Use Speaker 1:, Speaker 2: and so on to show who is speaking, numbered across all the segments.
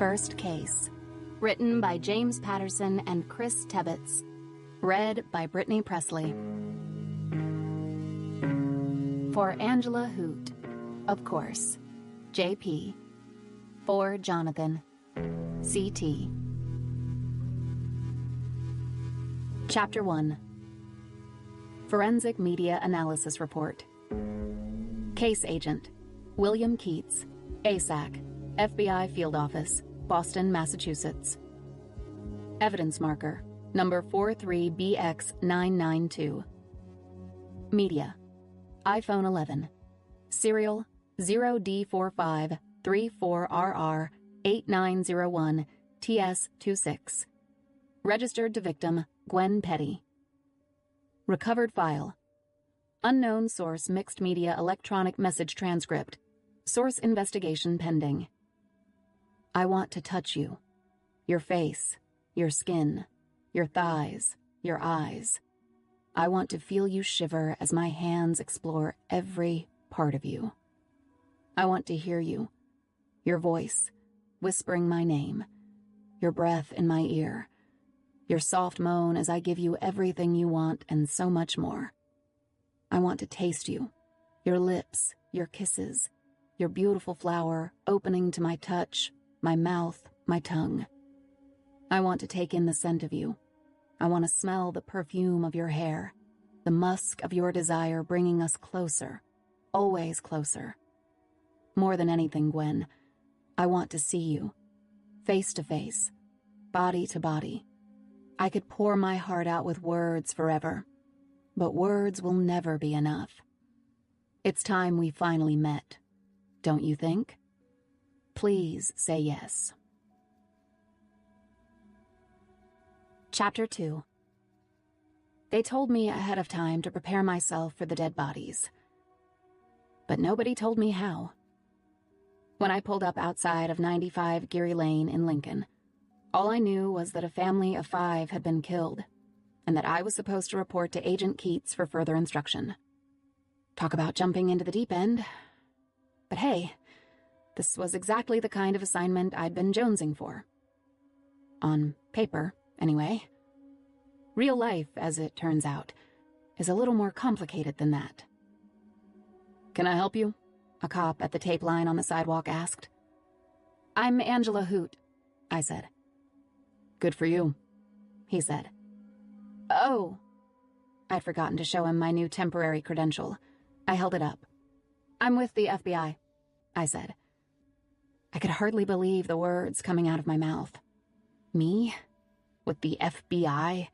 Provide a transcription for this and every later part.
Speaker 1: First Case. Written by James Patterson and Chris Tebbets. Read by Brittany Presley. For Angela Hoot, of course. JP. For Jonathan. CT. Chapter 1. Forensic Media Analysis Report. Case Agent. William Keats. ASAC. FBI Field Office. Boston, Massachusetts. Evidence Marker. Number 43BX992. Media. iPhone 11. Serial 0D4534RR8901TS26. Registered to victim Gwen Petty. Recovered file. Unknown source mixed media electronic message transcript. Source investigation pending. I want to touch you. Your face, your skin, your thighs, your eyes. I want to feel you shiver as my hands explore every part of you. I want to hear you, your voice, whispering my name, your breath in my ear, your soft moan as I give you everything you want and so much more. I want to taste you, your lips, your kisses, your beautiful flower opening to my touch, my mouth, my tongue. I want to take in the scent of you. I want to smell the perfume of your hair, the musk of your desire bringing us closer, always closer. More than anything, Gwen, I want to see you, face to face, body to body. I could pour my heart out with words forever, but words will never be enough. It's time we finally met, don't you think? Please say yes. Chapter 2. They told me ahead of time to prepare myself for the dead bodies. But nobody told me how. When I pulled up outside of 95 Geary Lane in Lincoln, all I knew was that a family of 5 had been killed, and that I was supposed to report to Agent Keats for further instruction. Talk about jumping into the deep end. But hey, this was exactly the kind of assignment I'd been jonesing for. On paper, anyway. Real life, as it turns out, is a little more complicated than that. "Can I help you?" a cop at the tape line on the sidewalk asked. "I'm Angela Hoot," I said. "Good for you," he said. "Oh." I'd forgotten to show him my new temporary credential. I held it up. "I'm with the FBI," I said. I could hardly believe the words coming out of my mouth. Me? With the FBI?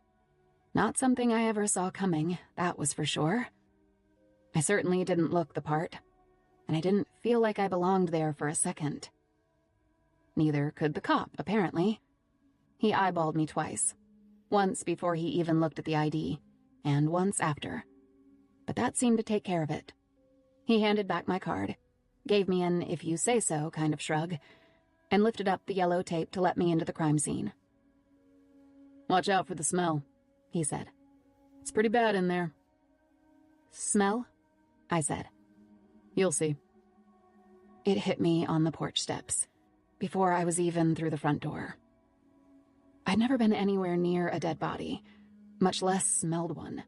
Speaker 1: Not something I ever saw coming, that was for sure. I certainly didn't look the part, and I didn't feel like I belonged there for a second. Neither could the cop, apparently. He eyeballed me twice. Once before he even looked at the ID, and once after. But that seemed to take care of it. He handed back my card, gave me an if-you-say-so kind of shrug, and lifted up the yellow tape to let me into the crime scene. "Watch out for the smell," he said. "It's pretty bad in there." "Smell?" I said. "You'll see." It hit me on the porch steps, before I was even through the front door. I'd never been anywhere near a dead body, much less smelled one.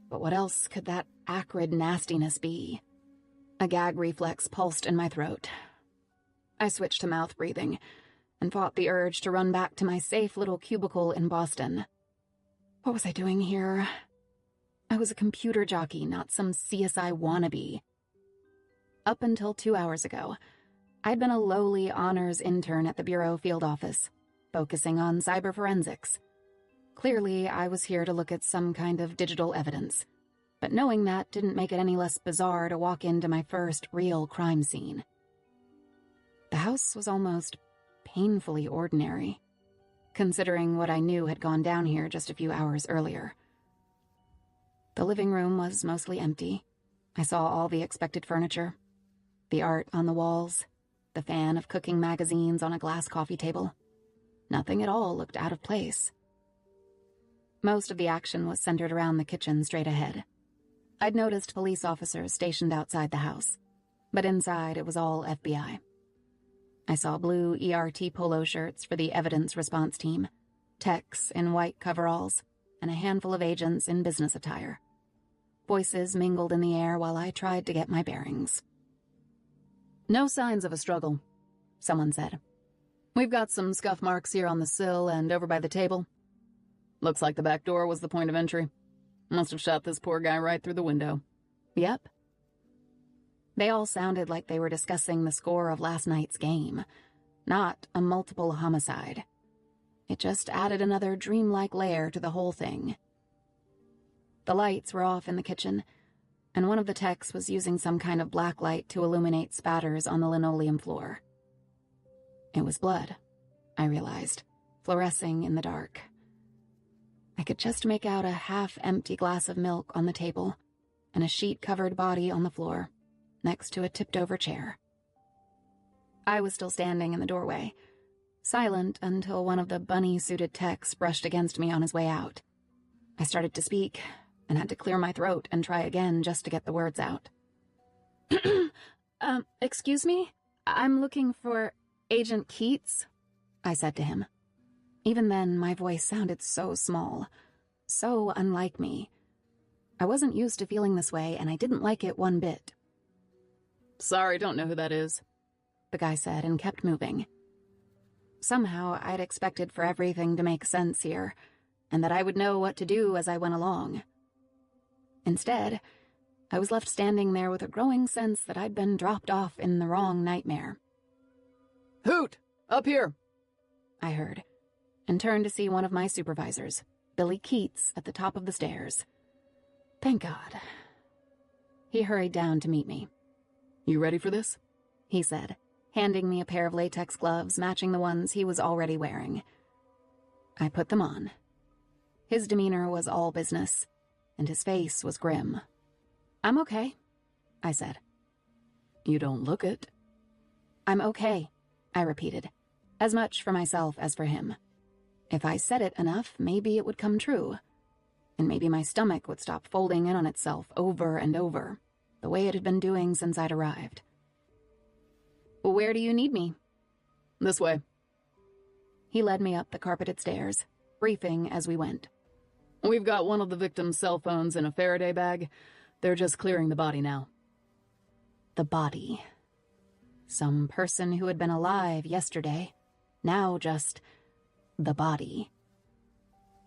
Speaker 1: But what else could that acrid nastiness be? A gag reflex pulsed in my throat. I switched to mouth breathing and fought the urge to run back to my safe little cubicle in Boston. What was I doing here? I was a computer jockey, not some CSI wannabe. Up until 2 hours ago, I'd been a lowly honors intern at the Bureau Field Office, focusing on cyber forensics. Clearly, I was here to look at some kind of digital evidence, but knowing that didn't make it any less bizarre to walk into my first real crime scene. The house was almost painfully ordinary, considering what I knew had gone down here just a few hours earlier. The living room was mostly empty. I saw all the expected furniture, the art on the walls, the fan of cooking magazines on a glass coffee table. Nothing at all looked out of place. Most of the action was centered around the kitchen straight ahead. I'd noticed police officers stationed outside the house, but inside it was all FBI. I saw blue ERT polo shirts for the evidence response team, techs in white coveralls, and a handful of agents in business attire. Voices mingled in the air while I tried to get my bearings. "No signs of a struggle," someone said. "We've got some scuff marks here on the sill and over by the table. Looks like the back door was the point of entry. Must have shot this poor guy right through the window." "Yep." They all sounded like they were discussing the score of last night's game, not a multiple homicide. It just added another dreamlike layer to the whole thing. The lights were off in the kitchen, and one of the techs was using some kind of black light to illuminate spatters on the linoleum floor. It was blood, I realized, fluorescing in the dark. I could just make out a half-empty glass of milk on the table and a sheet-covered body on the floor, next to a tipped-over chair. I was still standing in the doorway, silent until one of the bunny-suited techs brushed against me on his way out. I started to speak, and had to clear my throat and try again just to get the words out. Excuse me? I'm looking for Agent Keats," I said to him. Even then, my voice sounded so small, so unlike me. I wasn't used to feeling this way, and I didn't like it one bit. "Sorry, don't know who that is," the guy said and kept moving. Somehow, I'd expected for everything to make sense here, and that I would know what to do as I went along. Instead, I was left standing there with a growing sense that I'd been dropped off in the wrong nightmare. "Hoot! Up here!" I heard, and turned to see one of my supervisors, Billy Keats, at the top of the stairs. Thank God. He hurried down to meet me. "You ready for this?" he said, handing me a pair of latex gloves matching the ones he was already wearing. I put them on. His demeanor was all business, and his face was grim. "I'm okay," I said. "You don't look it." "I'm okay," I repeated, as much for myself as for him. If I said it enough, maybe it would come true, and maybe my stomach would stop folding in on itself over and over, the way it had been doing since I'd arrived. "Where do you need me?" "This way." He led me up the carpeted stairs, briefing as we went. "We've got one of the victim's cell phones in a Faraday bag. They're just clearing the body now." The body. Some person who had been alive yesterday, now just the body.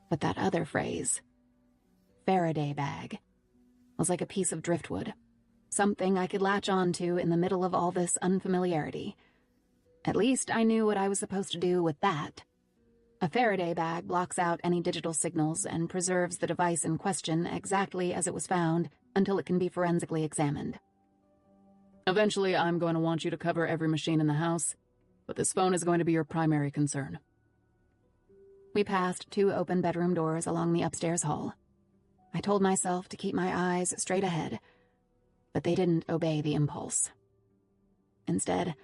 Speaker 1: But that other phrase, Faraday bag, was like a piece of driftwood, something I could latch onto in the middle of all this unfamiliarity. At least I knew what I was supposed to do with that. A Faraday bag blocks out any digital signals and preserves the device in question exactly as it was found until it can be forensically examined. "Eventually, I'm going to want you to cover every machine in the house, but this phone is going to be your primary concern." We passed 2 open bedroom doors along the upstairs hall. I told myself to keep my eyes straight ahead, but they didn't obey the impulse. Instead,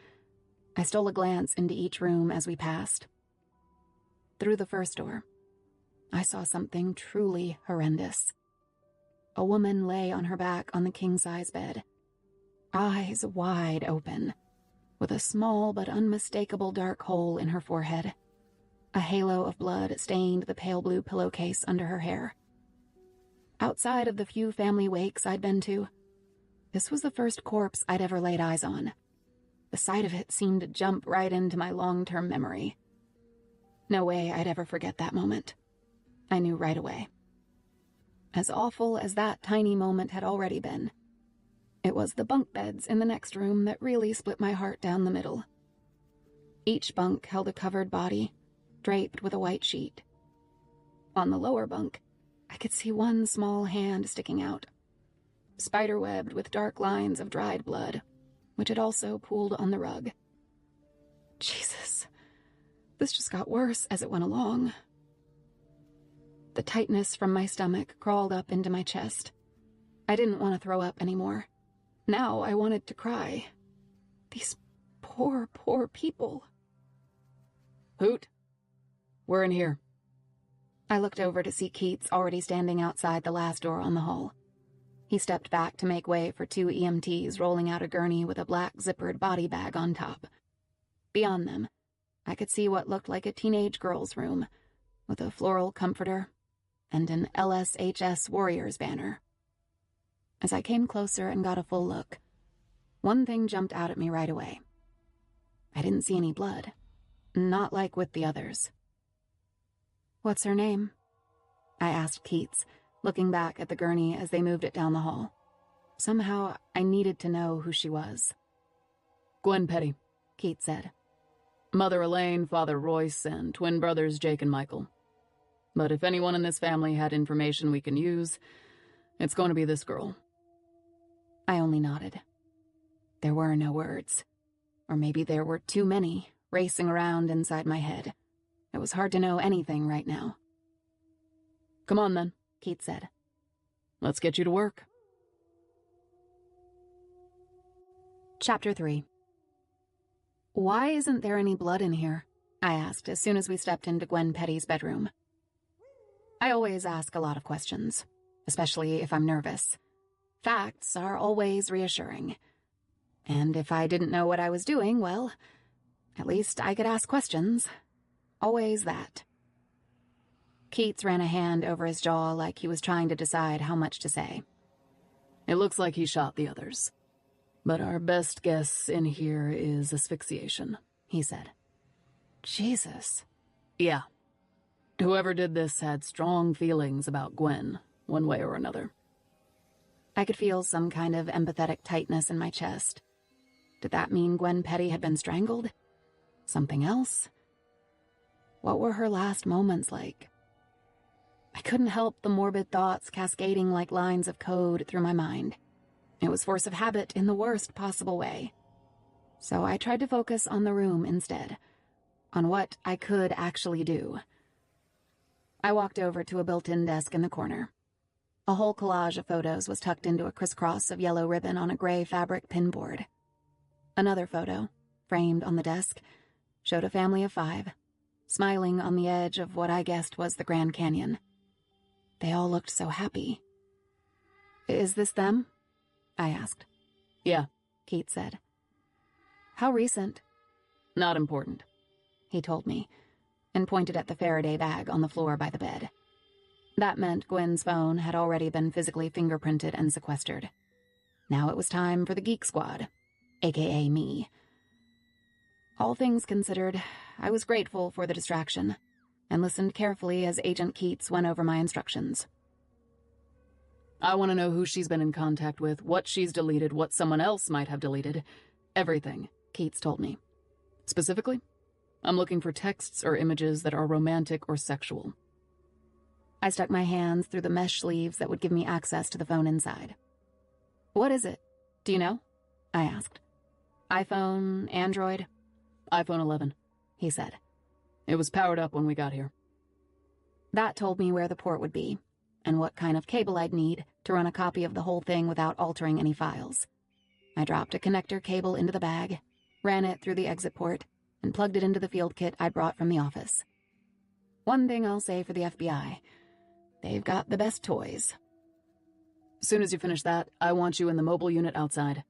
Speaker 1: I stole a glance into each room as we passed. Through the first door, I saw something truly horrendous. A woman lay on her back on the king-size bed, eyes wide open, with a small but unmistakable dark hole in her forehead. A halo of blood stained the pale blue pillowcase under her hair. Outside of the few family wakes I'd been to, this was the first corpse I'd ever laid eyes on. The sight of it seemed to jump right into my long-term memory. No way I'd ever forget that moment. I knew right away. As awful as that tiny moment had already been, it was the bunk beds in the next room that really split my heart down the middle. Each bunk held a covered body, draped with a white sheet. On the lower bunk, I could see one small hand sticking out, spiderwebbed with dark lines of dried blood, which had also pooled on the rug. Jesus. This just got worse as it went along. The tightness from my stomach crawled up into my chest. I didn't want to throw up anymore. Now I wanted to cry. These poor, poor people. "Hoot, we're in here." I looked over to see Keats already standing outside the last door on the hall. He stepped back to make way for 2 EMTs rolling out a gurney with a black zippered body bag on top. Beyond them, I could see what looked like a teenage girl's room, with a floral comforter and an LSHS Warriors banner. As I came closer and got a full look, one thing jumped out at me right away. I didn't see any blood, not like with the others. "What's her name?" I asked Keats, looking back at the gurney as they moved it down the hall. Somehow, I needed to know who she was.
Speaker 2: "Gwen Petty,"
Speaker 1: Keats said.
Speaker 2: "Mother Elaine, Father Royce, and twin brothers Jake and Michael. But if anyone in this family had information we can use, it's going to be this girl."
Speaker 1: I only nodded. There were no words. Or maybe there were too many, racing around inside my head. It was hard to know anything right now.
Speaker 2: "Come on, then,"
Speaker 1: Keats said.
Speaker 2: "Let's get you to work."
Speaker 1: Chapter 3. "Why isn't there any blood in here?" I asked as soon as we stepped into Gwen Petty's bedroom. I always ask a lot of questions, especially if I'm nervous. Facts are always reassuring. And if I didn't know what I was doing, well, at least I could ask questions. Always that. Keats ran a hand over his jaw like he was trying to decide how much to say.
Speaker 2: "It looks like he shot the others. But our best guess in here is asphyxiation," he said.
Speaker 1: Jesus.
Speaker 2: "Yeah. Whoever did this had strong feelings about Gwen, one way or another."
Speaker 1: I could feel some kind of empathetic tightness in my chest. Did that mean Gwen Petty had been strangled? Something else? What were her last moments like? I couldn't help the morbid thoughts cascading like lines of code through my mind. It was force of habit in the worst possible way. So I tried to focus on the room instead, on what I could actually do. I walked over to a built-in desk in the corner. A whole collage of photos was tucked into a crisscross of yellow ribbon on a gray fabric pinboard. Another photo, framed on the desk, showed a family of 5, smiling on the edge of what I guessed was the Grand Canyon. They all looked so happy. "Is this them?" I asked.
Speaker 2: "Yeah,"
Speaker 1: Keats said. "How recent?"
Speaker 2: "Not important,"
Speaker 1: he told me, and pointed at the Faraday bag on the floor by the bed. That meant Gwen's phone had already been physically fingerprinted and sequestered. Now it was time for the Geek Squad, aka me. All things considered, I was grateful for the distraction, and listened carefully as Agent Keats went over my instructions.
Speaker 2: "I want to know who she's been in contact with, what she's deleted, what someone else might have deleted. Everything," Keats told me. "Specifically, I'm looking for texts or images that are romantic or sexual."
Speaker 1: I stuck my hands through the mesh sleeves that would give me access to the phone inside. "What is it? Do you know?" I asked. "iPhone, Android?"
Speaker 2: "iPhone 11,
Speaker 1: he said.
Speaker 2: "It was powered up when we got here."
Speaker 1: That told me where the port would be, and what kind of cable I'd need to run a copy of the whole thing without altering any files. I dropped a connector cable into the bag, ran it through the exit port, and plugged it into the field kit I'd brought from the office. One thing I'll say for the FBI, they've got the best toys.
Speaker 2: "As soon as you finish that, I want you in the mobile unit outside.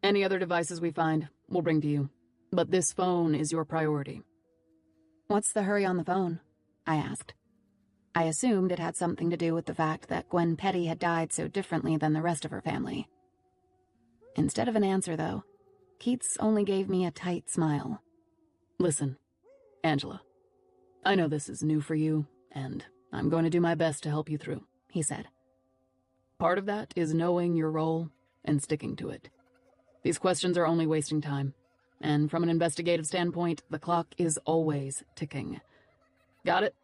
Speaker 2: Any other devices we find, we'll bring to you. But this phone is your priority."
Speaker 1: "What's the hurry on the phone?" I asked. I assumed it had something to do with the fact that Gwen Petty had died so differently than the rest of her family. Instead of an answer, though, Keats only gave me a tight smile.
Speaker 2: "Listen, Angela, I know this is new for you, and I'm going to do my best to help you through," he said. "Part of that is knowing your role and sticking to it. These questions are only wasting time, and from an investigative standpoint, the clock is always ticking. Got it?"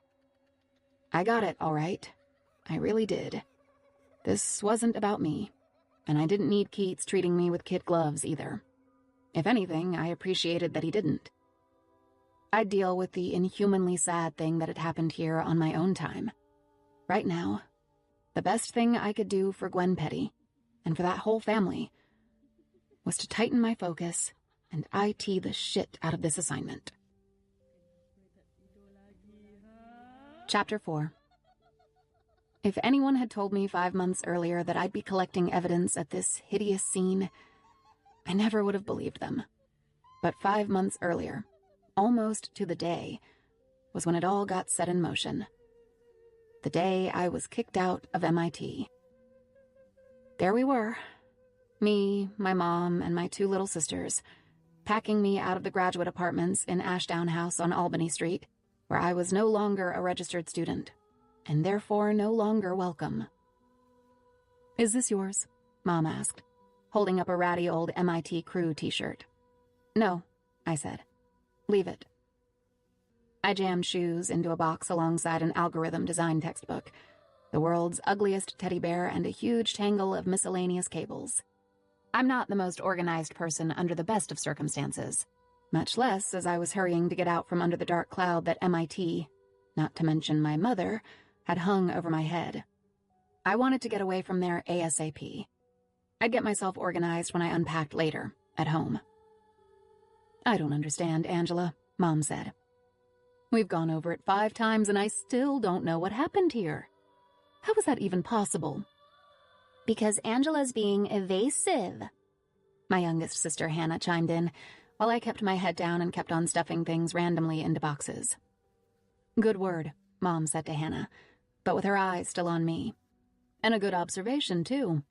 Speaker 1: I got it, all right. I really did. This wasn't about me, and I didn't need Keats treating me with kid gloves either. If anything, I appreciated that he didn't. I'd deal with the inhumanly sad thing that had happened here on my own time. Right now, the best thing I could do for Gwen Petty, and for that whole family, was to tighten my focus and IT the shit out of this assignment. Chapter 4. If anyone had told me 5 months earlier that I'd be collecting evidence at this hideous scene, I never would have believed them. But 5 months earlier, almost to the day, was when it all got set in motion. The day I was kicked out of MIT. There we were, me, my mom, and my 2 little sisters, packing me out of the graduate apartments in Ashdown House on Albany Street, where I was no longer a registered student, and therefore no longer welcome.
Speaker 2: "Is this yours?" Mom asked, holding up a ratty old MIT crew t-shirt.
Speaker 1: "No," I said. "Leave it." I jammed shoes into a box alongside an algorithm design textbook, the world's ugliest teddy bear, and a huge tangle of miscellaneous cables. I'm not the most organized person under the best of circumstances, much less as I was hurrying to get out from under the dark cloud that MIT, not to mention my mother, had hung over my head. I wanted to get away from there ASAP. I'd get myself organized when I unpacked later, at home.
Speaker 2: "I don't understand, Angela," Mom said. "We've gone over it 5 times and I still don't know what happened here. How is that even possible?"
Speaker 1: "Because Angela's being evasive," my youngest sister Hannah chimed in, while I kept my head down and kept on stuffing things randomly into boxes.
Speaker 2: "Good word,"
Speaker 1: Mom said to Hannah, but with her eyes still on me.
Speaker 2: "And a good observation, too."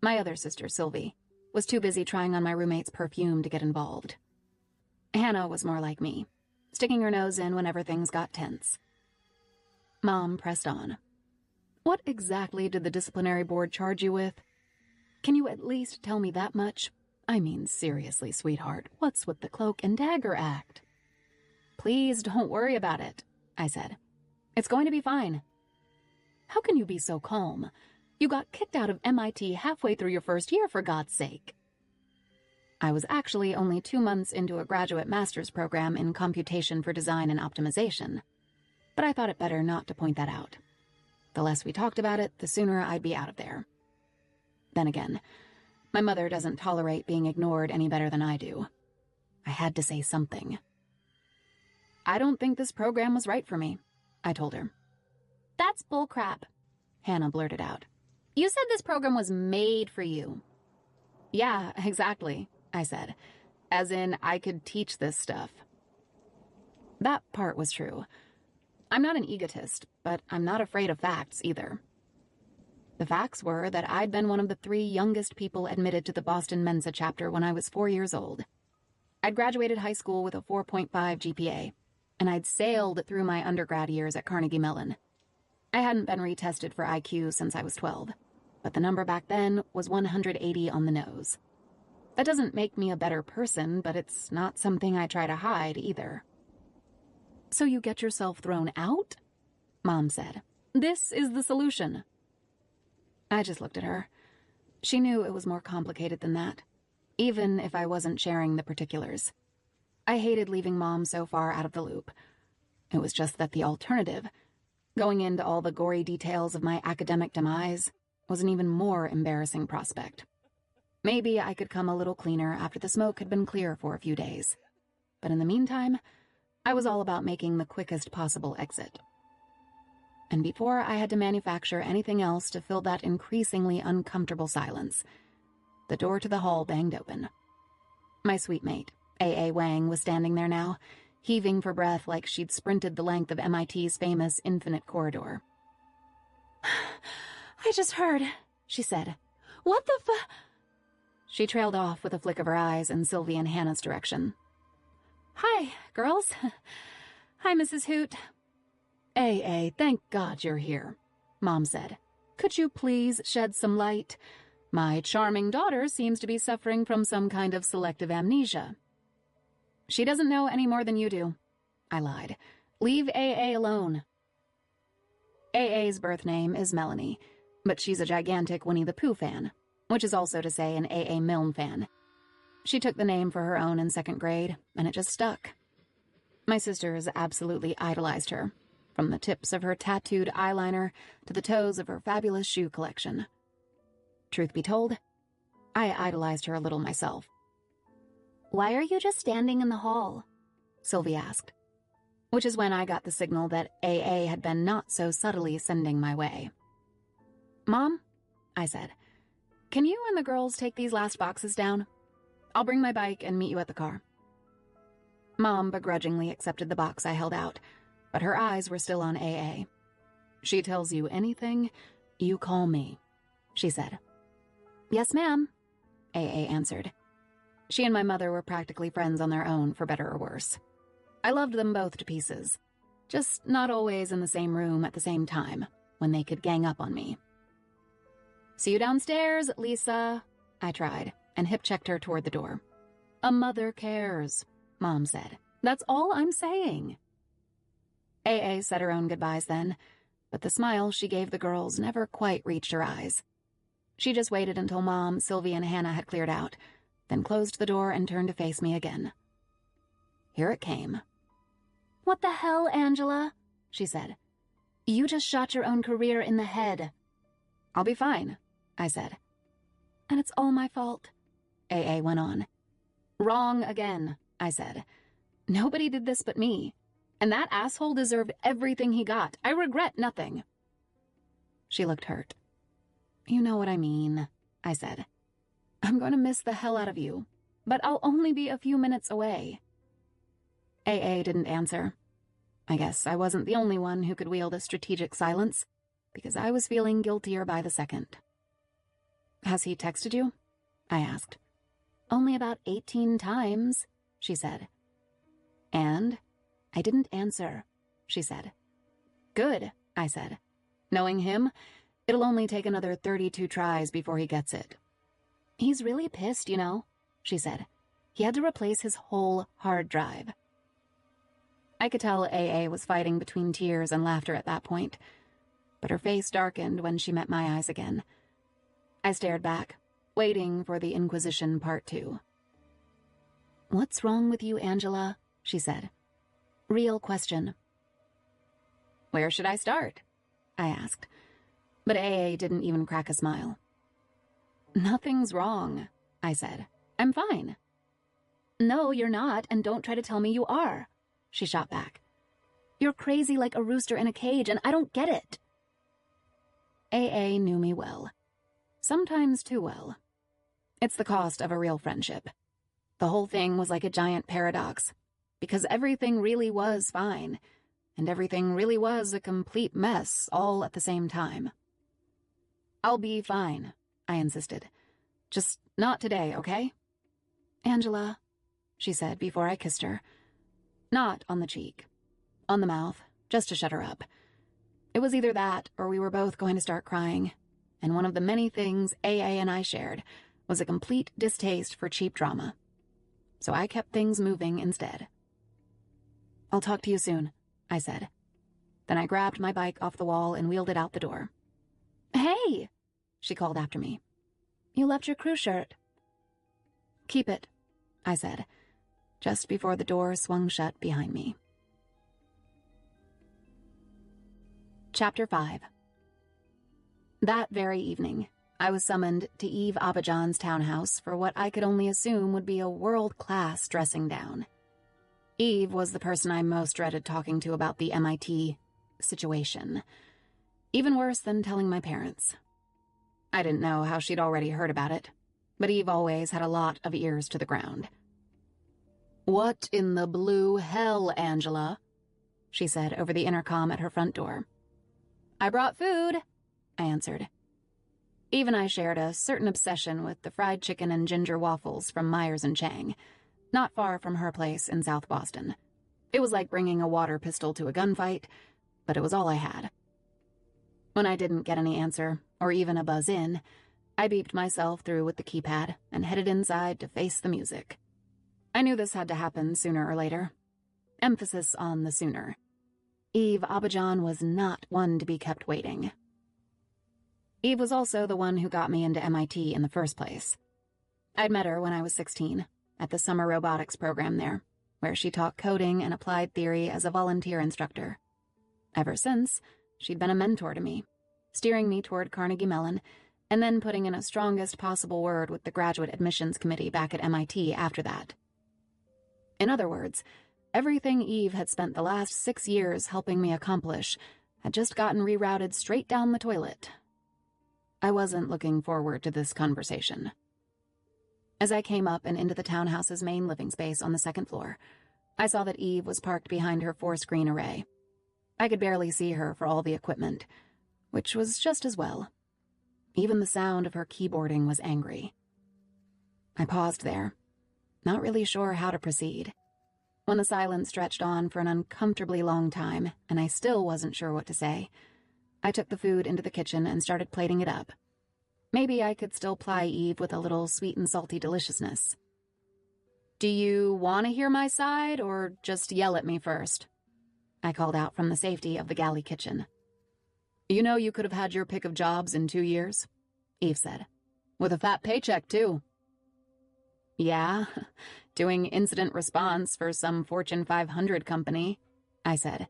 Speaker 1: My other sister, Sylvie, was too busy trying on my roommate's perfume to get involved. Hannah was more like me, sticking her nose in whenever things got tense.
Speaker 2: Mom pressed on. "What exactly did the disciplinary board charge you with? Can you at least tell me that much? I mean, seriously, sweetheart, what's with the cloak and dagger act?"
Speaker 1: "Please don't worry about it," I said. "It's going to be fine."
Speaker 2: "How can you be so calm? You got kicked out of MIT halfway through your first year, for God's sake."
Speaker 1: I was actually only 2 months into a graduate master's program in computation for design and optimization, but I thought it better not to point that out. The less we talked about it, the sooner I'd be out of there. Then again, my mother doesn't tolerate being ignored any better than I do. I had to say something. "I don't think this program was right for me," I told her.
Speaker 3: "That's bullcrap,"
Speaker 1: Hannah blurted out.
Speaker 3: "You said this program was made for you."
Speaker 1: "Yeah, exactly," I said. "As in, I could teach this stuff." That part was true. I'm not an egotist, but I'm not afraid of facts either. The facts were that I'd been one of the 3 youngest people admitted to the Boston Mensa chapter when I was 4 years old. I'd graduated high school with a 4.5 GPA, and I'd sailed through my undergrad years at Carnegie Mellon. I hadn't been retested for IQ since I was 12, but the number back then was 180 on the nose. That doesn't make me a better person, but it's not something I try to hide either.
Speaker 2: "So you get yourself thrown out?"
Speaker 1: Mom said.
Speaker 2: "This is the solution."
Speaker 1: I just looked at her. She knew it was more complicated than that, even if I wasn't sharing the particulars. I hated leaving Mom so far out of the loop. It was just that the alternative, going into all the gory details of my academic demise, was an even more embarrassing prospect. Maybe I could come a little cleaner after the smoke had been clear for a few days. But in the meantime, I was all about making the quickest possible exit. And before I had to manufacture anything else to fill that increasingly uncomfortable silence, the door to the hall banged open. My sweet mate, A.A. Wang, was standing there now, heaving for breath like she'd sprinted the length of MIT's famous infinite corridor.
Speaker 3: "I just heard," she said. "What the fu—"
Speaker 1: She trailed off with a flick of her eyes in Sylvie and Hannah's direction.
Speaker 3: "Hi, girls. Hi, Mrs. Hoot."
Speaker 2: "A.A., thank God you're here," Mom said. "Could you please shed some light? My charming daughter seems to be suffering from some kind of selective amnesia."
Speaker 1: "She doesn't know any more than you do," I lied. "Leave A.A. alone." A.A.'s birth name is Melanie, but she's a gigantic Winnie the Pooh fan, which is also to say an A.A. Milne fan. She took the name for her own in 2nd grade, and it just stuck. My sisters absolutely idolized her, from the tips of her tattooed eyeliner to the toes of her fabulous shoe collection. Truth be told, I idolized her a little myself.
Speaker 3: "Why are you just standing in the hall?"
Speaker 1: Sylvie asked, which is when I got the signal that A.A. had been not so subtly sending my way. "Mom," I said, "can you and the girls take these last boxes down? I'll bring my bike and meet you at the car. Mom begrudgingly accepted the box I held out, but her eyes were still on AA.
Speaker 2: She tells you anything, you call me, she said.
Speaker 1: Yes, ma'am, AA answered. She and my mother were practically friends on their own, for better or worse. I loved them both to pieces, just not always in the same room at the same time, when they could gang up on me. See you downstairs, Lisa, I tried, and hip-checked her toward the door.
Speaker 2: A mother cares, Mom said.
Speaker 1: That's all I'm saying. AA said her own goodbyes then, but the smile she gave the girls never quite reached her eyes. She just waited until Mom, Sylvie, and Hannah had cleared out, then closed the door and turned to face me again. Here it came.
Speaker 3: What the hell, Angela? She said. You just shot your own career in the head.
Speaker 1: I'll be fine, I said.
Speaker 3: And it's all my fault,
Speaker 1: AA went on. Wrong again, I said. Nobody did this but me. And that asshole deserved everything he got. I regret nothing. She looked hurt. You know what I mean, I said. I'm going to miss the hell out of you, but I'll only be a few minutes away. AA didn't answer. I guess I wasn't the only one who could wield a strategic silence, because I was feeling guiltier by the second. Has he texted you? I asked.
Speaker 3: Only about 18 times, she said.
Speaker 1: And?
Speaker 3: I didn't answer, she said.
Speaker 1: Good, I said. Knowing him, it'll only take another 32 tries before he gets it.
Speaker 3: He's really pissed, you know, she said. He had to replace his whole hard drive.
Speaker 1: I could tell AA was fighting between tears and laughter at that point, but her face darkened when she met my eyes again. I stared back, waiting for the Inquisition Part 2.
Speaker 3: What's wrong with you, Angela? She said. Real question.
Speaker 1: Where should I start? I asked, but AA didn't even crack a smile. Nothing's wrong, I said. I'm fine.
Speaker 3: No, you're not, and don't try to tell me you are, she shot back. You're crazy like a rooster in a cage, and I don't get it.
Speaker 1: AA knew me well. Sometimes too well. It's the cost of a real friendship. The whole thing was like a giant paradox, because everything really was fine, and everything really was a complete mess all at the same time. I'll be fine, I insisted. Just not today, okay?
Speaker 3: Angela,
Speaker 1: she said before I kissed her. Not on the cheek. On the mouth, just to shut her up. It was either that or we were both going to start crying, and one of the many things AA and I shared was a complete distaste for cheap drama. So I kept things moving instead. I'll talk to you soon, I said. Then I grabbed my bike off the wall and wheeled it out the door.
Speaker 3: Hey,
Speaker 1: she called after me.
Speaker 3: You left your crew shirt.
Speaker 1: Keep it, I said, just before the door swung shut behind me. Chapter 5. That very evening, I was summoned to Eve Abidjan's townhouse for what I could only assume would be a world-class dressing down. Eve was the person I most dreaded talking to about the MIT situation. Even worse than telling my parents. I didn't know how she'd already heard about it, but Eve always had a lot of ears to the ground. "What in the blue hell, Angela?" she said over the intercom at her front door. "I brought food," I answered. Eve and I shared a certain obsession with the fried chicken and ginger waffles from Myers and Chang, not far from her place in South Boston. It was like bringing a water pistol to a gunfight, but it was all I had. When I didn't get any answer, or even a buzz in, I beeped myself through with the keypad and headed inside to face the music. I knew this had to happen sooner or later. Emphasis on the sooner. Eve Abidjan was not one to be kept waiting. Eve was also the one who got me into MIT in the first place. I'd met her when I was 16, at the summer robotics program there, where she taught coding and applied theory as a volunteer instructor. Ever since, she'd been a mentor to me, steering me toward Carnegie Mellon, and then putting in a strongest possible word with the graduate admissions committee back at MIT after that. In other words, everything Eve had spent the last 6 years helping me accomplish had just gotten rerouted straight down the toilet. I wasn't looking forward to this conversation. As I came up and into the townhouse's main living space on the second floor, I saw that Eve was parked behind her 4-screen array. I could barely see her for all the equipment, which was just as well. Even the sound of her keyboarding was angry. I paused there, not really sure how to proceed. When the silence stretched on for an uncomfortably long time, and I still wasn't sure what to say, I took the food into the kitchen and started plating it up. Maybe I could still ply Eve with a little sweet and salty deliciousness. "Do you want to hear my side, or just yell at me first?" I called out from the safety of the galley kitchen.
Speaker 2: "You know you could have had your pick of jobs in 2 years," Eve said. "With a fat paycheck, too."
Speaker 1: "Yeah, doing incident response for some Fortune 500 company," I said.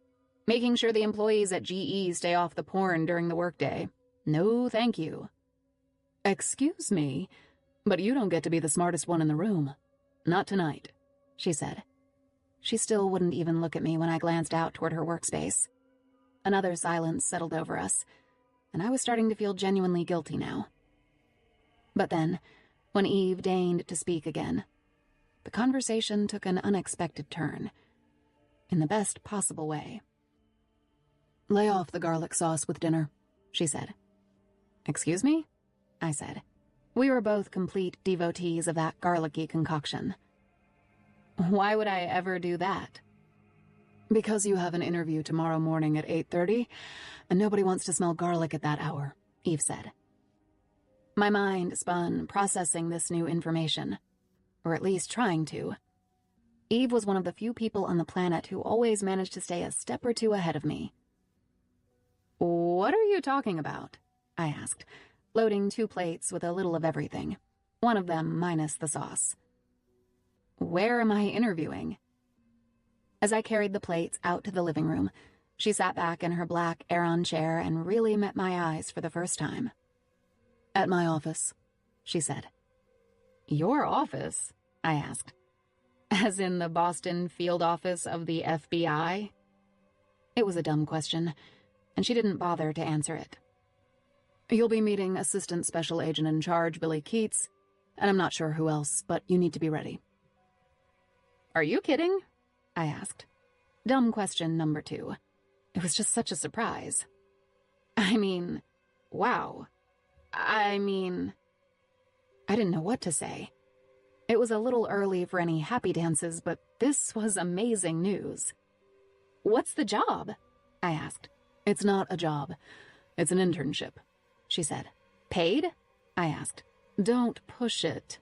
Speaker 1: "Making sure the employees at GE stay off the porn during the workday. No, thank you."
Speaker 2: "Excuse me, but you don't get to be the smartest one in the room. Not tonight," she said.
Speaker 1: She still wouldn't even look at me when I glanced out toward her workspace. Another silence settled over us, and I was starting to feel genuinely guilty now. But then, when Eve deigned to speak again, the conversation took an unexpected turn, in the best possible way.
Speaker 2: "Lay off the garlic sauce with dinner," she said.
Speaker 1: "Excuse me?" I said. We were both complete devotees of that garlicky concoction. "Why would I ever do that?"
Speaker 2: "Because you have an interview tomorrow morning at 8:30, and nobody wants to smell garlic at that hour," Eve said.
Speaker 1: My mind spun, processing this new information, or at least trying to. Eve was one of the few people on the planet who always managed to stay a step or two ahead of me. "What are you talking about?" I asked, loading 2 plates with a little of everything, one of them minus the sauce. "Where am I interviewing?" As I carried the plates out to the living room, she sat back in her black Aeron chair and really met my eyes for the first time.
Speaker 2: "At my office," she said.
Speaker 1: "Your office?" I asked. "As in the Boston field office of the FBI?" It was a dumb question, and she didn't bother to answer it.
Speaker 2: "You'll be meeting Assistant Special Agent in Charge Billy Keats, and I'm not sure who else, but you need to be ready."
Speaker 1: "Are you kidding?" I asked. Dumb question number 2. It was just such a surprise. Wow. I didn't know what to say. It was a little early for any happy dances, but this was amazing news. "What's the job?" I asked.
Speaker 2: "It's not a job. It's an internship," she said.
Speaker 1: "Paid?" I asked.
Speaker 2: "Don't push it."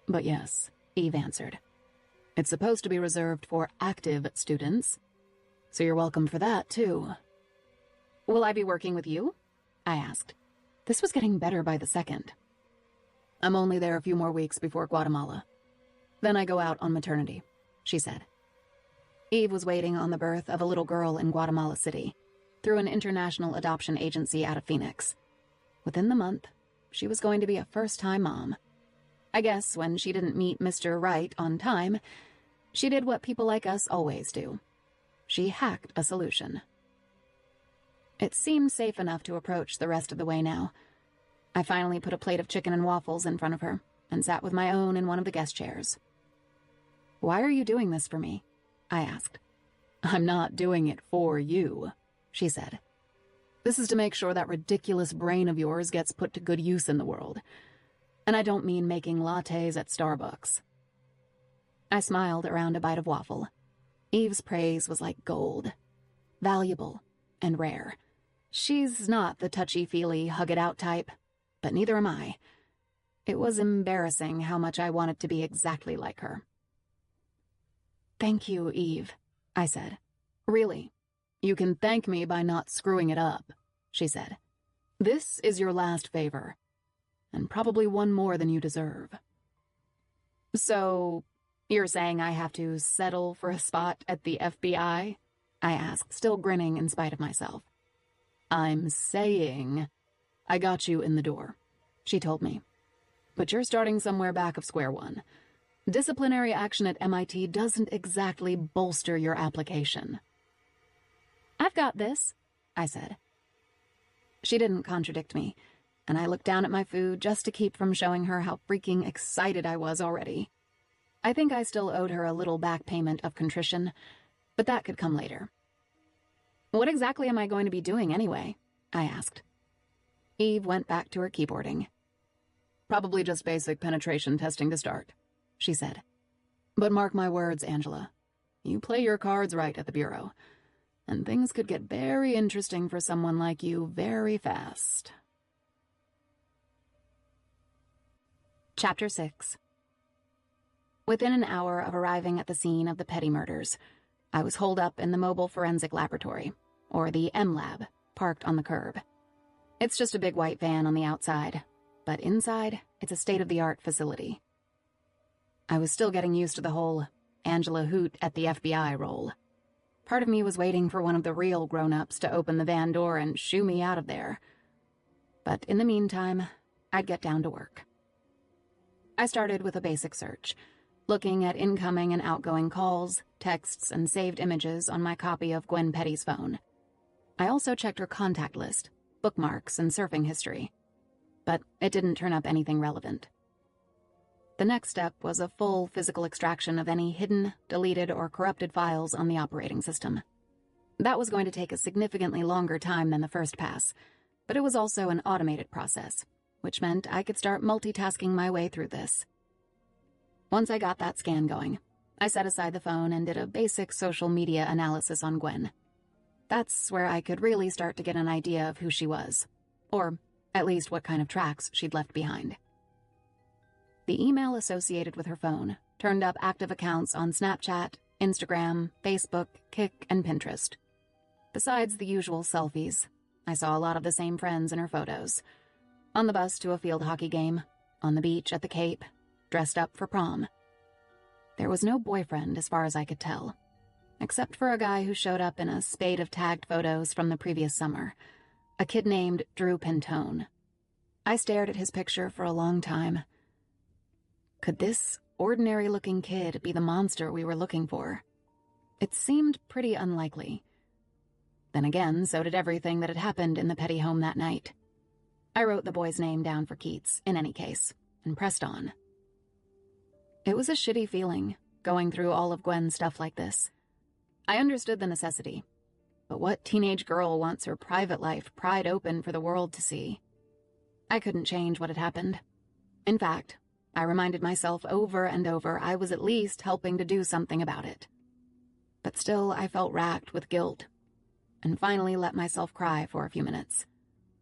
Speaker 2: "But yes," Eve answered. "It's supposed to be reserved for active students, so you're welcome for that, too."
Speaker 1: "Will I be working with you?" I asked. This was getting better by the second.
Speaker 2: "I'm only there a few more weeks before Guatemala. Then I go out on maternity," she said.
Speaker 1: Eve was waiting on the birth of a little girl in Guatemala City, through an international adoption agency out of Phoenix. Within the month, she was going to be a first-time mom. I guess when she didn't meet Mr. Right on time, she did what people like us always do. She hacked a solution. It seemed safe enough to approach the rest of the way now. I finally put a plate of chicken and waffles in front of her and sat with my own in one of the guest chairs. "Why are you doing this for me?" I asked.
Speaker 2: "I'm not doing it for you," she said. "This is to make sure that ridiculous brain of yours gets put to good use in the world. And I don't mean making lattes at Starbucks."
Speaker 1: I smiled around a bite of waffle. Eve's praise was like gold. Valuable and rare. She's not the touchy-feely, hug-it-out type, but neither am I. It was embarrassing how much I wanted to be exactly like her. "Thank you, Eve," I said. "Really."
Speaker 2: "You can thank me by not screwing it up," she said. "This is your last favor, and probably one more than you deserve."
Speaker 1: "So, you're saying I have to settle for a spot at the FBI?" I asked, still grinning in spite of myself.
Speaker 2: "I'm saying I got you in the door," she told me. "But you're starting somewhere back of square one. Disciplinary action at MIT doesn't exactly bolster your application."
Speaker 1: "I've got this," I said. She didn't contradict me, and I looked down at my food just to keep from showing her how freaking excited I was already. I think I still owed her a little back payment of contrition, but that could come later. "What exactly am I going to be doing anyway?" I asked. Eve went back to her keyboarding.
Speaker 2: "Probably just basic penetration testing to start," she said. "But mark my words, Angela. You play your cards right at the Bureau, and things could get very interesting for someone like you very fast."
Speaker 1: Chapter 6. Within an hour of arriving at the scene of the Petty murders, I was holed up in the Mobile Forensic Laboratory, or the M-Lab, parked on the curb. It's just a big white van on the outside, but inside, it's a state-of-the-art facility. I was still getting used to the whole Angela Hoot at the FBI role. Part of me was waiting for one of the real grown-ups to open the van door and shoo me out of there. But in the meantime, I'd get down to work. I started with a basic search, looking at incoming and outgoing calls, texts, and saved images on my copy of Gwen Petty's phone. I also checked her contact list, bookmarks, and surfing history, but it didn't turn up anything relevant. The next step was a full physical extraction of any hidden, deleted, or corrupted files on the operating system. That was going to take a significantly longer time than the first pass, but it was also an automated process, which meant I could start multitasking my way through this. Once I got that scan going, I set aside the phone and did a basic social media analysis on Gwen. That's where I could really start to get an idea of who she was, or at least what kind of tracks she'd left behind. The email associated with her phone turned up active accounts on Snapchat, Instagram, Facebook, Kik, and Pinterest. Besides the usual selfies, I saw a lot of the same friends in her photos. On the bus to a field hockey game, on the beach at the Cape, dressed up for prom. There was no boyfriend as far as I could tell, except for a guy who showed up in a spate of tagged photos from the previous summer, a kid named Drew Pentone. I stared at his picture for a long time. Could this ordinary-looking kid be the monster we were looking for? It seemed pretty unlikely. Then again, so did everything that had happened in the Petty home that night. I wrote the boy's name down for Keats, in any case, and pressed on. It was a shitty feeling, going through all of Gwen's stuff like this. I understood the necessity, but what teenage girl wants her private life pried open for the world to see? I couldn't change what had happened. In fact, I reminded myself over and over I was at least helping to do something about it. But still, I felt racked with guilt, and finally let myself cry for a few minutes,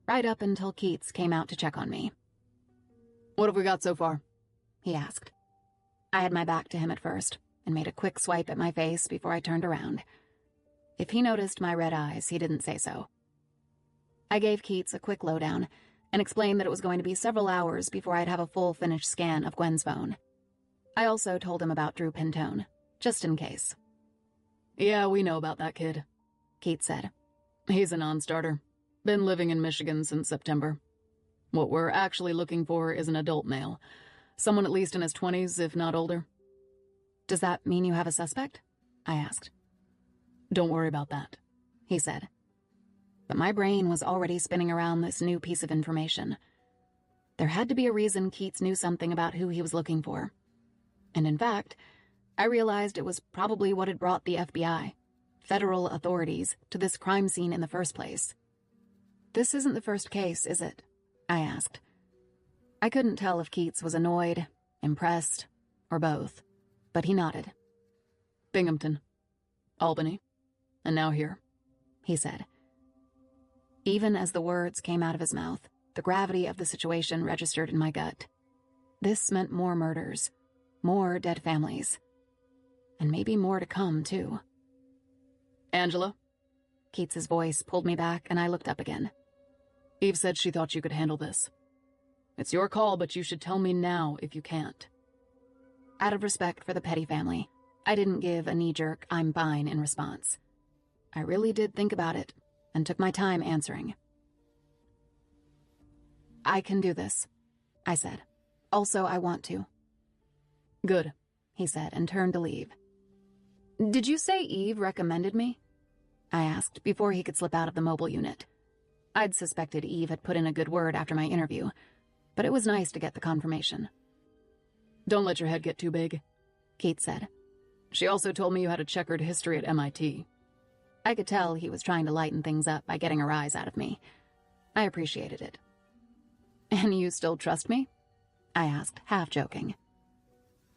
Speaker 1: right up until Keats came out to check on me.
Speaker 2: "What have we got so far?"
Speaker 1: he asked. I had my back to him at first, and made a quick swipe at my face before I turned around. If he noticed my red eyes, he didn't say so. I gave Keats a quick lowdown, and explained that it was going to be several hours before I'd have a full finished scan of Gwen's phone. I also told him about Drew Pentone, just in case.
Speaker 2: "Yeah, we know about that kid,"
Speaker 1: Keats said.
Speaker 2: "He's a non-starter. Been living in Michigan since September. What we're actually looking for is an adult male. Someone at least in his 20s, if not older."
Speaker 1: "Does that mean you have a suspect?" I asked.
Speaker 2: "Don't worry about that,"
Speaker 1: he said. But my brain was already spinning around this new piece of information. There had to be a reason Keats knew something about who he was looking for. And in fact, I realized it was probably what had brought the FBI, federal authorities, to this crime scene in the first place. "This isn't the first case, is it?" I asked. I couldn't tell if Keats was annoyed, impressed, or both, but he nodded.
Speaker 2: "Binghamton, Albany, and now here,"
Speaker 1: he said. Even as the words came out of his mouth, the gravity of the situation registered in my gut. This meant more murders, more dead families, and maybe more to come, too.
Speaker 2: "Angela?"
Speaker 1: Keats's voice pulled me back, and I looked up again.
Speaker 2: "Eve said she thought you could handle this. It's your call, but you should tell me now if you can't."
Speaker 1: Out of respect for the Petty family, I didn't give a knee-jerk "I'm fine" in response. I really did think about it, and took my time answering. "I can do this," I said. "Also, I want to."
Speaker 2: "Good,"
Speaker 1: he said, and turned to leave. "Did you say Eve recommended me?" I asked before he could slip out of the mobile unit. I'd suspected Eve had put in a good word after my interview, but it was nice to get the confirmation.
Speaker 2: Don't let your head get too big,
Speaker 1: Keith said.
Speaker 2: She also told me you had a checkered history at MIT.
Speaker 1: I could tell he was trying to lighten things up by getting a rise out of me. I appreciated it.
Speaker 2: And you still trust me?
Speaker 1: I asked, half joking.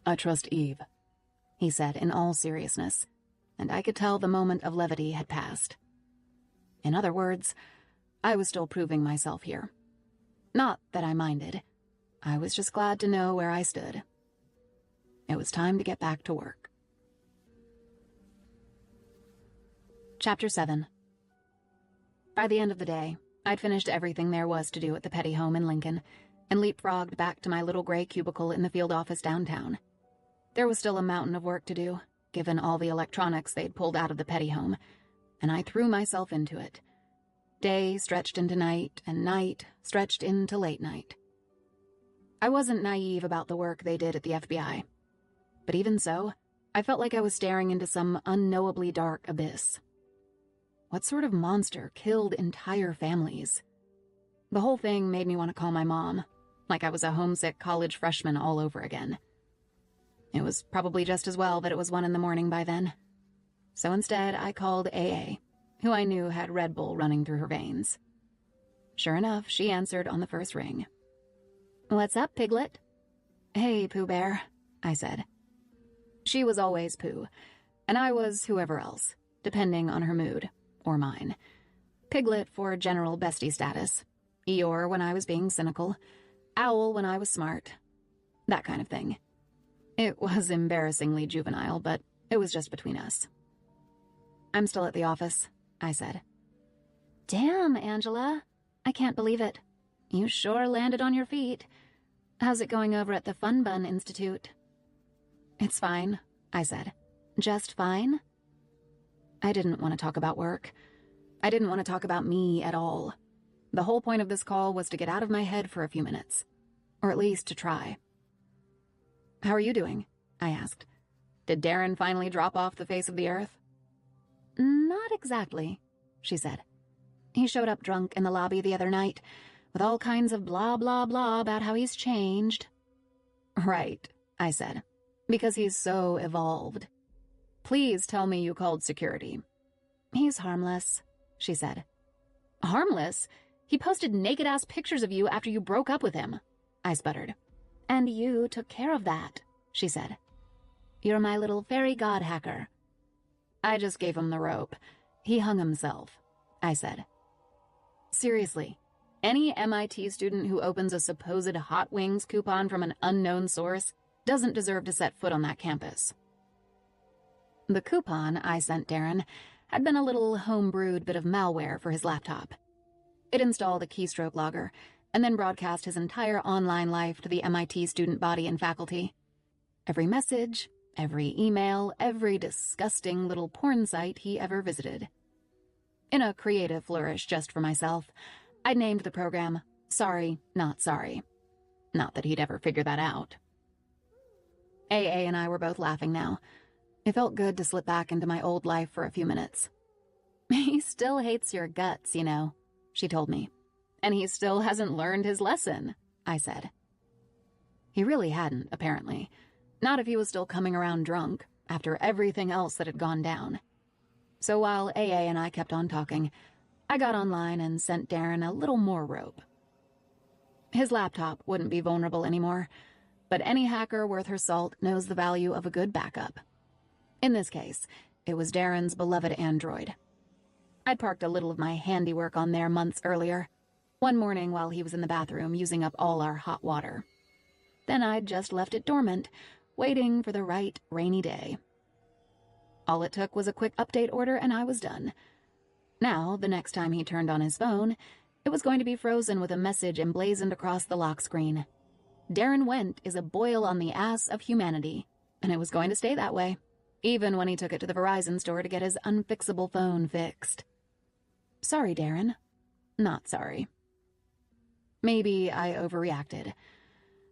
Speaker 2: I trust Eve,
Speaker 1: he said in all seriousness, and I could tell the moment of levity had passed. In other words, I was still proving myself here. Not that I minded. I was just glad to know where I stood. It was time to get back to work. Chapter 7. By the end of the day, I'd finished everything there was to do at the Petty home in Lincoln and leapfrogged back to my little gray cubicle in the field office downtown. There was still a mountain of work to do, given all the electronics they'd pulled out of the Petty home, and I threw myself into it. Day stretched into night, and night stretched into late night. I wasn't naive about the work they did at the FBI, but even so, I felt like I was staring into some unknowably dark abyss. What sort of monster killed entire families? The whole thing made me want to call my mom, like I was a homesick college freshman all over again. It was probably just as well that it was 1 a.m. by then. So instead, I called AA, who I knew had Red Bull running through her veins. Sure enough, she answered on the first ring.
Speaker 3: "What's up, Piglet?"
Speaker 1: "Hey, Pooh Bear," I said. She was always Pooh, and I was whoever else, depending on her mood, or mine. Piglet for general bestie status, Eeyore when I was being cynical, Owl when I was smart, that kind of thing. It was embarrassingly juvenile, but it was just between us. "I'm still at the office," I said.
Speaker 3: "Damn, Angela. I can't believe it. You sure landed on your feet. How's it going over at the Fun Bun Institute?"
Speaker 1: "It's fine," I said. "Just fine." I didn't want to talk about work. I didn't want to talk about me at all. The whole point of this call was to get out of my head for a few minutes. Or at least to try. "How are you doing?" I asked. "Did Darren finally drop off the face of the earth?"
Speaker 3: "Not exactly," she said. "He showed up drunk in the lobby the other night, with all kinds of blah blah blah about how he's changed."
Speaker 1: "Right," I said, "because he's so evolved. Please tell me you called security."
Speaker 3: "He's harmless," she said.
Speaker 1: "Harmless? He posted naked-ass pictures of you after you broke up with him," I sputtered.
Speaker 3: "And you took care of that," she said. "You're my little fairy god hacker."
Speaker 1: "I just gave him the rope. He hung himself," I said. Seriously, any MIT student who opens a supposed Hot Wings coupon from an unknown source doesn't deserve to set foot on that campus. The coupon I sent Darren had been a little home-brewed bit of malware for his laptop. It installed a keystroke logger and then broadcast his entire online life to the MIT student body and faculty. Every message, every email, every disgusting little porn site he ever visited. In a creative flourish just for myself, I named the program Sorry, Not Sorry. Not that he'd ever figure that out. AA and I were both laughing now. It felt good to slip back into my old life for a few minutes. "He still hates your guts, you know," she told me. "And he still hasn't learned his lesson," I said. He really hadn't, apparently. Not if he was still coming around drunk, after everything else that had gone down. So while AA and I kept on talking, I got online and sent Darren a little more rope. His laptop wouldn't be vulnerable anymore, but any hacker worth her salt knows the value of a good backup. In this case, it was Darren's beloved Android. I'd parked a little of my handiwork on there months earlier, one morning while he was in the bathroom using up all our hot water. Then I'd just left it dormant, waiting for the right rainy day. All it took was a quick update order and I was done. Now, the next time he turned on his phone, it was going to be frozen with a message emblazoned across the lock screen. Darren Wendt is a boil on the ass of humanity, and it was going to stay that way, even when he took it to the Verizon store to get his unfixable phone fixed. Sorry, Darren. Not sorry. Maybe I overreacted.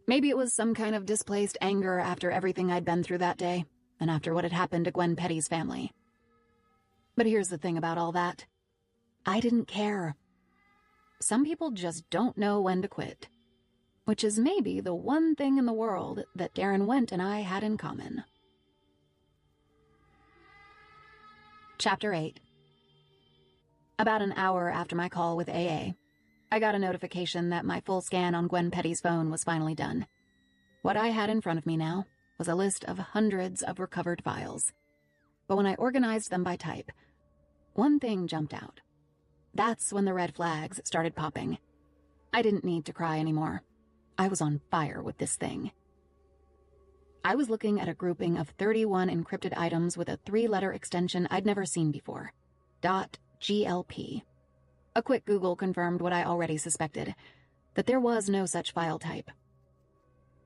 Speaker 1: Maybe it was some kind of displaced anger after everything I'd been through that day, and after what had happened to Gwen Petty's family. But here's the thing about all that. I didn't care. Some people just don't know when to quit. Which is maybe the one thing in the world that Darren Went and I had in common. Chapter 8. About an hour after my call with AA, I got a notification that my full scan on Gwen Petty's phone was finally done. What I had in front of me now was a list of hundreds of recovered files. But when I organized them by type, one thing jumped out. That's when the red flags started popping. I didn't need to cry anymore. I was on fire with this thing. I was looking at a grouping of 31 encrypted items with a 3-letter extension I'd never seen before. .glp. A quick Google confirmed what I already suspected, that there was no such file type.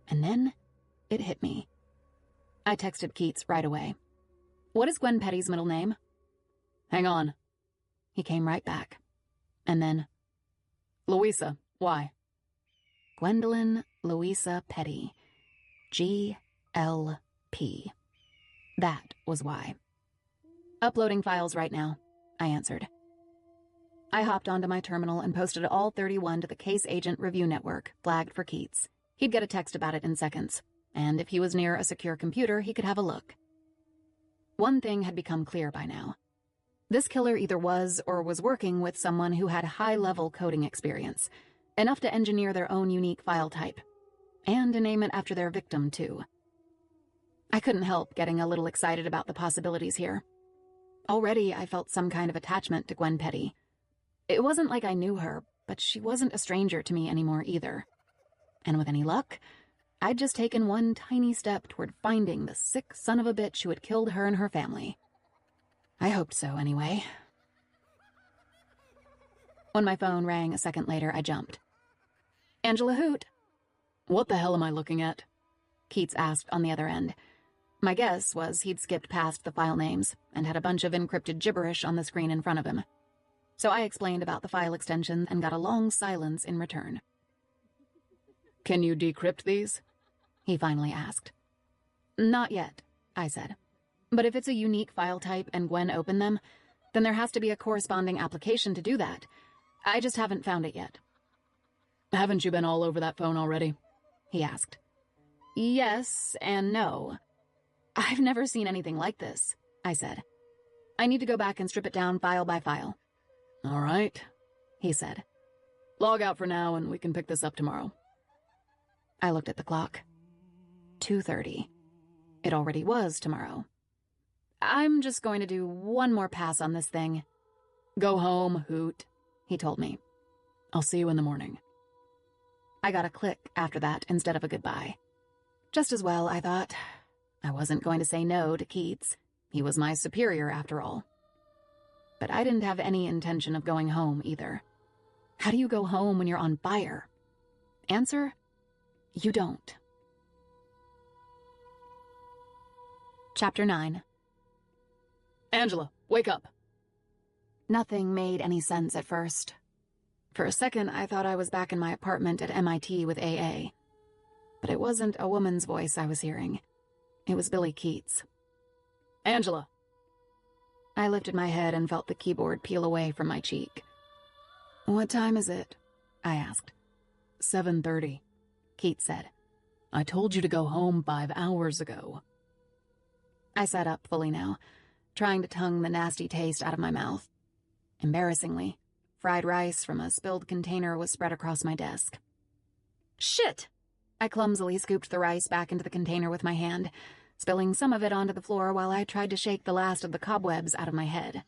Speaker 1: And then it hit me. I texted Keats right away. "What is Gwen Petty's middle name?"
Speaker 2: "Hang on."
Speaker 1: He came right back. And then,
Speaker 2: "Louisa, why?"
Speaker 1: Gwendolyn Louisa Petty. GLP. That was why. "Uploading files right now," I answered. I hopped onto my terminal and posted all 31 to the Case Agent Review Network, flagged for Keats. He'd get a text about it in seconds, and if he was near a secure computer, he could have a look. One thing had become clear by now. This killer either was or was working with someone who had high-level coding experience, enough to engineer their own unique file type, and to name it after their victim, too. I couldn't help getting a little excited about the possibilities here. Already, I felt some kind of attachment to Gwen Petty. It wasn't like I knew her, but she wasn't a stranger to me anymore either. And with any luck, I'd just taken one tiny step toward finding the sick son of a bitch who had killed her and her family. I hoped so, anyway. When my phone rang a second later, I jumped. "Angela Hoot."
Speaker 2: "What the hell am I looking at?"
Speaker 1: Keats asked on the other end. My guess was he'd skipped past the file names and had a bunch of encrypted gibberish on the screen in front of him. So I explained about the file extension and got a long silence in return.
Speaker 2: "Can you decrypt these?"
Speaker 1: he finally asked. "Not yet," I said. "But if it's a unique file type and Gwen opened them, then there has to be a corresponding application to do that. I just haven't found it yet."
Speaker 2: "Haven't you been all over that phone already?"
Speaker 1: he asked. "Yes and no. I've never seen anything like this," I said. "I need to go back and strip it down file by file."
Speaker 2: "All right,"
Speaker 1: he said.
Speaker 2: "Log out for now and we can pick this up tomorrow."
Speaker 1: I looked at the clock. 2:30. It already was tomorrow. "I'm just going to do one more pass on this thing."
Speaker 2: "Go home, Hoot,"
Speaker 1: he told me.
Speaker 2: "I'll see you in the morning."
Speaker 1: I got a click after that instead of a goodbye. Just as well, I thought. I wasn't going to say no to Keats. He was my superior, after all. But I didn't have any intention of going home, either. How do you go home when you're on fire? Answer: you don't. Chapter 9.
Speaker 2: "Angela, wake up."
Speaker 1: Nothing made any sense at first. For a second, I thought I was back in my apartment at MIT with AA. But it wasn't a woman's voice I was hearing. It was Billy Keats.
Speaker 2: "Angela."
Speaker 1: I lifted my head and felt the keyboard peel away from my cheek. "What time is it?" I asked.
Speaker 2: 7:30,
Speaker 1: Keats said.
Speaker 2: "I told you to go home 5 hours ago."
Speaker 1: I sat up fully now, trying to tongue the nasty taste out of my mouth. Embarrassingly, fried rice from a spilled container was spread across my desk. "Shit!" I clumsily scooped the rice back into the container with my hand, spilling some of it onto the floor while I tried to shake the last of the cobwebs out of my head.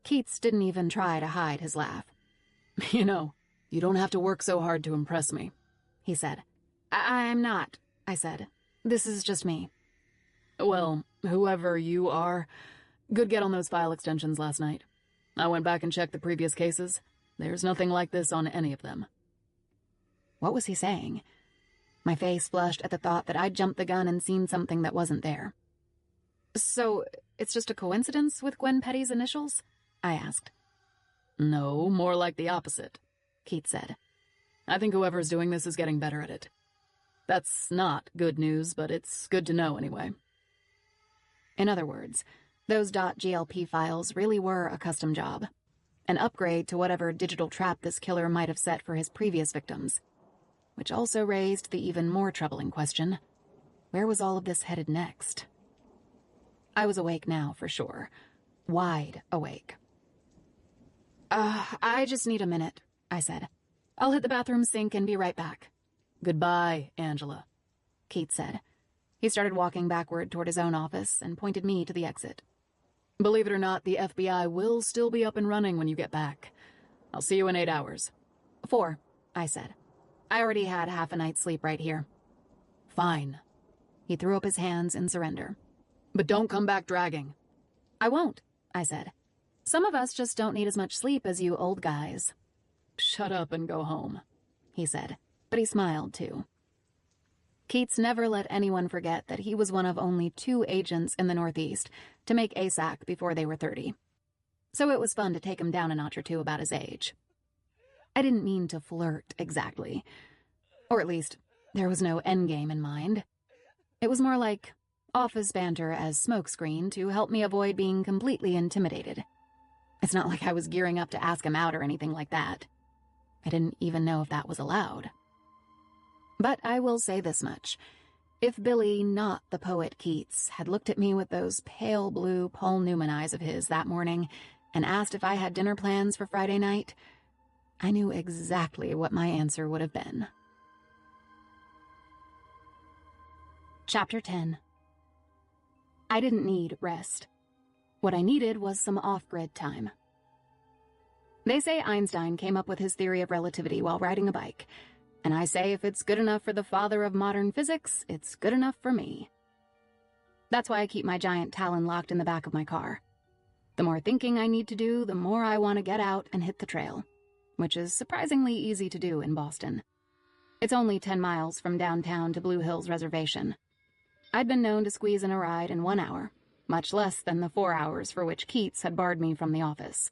Speaker 1: Keats didn't even try to hide his laugh.
Speaker 2: "You know, you don't have to work so hard to impress me,"
Speaker 1: he said. I'm not," I said. "This is just me."
Speaker 2: "Well, whoever you are, good get on those file extensions last night. I went back and checked the previous cases. There's nothing like this on any of them."
Speaker 1: What was he saying? My face flushed at the thought that I'd jumped the gun and seen something that wasn't there. "So, it's just a coincidence with Gwen Petty's initials?" I asked.
Speaker 2: "No, more like the opposite,"
Speaker 1: Keats said.
Speaker 2: "I think whoever's doing this is getting better at it. That's not good news, but it's good to know anyway."
Speaker 1: In other words, those .glp files really were a custom job. an upgrade to whatever digital trap this killer might have set for his previous victims. Which also raised the even more troubling question, where was all of this headed next? I was awake now, for sure. Wide awake. I just need a minute, I said. I'll hit the bathroom sink and be right back.
Speaker 2: Goodbye, Angela,
Speaker 1: Keith said. He started walking backward toward his own office and pointed me to the exit.
Speaker 2: Believe it or not, the FBI will still be up and running when you get back. I'll see you in 8 hours.
Speaker 1: 4, I said. I already had half a night's sleep right here.
Speaker 2: Fine.
Speaker 1: He threw up his hands in surrender.
Speaker 2: But don't come back dragging.
Speaker 1: I won't, I said. Some of us just don't need as much sleep as you old guys.
Speaker 2: Shut up and go home,
Speaker 1: he said, but he smiled too. Keats never let anyone forget that he was one of only 2 agents in the Northeast to make ASAC before they were 30. So it was fun to take him down a notch or 2 about his age. I didn't mean to flirt exactly. Or at least, there was no endgame in mind. It was more like office banter as smokescreen to help me avoid being completely intimidated. It's not like I was gearing up to ask him out or anything like that. I didn't even know if that was allowed. But I will say this much. If Billy, not the poet Keats, had looked at me with those pale blue Paul Newman eyes of his that morning and asked if I had dinner plans for Friday night, I knew exactly what my answer would have been. Chapter 10. I didn't need rest. What I needed was some off-grid time. They say Einstein came up with his theory of relativity while riding a bike, and I say if it's good enough for the father of modern physics, it's good enough for me. That's why I keep my giant Talon locked in the back of my car. The more thinking I need to do, the more I want to get out and hit the trail, which is surprisingly easy to do in Boston. It's only 10 miles from downtown to Blue Hills Reservation. I'd been known to squeeze in a ride in 1 hour, much less than the 4 hours for which Keats had barred me from the office.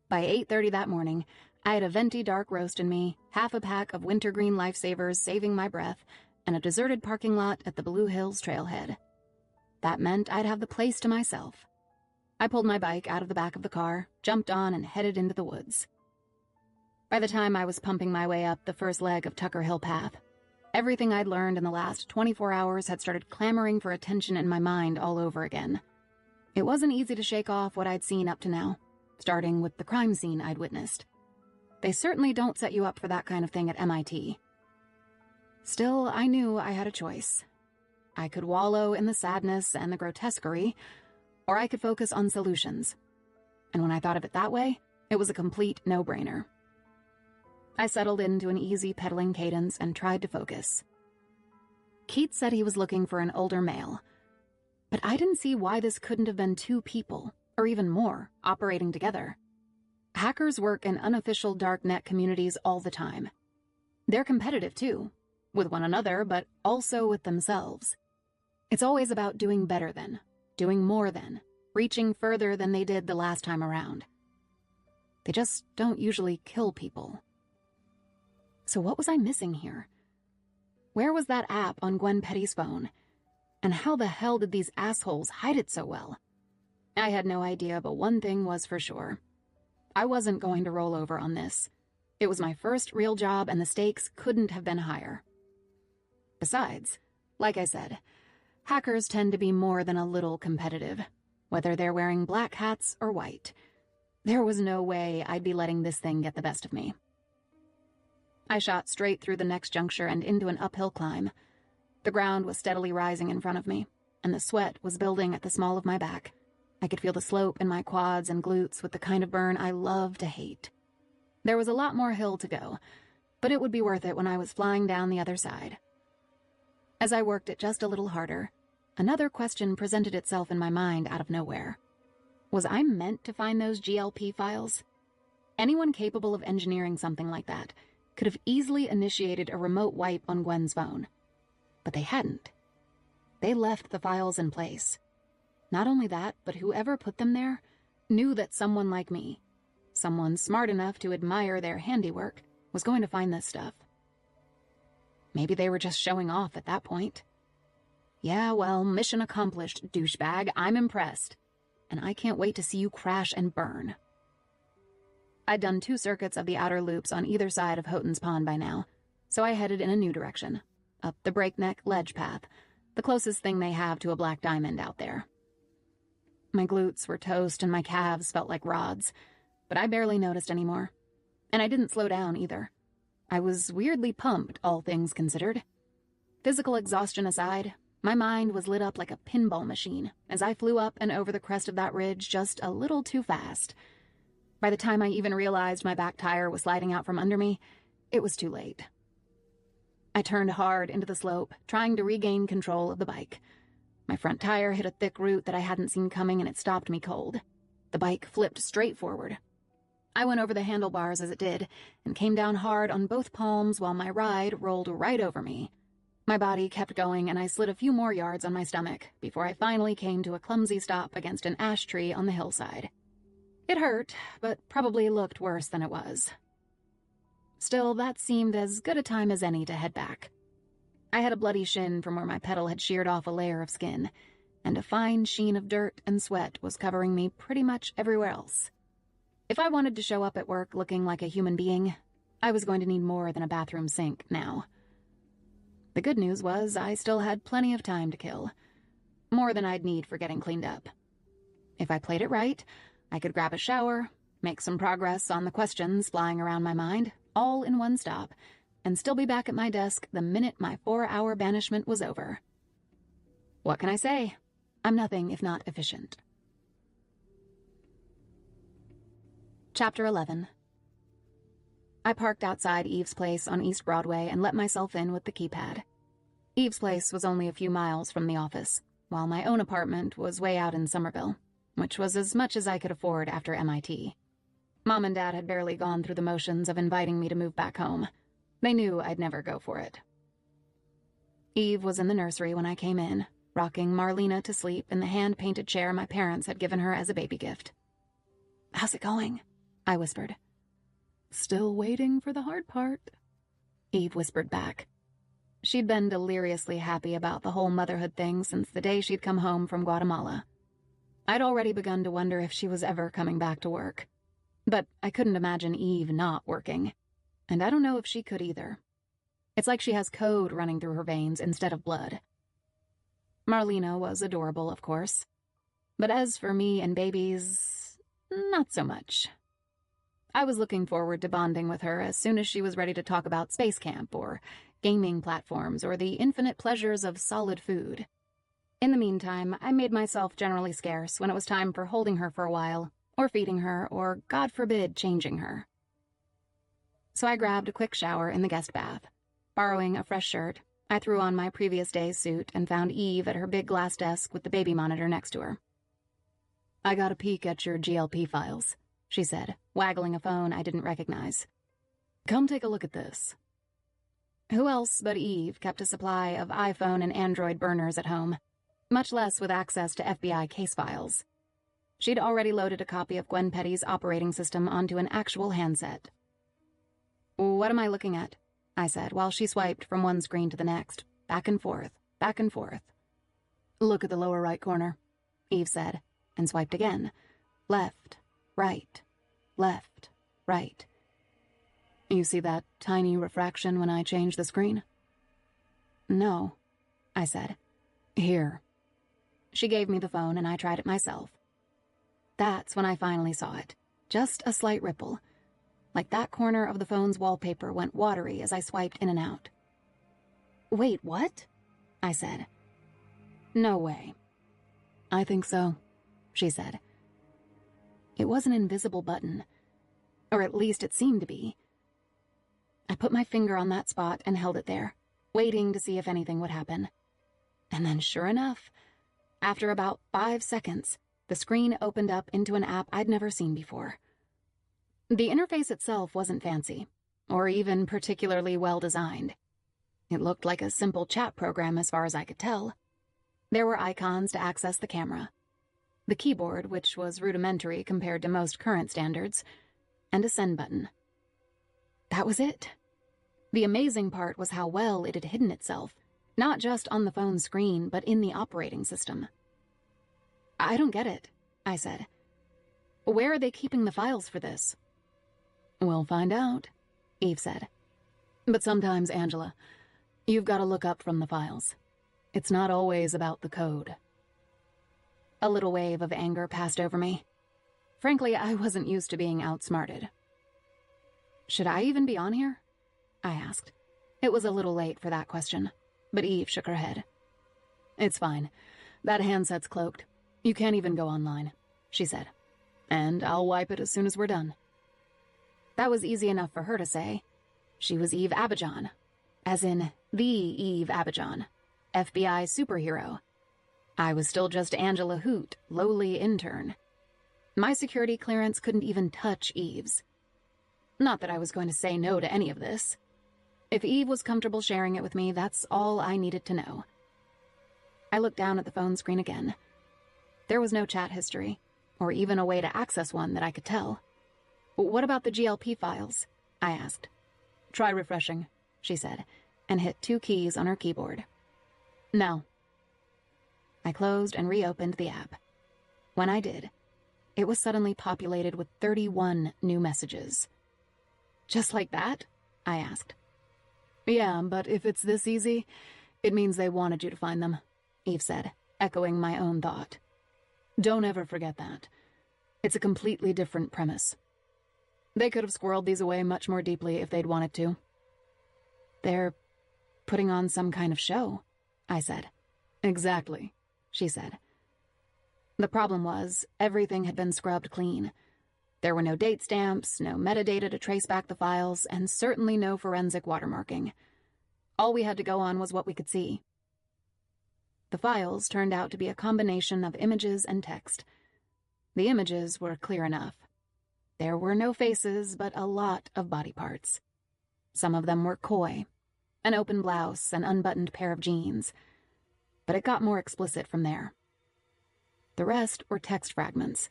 Speaker 1: By 8:30 that morning, I had a venti dark roast in me, half a pack of wintergreen lifesavers saving my breath, and a deserted parking lot at the Blue Hills trailhead. That meant I'd have the place to myself. I pulled my bike out of the back of the car, jumped on, and headed into the woods. By the time I was pumping my way up the first leg of Tucker Hill Path, everything I'd learned in the last 24 hours had started clamoring for attention in my mind all over again. It wasn't easy to shake off what I'd seen up to now, starting with the crime scene I'd witnessed. They certainly don't set you up for that kind of thing at MIT. Still, I knew I had a choice. I could wallow in the sadness and the grotesquerie, or I could focus on solutions. And when I thought of it that way, it was a complete no-brainer. I settled into an easy pedaling cadence and tried to focus. Keats said he was looking for an older male, but I didn't see why this couldn't have been 2 people, or even more, operating together. Hackers work in unofficial darknet communities all the time. They're competitive too, with one another, but also with themselves. It's always about doing better than, doing more than, reaching further than they did the last time around. They just don't usually kill people. So what was I missing here? Where was that app on Gwen Petty's phone? And how the hell did these assholes hide it so well? I had no idea, but one thing was for sure. I wasn't going to roll over on this. It was my first real job, and the stakes couldn't have been higher. Besides, like I said, hackers tend to be more than a little competitive, whether they're wearing black hats or white. There was no way I'd be letting this thing get the best of me. I shot straight through the next juncture and into an uphill climb. The ground was steadily rising in front of me, and the sweat was building at the small of my back. I could feel the slope in my quads and glutes with the kind of burn I love to hate. There was a lot more hill to go, but it would be worth it when I was flying down the other side. As I worked it just a little harder, another question presented itself in my mind out of nowhere. Was I meant to find those GLP files? Anyone capable of engineering something like that could have easily initiated a remote wipe on Gwen's phone. But they hadn't. They left the files in place. Not only that, but whoever put them there knew that someone like me, someone smart enough to admire their handiwork, was going to find this stuff. Maybe they were just showing off at that point. Yeah, well, mission accomplished, douchebag. I'm impressed. And I can't wait to see you crash and burn. I'd done 2 circuits of the outer loops on either side of Houghton's Pond by now, so I headed in a new direction, up the breakneck ledge path, the closest thing they have to a black diamond out there. My glutes were toast and my calves felt like rods, but I barely noticed anymore. And I didn't slow down either. I was weirdly pumped, all things considered. Physical exhaustion aside, my mind was lit up like a pinball machine as I flew up and over the crest of that ridge just a little too fast. By the time I even realized my back tire was sliding out from under me, it was too late. I turned hard into the slope, trying to regain control of the bike. My front tire hit a thick root that I hadn't seen coming and it stopped me cold. The bike flipped straight forward. I went over the handlebars as it did and came down hard on both palms while my ride rolled right over me. My body kept going and I slid a few more yards on my stomach before I finally came to a clumsy stop against an ash tree on the hillside. It hurt, but probably looked worse than it was. Still, that seemed as good a time as any to head back. I had a bloody shin from where my pedal had sheared off a layer of skin, and a fine sheen of dirt and sweat was covering me pretty much everywhere else. If I wanted to show up at work looking like a human being, I was going to need more than a bathroom sink now. The good news was I still had plenty of time to kill. More than I'd need for getting cleaned up. If I played it right, I could grab a shower, make some progress on the questions flying around my mind, all in one stop, and still be back at my desk the minute my 4-hour banishment was over. What can I say? I'm nothing if not efficient. Chapter 11. I parked outside Eve's place on East Broadway and let myself in with the keypad. Eve's place was only a few miles from the office, while my own apartment was way out in Somerville, which was as much as I could afford after MIT. Mom and Dad had barely gone through the motions of inviting me to move back home. They knew I'd never go for it. Eve was in the nursery when I came in, rocking Marlena to sleep in the hand-painted chair my parents had given her as a baby gift. "How's it going?" I whispered.
Speaker 2: "Still waiting for the hard part,"
Speaker 1: Eve whispered back. She'd been deliriously happy about the whole motherhood thing since the day she'd come home from Guatemala. I'd already begun to wonder if she was ever coming back to work. But I couldn't imagine Eve not working. And I don't know if she could either. It's like she has code running through her veins instead of blood. Marlena was adorable, of course. But as for me and babies, not so much. I was looking forward to bonding with her as soon as she was ready to talk about space camp or gaming platforms or the infinite pleasures of solid food. In the meantime, I made myself generally scarce when it was time for holding her for a while, or feeding her, or, God forbid, changing her. So I grabbed a quick shower in the guest bath. Borrowing a fresh shirt, I threw on my previous day's suit and found Eve at her big glass desk with the baby monitor next to her.
Speaker 2: "I got a peek at your GLP files,"
Speaker 1: she said, waggling a phone I didn't recognize.
Speaker 2: "Come take a look at this."
Speaker 1: Who else but Eve kept a supply of iPhone and Android burners at home, much less with access to FBI case files. She'd already loaded a copy of Gwen Petty's operating system onto an actual handset. "What am I looking at?" I said, while she swiped from one screen to the next, back and forth, back and forth.
Speaker 2: "Look at the lower right corner,"
Speaker 1: Eve said, and swiped again. Left, right, left, right.
Speaker 2: "You see that tiny refraction when I change the screen?"
Speaker 1: "No," I said.
Speaker 2: "Here."
Speaker 1: She gave me the phone and I tried it myself. That's when I finally saw it. Just a slight ripple. Like that corner of the phone's wallpaper went watery as I swiped in and out. "Wait, what?" I said. "No way."
Speaker 2: "I think so,"
Speaker 1: she said. It was an invisible button. Or at least it seemed to be. I put my finger on that spot and held it there, waiting to see if anything would happen. And then sure enough, after about 5 seconds, the screen opened up into an app I'd never seen before. The interface itself wasn't fancy, or even particularly well-designed. It looked like a simple chat program as far as I could tell. There were icons to access the camera, the keyboard, which was rudimentary compared to most current standards, and a send button. That was it. The amazing part was how well it had hidden itself, not just on the phone screen, but in the operating system. "I don't get it," I said. "Where are they keeping the files for this?"
Speaker 2: We'll find out, Eve said. But sometimes, Angela, you've got to look up from the files. It's not always about the code.
Speaker 1: A little wave of anger passed over me. Frankly, I wasn't used to being outsmarted. Should I even be on here? I asked. It was a little late for that question, but Eve shook her head.
Speaker 2: It's fine. That handset's cloaked. You can't even go online, she said. And I'll wipe it as soon as we're done.
Speaker 1: That was easy enough for her to say. She was Eve Abidjan, as in the Eve Abidjan, FBI superhero. I was still just Angela Hoot, lowly intern. My security clearance couldn't even touch Eve's. Not that I was going to say no to any of this. If Eve was comfortable sharing it with me, that's all I needed to know. I looked down at the phone screen again. There was no chat history, or even a way to access one that I could tell. What about the GLP files? I asked.
Speaker 2: Try refreshing, she said,
Speaker 1: and hit 2 keys on her keyboard.
Speaker 2: Now.
Speaker 1: I closed and reopened the app. When I did, it was suddenly populated with 31 new messages. Just like that? I asked.
Speaker 2: Yeah, but if it's this easy, it means they wanted you to find them, Eve said, echoing my own thought. Don't ever forget that. It's a completely different premise. They could have squirreled these away much more deeply if they'd wanted to.
Speaker 1: They're putting on some kind of show, I said.
Speaker 2: Exactly, she said.
Speaker 1: The problem was, everything had been scrubbed clean. There were no date stamps, no metadata to trace back the files, and certainly no forensic watermarking. All we had to go on was what we could see. The files turned out to be a combination of images and text. The images were clear enough. There were no faces, but a lot of body parts. Some of them were coy, an open blouse, an unbuttoned pair of jeans. But it got more explicit from there. The rest were text fragments,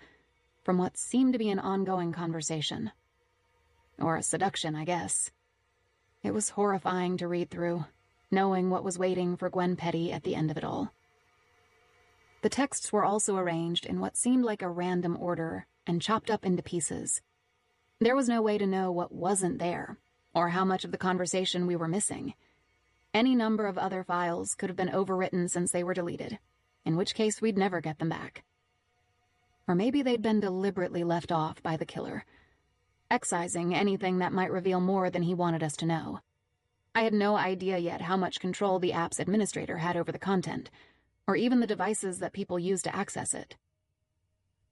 Speaker 1: from what seemed to be an ongoing conversation. Or a seduction, I guess. It was horrifying to read through, knowing what was waiting for Gwen Petty at the end of it all. The texts were also arranged in what seemed like a random order and chopped up into pieces. There was no way to know what wasn't there, or how much of the conversation we were missing. Any number of other files could have been overwritten since they were deleted, in which case we'd never get them back. Or maybe they'd been deliberately left off by the killer, excising anything that might reveal more than he wanted us to know. I had no idea yet how much control the app's administrator had over the content, or even the devices that people used to access it.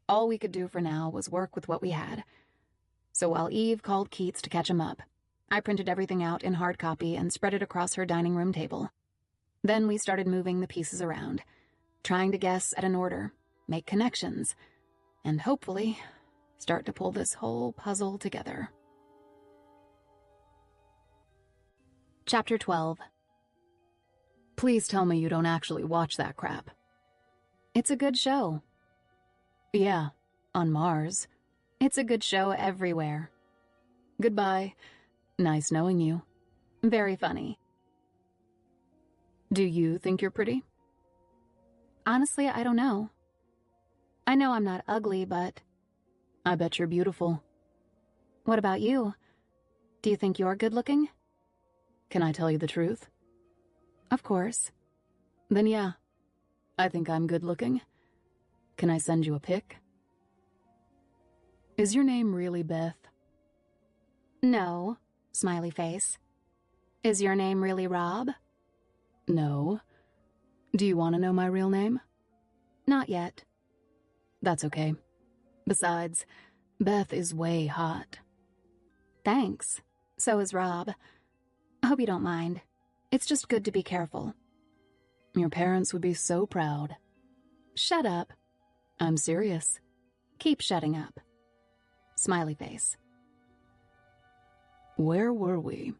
Speaker 1: All we could do for now was work with what we had. So while Eve called Keats to catch him up, I printed everything out in hard copy and spread it across her dining room table. Then we started moving the pieces around, trying to guess at an order, make connections, and hopefully start to pull this whole puzzle together.
Speaker 3: Chapter 12.
Speaker 2: Please tell me you don't actually watch that crap.
Speaker 3: It's a good show.
Speaker 2: Yeah, on Mars.
Speaker 3: It's a good show everywhere.
Speaker 2: Goodbye. Nice knowing you.
Speaker 3: Very funny.
Speaker 2: Do you think you're pretty?
Speaker 3: Honestly, I don't know. I know I'm not ugly, but...
Speaker 2: I bet you're beautiful.
Speaker 3: What about you? Do you think you're good-looking?
Speaker 2: Can I tell you the truth?
Speaker 3: Of course.
Speaker 2: Then yeah, I think I'm good-looking. Can I send you a pic? Is your name really Beth?
Speaker 3: No. Smiley face. Is your name really Rob?
Speaker 2: No. Do you want to know my real name?
Speaker 3: Not yet.
Speaker 2: That's okay. Besides, Beth is way hot.
Speaker 3: Thanks. So is Rob. I hope you don't mind. It's just good to be careful.
Speaker 2: Your parents would be so proud.
Speaker 3: Shut up.
Speaker 2: I'm serious.
Speaker 3: Keep shutting up. Smiley face.
Speaker 2: Where were we?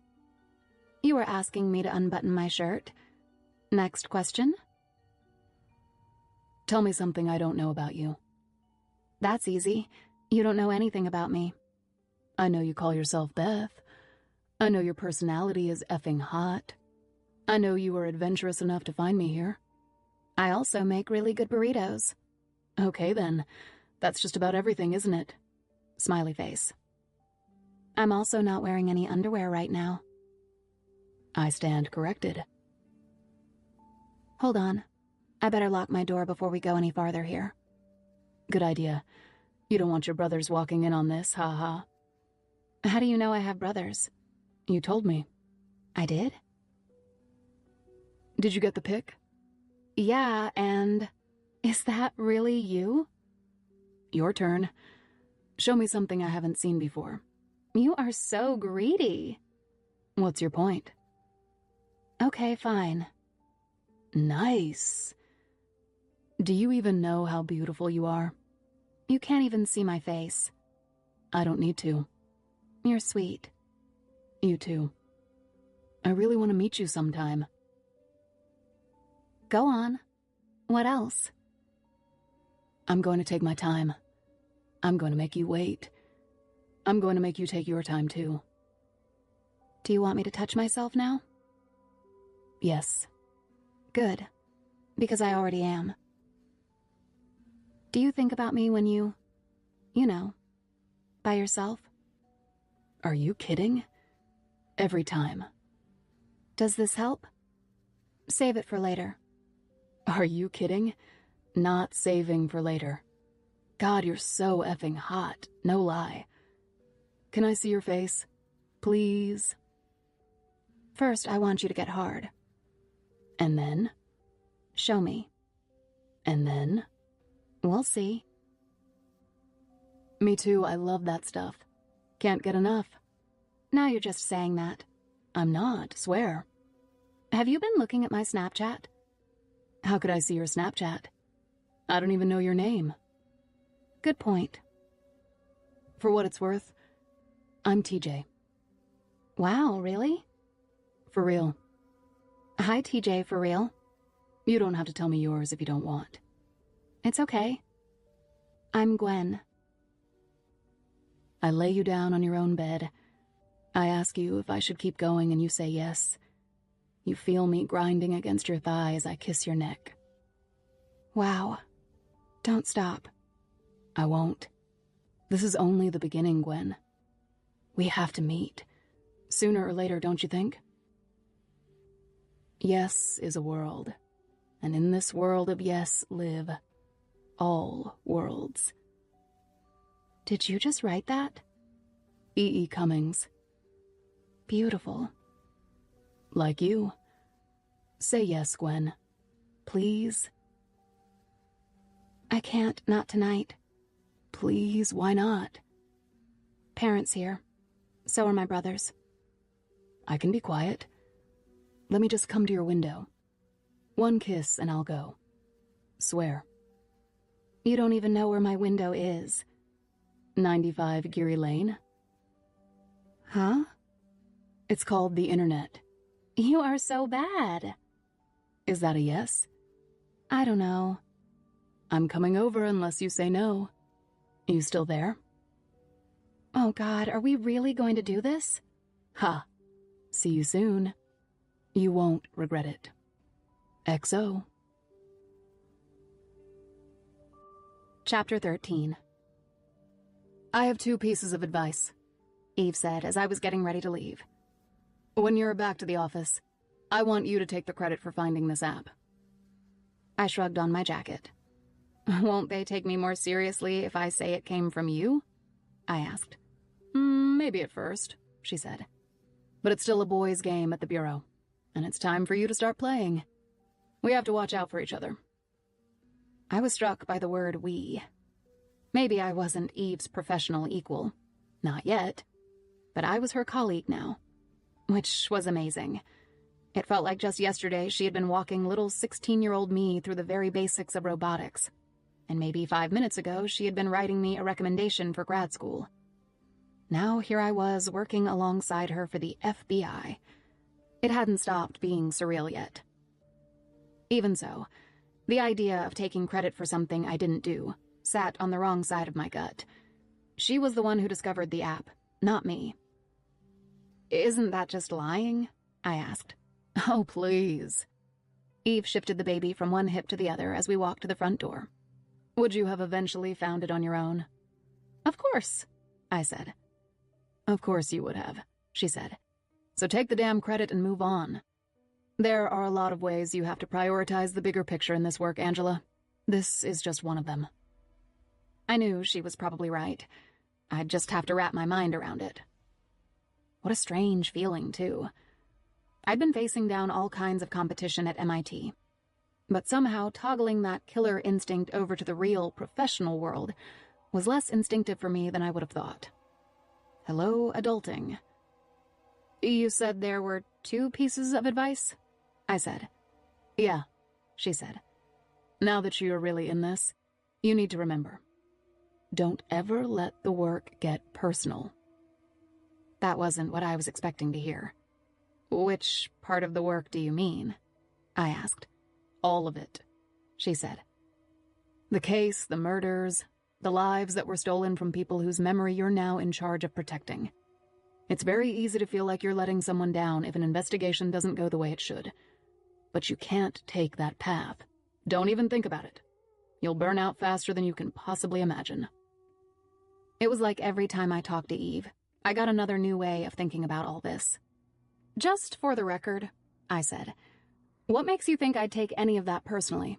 Speaker 3: You were asking me to unbutton my shirt. Next question?
Speaker 2: Tell me something I don't know about you.
Speaker 3: That's easy. You don't know anything about me.
Speaker 2: I know you call yourself Beth. I know your personality is effing hot. I know you were adventurous enough to find me here.
Speaker 3: I also make really good burritos.
Speaker 2: Okay then. That's just about everything, isn't it?
Speaker 3: Smiley face.
Speaker 1: I'm also not wearing any underwear right now.
Speaker 2: I stand corrected.
Speaker 1: Hold on. I better lock my door before we go any farther here.
Speaker 2: Good idea. You don't want your brothers walking in on this, ha.
Speaker 1: How do you know I have brothers?
Speaker 2: You told me.
Speaker 1: I did?
Speaker 2: Did you get the pic?
Speaker 1: Yeah, and... Is that really you?
Speaker 2: Your turn. Show me something I haven't seen before.
Speaker 1: You are so greedy.
Speaker 2: What's your point?
Speaker 1: Okay, fine.
Speaker 2: Nice. Do you even know how beautiful you are?
Speaker 1: You can't even see my face.
Speaker 2: I don't need to.
Speaker 1: You're sweet.
Speaker 2: You too. I really want to meet you sometime.
Speaker 1: Go on. What else?
Speaker 2: I'm going to take my time. I'm going to make you wait. I'm going to make you take your time too.
Speaker 1: Do you want me to touch myself now?
Speaker 2: Yes.
Speaker 1: Good. Because I already am. Do you think about me when you know, by yourself?
Speaker 2: Are you kidding? Every time.
Speaker 1: Does this help? Save it for later.
Speaker 2: Are you kidding? Not saving for later. God, you're so effing hot. No lie. Can I see your face? Please?
Speaker 1: First, I want you to get hard.
Speaker 2: And then?
Speaker 1: Show me.
Speaker 2: And then?
Speaker 1: We'll see.
Speaker 2: Me too, I love that stuff. Can't get enough.
Speaker 1: Now you're just saying that.
Speaker 2: I'm not, swear.
Speaker 1: Have you been looking at my Snapchat?
Speaker 2: How could I see your Snapchat? I don't even know your name.
Speaker 1: Good point.
Speaker 2: For what it's worth, I'm TJ.
Speaker 1: Wow, really?
Speaker 2: For real.
Speaker 1: Hi, TJ, for real.
Speaker 2: You don't have to tell me yours if you don't want.
Speaker 1: It's okay. I'm Gwen.
Speaker 2: I lay you down on your own bed. I ask you if I should keep going and you say yes. You feel me grinding against your thigh as I kiss your neck.
Speaker 1: Wow. Don't stop.
Speaker 2: I won't. This is only the beginning, Gwen. We have to meet. Sooner or later, don't you think? Yes is a world. And in this world of yes live all worlds.
Speaker 1: Did you just write that?
Speaker 2: E. Cummings.
Speaker 1: Beautiful.
Speaker 2: Like you. Say yes, Gwen. Please?
Speaker 1: I can't, not tonight.
Speaker 2: Please, why not?
Speaker 1: Parents here. So are my brothers.
Speaker 2: I can be quiet. Let me just come to your window. One kiss and I'll go. Swear.
Speaker 1: You don't even know where my window is.
Speaker 2: 95 Geary Lane.
Speaker 1: Huh?
Speaker 2: It's called the internet.
Speaker 1: You are so bad.
Speaker 2: Is that a yes?
Speaker 1: I don't know.
Speaker 2: I'm coming over unless you say no. You still there?
Speaker 1: Oh God, are we really going to do this?
Speaker 2: Ha. See you soon. You won't regret it. XO.
Speaker 1: Chapter 13.
Speaker 2: I have 2 pieces of advice,
Speaker 1: Eve said as I was getting ready to leave.
Speaker 2: When you're back to the office, I want you to take the credit for finding this app.
Speaker 1: I shrugged on my jacket. Won't they take me more seriously if I say it came from you? I asked.
Speaker 2: Maybe at first, she said. But it's still a boys' game at the Bureau, and it's time for you to start playing. We have to watch out for each other.
Speaker 1: I was struck by the word we. Maybe I wasn't Eve's professional equal. Not yet. But I was her colleague now. Which was amazing. It felt like just yesterday she had been walking little 16-year-old me through the very basics of robotics. And maybe 5 minutes ago she had been writing me a recommendation for grad school. Now here I was working alongside her for the FBI. It hadn't stopped being surreal yet. Even so, the idea of taking credit for something I didn't do sat on the wrong side of my gut. She was the one who discovered the app, not me. Isn't that just lying? I asked.
Speaker 2: Oh, please.
Speaker 1: Eve shifted the baby from one hip to the other as we walked to the front door.
Speaker 2: Would you have eventually found it on your own?
Speaker 1: Of course, I said.
Speaker 2: Of course you would have, she said. So take the damn credit and move on. There are a lot of ways you have to prioritize the bigger picture in this work, Angela. This is just one of them.
Speaker 1: I knew she was probably right. I'd just have to wrap my mind around it. What a strange feeling, too. I'd been facing down all kinds of competition at MIT. But somehow toggling that killer instinct over to the real, professional world was less instinctive for me than I would have thought. Hello, adulting. You said there were 2 pieces of advice? I said.
Speaker 2: Yeah, she said. Now that you're really in this, you need to remember. Don't ever let the work get personal.
Speaker 1: That wasn't what I was expecting to hear. Which part of the work do you mean? I asked.
Speaker 2: All of it, she said. The case, the murders, the lives that were stolen from people whose memory you're now in charge of protecting. It's very easy to feel like you're letting someone down if an investigation doesn't go the way it should. But you can't take that path. Don't even think about it. You'll burn out faster than you can possibly imagine.
Speaker 1: It was like every time I talked to Eve, I got another new way of thinking about all this. Just for the record, I said, what makes you think I'd take any of that personally?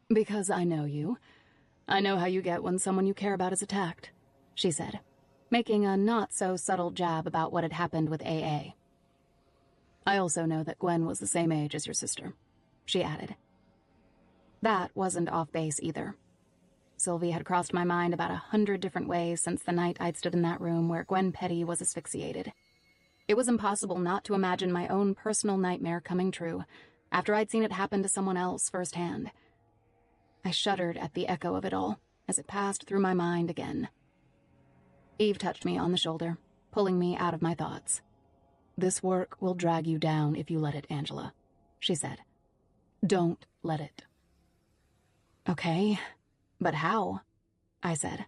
Speaker 2: Because I know you. I know how you get when someone you care about is attacked, she said,
Speaker 1: making a not-so-subtle jab about what had happened with AA.
Speaker 2: I also know that Gwen was the same age as your sister, she added.
Speaker 1: That wasn't off base either. Sylvie had crossed my mind about 100 different ways since the night I'd stood in that room where Gwen Petty was asphyxiated. It was impossible not to imagine my own personal nightmare coming true after I'd seen it happen to someone else firsthand. I shuddered at the echo of it all as it passed through my mind again. Eve touched me on the shoulder, pulling me out of my thoughts.
Speaker 2: This work will drag you down if you let it, Angela, she said. Don't let it.
Speaker 1: Okay, but how? I said.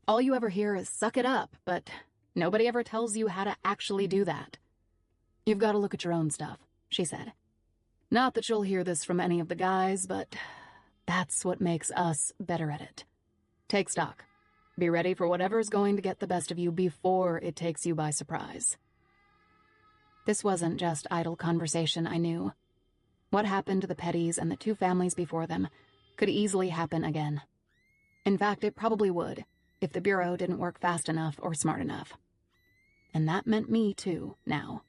Speaker 1: All you ever hear is suck it up, but nobody ever tells you how to actually do that.
Speaker 2: You've got to look at your own stuff, she said. Not that you'll hear this from any of the guys, but that's what makes us better at it. Take stock. Be ready for whatever's going to get the best of you before it takes you by surprise.
Speaker 1: This wasn't just idle conversation, I knew. What happened to the Pettys and the 2 families before them could easily happen again. In fact, it probably would, if the Bureau didn't work fast enough or smart enough. And that meant me, too, now.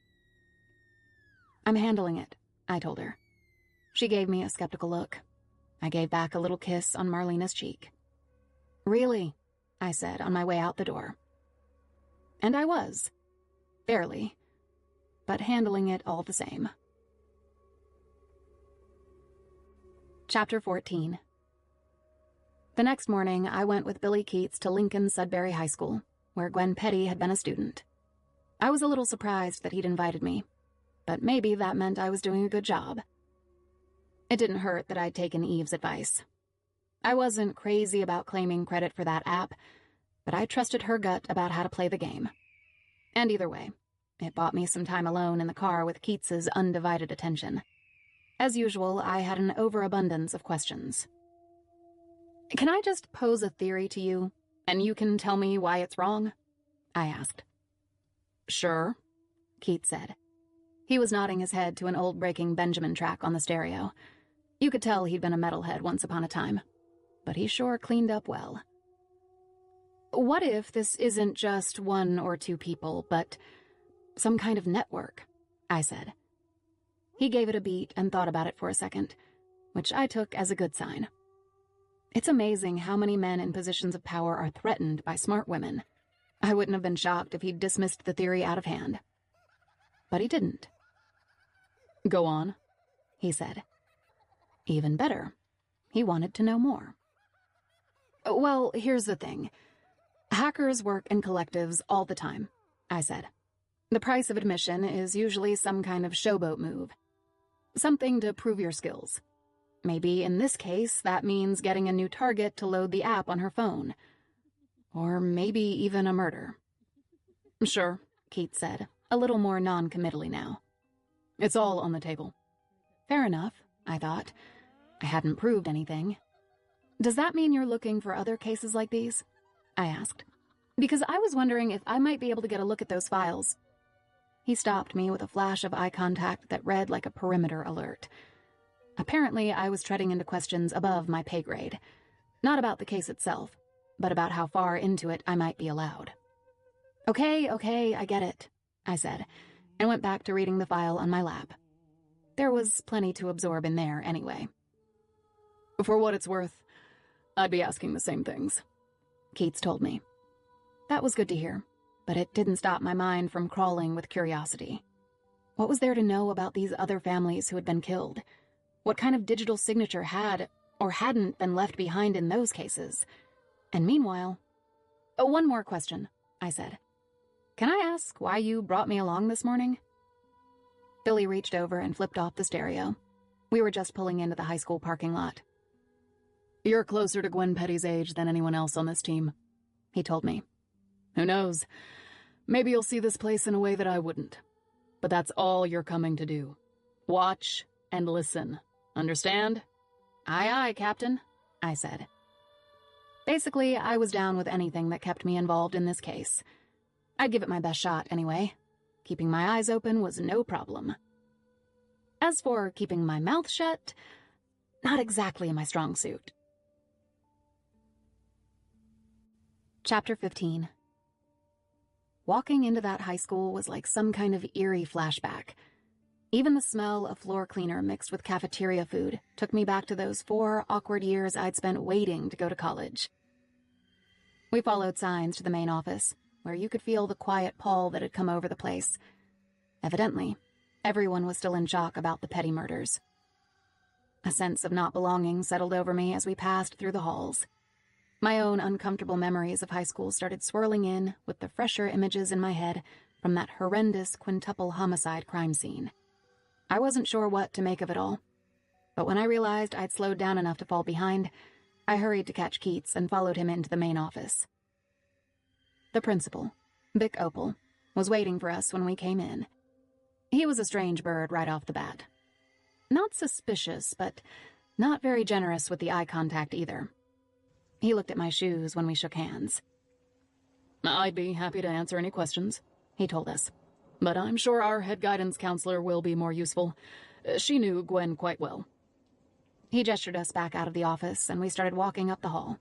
Speaker 1: I'm handling it, I told her. She gave me a skeptical look. I gave back a little kiss on Marlena's cheek. Really? I said on my way out the door. And I was. Barely. But handling it all the same. Chapter 14. The next morning, I went with Billy Keats to Lincoln Sudbury High School, where Gwen Petty had been a student. I was a little surprised that he'd invited me, but maybe that meant I was doing a good job. It didn't hurt that I'd taken Eve's advice. I wasn't crazy about claiming credit for that app, but I trusted her gut about how to play the game. And either way, it bought me some time alone in the car with Keats's undivided attention. As usual, I had an overabundance of questions. Can I just pose a theory to you, and you can tell me why it's wrong? I asked.
Speaker 2: Sure,
Speaker 1: Keats said. He was nodding his head to an old Breaking Benjamin track on the stereo. You could tell he'd been a metalhead once upon a time, but he sure cleaned up well. What if this isn't just 1 or 2 people, but some kind of network? I said. He gave it a beat and thought about it for a second, which I took as a good sign. It's amazing how many men in positions of power are threatened by smart women. I wouldn't have been shocked if he'd dismissed the theory out of hand. But he didn't.
Speaker 2: Go on,
Speaker 1: he said. Even better. He wanted to know more. Well, here's the thing. Hackers work in collectives all the time, I said. The price of admission is usually some kind of showboat move. Something to prove your skills. Maybe in this case, that means getting a new target to load the app on her phone. Or maybe even a murder.
Speaker 2: Sure,
Speaker 1: Keats said, a little more non-committally now.
Speaker 2: It's all on the table.
Speaker 1: Fair enough, I thought. I hadn't proved anything. Does that mean you're looking for other cases like these? I asked. Because I was wondering if I might be able to get a look at those files. He stopped me with a flash of eye contact that read like a perimeter alert. Apparently, I was treading into questions above my pay grade. Not about the case itself, but about how far into it I might be allowed. Okay, I get it, I said, and went back to reading the file on my lap. There was plenty to absorb in there anyway.
Speaker 2: For what it's worth, I'd be asking the same things,
Speaker 1: Keats told me. That was good to hear, but it didn't stop my mind from crawling with curiosity. What was there to know about these other families who had been killed? What kind of digital signature had or hadn't been left behind in those cases? And meanwhile... Oh, one more question, I said. Can I ask why you brought me along this morning? Billy reached over and flipped off the stereo. We were just pulling into the high school parking lot.
Speaker 2: You're closer to Gwen Petty's age than anyone else on this team, he told me. Who knows? Maybe you'll see this place in a way that I wouldn't. But that's all you're coming to do. Watch and listen. Understand?
Speaker 1: Aye, aye, Captain, I said. Basically, I was down with anything that kept me involved in this case. I'd give it my best shot anyway. Keeping my eyes open was no problem. As for keeping my mouth shut, not exactly my strong suit. Chapter 15. Walking into that high school was like some kind of eerie flashback. Even the smell of floor cleaner mixed with cafeteria food took me back to those 4 awkward years I'd spent waiting to go to college. We followed signs to the main office, where you could feel the quiet pall that had come over the place. Evidently, everyone was still in shock about the Petty murders. A sense of not belonging settled over me as we passed through the halls. My own uncomfortable memories of high school started swirling in with the fresher images in my head from that horrendous quintuple homicide crime scene. I wasn't sure what to make of it all, but when I realized I'd slowed down enough to fall behind, I hurried to catch Keats and followed him into the main office. The principal, Vic Opal, was waiting for us when we came in. He was a strange bird right off the bat. Not suspicious, but not very generous with the eye contact either. He looked at my shoes when we shook hands.
Speaker 2: I'd be happy to answer any questions, he told us. But I'm sure our head guidance counselor will be more useful. She knew Gwen quite well.
Speaker 1: He gestured us back out of the office, and we started walking up the hall.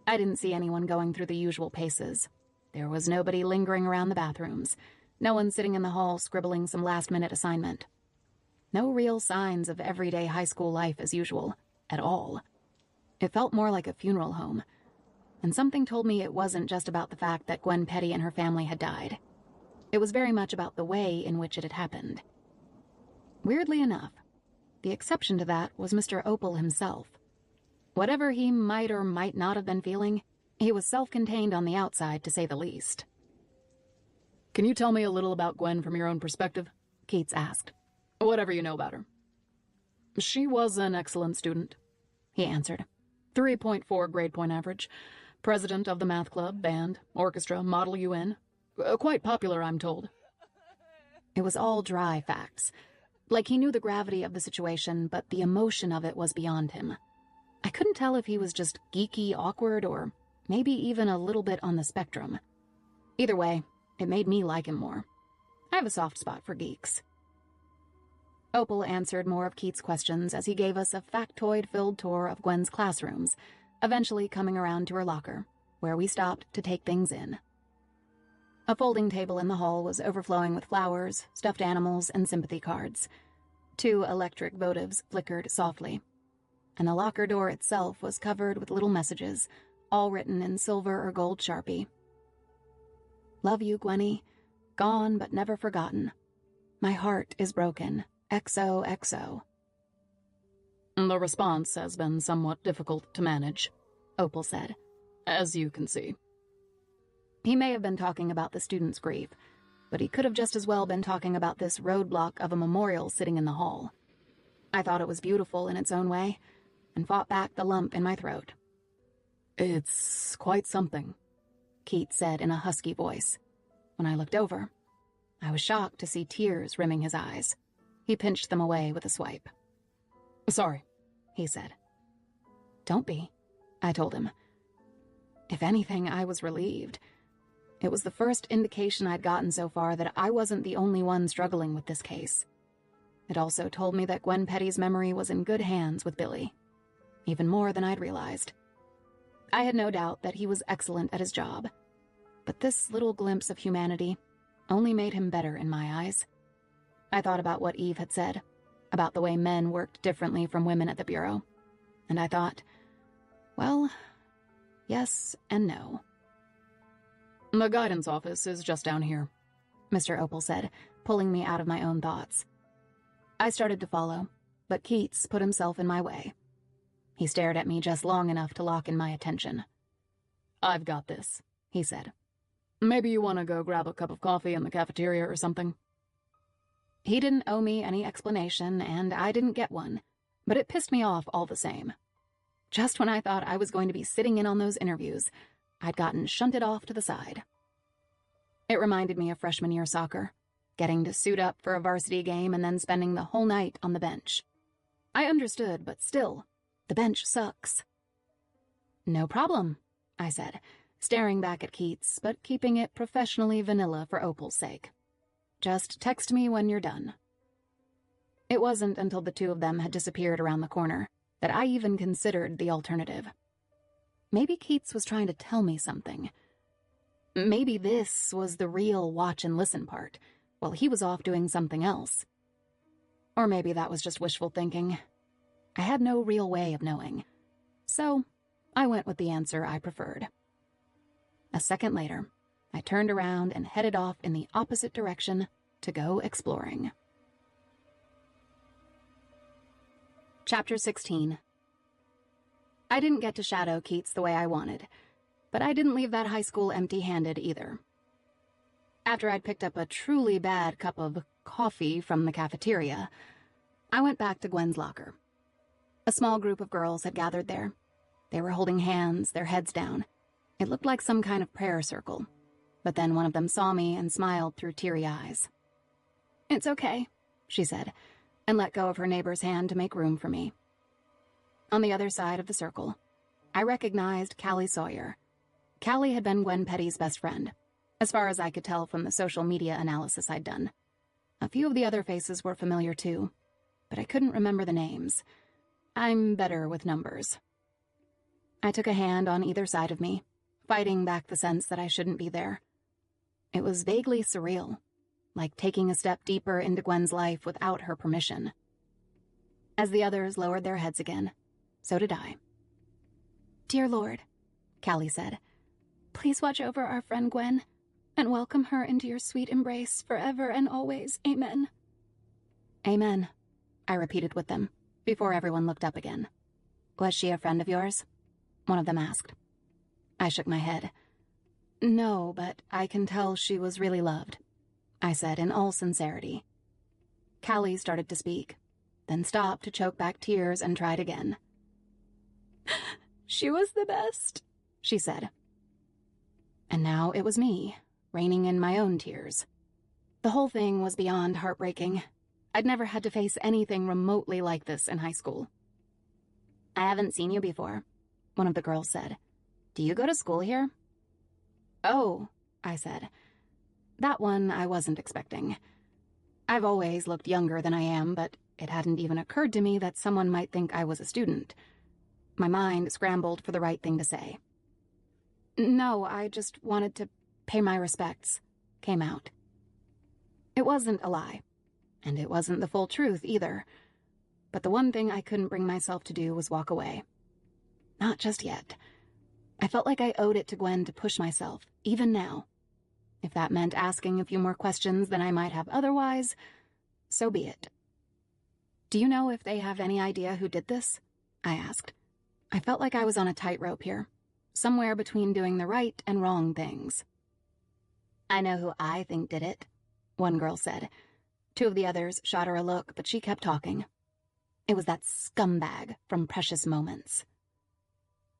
Speaker 1: I didn't see anyone going through the usual paces. There was nobody lingering around the bathrooms. No one sitting in the hall scribbling some last-minute assignment. No real signs of everyday high school life as usual, at all. It felt more like a funeral home, and something told me it wasn't just about the fact that Gwen Petty and her family had died. It was very much about the way in which it had happened. Weirdly enough, the exception to that was Mr. Opal himself. Whatever he might or might not have been feeling, he was self-contained on the outside, to say the least.
Speaker 2: Can you tell me a little about Gwen from your own perspective?
Speaker 1: Keats asked.
Speaker 2: Whatever you know about her. She was an excellent student, he answered. 3.4 grade point average. President of the math club, band, orchestra, Model UN. Quite popular, I'm told.
Speaker 1: It was all dry facts. Like he knew the gravity of the situation, but the emotion of it was beyond him. I couldn't tell if he was just geeky awkward or maybe even a little bit on the spectrum. Either way, it made me like him more. I have a soft spot for geeks. Opal answered more of Keats' questions as he gave us a factoid-filled tour of Gwen's classrooms, eventually coming around to her locker, where we stopped to take things in. A folding table in the hall was overflowing with flowers, stuffed animals, and sympathy cards. 2 electric votives flickered softly, and the locker door itself was covered with little messages, all written in silver or gold Sharpie. Love you, Gwenny. Gone but never forgotten. My heart is broken. XOXO.
Speaker 2: The response has been somewhat difficult to manage, Opal said, as you can see.
Speaker 1: He may have been talking about the student's grief, but he could have just as well been talking about this roadblock of a memorial sitting in the hall. I thought it was beautiful in its own way, and fought back the lump in my throat.
Speaker 2: It's quite something,
Speaker 1: Keats said in a husky voice. When I looked over, I was shocked to see tears rimming his eyes. He pinched them away with a swipe.
Speaker 2: Sorry,
Speaker 1: he said. Don't be, I told him. If anything, I was relieved. It was the first indication I'd gotten so far that I wasn't the only one struggling with this case. It also told me that Gwen Petty's memory was in good hands with Billy, even more than I'd realized. I had no doubt that he was excellent at his job, but this little glimpse of humanity only made him better in my eyes. I thought about what Eve had said, about the way men worked differently from women at the Bureau, and I thought, well, yes and no.
Speaker 2: The guidance office is just down here,
Speaker 1: Mr. Opal said, pulling me out of my own thoughts. I started to follow, but Keats put himself in my way. He stared at me just long enough to lock in my attention.
Speaker 2: I've got this, he said. Maybe you want to go grab a cup of coffee in the cafeteria or something?
Speaker 1: He didn't owe me any explanation, and I didn't get one, but it pissed me off all the same. Just when I thought I was going to be sitting in on those interviews, I'd gotten shunted off to the side. It reminded me of freshman year soccer, getting to suit up for a varsity game and then spending the whole night on the bench. I understood, but still, the bench sucks. No problem, I said, staring back at Keats, but keeping it professionally vanilla for Opal's sake. Just text me when you're done. It wasn't until the two of them had disappeared around the corner that I even considered the alternative. Maybe Keats was trying to tell me something. Maybe this was the real watch and listen part, while he was off doing something else. Or maybe that was just wishful thinking. I had no real way of knowing. So, I went with the answer I preferred. A second later, I turned around and headed off in the opposite direction to go exploring. Chapter 16. I didn't get to shadow Keats the way I wanted, but I didn't leave that high school empty-handed either. After I'd picked up a truly bad cup of coffee from the cafeteria, I went back to Gwen's locker. A small group of girls had gathered there. They were holding hands, their heads down. It looked like some kind of prayer circle, but then one of them saw me and smiled through teary eyes. "It's okay," she said, and let go of her neighbor's hand to make room for me. On the other side of the circle, I recognized Callie Sawyer. Callie had been Gwen Petty's best friend, as far as I could tell from the social media analysis I'd done. A few of the other faces were familiar too, but I couldn't remember the names. I'm better with numbers. I took a hand on either side of me, fighting back the sense that I shouldn't be there. It was vaguely surreal, like taking a step deeper into Gwen's life without her permission. As the others lowered their heads again, so did I. "Dear Lord," Callie said, "please watch over our friend Gwen, and welcome her into your sweet embrace forever and always. Amen." "Amen," I repeated with them, before everyone looked up again. "Was she a friend of yours?" one of them asked. I shook my head. "No, but I can tell she was really loved," I said in all sincerity. Callie started to speak, then stopped to choke back tears and tried again. "She was the best," she said. And now it was me, reining in my own tears. The whole thing was beyond heartbreaking. I'd never had to face anything remotely like this in high school. "I haven't seen you before," one of the girls said. "Do you go to school here?" "Oh," I said. That one I wasn't expecting. I've always looked younger than I am, but it hadn't even occurred to me that someone might think I was a student. My mind scrambled for the right thing to say. "No, I just wanted to pay my respects," came out. It wasn't a lie, and it wasn't the full truth either. But the one thing I couldn't bring myself to do was walk away. Not just yet. I felt like I owed it to Gwen to push myself, even now. If that meant asking a few more questions than I might have otherwise, so be it. "Do you know if they have any idea who did this?" I asked. I felt like I was on a tightrope here, somewhere between doing the right and wrong things. "I know who I think did it," one girl said. Two of the others shot her a look, but she kept talking. "It was that scumbag from Precious Moments."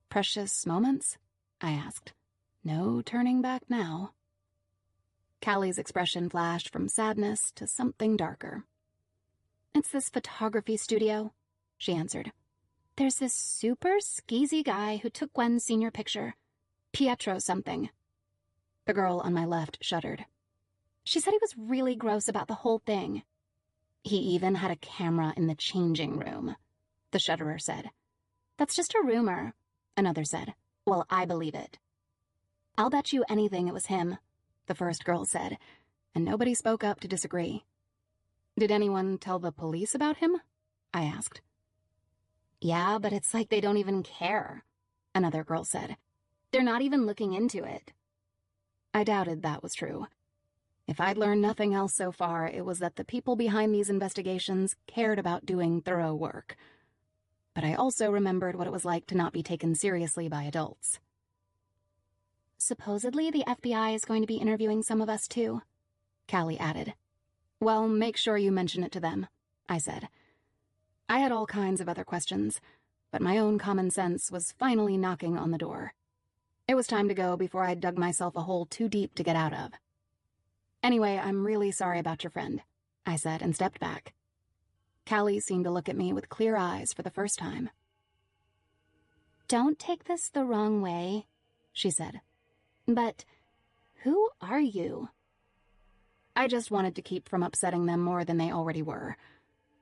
Speaker 1: "Precious Moments?" I asked. No turning back now. Callie's expression flashed from sadness to something darker. "It's this photography studio," she answered. "There's this super skeezy guy who took Gwen's senior picture. Pietro something." The girl on my left shuddered. She said he was really gross about the whole thing. He even had a camera in the changing room, the shudderer said. That's just a rumor, another said. Well, I believe it. I'll bet you anything it was him, the first girl said, and nobody spoke up to disagree. Did anyone tell the police about him? I asked. Yeah, but it's like they don't even care, another girl said. They're not even looking into it. I doubted that was true. If I'd learned nothing else so far, it was that the people behind these investigations cared about doing thorough work. But I also remembered what it was like to not be taken seriously by adults. Supposedly the FBI is going to be interviewing some of us too, Callie added. Well, make sure you mention it to them, I said. I had all kinds of other questions, but my own common sense was finally knocking on the door. It was time to go before I dug myself a hole too deep to get out of. Anyway, I'm really sorry about your friend, I said and stepped back. Callie seemed to look at me with clear eyes for the first time. Don't take this the wrong way, she said. But who are you? I just wanted to keep from upsetting them more than they already were,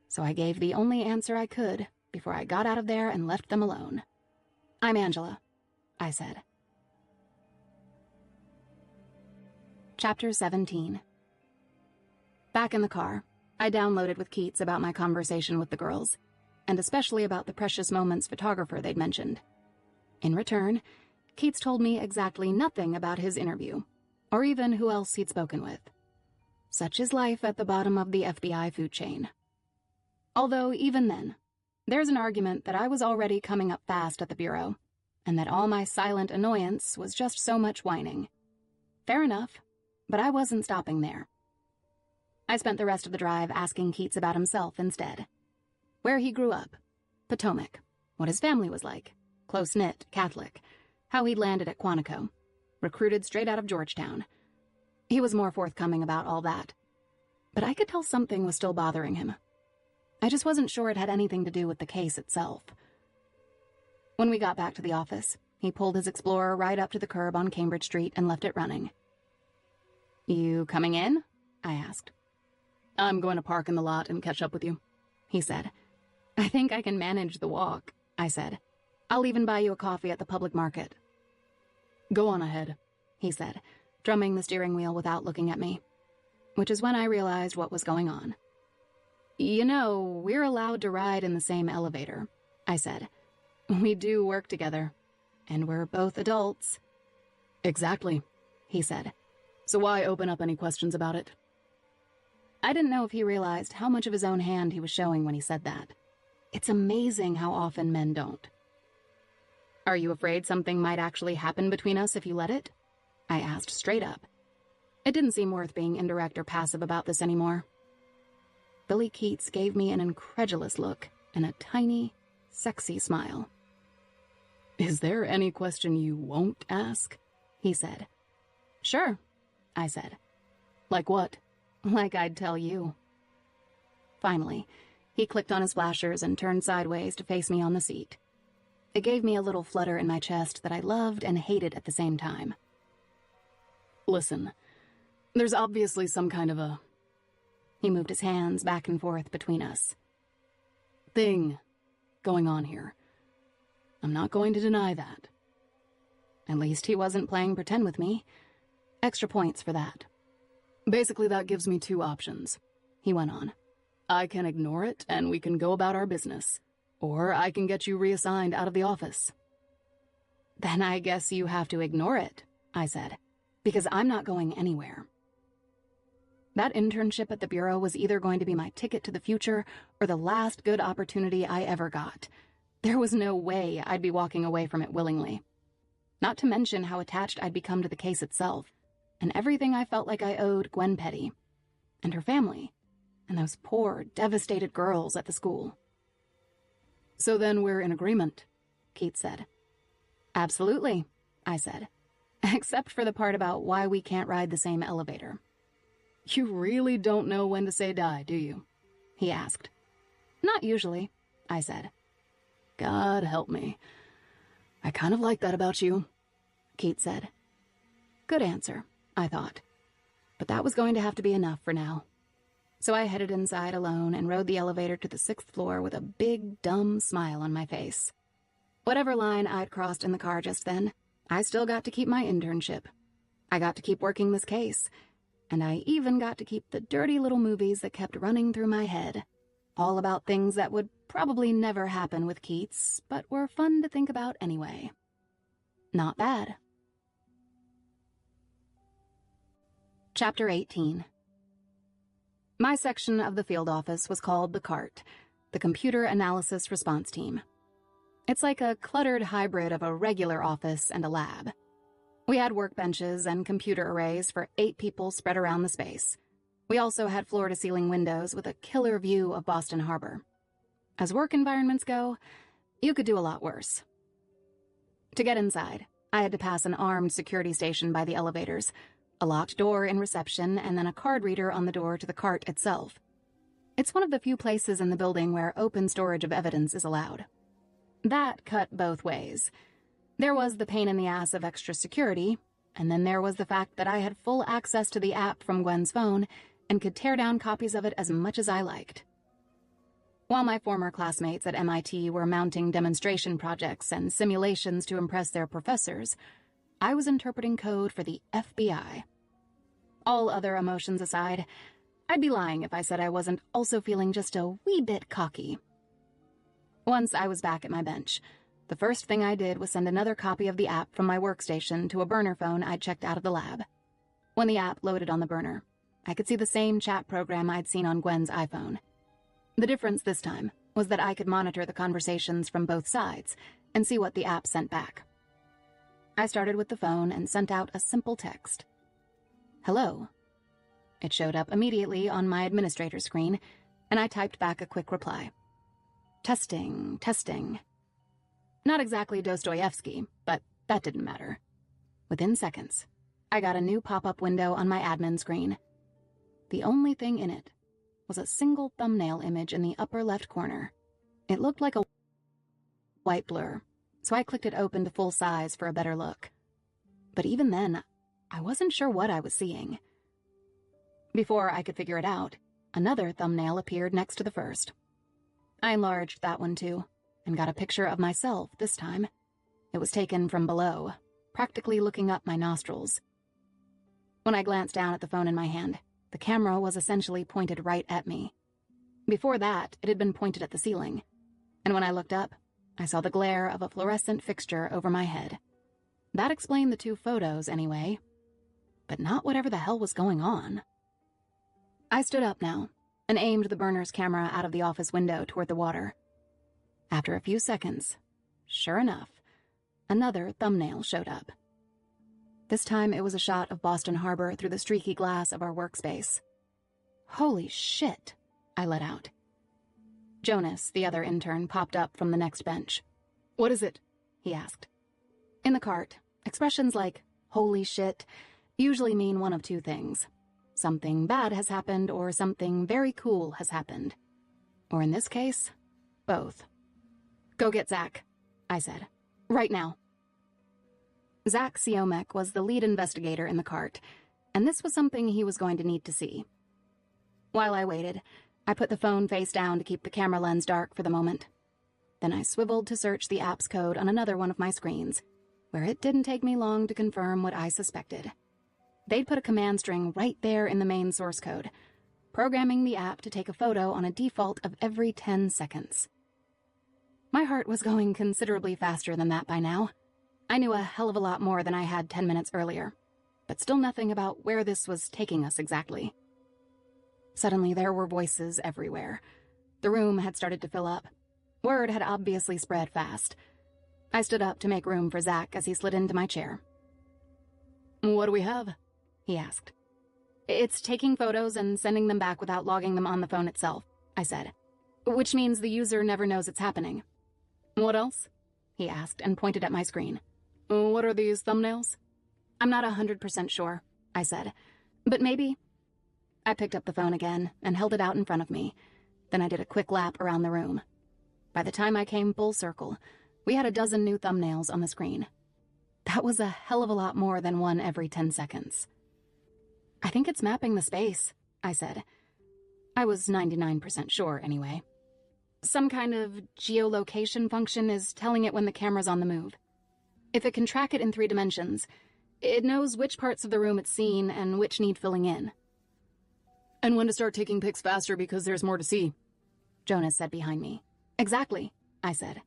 Speaker 1: so I gave the only answer I could before I got out of there and left them alone. I'm Angela, I said. Chapter 17. Back in the car, I downloaded with Keats about my conversation with the girls, and especially about the precious moments photographer they'd mentioned. In return, Keats told me exactly nothing about his interview, or even who else he'd spoken with. Such is life at the bottom of the FBI food chain. Although, even then, there's an argument that I was already coming up fast at the Bureau, and that all my silent annoyance was just so much whining. Fair enough, but I wasn't stopping there. I spent the rest of the drive asking Keats about himself instead. Where he grew up, Potomac, what his family was like, close-knit, Catholic, how he'd landed at Quantico, recruited straight out of Georgetown. He was more forthcoming about all that. But I could tell something was still bothering him. I just wasn't sure it had anything to do with the case itself. When we got back to the office, he pulled his Explorer right up to the curb on Cambridge Street and left it running. You coming in? I asked.
Speaker 2: I'm going to park in the lot and catch up with you,
Speaker 1: he said. I think I can manage the walk, I said. I'll even buy you a coffee at the public market.
Speaker 2: Go on ahead,
Speaker 1: he said, drumming the steering wheel without looking at me, which is when I realized what was going on. You know, we're allowed to ride in the same elevator, I said. We do work together, and we're both adults.
Speaker 2: Exactly,
Speaker 1: he said.
Speaker 2: So why open up any questions about it?
Speaker 1: I didn't know if he realized how much of his own hand he was showing when he said that. It's amazing how often men don't. Are you afraid something might actually happen between us if you let it? I asked straight up. It didn't seem worth being indirect or passive about this anymore. Billy Keats gave me an incredulous look and a tiny, sexy smile.
Speaker 2: Is there any question you won't ask?
Speaker 1: He said. Sure, I said.
Speaker 2: Like what?
Speaker 1: Like I'd tell you. Finally, he clicked on his flashers and turned sideways to face me on the seat. It gave me a little flutter in my chest that I loved and hated at the same time.
Speaker 2: Listen, there's obviously some kind of a...
Speaker 1: He moved his hands back and forth between us.
Speaker 2: Thing going on here. I'm not going to deny that.
Speaker 1: At least he wasn't playing pretend with me. Extra points for that.
Speaker 2: Basically, that gives me two options, he went on. I can ignore it and we can go about our business. Or I can get you reassigned out of the office.
Speaker 1: Then I guess you have to ignore it, I said, because I'm not going anywhere. That internship at the Bureau was either going to be my ticket to the future or the last good opportunity I ever got. There was no way I'd be walking away from it willingly. Not to mention how attached I'd become to the case itself, and everything I felt like I owed Gwen Petty, and her family, and those poor, devastated girls at the school.
Speaker 2: So then we're in agreement,
Speaker 1: Keats said. Absolutely, I said, except for the part about why we can't ride the same elevator.
Speaker 2: You really don't know when to say die, do you?
Speaker 1: He asked. Not usually, I said.
Speaker 2: God help me. I kind of like that about you,
Speaker 1: Keats said. Good answer, I thought. But that was going to have to be enough for now. So I headed inside alone and rode the elevator to the 6th floor with a big, dumb smile on my face. Whatever line I'd crossed in the car just then, I still got to keep my internship. I got to keep working this case, and I even got to keep the dirty little movies that kept running through my head, all about things that would probably never happen with Keats, but were fun to think about anyway. Not bad. Chapter 18. My section of the field office was called the CART, the Computer Analysis Response Team. It's like a cluttered hybrid of a regular office and a lab. We had workbenches and computer arrays for 8 people spread around the space. We also had floor-to-ceiling windows with a killer view of Boston Harbor. As work environments go, you could do a lot worse. To get inside, I had to pass an armed security station by the elevators, a locked door in reception, and then a card reader on the door to the CART itself. It's one of the few places in the building where open storage of evidence is allowed. That cut both ways. There was the pain in the ass of extra security, and then there was the fact that I had full access to the app from Gwen's phone and could tear down copies of it as much as I liked. While my former classmates at MIT were mounting demonstration projects and simulations to impress their professors, I was interpreting code for the FBI. All other emotions aside, I'd be lying if I said I wasn't also feeling just a wee bit cocky. Once I was back at my bench, the first thing I did was send another copy of the app from my workstation to a burner phone I'd checked out of the lab. When the app loaded on the burner, I could see the same chat program I'd seen on Gwen's iPhone. The difference this time was that I could monitor the conversations from both sides and see what the app sent back. I started with the phone and sent out a simple text. "Hello." It showed up immediately on my administrator screen, and I typed back a quick reply. "Testing, testing." Not exactly Dostoevsky, but that didn't matter. Within seconds, I got a new pop-up window on my admin screen. The only thing in it was a single thumbnail image in the upper left corner. It looked like a white blur, so I clicked it open to full size for a better look. But even then, I wasn't sure what I was seeing. Before I could figure it out, another thumbnail appeared next to the first. I enlarged that one too, and got a picture of myself this time. It was taken from below, practically looking up my nostrils. When I glanced down at the phone in my hand, the camera was essentially pointed right at me. Before that, it had been pointed at the ceiling, and when I looked up, I saw the glare of a fluorescent fixture over my head. That explained the 2 photos anyway, but not whatever the hell was going on. I stood up now and aimed the burner's camera out of the office window toward the water. After a few seconds, sure enough, another thumbnail showed up. This time it was a shot of Boston Harbor through the streaky glass of our workspace. "Holy shit," I let out. Jonas, the other intern, popped up from the next bench.
Speaker 2: "What is it?"
Speaker 1: he asked. In the CART, expressions like "holy shit" usually mean one of 2 things. Something bad has happened or something very cool has happened. Or in this case, both. "Go get Zach," I said. "Right now." Zach Siomek was the lead investigator in the CART, and this was something he was going to need to see. While I waited, I put the phone face down to keep the camera lens dark for the moment. Then I swiveled to search the app's code on another one of my screens, where it didn't take me long to confirm what I suspected. They'd put a command string right there in the main source code, programming the app to take a photo on a default of every 10 seconds. My heart was going considerably faster than that by now. I knew a hell of a lot more than I had 10 minutes earlier, but still nothing about where this was taking us exactly. Suddenly, there were voices everywhere. The room had started to fill up. Word had obviously spread fast. I stood up to make room for Zach as he slid into my chair.
Speaker 2: "What do we have?"
Speaker 1: he asked. "It's taking photos and sending them back without logging them on the phone itself," I said, "which means the user never knows it's happening."
Speaker 2: "What else?"
Speaker 1: he asked and pointed at my screen.
Speaker 2: "What are these thumbnails?"
Speaker 1: "I'm not 100% sure," I said, "but maybe." I picked up the phone again and held it out in front of me. Then I did a quick lap around the room. By the time I came full circle, we had a dozen new thumbnails on the screen. That was a hell of a lot more than one every 10 seconds. think it's mapping the space, I said. I was 99% sure, anyway. Some kind of geolocation function is telling it when the camera's on the move. If it can track it in 3 dimensions, it knows which parts of the room it's seen and which need filling in.
Speaker 2: And when to start taking pics faster because there's more to see,
Speaker 1: Jonas said behind me. Exactly, I said.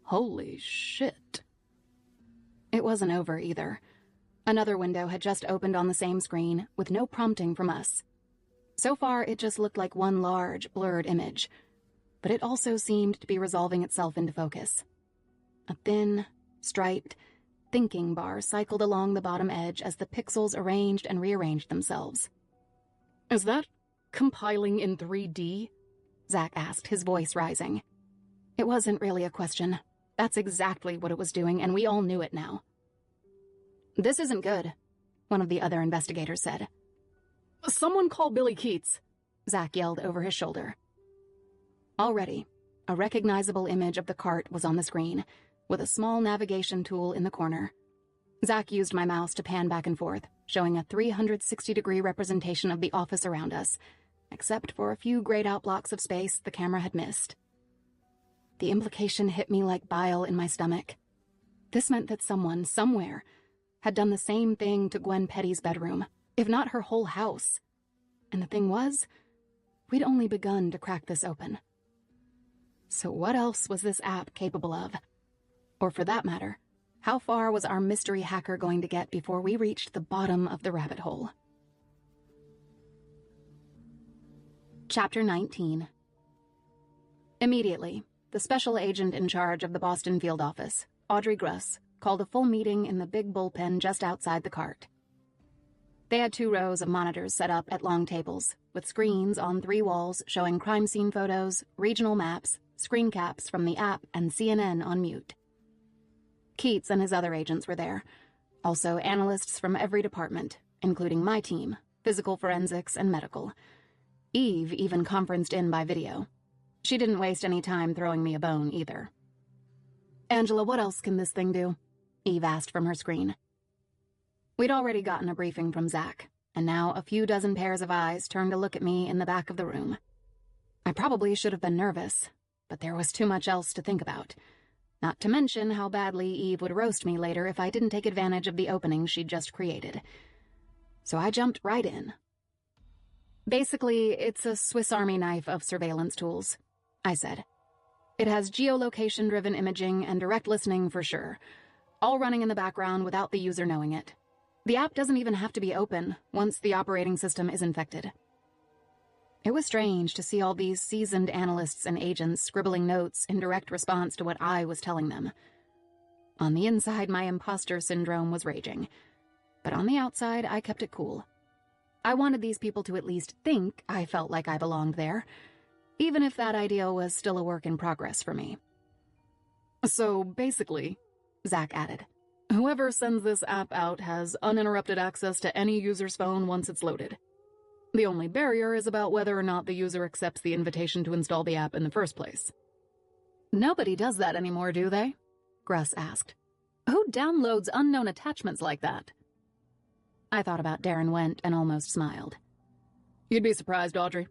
Speaker 2: Holy shit.
Speaker 1: It wasn't over either. Another window had just opened on the same screen, with no prompting from us. So far, it just looked like one large, blurred image. But it also seemed to be resolving itself into focus. A thin, striped, thinking bar cycled along the bottom edge as the pixels arranged and rearranged themselves.
Speaker 2: Is that compiling in 3D?
Speaker 1: Zach asked, his voice rising. It wasn't really a question. That's exactly what it was doing, and we all knew it now. This isn't good, one of the other investigators said.
Speaker 2: Someone call Billy Keats,
Speaker 1: Zach yelled over his shoulder. Already, a recognizable image of the cart was on the screen, with a small navigation tool in the corner. Zach used my mouse to pan back and forth, showing a 360-degree representation of the office around us, except for a few grayed-out blocks of space the camera had missed. The implication hit me like bile in my stomach. This meant that someone, somewhere, had done the same thing to Gwen Petty's bedroom, if not her whole house. And the thing was, we'd only begun to crack this open. So what else was this app capable of? Or for that matter, how far was our mystery hacker going to get before we reached the bottom of the rabbit hole? Chapter 19. Immediately, the special agent in charge of the Boston field office, Audrey Gruss, called a full meeting in the big bullpen just outside the cart. They had 2 rows of monitors set up at long tables, with screens on 3 walls showing crime scene photos, regional maps, screen caps from the app, and CNN on mute. Keats and his other agents were there, also analysts from every department, including my team, physical forensics and medical. Eve even conferenced in by video. She didn't waste any time throwing me a bone, either. "Angela, what else can this thing do?" Eve asked from her screen. We'd already gotten a briefing from Zach, and now a few dozen pairs of eyes turned to look at me in the back of the room. I probably should have been nervous, but there was too much else to think about. Not to mention how badly Eve would roast me later if I didn't take advantage of the opening she'd just created. So I jumped right in. Basically, it's a Swiss Army knife of surveillance tools, I said. It has geolocation-driven imaging and direct listening for sure, all running in the background without the user knowing it. The app doesn't even have to be open once the operating system is infected. It was strange to see all these seasoned analysts and agents scribbling notes in direct response to what I was telling them. On the inside, my imposter syndrome was raging, but on the outside, I kept it cool. I wanted these people to at least think I felt like I belonged there, even if that ideal was still a work in progress for me.
Speaker 2: So basically,
Speaker 1: Zach added,
Speaker 2: whoever sends this app out has uninterrupted access to any user's phone once it's loaded. The only barrier is about whether or not the user accepts the invitation to install the app in the first place.
Speaker 1: Nobody does that anymore, do they? Gruss asked. Who downloads unknown attachments like that? I thought about Darren Wendt and almost smiled.
Speaker 2: You'd be surprised, Audrey,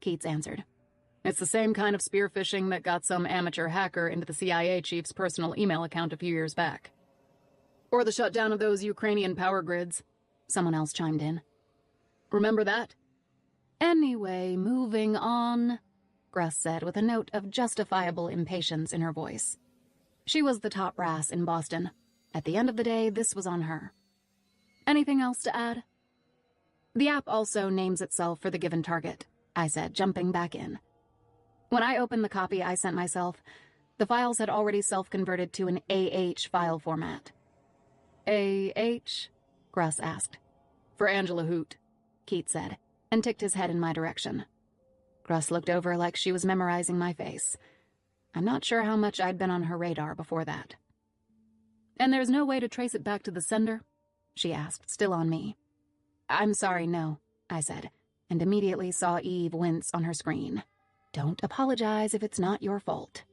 Speaker 1: Keats answered.
Speaker 2: It's the same kind of spear phishing that got some amateur hacker into the CIA chief's personal email account a few years back. Or the shutdown of those Ukrainian power grids,
Speaker 1: someone else chimed in.
Speaker 2: Remember that?
Speaker 1: Anyway, moving on, Gruss said with a note of justifiable impatience in her voice. She was the top brass in Boston. At the end of the day, this was on her. Anything else to add? The app also names itself for the given target, I said, jumping back in. When I opened the copy I sent myself, the files had already self-converted to an AH file format.
Speaker 2: AH?
Speaker 1: Gruss asked.
Speaker 2: For Angela Hoot,
Speaker 1: Keats said, and ticked his head in my direction. Gruss looked over like she was memorizing my face. I'm not sure how much I'd been on her radar before that.
Speaker 2: And there's no way to trace it back to the sender?
Speaker 1: She asked, still on me. I'm sorry, no, I said, and immediately saw Eve wince on her screen. Don't apologize if it's not your fault.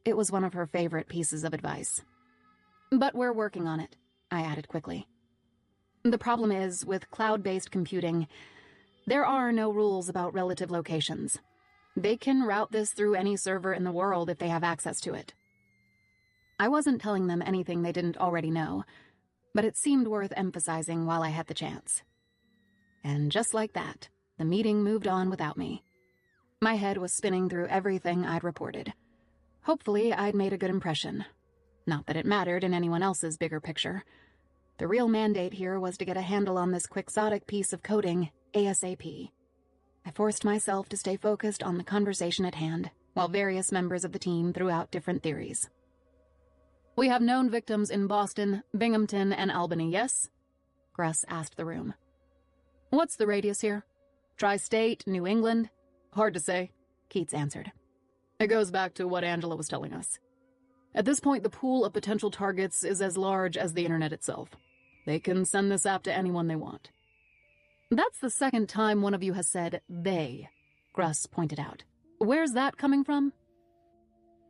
Speaker 1: It was one of her favorite pieces of advice. But we're working on it, I added quickly. The problem is, with cloud-based computing, there are no rules about relative locations. They can route this through any server in the world if they have access to it. I wasn't telling them anything they didn't already know, but it seemed worth emphasizing while I had the chance. And just like that, the meeting moved on without me. My head was spinning through everything I'd reported. Hopefully, I'd made a good impression. Not that it mattered in anyone else's bigger picture. The real mandate here was to get a handle on this quixotic piece of coding ASAP. I forced myself to stay focused on the conversation at hand, while various members of the team threw out different theories.
Speaker 2: We have known victims in Boston, Binghamton, and Albany, yes?
Speaker 1: Gruss asked the room.
Speaker 2: What's the radius here? Tri-state, New England?
Speaker 1: Hard to say, Keats answered.
Speaker 2: It goes back to what Angela was telling us. At this point, the pool of potential targets is as large as the internet itself. They can send this app to anyone they want. That's the second time one of you has said they, Gruss pointed out. Where's that coming from?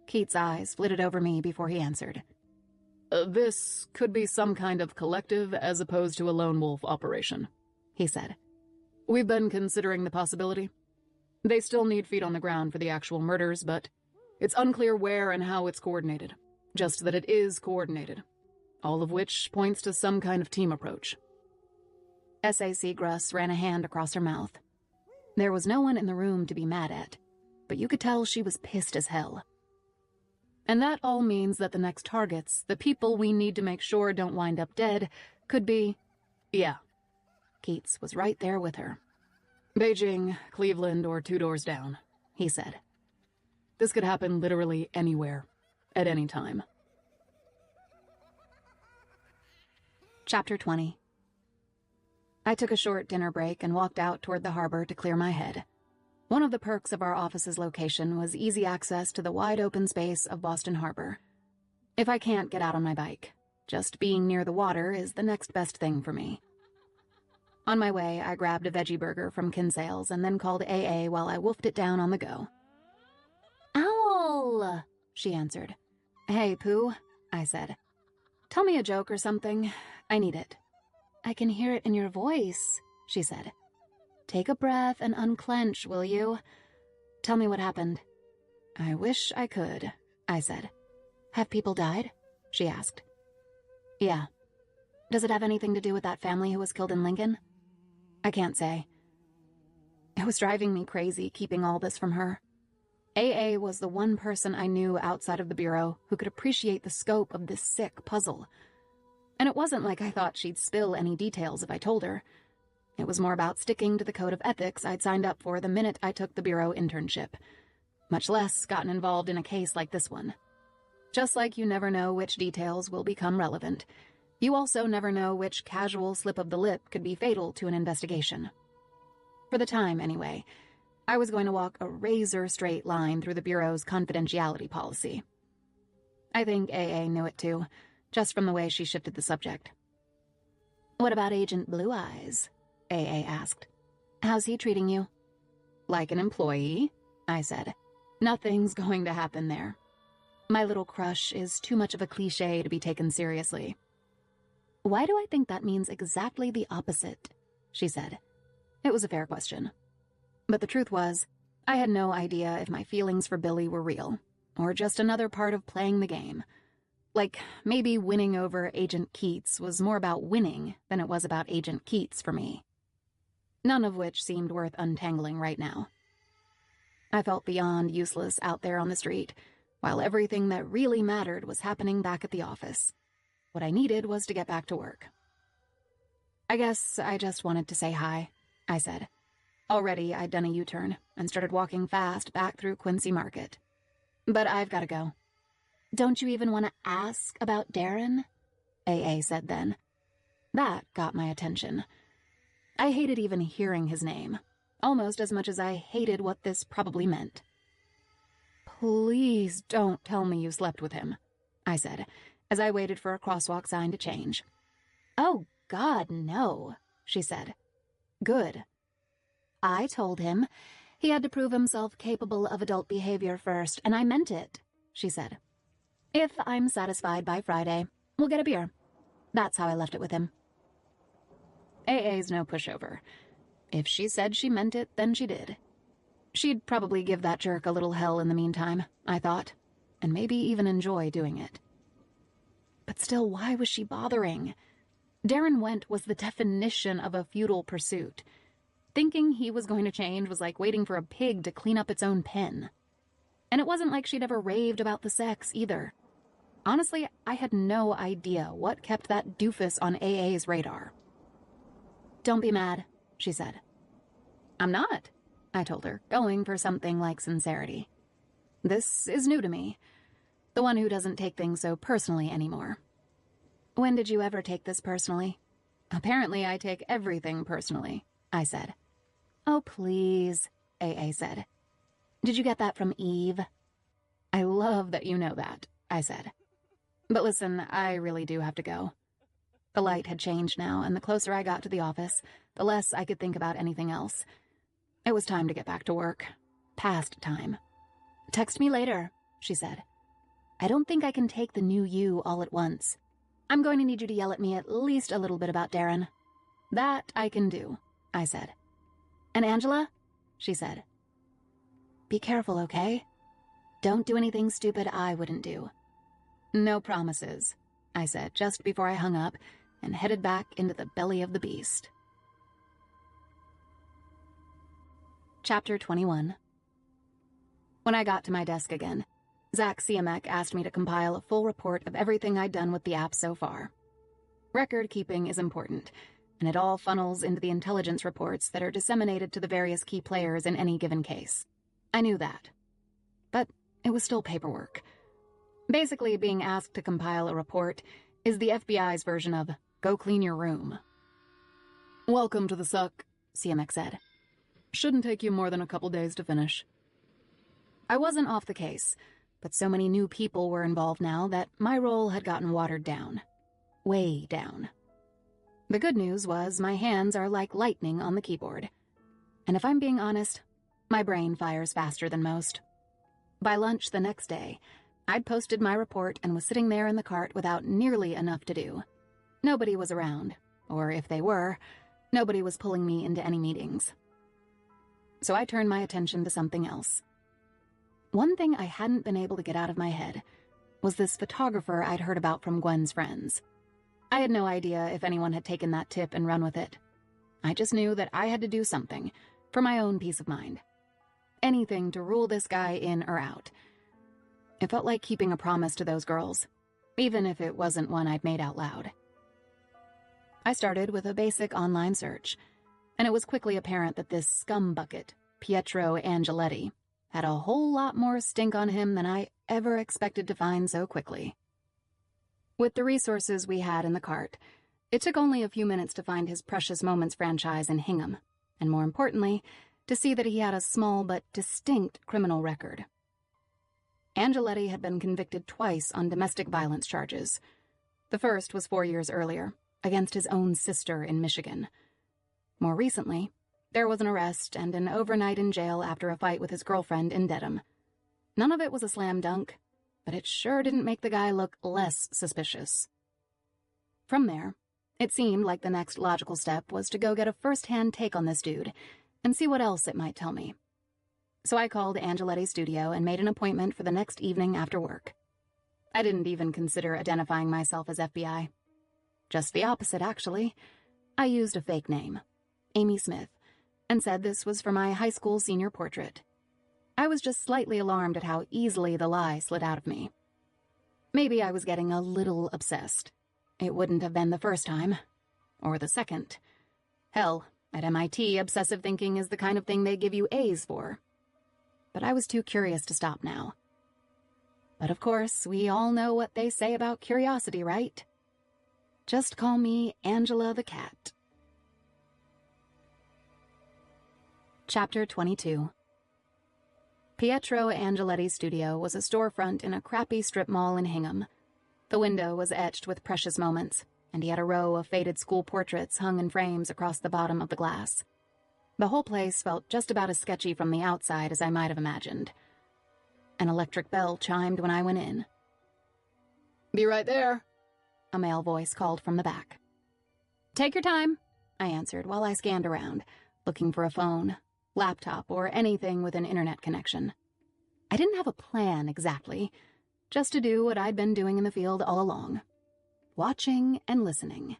Speaker 1: Keats' eyes flitted over me before he answered.
Speaker 2: This could be some kind of collective as opposed to a lone wolf operation, he said. We've been considering the possibility. They still need feet on the ground for the actual murders, but it's unclear where and how it's coordinated. Just that it is coordinated. All of which points to some kind of team approach.
Speaker 1: SAC Gruss ran a hand across her mouth. There was no one in the room to be mad at, but you could tell she was pissed as hell.
Speaker 2: And that all means that the next targets, the people we need to make sure don't wind up dead, could be... Yeah.
Speaker 1: Keats was right there with her.
Speaker 2: Beijing, Cleveland, or 2 doors down, he said. This could happen literally anywhere, at any time.
Speaker 1: Chapter 20. I took a short dinner break and walked out toward the harbor to clear my head. One of the perks of our office's location was easy access to the wide open space of Boston Harbor. If I can't get out on my bike, just being near the water is the next best thing for me. On my way, I grabbed a veggie burger from Kinsale's and then called AA while I wolfed it down on the go.
Speaker 3: Owl,
Speaker 1: she answered. Hey, Pooh, I said. Tell me a joke or something. I need it.
Speaker 3: I can hear it in your voice, she said. Take a breath and unclench, will you?
Speaker 1: Tell me what happened. I wish I could, I said.
Speaker 3: Have people died? She asked.
Speaker 1: Yeah.
Speaker 3: Does it have anything to do with that family who was killed in Lincoln?
Speaker 1: I can't say. It was driving me crazy keeping all this from her. AA was the one person I knew outside of the Bureau who could appreciate the scope of this sick puzzle. And it wasn't like I thought she'd spill any details if I told her. It was more about sticking to the code of ethics I'd signed up for the minute I took the Bureau internship. Much less gotten involved in a case like this one. Just like you never know which details will become relevant, you also never know which casual slip of the lip could be fatal to an investigation. For the time, anyway, I was going to walk a razor-straight line through the Bureau's confidentiality policy. I think AA knew it too, just from the way she shifted the subject.
Speaker 3: What about Agent Blue Eyes? AA asked. How's he treating you?
Speaker 1: Like an employee, I said. Nothing's going to happen there. My little crush is too much of a cliché to be taken seriously.
Speaker 3: Why do I think that means exactly the opposite? She said.
Speaker 1: It was a fair question. But the truth was, I had no idea if my feelings for Billy were real, or just another part of playing the game. Like, maybe winning over Agent Keats was more about winning than it was about Agent Keats for me. None of which seemed worth untangling right now. I felt beyond useless out there on the street, while everything that really mattered was happening back at the office. What I needed was to get back to work. I guess I just wanted to say hi, I said. Already I'd done a U-turn and started walking fast back through Quincy Market. But I've got to go.
Speaker 3: Don't you even want to ask about Darren?
Speaker 1: AA said then. That got my attention. I hated even hearing his name, almost as much as I hated what this probably meant. Please don't tell me you slept with him, I said, as I waited for a crosswalk sign to change.
Speaker 3: Oh, God, no, she said.
Speaker 1: Good.
Speaker 3: I told him he had to prove himself capable of adult behavior first, and I meant it, she said. If I'm satisfied by Friday, we'll get a beer. That's how I left it with him.
Speaker 1: AA's no pushover. If she said she meant it, then she did. She'd probably give that jerk a little hell in the meantime, I thought, and maybe even enjoy doing it. But still, why was she bothering? Darren Went was the definition of a futile pursuit. Thinking he was going to change was like waiting for a pig to clean up its own pen. And it wasn't like she'd ever raved about the sex, either. Honestly, I had no idea what kept that doofus on AA's radar. "Don't be mad," she said. "I'm not," I told her, going for something like sincerity. "This is new to me. The one who doesn't take things so personally anymore." "When did you ever take this personally?" "Apparently I take everything personally," I said. "Oh, please," AA said. "Did you get that from Eve?" "I love that you know that," I said. "But listen, I really do have to go." The light had changed now, and the closer I got to the office, the less I could think about anything else. It was time to get back to work. Past time. "Text me later," she said. "I don't think I can take the new you all at once. I'm going to need you to yell at me at least a little bit about Darren." "That I can do," I said. "And Angela?" she said. "Be careful, okay? Don't do anything stupid I wouldn't do." "No promises," I said just before I hung up and headed back into the belly of the beast. Chapter 21. When I got to my desk again, Zach Siamek asked me to compile a full report of everything I'd done with the app so far. Record keeping is important, and it all funnels into the intelligence reports that are disseminated to the various key players in any given case. I knew that. But it was still paperwork. Basically, being asked to compile a report is the FBI's version of, "Go clean your room."
Speaker 2: "Welcome to the suck," Siamek said. "Shouldn't take you more than a couple days to finish."
Speaker 1: I wasn't off the case, but so many new people were involved now that my role had gotten watered down. Way down. The good news was my hands are like lightning on the keyboard. And if I'm being honest, my brain fires faster than most. By lunch the next day, I'd posted my report and was sitting there in the cart without nearly enough to do. Nobody was around, or if they were, nobody was pulling me into any meetings. So I turned my attention to something else. One thing I hadn't been able to get out of my head was this photographer I'd heard about from Gwen's friends. I had no idea if anyone had taken that tip and run with it. I just knew that I had to do something, for my own peace of mind. Anything to rule this guy in or out. It felt like keeping a promise to those girls, even if it wasn't one I'd made out loud. I started with a basic online search, and it was quickly apparent that this scumbucket, Pietro Angeletti, had a whole lot more stink on him than I ever expected to find so quickly. With the resources we had in the cart, it took only a few minutes to find his Precious Moments franchise in Hingham, and more importantly, to see that he had a small but distinct criminal record. Angeletti had been convicted twice on domestic violence charges. The first was 4 years earlier, against his own sister in Michigan. More recently, there was an arrest and an overnight in jail after a fight with his girlfriend in Dedham. None of it was a slam dunk, but it sure didn't make the guy look less suspicious. From there, it seemed like the next logical step was to go get a first-hand take on this dude and see what else it might tell me. So I called Angeletti's studio and made an appointment for the next evening after work. I didn't even consider identifying myself as FBI. Just the opposite, actually. I used a fake name, Amy Smith, and said this was for my high school senior portrait. I was just slightly alarmed at how easily the lie slid out of me. Maybe I was getting a little obsessed. It wouldn't have been the first time. Or the second. Hell, at MIT, obsessive thinking is the kind of thing they give you A's for. But I was too curious to stop now. But of course, we all know what they say about curiosity, right? Just call me Angela the Cat. Chapter 22. Pietro Angeletti's studio was a storefront in a crappy strip mall in Hingham. The window was etched with precious moments, and he had a row of faded school portraits hung in frames across the bottom of the glass. The whole place felt just about as sketchy from the outside as I might have imagined. An electric bell chimed when I went in.
Speaker 2: "Be right there,"
Speaker 1: a male voice called from the back. "Take your time," I answered while I scanned around, looking for a phone, laptop, or anything with an internet connection. I didn't have a plan exactly, just to do what I'd been doing in the field all along, watching and listening.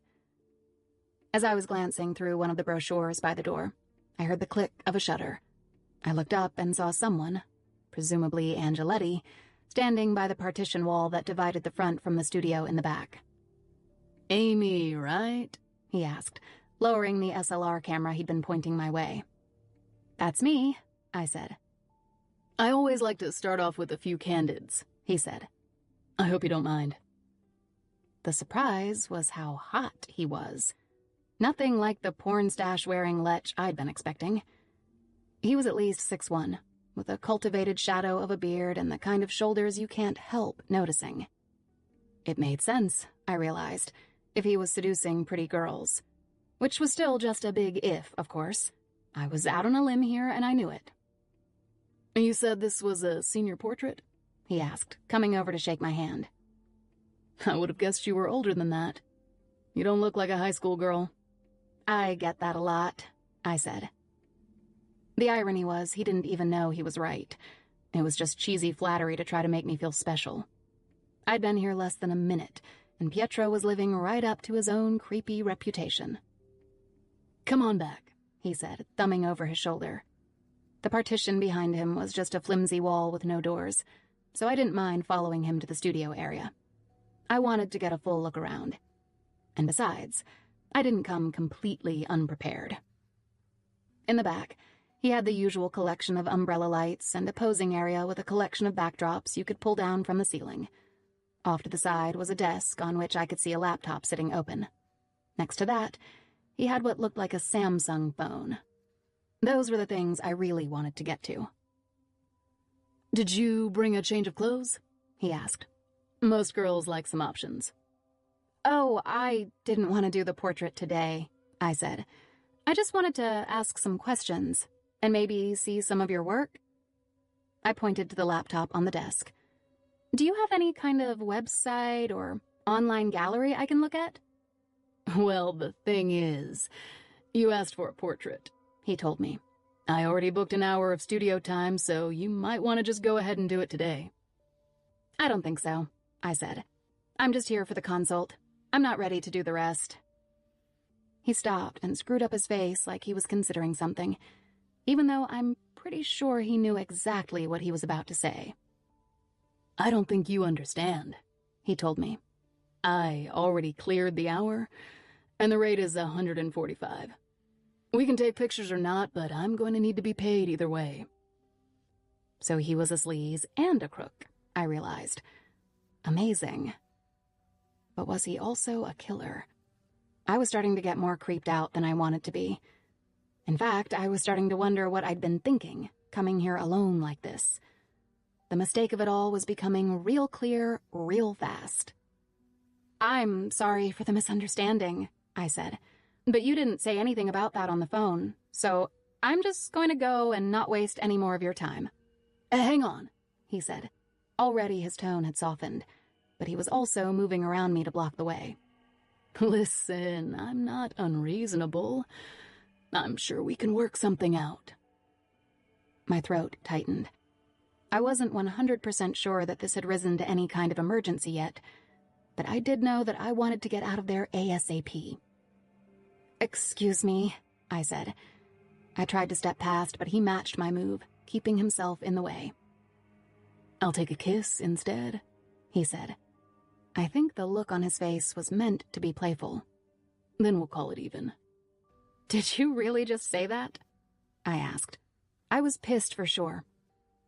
Speaker 1: As I was glancing through one of the brochures by the door, I heard the click of a shutter. I looked up and saw someone, presumably Angeletti, standing by the partition wall that divided the front from the studio in the back.
Speaker 2: Amy, right?
Speaker 1: He asked, lowering the SLR camera he'd been pointing my way. That's me, I said.
Speaker 2: I always like to start off with a few candids, he said. I hope you don't mind.
Speaker 1: The surprise was how hot he was. Nothing like the porn stash-wearing lech I'd been expecting. He was at least 6'1", with a cultivated shadow of a beard and the kind of shoulders you can't help noticing. It made sense, I realized, if he was seducing pretty girls. Which was still just a big if, of course. I was out on a limb here, and I knew it.
Speaker 2: You said this was a senior portrait?
Speaker 1: He asked, coming over to shake my hand.
Speaker 2: I would have guessed you were older than that. You don't look like a high school girl.
Speaker 1: I get that a lot, I said. The irony was he didn't even know he was right. It was just cheesy flattery to try to make me feel special. I'd been here less than a minute, and Pietro was living right up to his own creepy reputation.
Speaker 2: Come on back,
Speaker 1: he said, thumbing over his shoulder. The partition behind him was just a flimsy wall with no doors, so I didn't mind following him to the studio area. I wanted to get a full look around. And besides, I didn't come completely unprepared. In the back, he had the usual collection of umbrella lights and a posing area with a collection of backdrops you could pull down from the ceiling. Off to the side was a desk on which I could see a laptop sitting open. Next to that, he had what looked like a Samsung phone. Those were the things I really wanted to get to.
Speaker 2: Did you bring a change of clothes?
Speaker 1: He asked.
Speaker 2: Most girls like some options.
Speaker 1: Oh, I didn't want to do the portrait today, I said. I just wanted to ask some questions, and maybe see some of your work. I pointed to the laptop on the desk. Do you have any kind of website or online gallery I can look at?
Speaker 2: Well, the thing is, you asked for a portrait, he told me. I already booked an hour of studio time, so you might want to just go ahead and do it today.
Speaker 1: I don't think so, I said. I'm just here for the consult. I'm not ready to do the rest. He stopped and screwed up his face like he was considering something, even though I'm pretty sure he knew exactly what he was about to say.
Speaker 2: I don't think you understand, he told me. I already cleared the hour, and the rate is $145. We can take pictures or not, but I'm going to need to be paid either way.
Speaker 1: So he was a sleaze and a crook, I realized. Amazing. But was he also a killer? I was starting to get more creeped out than I wanted to be. In fact, I was starting to wonder what I'd been thinking, coming here alone like this. The mistake of it all was becoming real clear, real fast. I'm sorry for the misunderstanding, I said. But you didn't say anything about that on the phone, so I'm just going to go and not waste any more of your time.
Speaker 2: Hang on,
Speaker 1: he said. Already his tone had softened, but he was also moving around me to block the way.
Speaker 2: Listen, I'm not unreasonable. I'm sure we can work something out.
Speaker 1: My throat tightened. I wasn't 100% sure that this had risen to any kind of emergency yet, but I did know that I wanted to get out of there ASAP. Excuse me, I said. I tried to step past, but he matched my move, keeping himself in the way.
Speaker 2: I'll take a kiss instead, he said.
Speaker 1: I think the look on his face was meant to be playful.
Speaker 2: Then we'll call it even.
Speaker 1: Did you really just say that? I asked. I was pissed for sure,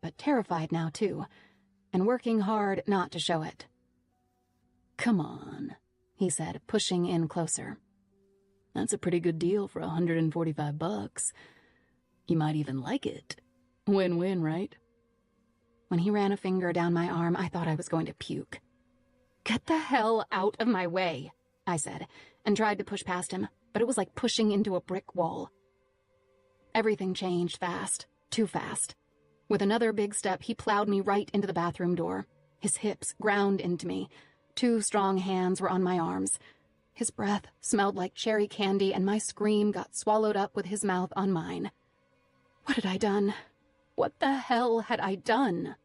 Speaker 1: but terrified now too, and working hard not to show it.
Speaker 2: Come on,
Speaker 1: he said, pushing in closer.
Speaker 2: That's a pretty good deal for $145. You might even like it. Win-win, right?
Speaker 1: When he ran a finger down my arm, I thought I was going to puke. Get the hell out of my way, I said, and tried to push past him, but it was like pushing into a brick wall. Everything changed fast, too fast. With another big step, he plowed me right into the bathroom door. His hips ground into me. 2 strong hands were on my arms. His breath smelled like cherry candy, and my scream got swallowed up with his mouth on mine. What had I done? What the hell had I done?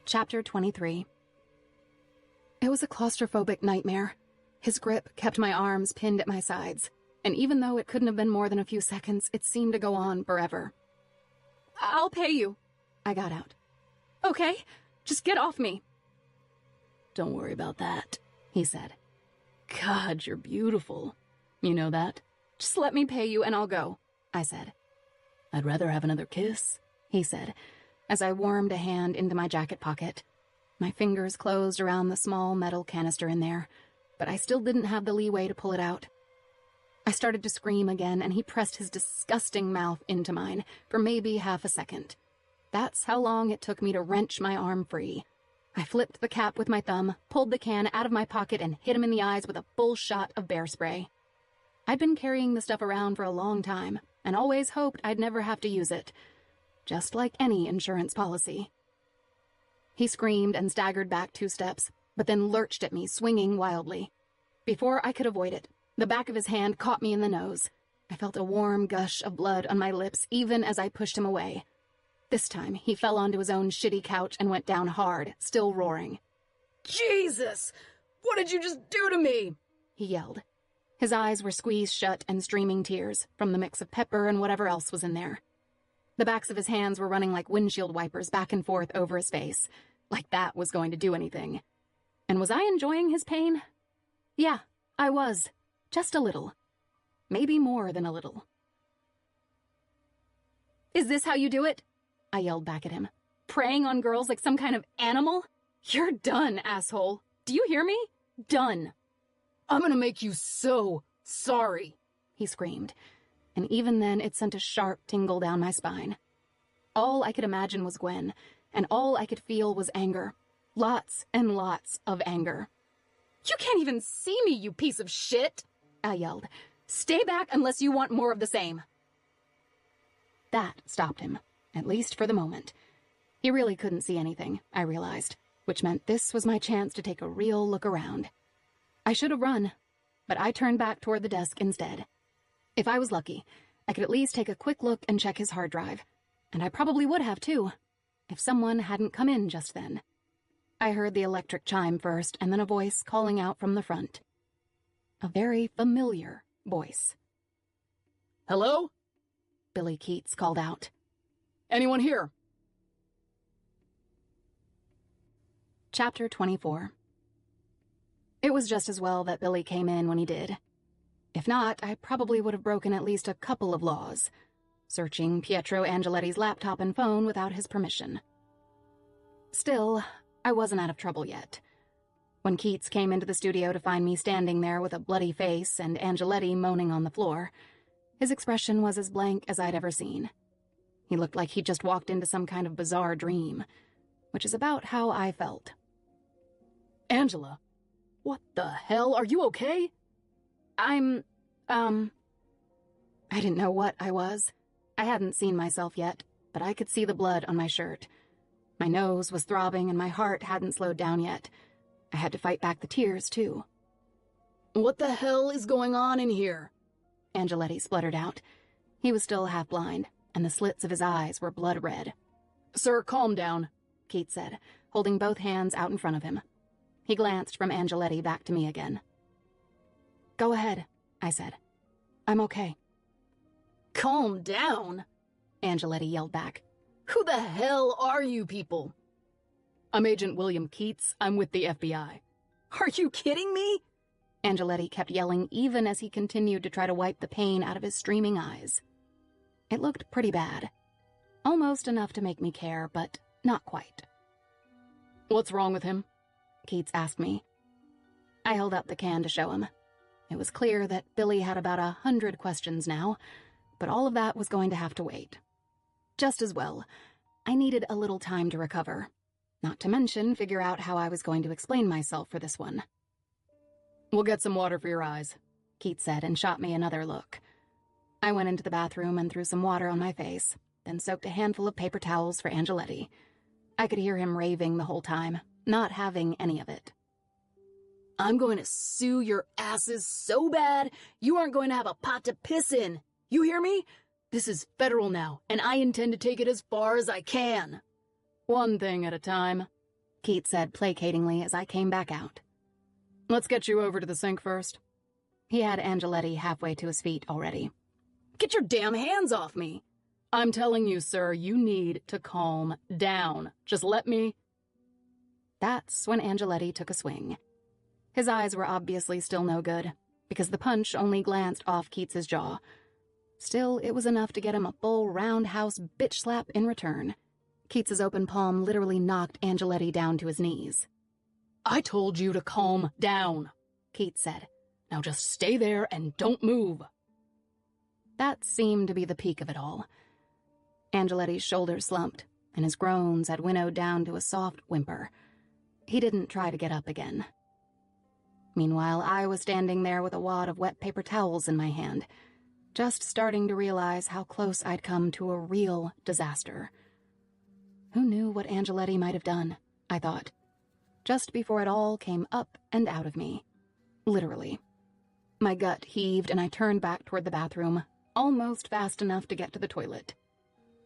Speaker 1: Chapter 23. It was a claustrophobic nightmare. His grip kept my arms pinned at my sides, and even though it couldn't have been more than a few seconds, it seemed to go on forever. "I'll pay you," I got out. "Okay, just get off me."
Speaker 2: "Don't worry about that," he said. "God, you're beautiful. You know that?"
Speaker 1: "Just let me pay you and I'll go," I said.
Speaker 2: "I'd rather have another kiss," he said,
Speaker 1: as I wormed a hand into my jacket pocket. My fingers closed around the small metal canister in there, but I still didn't have the leeway to pull it out. I started to scream again, and he pressed his disgusting mouth into mine for maybe half a second. That's how long it took me to wrench my arm free. I flipped the cap with my thumb, pulled the can out of my pocket, and hit him in the eyes with a full shot of bear spray. I'd been carrying the stuff around for a long time, and always hoped I'd never have to use it. Just like any insurance policy. He screamed and staggered back 2 steps, but then lurched at me, swinging wildly. Before I could avoid it, the back of his hand caught me in the nose. I felt a warm gush of blood on my lips even as I pushed him away. This time, he fell onto his own shitty couch and went down hard, still roaring.
Speaker 2: "Jesus! What did you just do to me?"
Speaker 1: he yelled. His eyes were squeezed shut and streaming tears from the mix of pepper and whatever else was in there. The backs of his hands were running like windshield wipers back and forth over his face, like that was going to do anything. And was I enjoying his pain? Yeah, I was. Just a little. Maybe more than a little. "Is this how you do it?" I yelled back at him. "Preying on girls like some kind of animal? You're done, asshole. Do you hear me? Done."
Speaker 2: "I'm gonna make you so sorry,"
Speaker 1: he screamed, and even then it sent a sharp tingle down my spine. All I could imagine was Gwen, and all I could feel was anger. Lots and lots of anger. "You can't even see me, you piece of shit!" I yelled. "Stay back unless you want more of the same." That stopped him, at least for the moment. He really couldn't see anything, I realized, which meant this was my chance to take a real look around. I should have run, but I turned back toward the desk instead. If I was lucky, I could at least take a quick look and check his hard drive, and I probably would have too, if someone hadn't come in just then. I heard the electric chime first, and then a voice calling out from the front. A very familiar voice.
Speaker 2: "Hello?"
Speaker 1: Billy Keats called out.
Speaker 2: "Anyone here?"
Speaker 1: Chapter 24. It was just as well that Billy came in when he did. If not, I probably would have broken at least a couple of laws, searching Pietro Angeletti's laptop and phone without his permission. Still, I wasn't out of trouble yet. When Keats came into the studio to find me standing there with a bloody face and Angeletti moaning on the floor, his expression was as blank as I'd ever seen. He looked like he'd just walked into some kind of bizarre dream, which is about how I felt.
Speaker 2: "Angela, what the hell? Are you okay?"
Speaker 1: I didn't know what I was. I hadn't seen myself yet, but I could see the blood on my shirt. My nose was throbbing and my heart hadn't slowed down yet. I had to fight back the tears, too.
Speaker 2: "What the hell is going on in here?"
Speaker 1: Angeletti spluttered out. He was still half blind, and the slits of his eyes were blood red.
Speaker 2: "Sir, calm down,"
Speaker 1: Keats said, holding both hands out in front of him. He glanced from Angeletti back to me again. "Go ahead," I said. "I'm okay."
Speaker 2: "Calm down," Angeletti yelled back. "Who the hell are you people?" "I'm Agent William Keats. I'm with the FBI." "Are you kidding me?"
Speaker 1: Angeletti kept yelling even as he continued to try to wipe the pain out of his streaming eyes. It looked pretty bad. Almost enough to make me care, but not quite.
Speaker 2: "What's wrong with him?"
Speaker 1: Keats asked me. I held up the can to show him. It was clear that Billy had about 100 questions now, but all of that was going to have to wait. Just as well. I needed a little time to recover. Not to mention figure out how I was going to explain myself for this one.
Speaker 2: "We'll get some water for your eyes,"
Speaker 1: Keats said and shot me another look. I went into the bathroom and threw some water on my face, then soaked a handful of paper towels for Angeletti. I could hear him raving the whole time, not having any of it.
Speaker 2: I'm going to sue your asses so bad, you aren't going to have a pot to piss in. You hear me? This is federal now, and I intend to take it as far as I can. One thing at a time, Keats said placatingly as I came back out. Let's get you over to the sink first. He had Angeletti halfway to his feet already. Get your damn hands off me! I'm telling you, sir, you need to calm down. Just let me... That's when Angeletti took a swing. His eyes were obviously still no good, because the punch only glanced off Keats's jaw. Still, it was enough to get him a full roundhouse bitch slap in return. Keats's open palm literally knocked Angeletti down to his knees. I told you to calm down, Keats said. Now just stay there and don't move. That seemed to be the peak of it all. Angeletti's shoulders slumped, and his groans had winnowed down to a soft whimper. He didn't try to get up again. Meanwhile, I was standing there with a wad of wet paper towels in my hand, just starting to realize how close I'd come to a real disaster. Who knew what Angeletti might have done, I thought, just before it all came up and out of me. Literally. My gut heaved and I turned back toward the bathroom, almost fast enough to get to the toilet.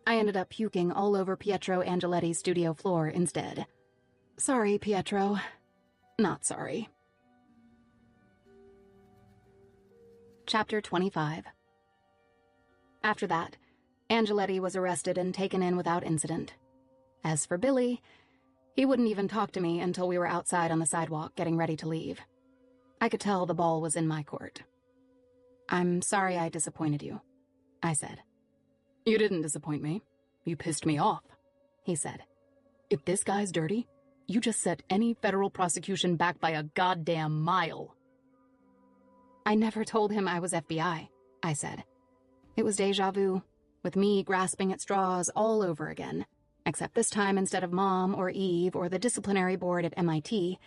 Speaker 2: I ended up puking all over Pietro Angeletti's studio floor instead. Sorry, Pietro. Not sorry. Chapter 25. After that, Angeletti was arrested and taken in without incident. As for Billy, he wouldn't even talk to me until we were outside on the sidewalk getting ready to leave. I could tell the ball was in my court. I'm sorry I disappointed you, I said. You didn't disappoint me. You pissed me off, he said. If this guy's dirty, you just set any federal prosecution back by a goddamn mile. I never told him I was FBI, I said. It was deja vu, with me grasping at straws all over again, except this time instead of Mom or Eve or the disciplinary board at MIT,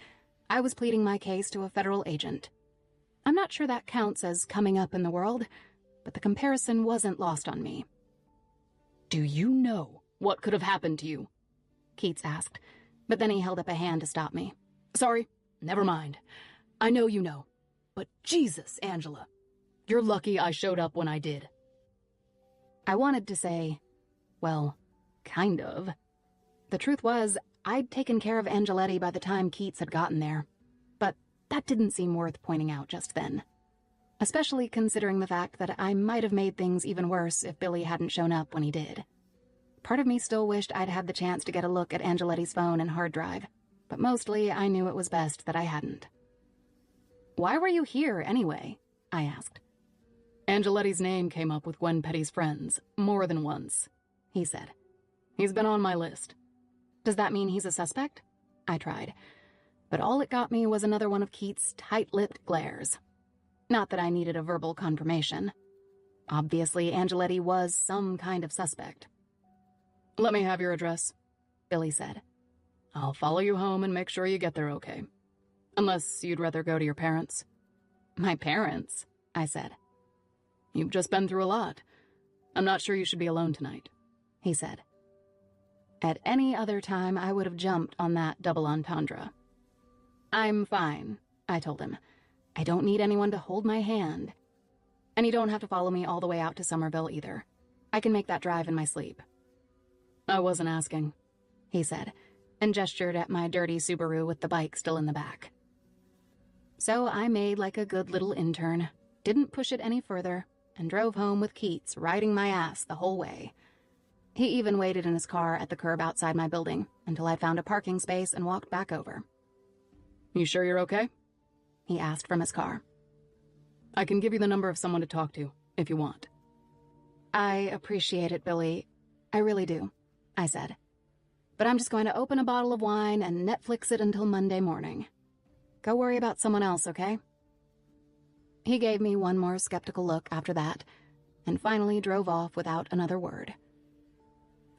Speaker 2: I was pleading my case to a federal agent. I'm not sure that counts as coming up in the world, but the comparison wasn't lost on me. Do you know what could have happened to you? Keats asked, but then he held up a hand to stop me. Sorry, never mind. I know you know, but Jesus, Angela, you're lucky I showed up when I did. I wanted to say, well, kind of. The truth was, I'd taken care of Angeletti by the time Keats had gotten there, but that didn't seem worth pointing out just then. Especially considering the fact that I might have made things even worse if Billy hadn't shown up when he did. Part of me still wished I'd had the chance to get a look at Angeletti's phone and hard drive, but mostly I knew it was best that I hadn't. Why were you here, anyway? I asked. Angeletti's name came up with Gwen Petty's friends, more than once, he said. He's been on my list. Does that mean he's a suspect? I tried, but all it got me was another one of Keats' tight-lipped glares. Not that I needed a verbal confirmation. Obviously, Angeletti was some kind of suspect. Let me have your address, Billy said. I'll follow you home and make sure you get there okay. Unless you'd rather go to your parents. My parents, I said. You've just been through a lot. I'm not sure you should be alone tonight, he said. At any other time, I would have jumped on that double entendre. I'm fine, I told him. I don't need anyone to hold my hand. And you don't have to follow me all the way out to Somerville either. I can make that drive in my sleep. I wasn't asking, he said, and gestured at my dirty Subaru with the bike still in the back. So I made like a good little intern, didn't push it any further, and drove home with Keats riding my ass the whole way. He even waited in his car at the curb outside my building until I found a parking space and walked back over. You sure you're okay? He asked from his car. I can give you the number of someone to talk to, if you want. I appreciate it, Billy. I really do, I said. But I'm just going to open a bottle of wine and Netflix it until Monday morning. Go worry about someone else, okay? He gave me one more skeptical look after that, and finally drove off without another word.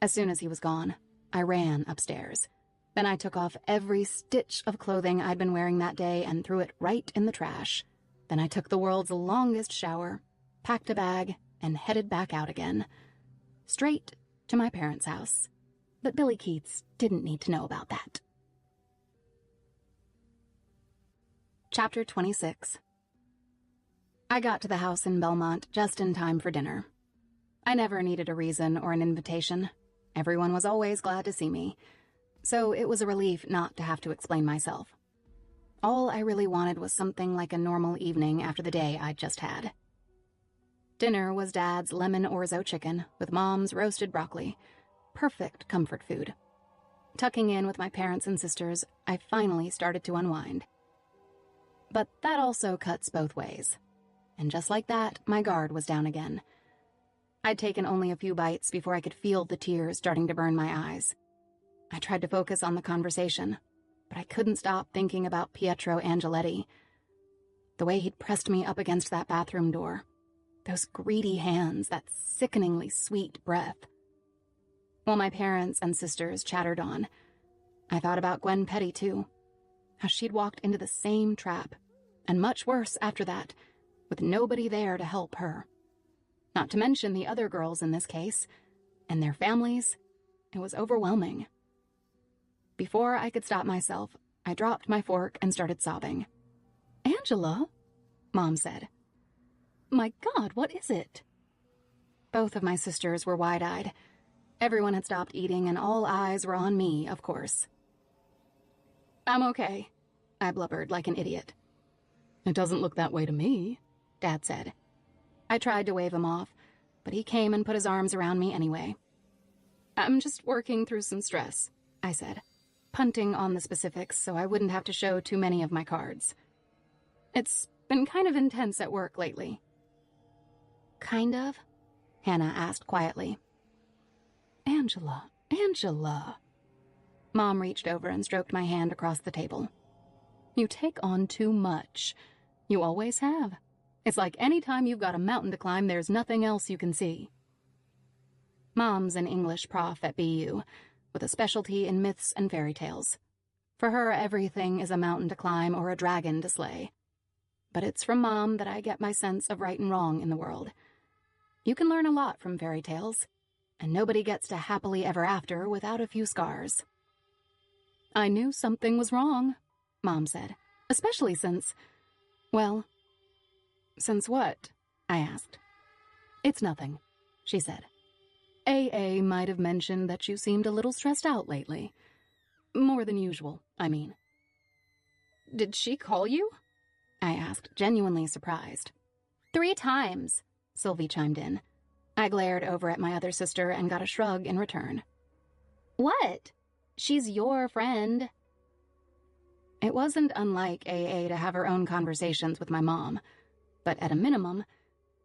Speaker 2: As soon as he was gone, I ran upstairs. Then I took off every stitch of clothing I'd been wearing that day and threw it right in the trash. Then I took the world's longest shower, packed a bag, and headed back out again. Straight to my parents' house. But Billy Keats didn't need to know about that.
Speaker 1: Chapter 26. I got to the house in Belmont just in time for dinner. I never needed a reason or an invitation. Everyone was always glad to see me, so it was a relief not to have to explain myself. All I really wanted was something like a normal evening after the day I'd just had. Dinner was Dad's lemon orzo chicken with Mom's roasted broccoli. Perfect comfort food. Tucking in with my parents and sisters, I finally started to unwind. But that also cuts both ways. And just like that, my guard was down again. I'd taken only a few bites before I could feel the tears starting to burn my eyes. I tried to focus on the conversation, but I couldn't stop thinking about Pietro Angeletti. The way he'd pressed me up against that bathroom door. Those greedy hands, that sickeningly sweet breath. While my parents and sisters chattered on, I thought about Gwen Petty too. How she'd walked into the same trap, and much worse after that, with nobody there to help her. Not to mention the other girls in this case, and their families. It was overwhelming. Before I could stop myself, I dropped my fork and started sobbing.
Speaker 2: "Angela," Mom said. "My God, what is it?"
Speaker 1: Both of my sisters were wide-eyed. Everyone had stopped eating, and all eyes were on me, of course. "I'm okay," I blubbered like an idiot.
Speaker 2: "It doesn't look that way to me,"
Speaker 1: Dad said. I tried to wave him off, but he came and put his arms around me anyway. "I'm just working through some stress," I said, punting on the specifics so I wouldn't have to show too many of my cards. "It's been kind of intense at work lately." "Kind of?" Hannah asked quietly.
Speaker 2: Angela.
Speaker 1: Mom reached over and stroked my hand across the table.
Speaker 2: "You take on too much. You always have. It's like any time you've got a mountain to climb, there's nothing else you can see."
Speaker 1: Mom's an English prof at BU, with a specialty in myths and fairy tales. For her, everything is a mountain to climb or a dragon to slay. But it's from Mom that I get my sense of right and wrong in the world. You can learn a lot from fairy tales, and nobody gets to happily ever after without a few scars.
Speaker 2: "I knew something was wrong,"
Speaker 1: Mom said.
Speaker 2: "especially since..."
Speaker 1: "Well, since what?" I asked.
Speaker 2: "It's nothing," she said. "AA might have mentioned that you seemed a little stressed out lately. More than usual, I mean."
Speaker 1: "Did she call you?" I asked, genuinely surprised. "3 times, Sylvie chimed in. I glared over at my other sister and got a shrug in return. "What? She's your friend." It wasn't unlike AA to have her own conversations with my mom, but at a minimum,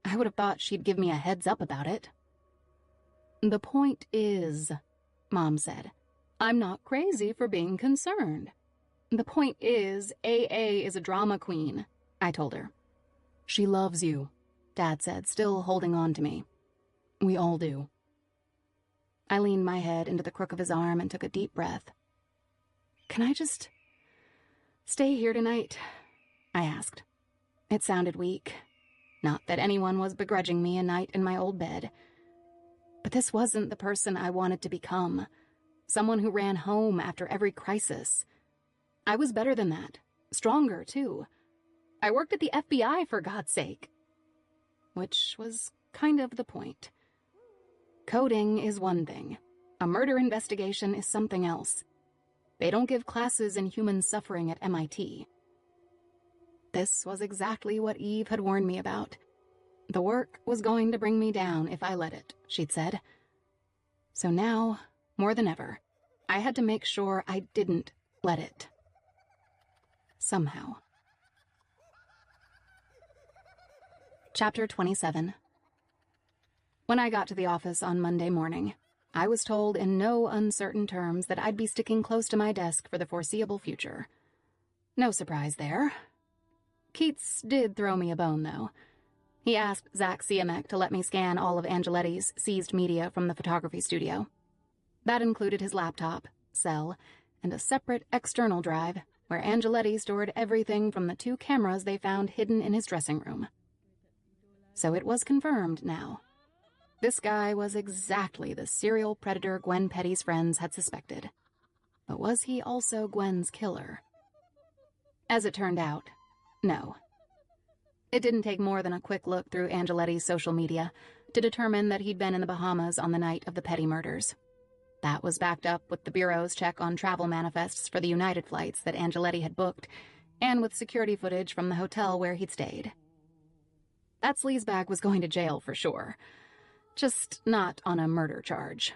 Speaker 1: I would have thought she'd give me a heads up about it.
Speaker 2: "The point is," Mom said, "I'm not crazy for being concerned."
Speaker 1: "The point is, AA is a drama queen," I told her.
Speaker 2: "She loves you," Dad said, still holding on to me. "We all do."
Speaker 1: I leaned my head into the crook of his arm and took a deep breath. "Can I just stay here tonight?" I asked. It sounded weak. Not that anyone was begrudging me a night in my old bed. But this wasn't the person I wanted to become. Someone who ran home after every crisis. I was better than that. Stronger, too. I worked at the FBI, for God's sake. Which was kind of the point. Coding is one thing. A murder investigation is something else. They don't give classes in human suffering at MIT. This was exactly what Eve had warned me about. The work was going to bring me down if I let it, she'd said. So now, more than ever, I had to make sure I didn't let it. Somehow. Chapter 27. When I got to the office on Monday morning, I was told in no uncertain terms that I'd be sticking close to my desk for the foreseeable future. No surprise there. Keats did throw me a bone, though. He asked Zach Siamek to let me scan all of Angeletti's seized media from the photography studio. That included his laptop, cell, and a separate external drive where Angeletti stored everything from the 2 cameras they found hidden in his dressing room. So it was confirmed now. This guy was exactly the serial predator Gwen Petty's friends had suspected. But was he also Gwen's killer? As it turned out, No. It didn't take more than a quick look through Angeletti's social media to determine that he'd been in the Bahamas on the night of the Petty murders. That was backed up with the Bureau's check on travel manifests for the United flights that Angeletti had booked, and with security footage from the hotel where he'd stayed. That sleazebag was going to jail for sure, just not on a murder charge.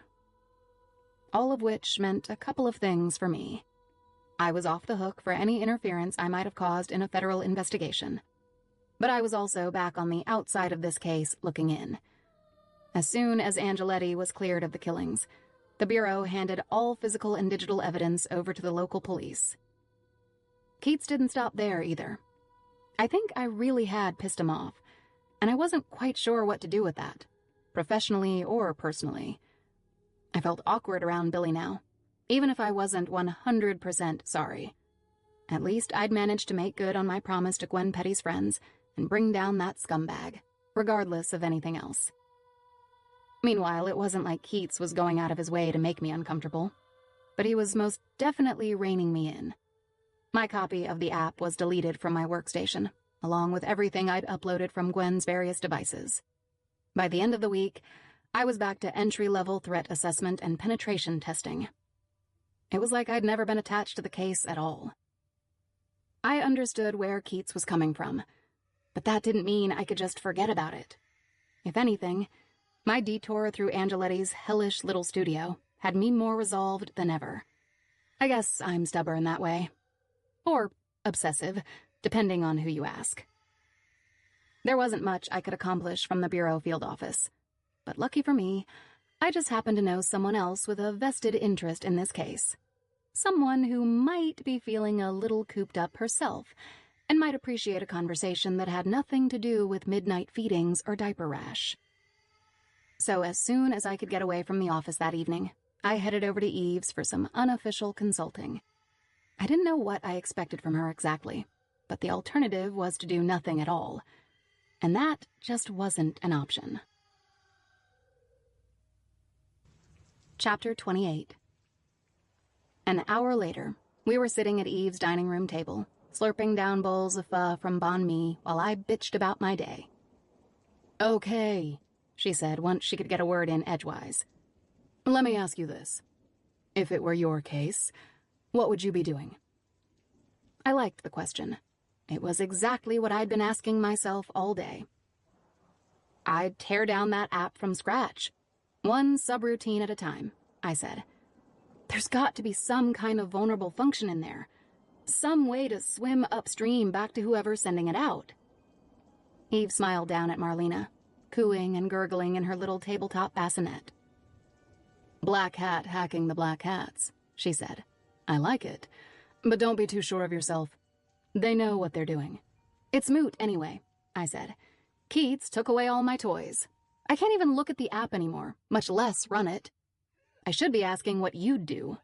Speaker 1: All of which meant a couple of things for me. I was off the hook for any interference I might have caused in a federal investigation. But I was also back on the outside of this case looking in. As soon as Angeletti was cleared of the killings, the Bureau handed all physical and digital evidence over to the local police. Keats didn't stop there either. I think I really had pissed him off, and I wasn't quite sure what to do with that, professionally or personally. I felt awkward around Billy now, even if I wasn't 100% sorry. At least I'd managed to make good on my promise to Gwen Petty's friends and bring down that scumbag, regardless of anything else. Meanwhile, it wasn't like Keats was going out of his way to make me uncomfortable, but he was most definitely reining me in. My copy of the app was deleted from my workstation, along with everything I'd uploaded from Gwen's various devices. By the end of the week, I was back to entry-level threat assessment and penetration testing. It was like I'd never been attached to the case at all. I understood where Keats was coming from, but that didn't mean I could just forget about it. If anything, my detour through Angeletti's hellish little studio had me more resolved than ever. I guess I'm stubborn that way. Or obsessive, depending on who you ask. There wasn't much I could accomplish from the Bureau field office. But lucky for me, I just happened to know someone else with a vested interest in this case. Someone who might be feeling a little cooped up herself and might appreciate a conversation that had nothing to do with midnight feedings or diaper rash. So as soon as I could get away from the office that evening, I headed over to Eve's for some unofficial consulting. I didn't know what I expected from her exactly, but the alternative was to do nothing at all. And that just wasn't an option. Chapter 28. An hour later, we were sitting at Eve's dining room table, slurping down bowls of pho from banh mi while I bitched about my day.
Speaker 2: Okay,
Speaker 1: she said once she could get a word in edgewise.
Speaker 2: Let me ask you this. If it were your case, what would you be doing?
Speaker 1: I liked the question. It was exactly what I'd been asking myself all day. I'd tear down that app from scratch. One subroutine at a time, I said. There's got to be some kind of vulnerable function in there. Some way to swim upstream back to whoever's sending it out. Eve smiled down at Marlena, cooing and gurgling in her little tabletop bassinet.
Speaker 2: Black hat hacking the black hats, she said. I like it, but don't be too sure of yourself. They know what they're doing.
Speaker 1: It's moot anyway, I said. Keats took away all my toys. I can't even look at the app anymore, much less run it. I should be asking what you'd do.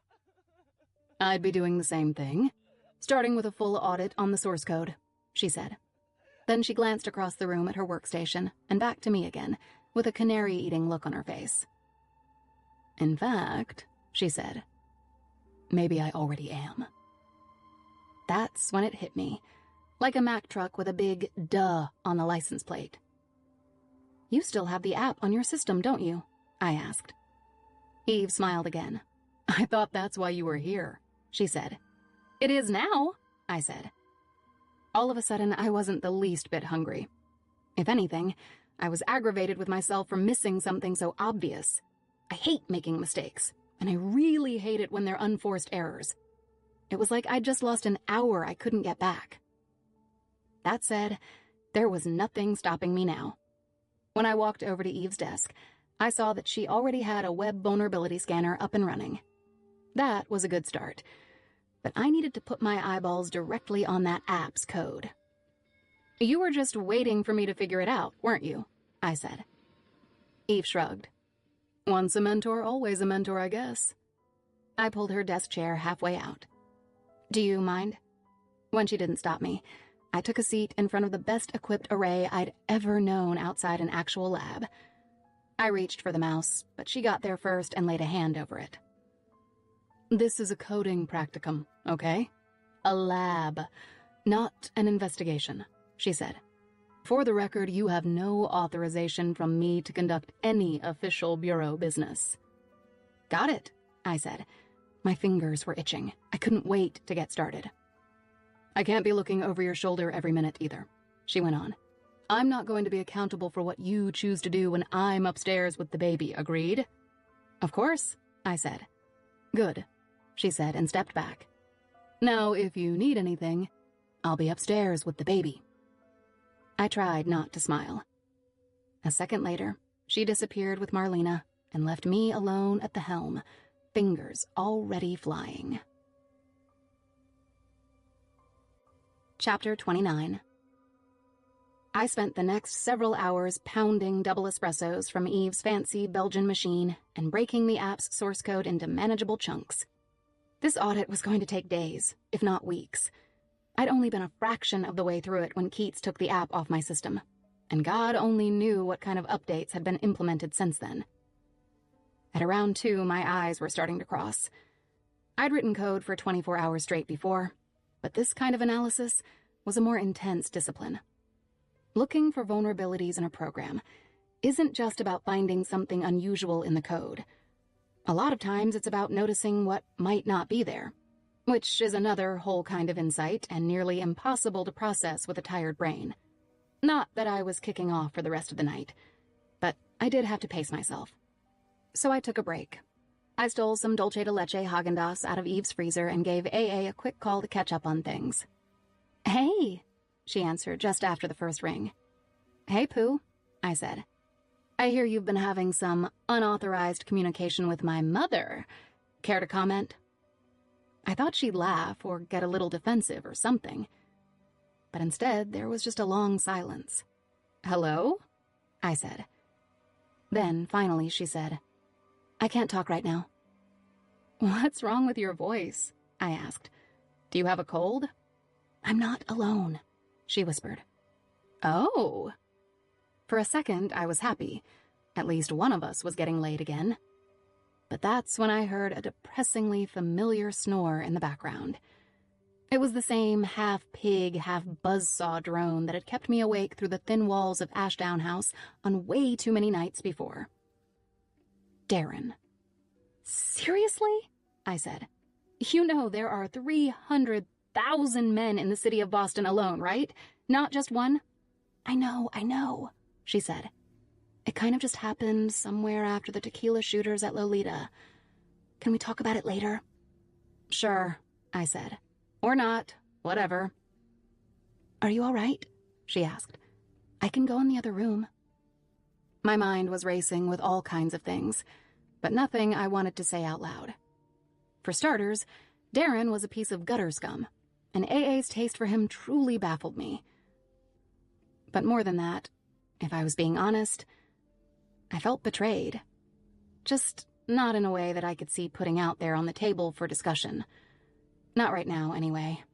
Speaker 2: I'd be doing the same thing, starting with a full audit on the source code, she said.
Speaker 1: Then she glanced across the room at her workstation and back to me again, with a canary-eating look on her face.
Speaker 2: In fact, she said, maybe I already am.
Speaker 1: That's when it hit me, like a Mack truck with a big duh on the license plate. You still have the app on your system, don't you? I asked. Eve smiled again.
Speaker 2: I thought that's why you were here, she said.
Speaker 1: It is now, I said. All of a sudden, I wasn't the least bit hungry. If anything, I was aggravated with myself for missing something so obvious. I hate making mistakes, and I really hate it when they're unforced errors. It was like I'd just lost an hour I couldn't get back. That said, there was nothing stopping me now. When I walked over to Eve's desk, I saw that she already had a web vulnerability scanner up and running. That was a good start, but I needed to put my eyeballs directly on that app's code. You were just waiting for me to figure it out, weren't you? I said. Eve shrugged.
Speaker 2: Once a mentor, always a mentor, I guess.
Speaker 1: I pulled her desk chair halfway out. Do you mind? When she didn't stop me, I took a seat in front of the best-equipped array I'd ever known outside an actual lab. I reached for the mouse, but she got there first and laid a hand over it.
Speaker 2: This is a coding practicum, okay? A lab. Not an investigation, she said. For the record, you have no authorization from me to conduct any official bureau business.
Speaker 1: Got it, I said. My fingers were itching. I couldn't wait to get started.
Speaker 2: I can't be looking over your shoulder every minute either, she went on. I'm not going to be accountable for what you choose to do when I'm upstairs with the baby, agreed?
Speaker 1: Of course, I said.
Speaker 2: Good, she said and stepped back. Now, if you need anything, I'll be upstairs with the baby.
Speaker 1: I tried not to smile. A second later, she disappeared with Marlena and left me alone at the helm, fingers already flying. Chapter 29. I spent the next several hours pounding double espressos from Eve's fancy Belgian machine and breaking the app's source code into manageable chunks. This audit was going to take days, if not weeks. I'd only been a fraction of the way through it when Keats took the app off my system, and God only knew what kind of updates had been implemented since then. At around 2, my eyes were starting to cross. I'd written code for 24 hours straight before, but this kind of analysis was a more intense discipline. Looking for vulnerabilities in a program isn't just about finding something unusual in the code. A lot of times it's about noticing what might not be there, which is another whole kind of insight and nearly impossible to process with a tired brain. Not that I was kicking off for the rest of the night, but I did have to pace myself. So I took a break. I stole some dulce de leche Haagen-Dazs out of Eve's freezer and gave AA a quick call to catch up on things. "Hey," she answered just after the first ring. "Hey, Pooh," I said. "I hear you've been having some unauthorized communication with my mother. Care to comment?" I thought she'd laugh or get a little defensive or something. But instead, there was just a long silence. "Hello?" I said. Then, finally, she said, "I can't talk right now." "What's wrong with your voice?" I asked. "Do you have a cold?" "I'm not alone," she whispered. "Oh." For a second, I was happy. At least one of us was getting laid again. But that's when I heard a depressingly familiar snore in the background. It was the same half-pig, half-buzzsaw drone that had kept me awake through the thin walls of Ashdown House on way too many nights before. Darren. "Seriously?" I said. "You know there are 300,000 men in the city of Boston alone, right? Not just one?" I know, she said. "It kind of just happened somewhere after the tequila shooters at Lolita. Can we talk about it later?" "Sure," I said. "Or not. Whatever." "Are you all right?" she asked. "I can go in the other room." My mind was racing with all kinds of things, but nothing I wanted to say out loud. For starters, Darren was a piece of gutter scum, and AA's taste for him truly baffled me. But more than that, if I was being honest, I felt betrayed. Just not in a way that I could see putting out there on the table for discussion. Not right now, anyway.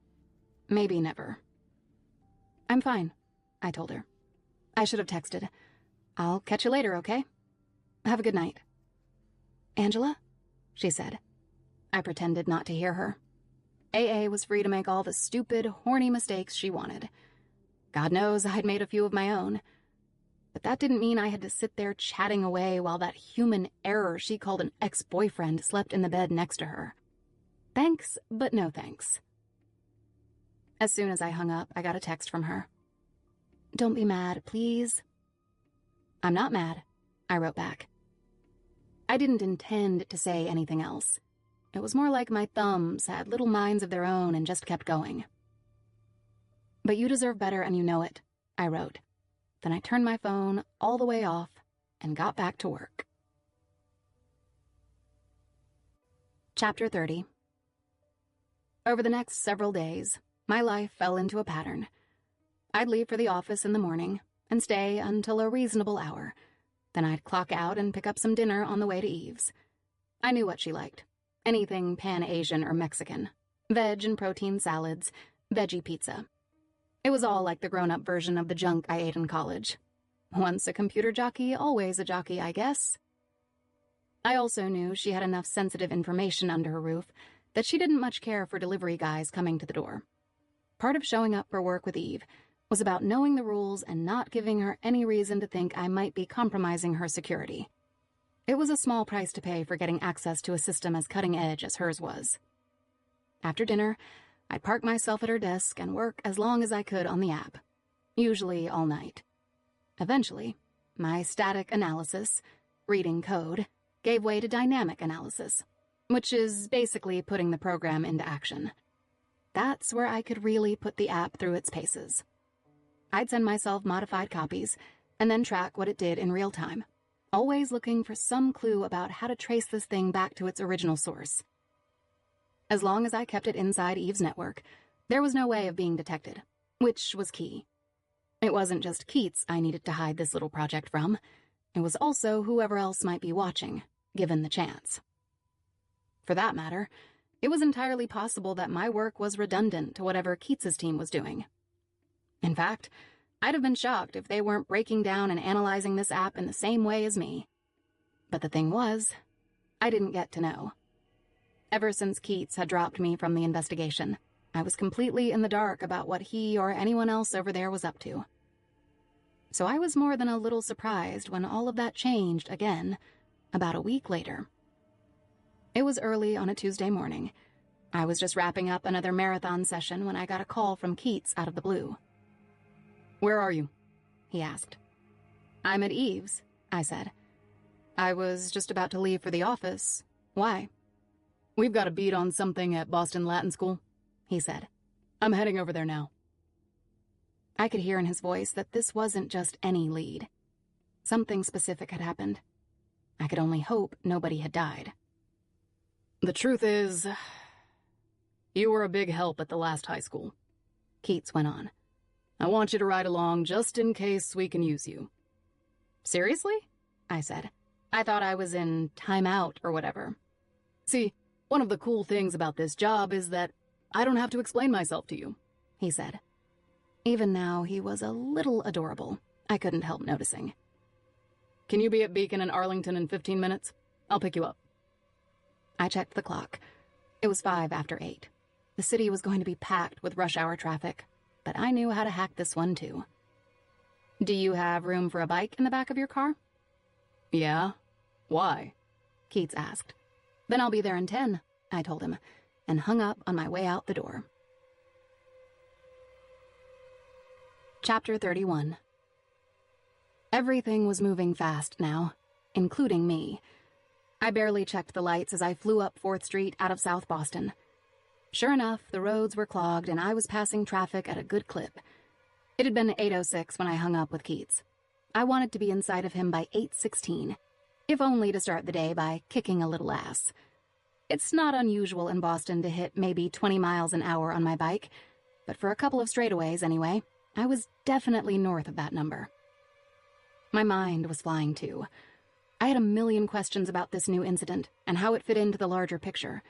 Speaker 1: Maybe never. "I'm fine," I told her. "I should have texted. I'll catch you later, okay? Have a good night." "Angela?" she said. I pretended not to hear her. AA was free to make all the stupid, horny mistakes she wanted. God knows I'd made a few of my own. But that didn't mean I had to sit there chatting away while that human error she called an ex-boyfriend slept in the bed next to her. Thanks, but no thanks. As soon as I hung up, I got a text from her. "Don't be mad, please." "I'm not mad," I wrote back. I didn't intend to say anything else. It was more like my thumbs had little minds of their own and just kept going. "But you deserve better and you know it," I wrote. Then I turned my phone all the way off and got back to work. Chapter 30. Over the next several days, my life fell into a pattern. I'd leave for the office in the morning and stay until a reasonable hour. Then I'd clock out and pick up some dinner on the way to Eve's. I knew what she liked. Anything Pan-Asian or Mexican. Veg and protein salads, veggie pizza. It was all like the grown-up version of the junk I ate in college. Once a computer jockey, always a jockey, I guess. I also knew she had enough sensitive information under her roof that she didn't much care for delivery guys coming to the door. Part of showing up for work with Eve was about knowing the rules and not giving her any reason to think I might be compromising her security. It was a small price to pay for getting access to a system as cutting edge as hers was. After dinner, I'd park myself at her desk and work as long as I could on the app, usually all night. Eventually, my static analysis, reading code, gave way to dynamic analysis, which is basically putting the program into action. That's where I could really put the app through its paces. I'd send myself modified copies and then track what it did in real time, always looking for some clue about how to trace this thing back to its original source. As long as I kept it inside Eve's network, there was no way of being detected, which was key. It wasn't just Keats I needed to hide this little project from. It was also whoever else might be watching, given the chance. For that matter, it was entirely possible that my work was redundant to whatever Keats's team was doing. In fact, I'd have been shocked if they weren't breaking down and analyzing this app in the same way as me. But the thing was, I didn't get to know. Ever since Keats had dropped me from the investigation, I was completely in the dark about what he or anyone else over there was up to. So I was more than a little surprised when all of that changed again, about a week later. It was early on a Tuesday morning. I was just wrapping up another marathon session when I got a call from Keats out of the blue.
Speaker 2: "Where are you?"
Speaker 1: he asked. "I'm at Eve's," I said. "I was just about to leave for the office. Why?"
Speaker 2: "We've got a beat on something at Boston Latin School," he said. "I'm heading over there now."
Speaker 1: I could hear in his voice that this wasn't just any lead. Something specific had happened. I could only hope nobody had died.
Speaker 2: "The truth is, you were a big help at the last high school," Keats went on. "I want you to ride along just in case we can use you."
Speaker 1: "Seriously?" I said. "I thought I was in timeout or whatever."
Speaker 2: "See, one of the cool things about this job is that I don't have to explain myself to you," he said.
Speaker 1: Even now, he was a little adorable. I couldn't help noticing.
Speaker 2: "Can you be at Beacon and Arlington in 15 minutes? I'll pick you up."
Speaker 1: I checked the clock. It was 5 after 8. The city was going to be packed with rush hour traffic, but I knew how to hack this one too. "Do you have room for a bike in the back of your car?"
Speaker 2: "Yeah? Why?"
Speaker 1: Keats asked. "Then I'll be there in 10, I told him, and hung up on my way out the door. Chapter 31. Everything was moving fast now, including me. I barely checked the lights as I flew up 4th Street out of South Boston. Sure enough, the roads were clogged and I was passing traffic at a good clip. It had been 8:06 when I hung up with Keats. I wanted to be inside of him by 8:16, if only to start the day by kicking a little ass. It's not unusual in Boston to hit maybe 20 miles an hour on my bike, but for a couple of straightaways anyway, I was definitely north of that number. My mind was flying too. I had a million questions about this new incident and how it fit into the larger picture.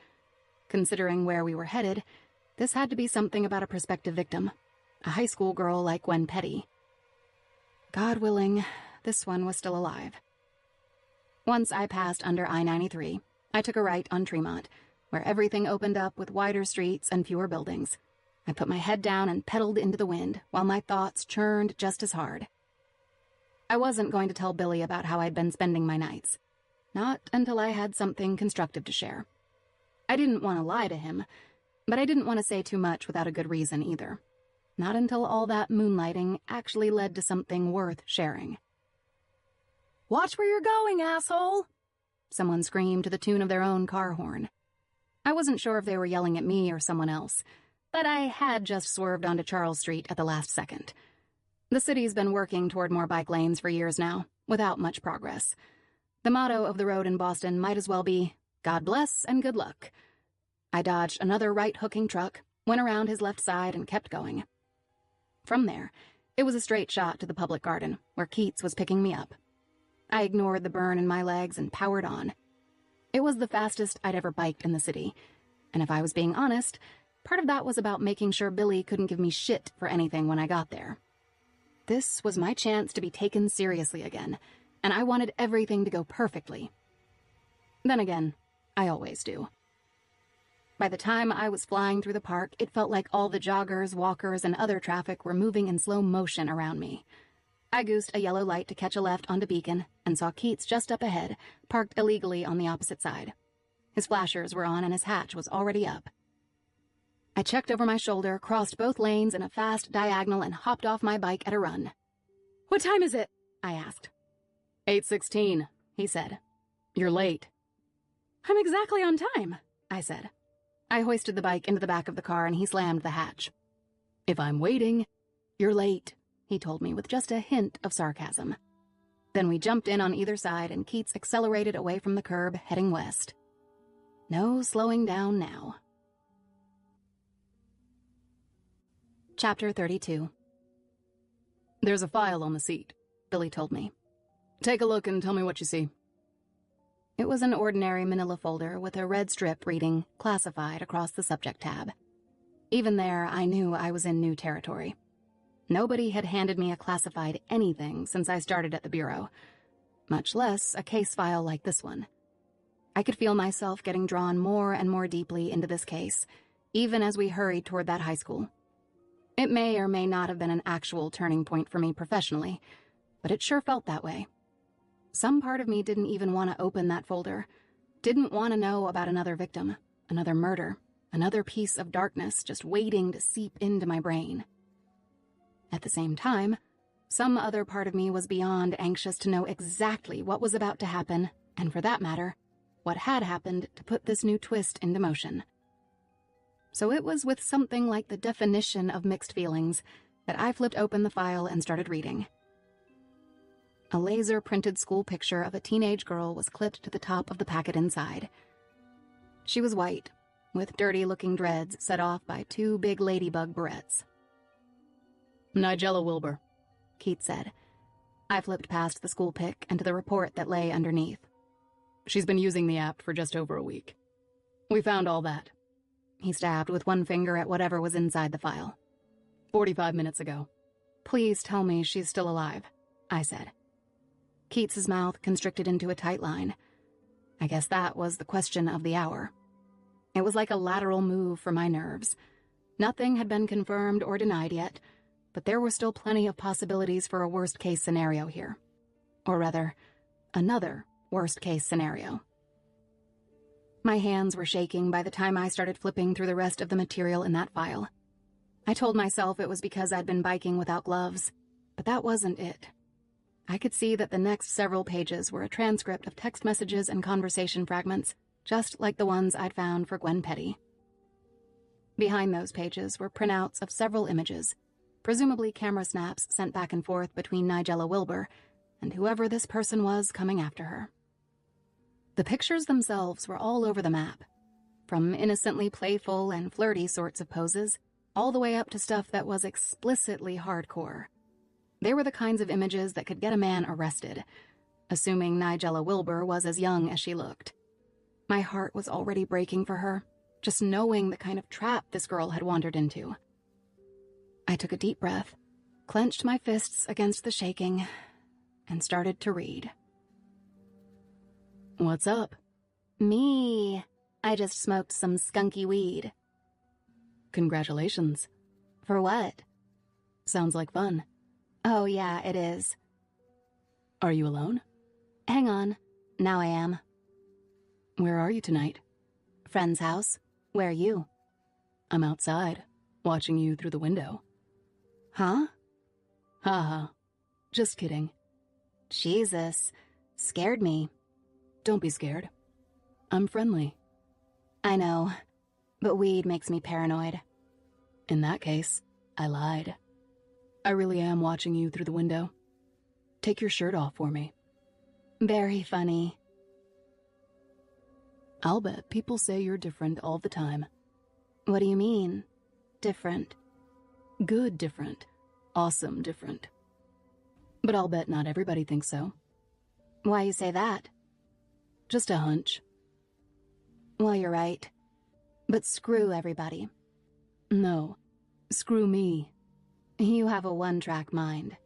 Speaker 1: Considering where we were headed, this had to be something about a prospective victim, a high school girl like Gwen Petty. God willing, this one was still alive. Once I passed under I-93, I took a right on Tremont, where everything opened up with wider streets and fewer buildings. I put my head down and pedaled into the wind while my thoughts churned just as hard. I wasn't going to tell Billy about how I'd been spending my nights. Not until I had something constructive to share. I didn't want to lie to him, but I didn't want to say too much without a good reason either. Not until all that moonlighting actually led to something worth sharing. "Watch where you're going, asshole!" Someone screamed to the tune of their own car horn. I wasn't sure if they were yelling at me or someone else, but I had just swerved onto Charles Street at the last second. The city's been working toward more bike lanes for years now, without much progress. The motto of the road in Boston might as well be, "God bless and good luck." I dodged another right-hooking truck, went around his left side, and kept going. From there, it was a straight shot to the public garden, where Keats was picking me up. I ignored the burn in my legs and powered on. It was the fastest I'd ever biked in the city, and if I was being honest, part of that was about making sure Billy couldn't give me shit for anything when I got there. This was my chance to be taken seriously again, and I wanted everything to go perfectly. Then again, I always do. By the time I was flying through the park, it felt like all the joggers, walkers, and other traffic were moving in slow motion around me. I goosed a yellow light to catch a left onto Beacon and saw Keats just up ahead, parked illegally on the opposite side. His flashers were on and his hatch was already up. I checked over my shoulder, crossed both lanes in a fast diagonal, and hopped off my bike at a run. "What time is it?" I asked.
Speaker 2: 8:16, he said. "You're late."
Speaker 1: "I'm exactly on time," I said. I hoisted the bike into the back of the car and he slammed the hatch.
Speaker 2: "If I'm waiting, you're late,"
Speaker 1: he told me with just a hint of sarcasm. Then we jumped in on either side and Keats accelerated away from the curb, heading west. No slowing down now. Chapter 32.
Speaker 2: "There's a file on the seat," Billy told me. "Take a look and tell me what you see."
Speaker 1: It was an ordinary manila folder with a red strip reading "Classified" across the subject tab. Even there, I knew I was in new territory. Nobody had handed me a classified anything since I started at the Bureau, much less a case file like this one. I could feel myself getting drawn more and more deeply into this case, even as we hurried toward that high school. It may or may not have been an actual turning point for me professionally, but it sure felt that way. Some part of me didn't even want to open that folder, didn't want to know about another victim, another murder, another piece of darkness just waiting to seep into my brain. At the same time, some other part of me was beyond anxious to know exactly what was about to happen, and for that matter, what had happened to put this new twist into motion. So it was with something like the definition of mixed feelings that I flipped open the file and started reading. A laser-printed school picture of a teenage girl was clipped to the top of the packet inside. She was white, with dirty-looking dreads set off by two big ladybug barrettes.
Speaker 2: "Nigella Wilbur,"
Speaker 1: Keats said. I flipped past the school pic and to the report that lay underneath.
Speaker 2: "She's been using the app for just over a week. We found all that."
Speaker 1: He stabbed with one finger at whatever was inside the file.
Speaker 2: 45 minutes ago.
Speaker 1: "Please tell me she's still alive," I said. Keats's mouth constricted into a tight line. I guess that was the question of the hour. It was like a lateral move for my nerves. Nothing had been confirmed or denied yet, but there were still plenty of possibilities for a worst-case scenario here. Or rather, another worst-case scenario. My hands were shaking by the time I started flipping through the rest of the material in that file. I told myself it was because I'd been biking without gloves, but that wasn't it. I could see that the next several pages were a transcript of text messages and conversation fragments, just like the ones I'd found for Gwen Petty. Behind those pages were printouts of several images, presumably camera snaps sent back and forth between Nigella Wilbur and whoever this person was coming after her. The pictures themselves were all over the map, from innocently playful and flirty sorts of poses, all the way up to stuff that was explicitly hardcore. They were the kinds of images that could get a man arrested, assuming Nigella Wilbur was as young as she looked. My heart was already breaking for her, just knowing the kind of trap this girl had wandered into. I took a deep breath, clenched my fists against the shaking, and started to read.
Speaker 2: "What's up?"
Speaker 1: "Me. I just smoked some skunky weed."
Speaker 2: "Congratulations."
Speaker 1: "For what?"
Speaker 2: "Sounds like fun."
Speaker 1: "Oh yeah, it is."
Speaker 2: "Are you alone?"
Speaker 1: "Hang on. Now I am."
Speaker 2: "Where are you tonight?"
Speaker 1: "Friend's house. Where are you?"
Speaker 2: "I'm outside, watching you through the window."
Speaker 1: "Huh?"
Speaker 2: "Ha ha. Just kidding."
Speaker 1: "Jesus. Scared me."
Speaker 2: "Don't be scared. I'm friendly."
Speaker 1: "I know, but weed makes me paranoid."
Speaker 2: "In that case, I lied. I really am watching you through the window. Take your shirt off for me."
Speaker 1: "Very funny."
Speaker 2: "I'll bet people say you're different all the time."
Speaker 1: "What do you mean, different?"
Speaker 2: "Good different. Awesome different. But I'll bet not everybody thinks so."
Speaker 1: "Why you say that?"
Speaker 2: "Just a hunch."
Speaker 1: "Well, you're right. But screw everybody."
Speaker 2: "No. Screw me."
Speaker 1: "You have a one-track mind.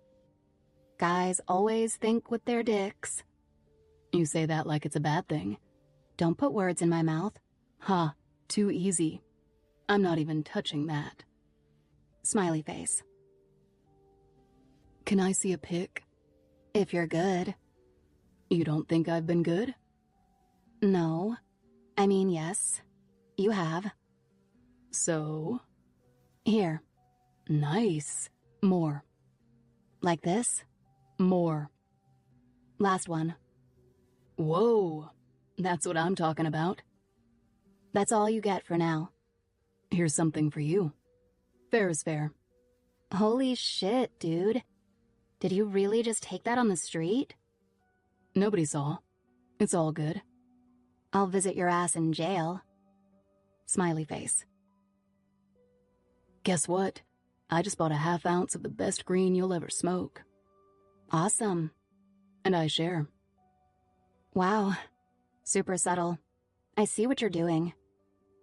Speaker 1: Guys always think with their dicks."
Speaker 2: "You say that like it's a bad thing."
Speaker 1: "Don't put words in my mouth."
Speaker 2: "Ha. Too easy. I'm not even touching that.
Speaker 3: Smiley face.
Speaker 2: Can I see a pic?
Speaker 3: If you're good.
Speaker 2: You don't think I've been good?
Speaker 3: No. I mean, yes. You have.
Speaker 2: So?
Speaker 3: Here.
Speaker 2: Nice. More.
Speaker 3: Like this?
Speaker 2: More.
Speaker 3: Last one.
Speaker 2: Whoa. That's what I'm talking about.
Speaker 3: That's all you get for now.
Speaker 2: Here's something for you. Fair is fair.
Speaker 3: Holy shit, dude. Did you really just take that on the street?
Speaker 2: Nobody saw. It's all good.
Speaker 3: I'll visit your ass in jail. Smiley face.
Speaker 2: Guess what? I just bought a ½ ounce of the best green you'll ever smoke.
Speaker 3: Awesome.
Speaker 2: And I share.
Speaker 3: Wow. Super subtle. I see what you're doing.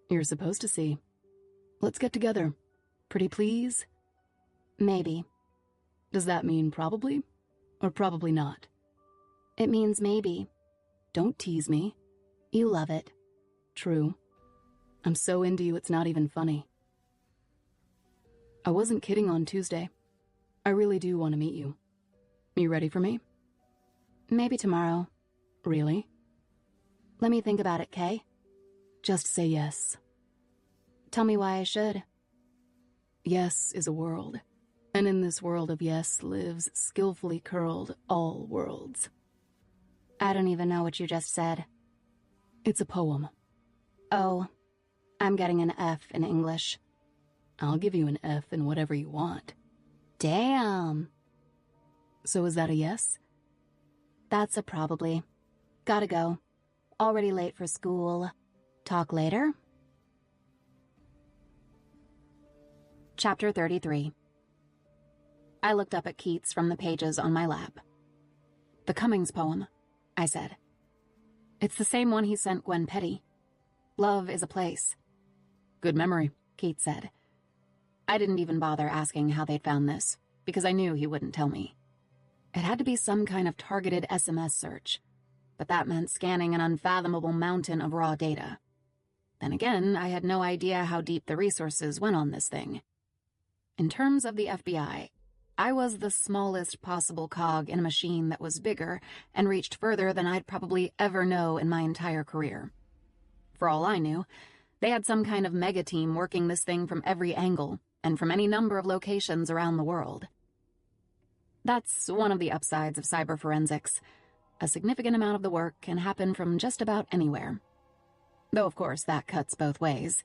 Speaker 2: You're supposed to see. Let's get together. Pretty please?
Speaker 3: Maybe.
Speaker 2: Does that mean probably? Or probably not?
Speaker 3: It means maybe.
Speaker 2: Don't tease me.
Speaker 3: You love it.
Speaker 2: True. I'm so into you it's not even funny. I wasn't kidding on Tuesday. I really do want to meet you. You ready for me?
Speaker 3: Maybe tomorrow.
Speaker 2: Really?
Speaker 3: Let me think about it, Kay.
Speaker 2: Just say yes.
Speaker 3: Tell me why I should.
Speaker 2: Yes is a world, and in this world of yes lives skillfully curled all worlds.
Speaker 3: I don't even know what you just said.
Speaker 2: It's a poem.
Speaker 3: Oh, I'm getting an F in English.
Speaker 2: I'll give you an F in whatever you want.
Speaker 3: Damn.
Speaker 2: So is that a yes?
Speaker 3: That's a probably. Gotta go. Already late for school. Talk later? Chapter 33. I looked up at Keats from the pages on my lap. "The Cummings poem," I said. "It's the same one he sent Gwen Petty. Love is a place."
Speaker 2: Good memory,
Speaker 3: Keats said. I didn't even bother asking how they'd found this, because I knew he wouldn't tell me. It had to be some kind of targeted SMS search, but that meant scanning an unfathomable mountain of raw data. Then again, I had no idea how deep the resources went on this thing. In terms of the FBI, I was the smallest possible cog in a machine that was bigger and reached further than I'd probably ever know in my entire career. For all I knew, they had some kind of mega team working this thing from every angle and from any number of locations around the world. That's one of the upsides of cyber forensics. A significant amount of the work can happen from just about anywhere. Though, of course, that cuts both ways.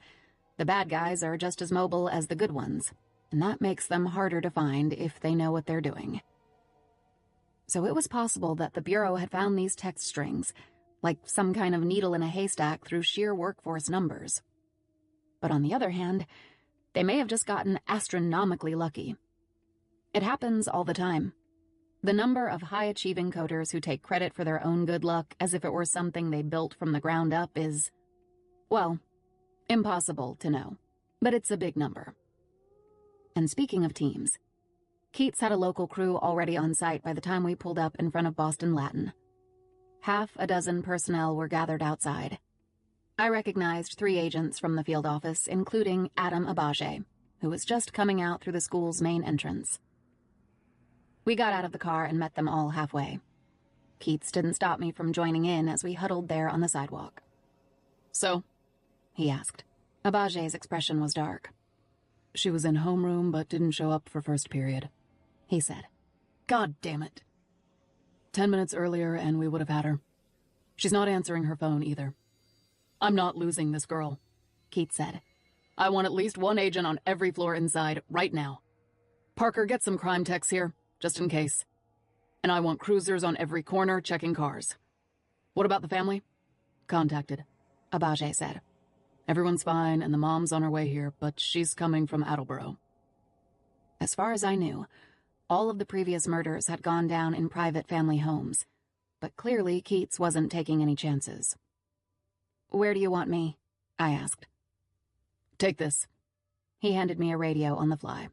Speaker 3: The bad guys are just as mobile as the good ones, and that makes them harder to find if they know what they're doing. So it was possible that the Bureau had found these text strings, like some kind of needle in a haystack through sheer workforce numbers. But on the other hand, they may have just gotten astronomically lucky. It happens all the time. The number of high-achieving coders who take credit for their own good luck as if it were something they built from the ground up is, well, impossible to know, but it's a big number. And speaking of teams, Keats had a local crew already on site by the time we pulled up in front of Boston Latin. 6 personnel were gathered outside. I recognized 3 agents from the field office, including Adam Abaje, who was just coming out through the school's main entrance. We got out of the car and met them all halfway. Keats didn't stop me from joining in as we huddled there on the sidewalk.
Speaker 2: "So?"
Speaker 3: he asked. Abaje's expression was dark.
Speaker 2: "She was in homeroom but didn't show up for first period,"
Speaker 3: he said.
Speaker 2: "God damn it. 10 minutes earlier and we would have had her. She's not answering her phone either. I'm not losing this girl," Keats said. "I want at least 1 agent on every floor inside right now. Parker, get some crime techs here, just in case. And I want cruisers on every corner checking cars. What about the family?" "Contacted," Abaje said. "Everyone's fine and the mom's on her way here, but she's coming from Attleboro." As far as I knew, all of the previous murders had gone down in private family homes, but clearly Keats wasn't taking any chances. "Where do you want me?" I asked. "Take this." He handed me a radio on the fly.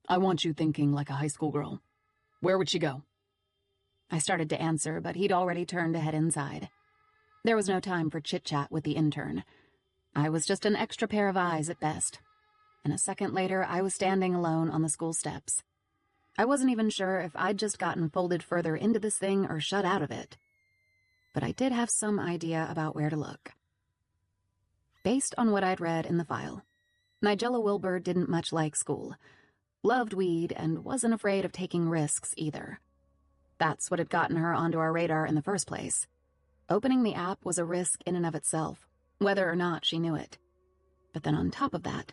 Speaker 2: "I want you thinking like a high school girl. Where would she go?" I started to answer, but he'd already turned to head inside. There was no time for chit-chat with the intern.
Speaker 3: I was just an extra pair of eyes at best. And a second later, I was standing alone on the school steps. I wasn't even sure if I'd just gotten folded further into this thing or shut out of it. But I did have some idea about where to look. Based on what I'd read in the file, Nigella Wilbur didn't much like school, loved weed, and wasn't afraid of taking risks either. That's what had gotten her onto our radar in the first place. Opening the app was a risk in and of itself, whether or not she knew it. But then on top of that,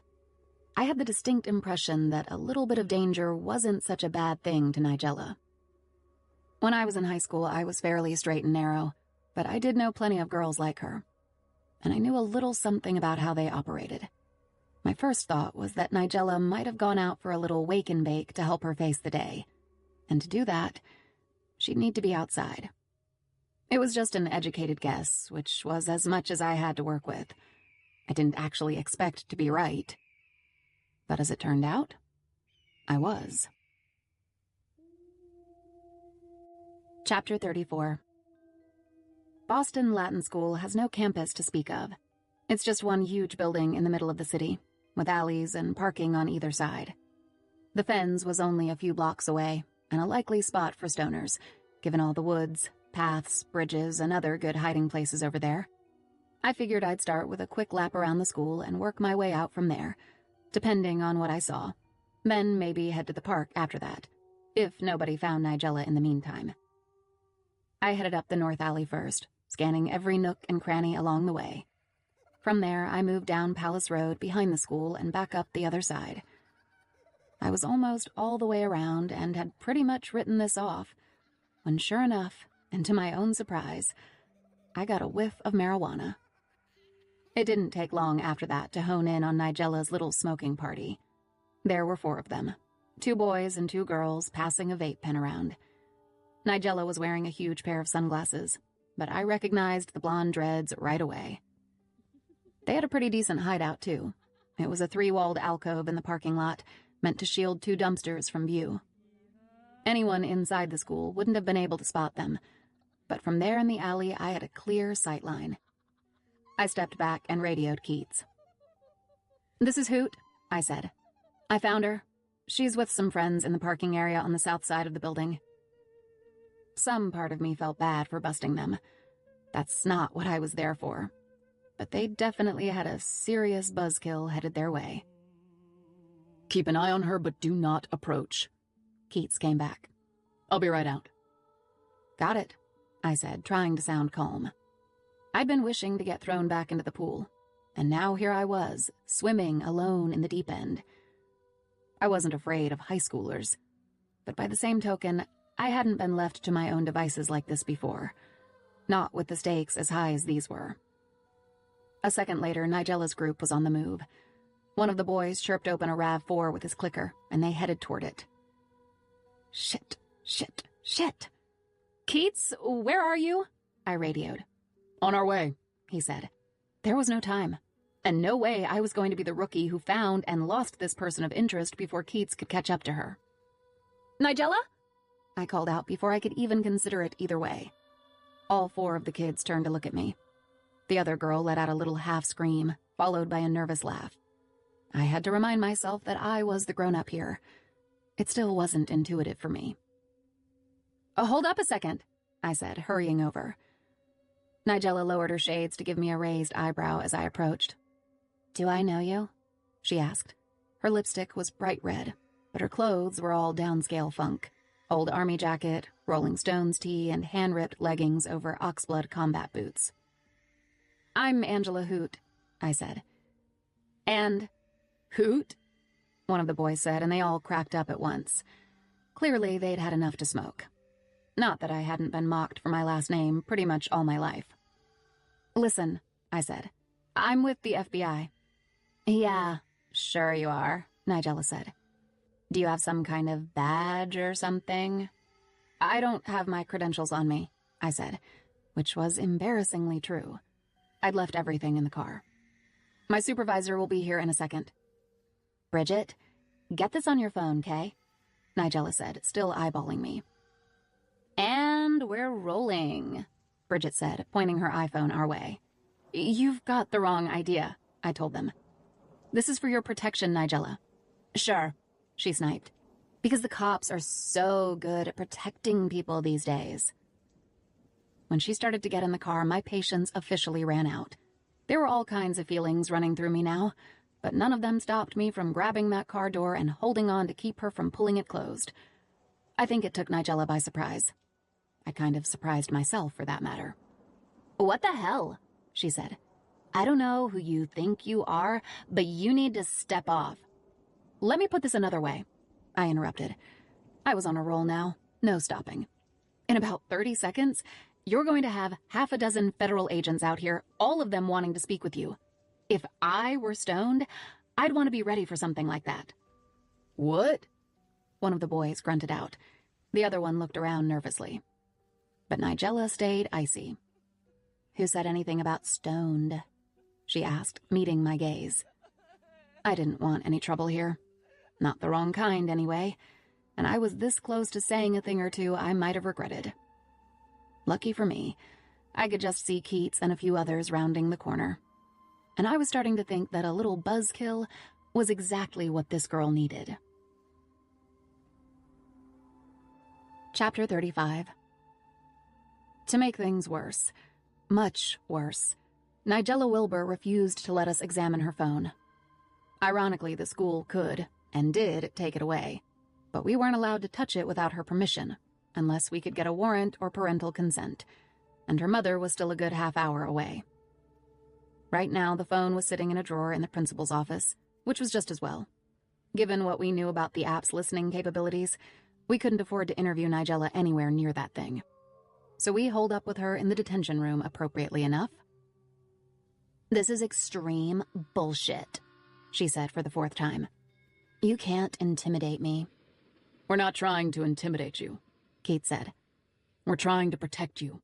Speaker 3: I had the distinct impression that a little bit of danger wasn't such a bad thing to Nigella. When I was in high school, I was fairly straight and narrow, but I did know plenty of girls like her, and I knew a little something about how they operated. My first thought was that Nigella might have gone out for a little wake and bake to help her face the day, and to do that, she'd need to be outside. It was just an educated guess, which was as much as I had to work with. I didn't actually expect to be right. But as it turned out, I was. Chapter 34. Boston Latin School has no campus to speak of. It's just one huge building in the middle of the city, with alleys and parking on either side. The Fens was only a few blocks away, and a likely spot for stoners, given all the woods, paths, bridges, and other good hiding places over there. I figured I'd start with a quick lap around the school and work my way out from there, depending on what I saw. Then maybe head to the park after that, if nobody found Nigella in the meantime. I headed up the north alley first, scanning every nook and cranny along the way. From there, I moved down Palace Road behind the school and back up the other side. I was almost all the way around and had pretty much written this off, when sure enough, and to my own surprise, I got a whiff of marijuana. It didn't take long after that to hone in on Nigella's little smoking party. There were 4 of them, 2 boys and 2 girls passing a vape pen around. Nigella was wearing a huge pair of sunglasses, but I recognized the blonde dreads right away. They had a pretty decent hideout, too. It was a 3-walled alcove in the parking lot, meant to shield 2 dumpsters from view. Anyone inside the school wouldn't have been able to spot them, but from there in the alley I had a clear sightline. I stepped back and radioed Keats. "This is Hoot," I said. "I found her. She's with some friends in the parking area on the south side of the building." Some part of me felt bad for busting them. That's not what I was there for. But they definitely had a serious buzzkill headed their way.
Speaker 2: "Keep an eye on her, but do not approach,"
Speaker 3: Keats came back.
Speaker 2: "I'll be right out."
Speaker 3: "Got it," I said, trying to sound calm. I'd been wishing to get thrown back into the pool, and now here I was, swimming alone in the deep end. I wasn't afraid of high schoolers, but by the same token, I hadn't been left to my own devices like this before, not with the stakes as high as these were. A second later, Nigella's group was on the move. One of the boys chirped open a RAV4 with his clicker, and they headed toward it. Shit. "Keats, where are you?" I radioed.
Speaker 2: "On our way,"
Speaker 3: he said. There was no time, and no way I was going to be the rookie who found and lost this person of interest before Keats could catch up to her. "Nigella?" I called out before I could even consider it either way. All 4 of the kids turned to look at me. The other girl let out a little half scream, followed by a nervous laugh. I had to remind myself that I was the grown-up here. It still wasn't intuitive for me. Hold up a second," I said, hurrying over. Nigella lowered her shades to give me a raised eyebrow as I approached. "Do I know you?" she asked. Her lipstick was bright red, but her clothes were all downscale funk. Old army jacket, Rolling Stones tee, and hand-ripped leggings over oxblood combat boots. "I'm Angela Hoot," I said. "And
Speaker 2: "Hoot?"
Speaker 3: one of the boys said, and they all cracked up at once. Clearly, they'd had enough to smoke. Not that I hadn't been mocked for my last name pretty much all my life. "Listen," I said. "I'm with the FBI." "Yeah, sure you are," Nigella said. "Do you have some kind of badge or something?" "I don't have my credentials on me," I said, which was embarrassingly true. I'd left everything in the car. "My supervisor will be here in a second." "Bridget, get this on your phone, Kay?" Nigella said, still eyeballing me. "And we're rolling," Bridget said, pointing her iPhone our way. "You've got the wrong idea,"
Speaker 1: I told them. This is for your protection, Nigella. Sure, she sniped. Because the cops are so good at protecting people these days. When she started to get in the car, my patience officially ran out. There were all kinds of feelings running through me now, but none of them stopped me from grabbing that car door and holding on to keep her from pulling it closed. I think it took Nigella by surprise. I kind of surprised myself, for that matter. What the hell? She said. I don't know who you think you are, but you need to step off. Let me put this another way, I interrupted. I was on a roll now, no stopping. In about 30 seconds, you're going to have half a dozen federal agents out here, all of them wanting to speak with you. If I were stoned, I'd want to be ready for something like that.
Speaker 2: What?
Speaker 1: One of the boys grunted out. The other one looked around nervously. But Nigella stayed icy. Who said anything about stoned? She asked, meeting my gaze. I didn't want any trouble here. Not the wrong kind, anyway. And I was this close to saying a thing or two I might have regretted. Lucky for me, I could just see Keats and a few others rounding the corner. And I was starting to think that a little buzzkill was exactly what this girl needed. Chapter 35. To make things worse, much worse, Nigella Wilbur refused to let us examine her phone. Ironically, the school could, and did, take it away, but we weren't allowed to touch it without her permission, unless we could get a warrant or parental consent, and her mother was still a good half-hour away. Right now, the phone was sitting in a drawer in the principal's office, which was just as well. Given what we knew about the app's listening capabilities, we couldn't afford to interview Nigella anywhere near that thing. So we holed up with her in the detention room appropriately enough. This is extreme bullshit, she said for the 4th time. You can't intimidate me.
Speaker 2: We're not trying to intimidate you,
Speaker 1: Keats said.
Speaker 2: We're trying to protect you.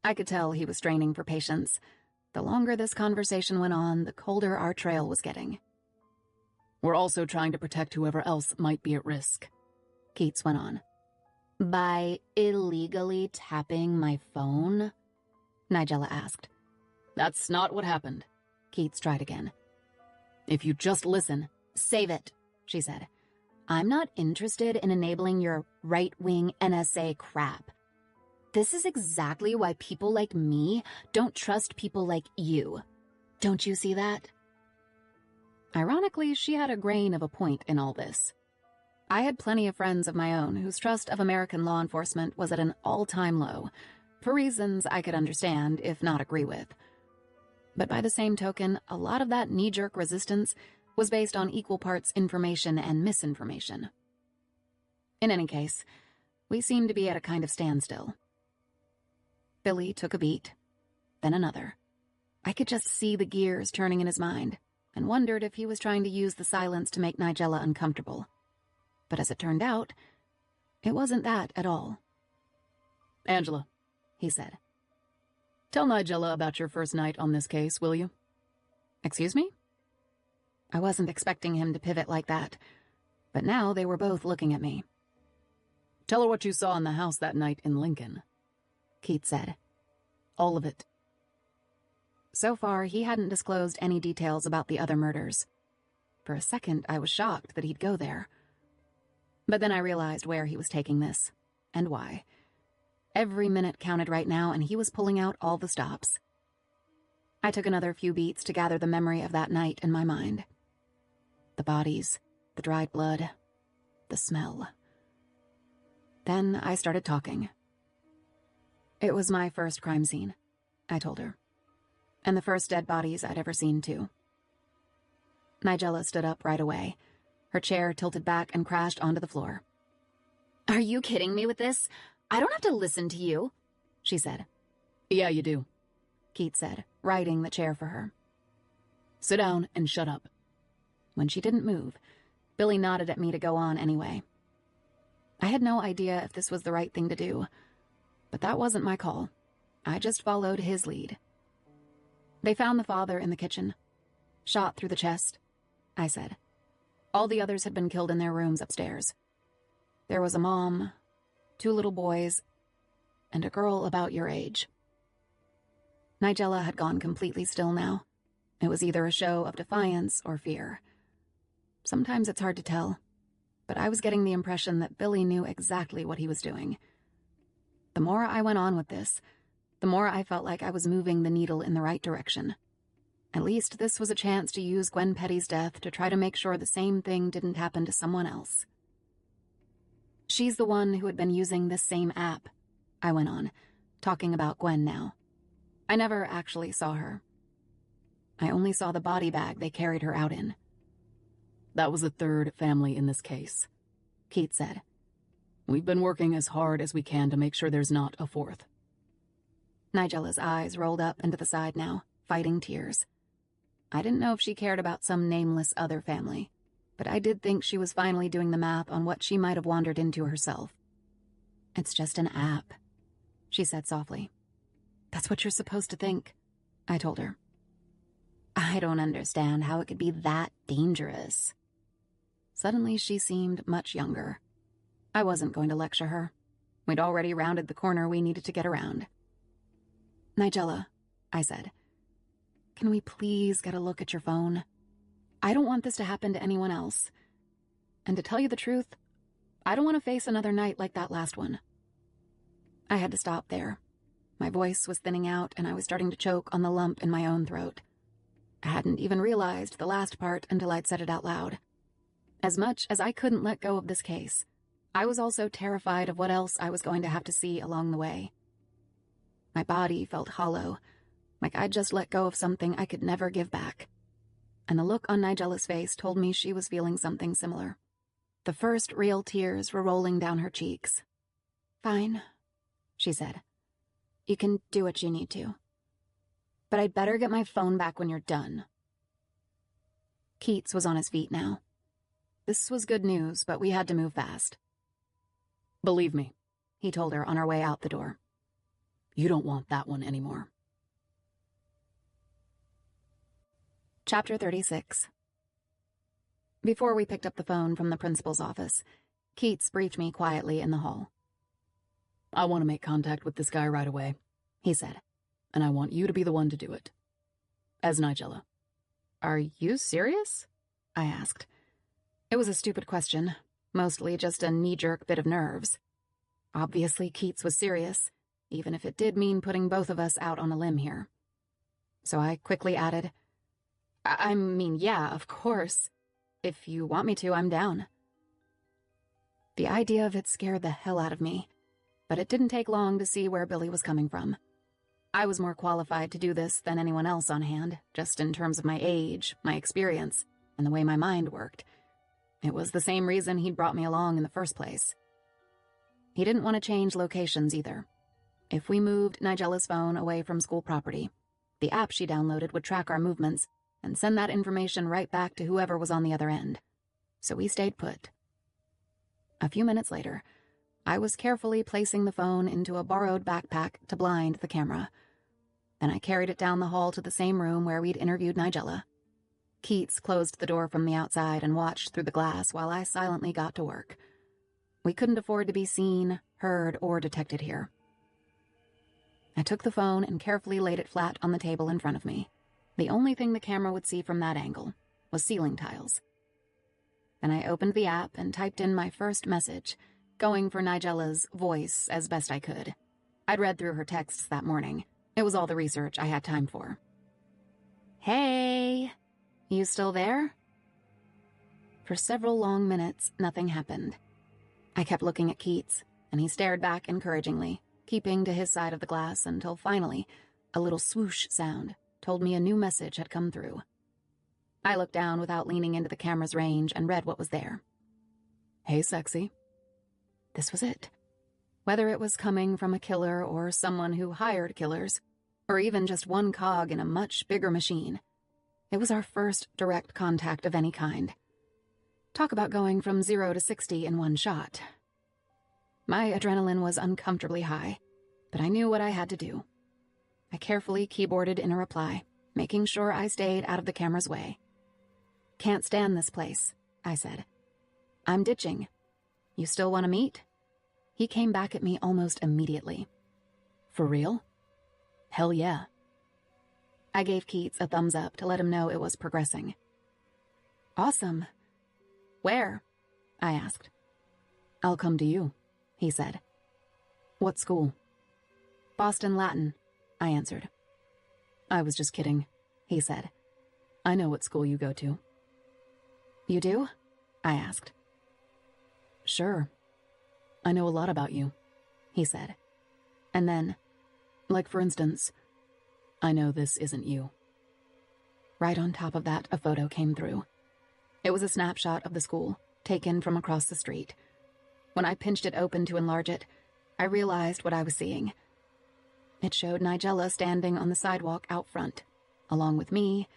Speaker 1: I could tell he was straining for patience. The longer this conversation went on, the colder our trail was getting.
Speaker 2: We're also trying to protect whoever else might be at risk,
Speaker 1: Keats went on. By illegally tapping my phone? Nigella asked.
Speaker 2: That's not what happened,
Speaker 1: Keats tried again.
Speaker 2: If you just listen.
Speaker 1: Save it, she said. I'm not interested in enabling your right-wing NSA crap. This is exactly why people like me don't trust people like you. Don't you see that? Ironically, she had a grain of a point in all this. I had plenty of friends of my own whose trust of American law enforcement was at an all-time low, for reasons I could understand, if not agree with. But by the same token, a lot of that knee-jerk resistance was based on equal parts information and misinformation. In any case, we seemed to be at a kind of standstill. Billy took a beat, then another. I could just see the gears turning in his mind, and wondered if he was trying to use the silence to make Nigella uncomfortable. But as it turned out, it wasn't that at all.
Speaker 2: Angela,
Speaker 1: he said.
Speaker 2: Tell Nigella about your first night on this case, will you?
Speaker 1: Excuse me? I wasn't expecting him to pivot like that, but now they were both looking at me.
Speaker 2: Tell her what you saw in the house that night in Lincoln,
Speaker 1: Keats said.
Speaker 2: All of it.
Speaker 1: So far, he hadn't disclosed any details about the other murders. For a second, I was shocked that he'd go there. But then I realized where he was taking this, and why. Every minute counted right now, and he was pulling out all the stops. I took another few beats to gather the memory of that night in my mind. The bodies, the dried blood, the smell. Then I started talking. It was my first crime scene, I told her. And the first dead bodies I'd ever seen, too. Nigella stood up right away. Her chair tilted back and crashed onto the floor. Are you kidding me with this? I don't have to listen to you, she said.
Speaker 2: Yeah, you do,
Speaker 1: Keats said, righting the chair for her.
Speaker 2: Sit down and shut up.
Speaker 1: When she didn't move, Billy nodded at me to go on anyway. I had no idea if this was the right thing to do, but that wasn't my call. I just followed his lead. They found the father in the kitchen. Shot through the chest, I said. All the others had been killed in their rooms upstairs. There was a mom, 2 little boys, and a girl about your age. Nigella had gone completely still now, It was either a show of defiance or fear. Sometimes it's hard to tell, but I was getting the impression that Billy knew exactly what he was doing. The more I went on with this, the more I felt like I was moving the needle in the right direction. At least this was a chance to use Gwen Petty's death to try to make sure the same thing didn't happen to someone else. She's the one who had been using this same app, I went on, talking about Gwen now. I never actually saw her. I only saw the body bag they carried her out in.
Speaker 2: That was a third family in this case, Keith said. We've been working as hard as we can to make sure there's not a fourth.
Speaker 1: Nigella's eyes rolled up into the side now, fighting tears. I didn't know if she cared about some nameless other family, but I did think she was finally doing the math on what she might have wandered into herself. It's just an app, she said softly. That's what you're supposed to think, I told her. I don't understand how it could be that dangerous. Suddenly she seemed much younger. I wasn't going to lecture her. We'd already rounded the corner we needed to get around. Nigella, I said, can we please get a look at your phone? I don't want this to happen to anyone else. And to tell you the truth, I don't want to face another night like that last one. I had to stop there. My voice was thinning out and I was starting to choke on the lump in my own throat. I hadn't even realized the last part until I'd said it out loud. As much as I couldn't let go of this case, I was also terrified of what else I was going to have to see along the way. My body felt hollow, like I'd just let go of something I could never give back. And the look on Nigella's face told me she was feeling something similar. The first real tears were rolling down her cheeks. Fine, she said. You can do what you need to. But I'd better get my phone back when you're done. Keats was on his feet now. This was good news, but we had to move fast.
Speaker 2: Believe me,
Speaker 1: he told her on our way out the door.
Speaker 2: You don't want that one anymore.
Speaker 1: Chapter 36. Before we picked up the phone from the principal's office, Keats briefed me quietly in the hall.
Speaker 2: I want to make contact with this guy right away, he said, and I want you to be the one to do it. As Nigella.
Speaker 1: Are you serious? I asked. It was a stupid question, mostly just a knee-jerk bit of nerves. Obviously, Keats was serious, even if it did mean putting both of us out on a limb here. So I quickly added, I mean, yeah, of course. If you want me to, I'm down. The idea of it scared the hell out of me, but it didn't take long to see where Billy was coming from. I was more qualified to do this than anyone else on hand, just in terms of my age, my experience, and the way my mind worked. It was the same reason he'd brought me along in the first place. He didn't want to change locations either. If we moved Nigella's phone away from school property, the app she downloaded would track our movements and send that information right back to whoever was on the other end. So we stayed put. A few minutes later, I was carefully placing the phone into a borrowed backpack to blind the camera. Then I carried it down the hall to the same room where we'd interviewed Nigella. Keats closed the door from the outside and watched through the glass while I silently got to work. We couldn't afford to be seen, heard, or detected here. I took the phone and carefully laid it flat on the table in front of me. The only thing the camera would see from that angle was ceiling tiles. Then I opened the app and typed in my first message, going for Nigella's voice as best I could. I'd read through her texts that morning. It was all the research I had time for. Hey, you still there? For several long minutes, nothing happened. I kept looking at Keats, and he stared back encouragingly, keeping to his side of the glass until finally, a little swoosh sound told me a new message had come through. I looked down without leaning into the camera's range and read what was there.
Speaker 2: Hey, sexy.
Speaker 1: This was it. Whether it was coming from a killer or someone who hired killers, or even just one cog in a much bigger machine, it was our first direct contact of any kind. Talk about going from 0 to 60 in one shot. My adrenaline was uncomfortably high, but I knew what I had to do. I carefully keyboarded in a reply, making sure I stayed out of the camera's way. Can't stand this place, I said. I'm ditching. You still want to meet? He came back at me almost immediately.
Speaker 2: For real? Hell yeah.
Speaker 3: I gave Keats a thumbs up to let him know it was progressing. Awesome. Where? I asked.
Speaker 2: I'll come to you, he said. What school?
Speaker 3: Boston Latin, I answered.
Speaker 2: I was just kidding, he said. I know what school you go to.
Speaker 3: You do? I asked.
Speaker 2: Sure. I know a lot about you, he said. And then, like for instance, I know this isn't you.
Speaker 3: Right on top of that, a photo came through. It was a snapshot of the school, taken from across the street. When I pinched it open to enlarge it, I realized what I was seeing. It showed Nigella standing on the sidewalk out front, along with me,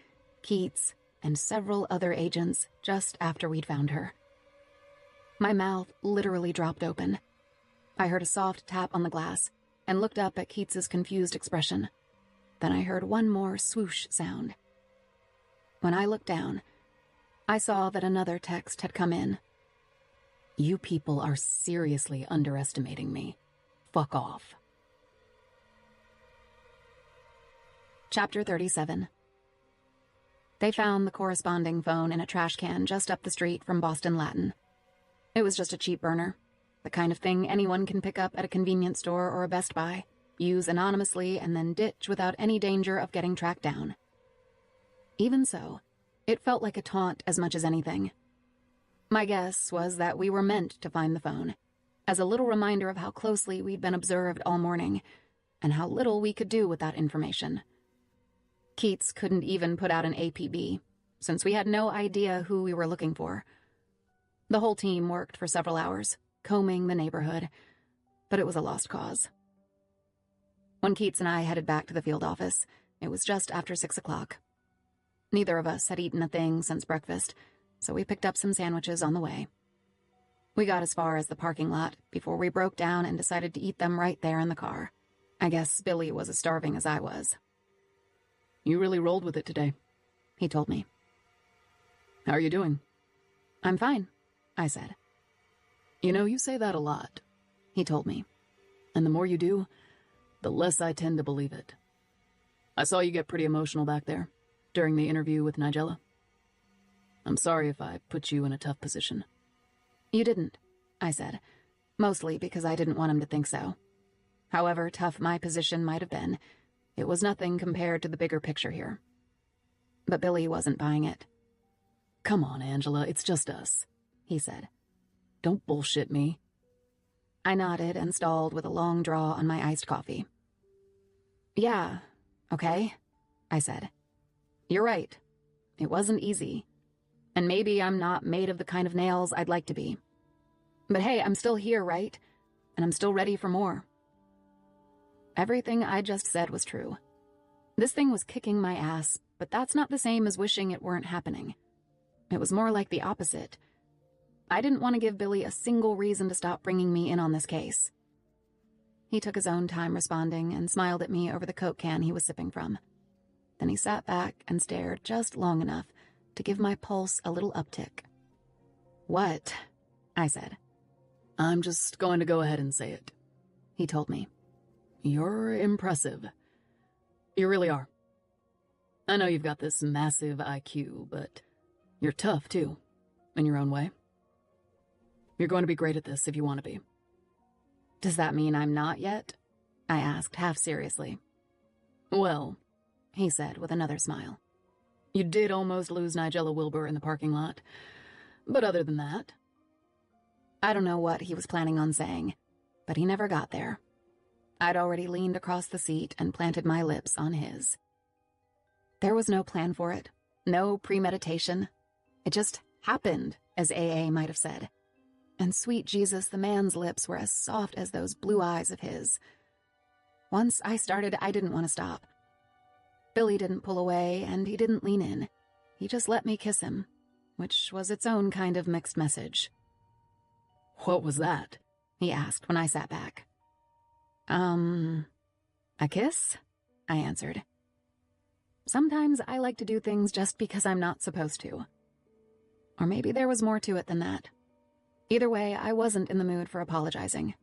Speaker 3: Keats, and several other agents just after we'd found her. My mouth literally dropped open. I heard a soft tap on the glass and looked up at Keats's confused expression. Then I heard one more swoosh sound. When I looked down, I saw that another text had come in.
Speaker 2: You people are seriously underestimating me. Fuck off.
Speaker 3: Chapter 37. They found the corresponding phone in a trash can just up the street from Boston Latin. It was just a cheap burner, the kind of thing anyone can pick up at a convenience store or a Best Buy, use anonymously, and then ditch without any danger of getting tracked down. Even so, it felt like a taunt as much as anything. My guess was that we were meant to find the phone, as a little reminder of how closely we'd been observed all morning, and how little we could do with that information. Keats couldn't even put out an APB, since we had no idea who we were looking for. The whole team worked for several hours, combing the neighborhood, but it was a lost cause. When Keats and I headed back to the field office, it was just after 6 o'clock. Neither of us had eaten a thing since breakfast, so we picked up some sandwiches on the way. We got as far as the parking lot before we broke down and decided to eat them right there in the car. I guess Billy was as starving as I was.
Speaker 2: You really rolled with it today,
Speaker 3: he told me.
Speaker 2: How are you doing?
Speaker 3: I'm fine, I said.
Speaker 2: You know, you say that a lot,
Speaker 3: he told me.
Speaker 2: And the more you do, the less I tend to believe it. I saw you get pretty emotional back there, during the interview with Nigella. I'm sorry if I put you in a tough position.
Speaker 3: You didn't, I said, mostly because I didn't want him to think so. However tough my position might have been, it was nothing compared to the bigger picture here. But Billy wasn't buying it.
Speaker 2: Come on, Angela, it's just us, he said. Don't bullshit me.
Speaker 3: I nodded and stalled with a long draw on my iced coffee. Yeah, okay, I said. You're right. It wasn't easy. And maybe I'm not made of the kind of nails I'd like to be. But hey, I'm still here, right? And I'm still ready for more. Everything I just said was true. This thing was kicking my ass, but that's not the same as wishing it weren't happening. It was more like the opposite. I didn't want to give Billy a single reason to stop bringing me in on this case. He took his own time responding and smiled at me over the Coke can he was sipping from. Then he sat back and stared just long enough to give my pulse a little uptick. What? I said.
Speaker 2: I'm just going to go ahead and say it, he told me. You're impressive. You really are. I know you've got this massive IQ, but you're tough, too, in your own way. You're going to be great at this if you want to be.
Speaker 3: Does that mean I'm not yet? I asked, half seriously.
Speaker 2: Well,
Speaker 3: he said with another smile.
Speaker 2: You did almost lose Nigella Wilbur in the parking lot, but other than that...
Speaker 3: I don't know what he was planning on saying, but he never got there. I'd already leaned across the seat and planted my lips on his. There was no plan for it, no premeditation. It just happened, as AA might have said. And sweet Jesus, the man's lips were as soft as those blue eyes of his. Once I started, I didn't want to stop. Billy didn't pull away, and he didn't lean in. He just let me kiss him, which was its own kind of mixed message.
Speaker 2: What was that?
Speaker 3: He asked when I sat back. A kiss? I answered. Sometimes I like to do things just because I'm not supposed to. Or maybe there was more to it than that. Either way, I wasn't in the mood for apologizing.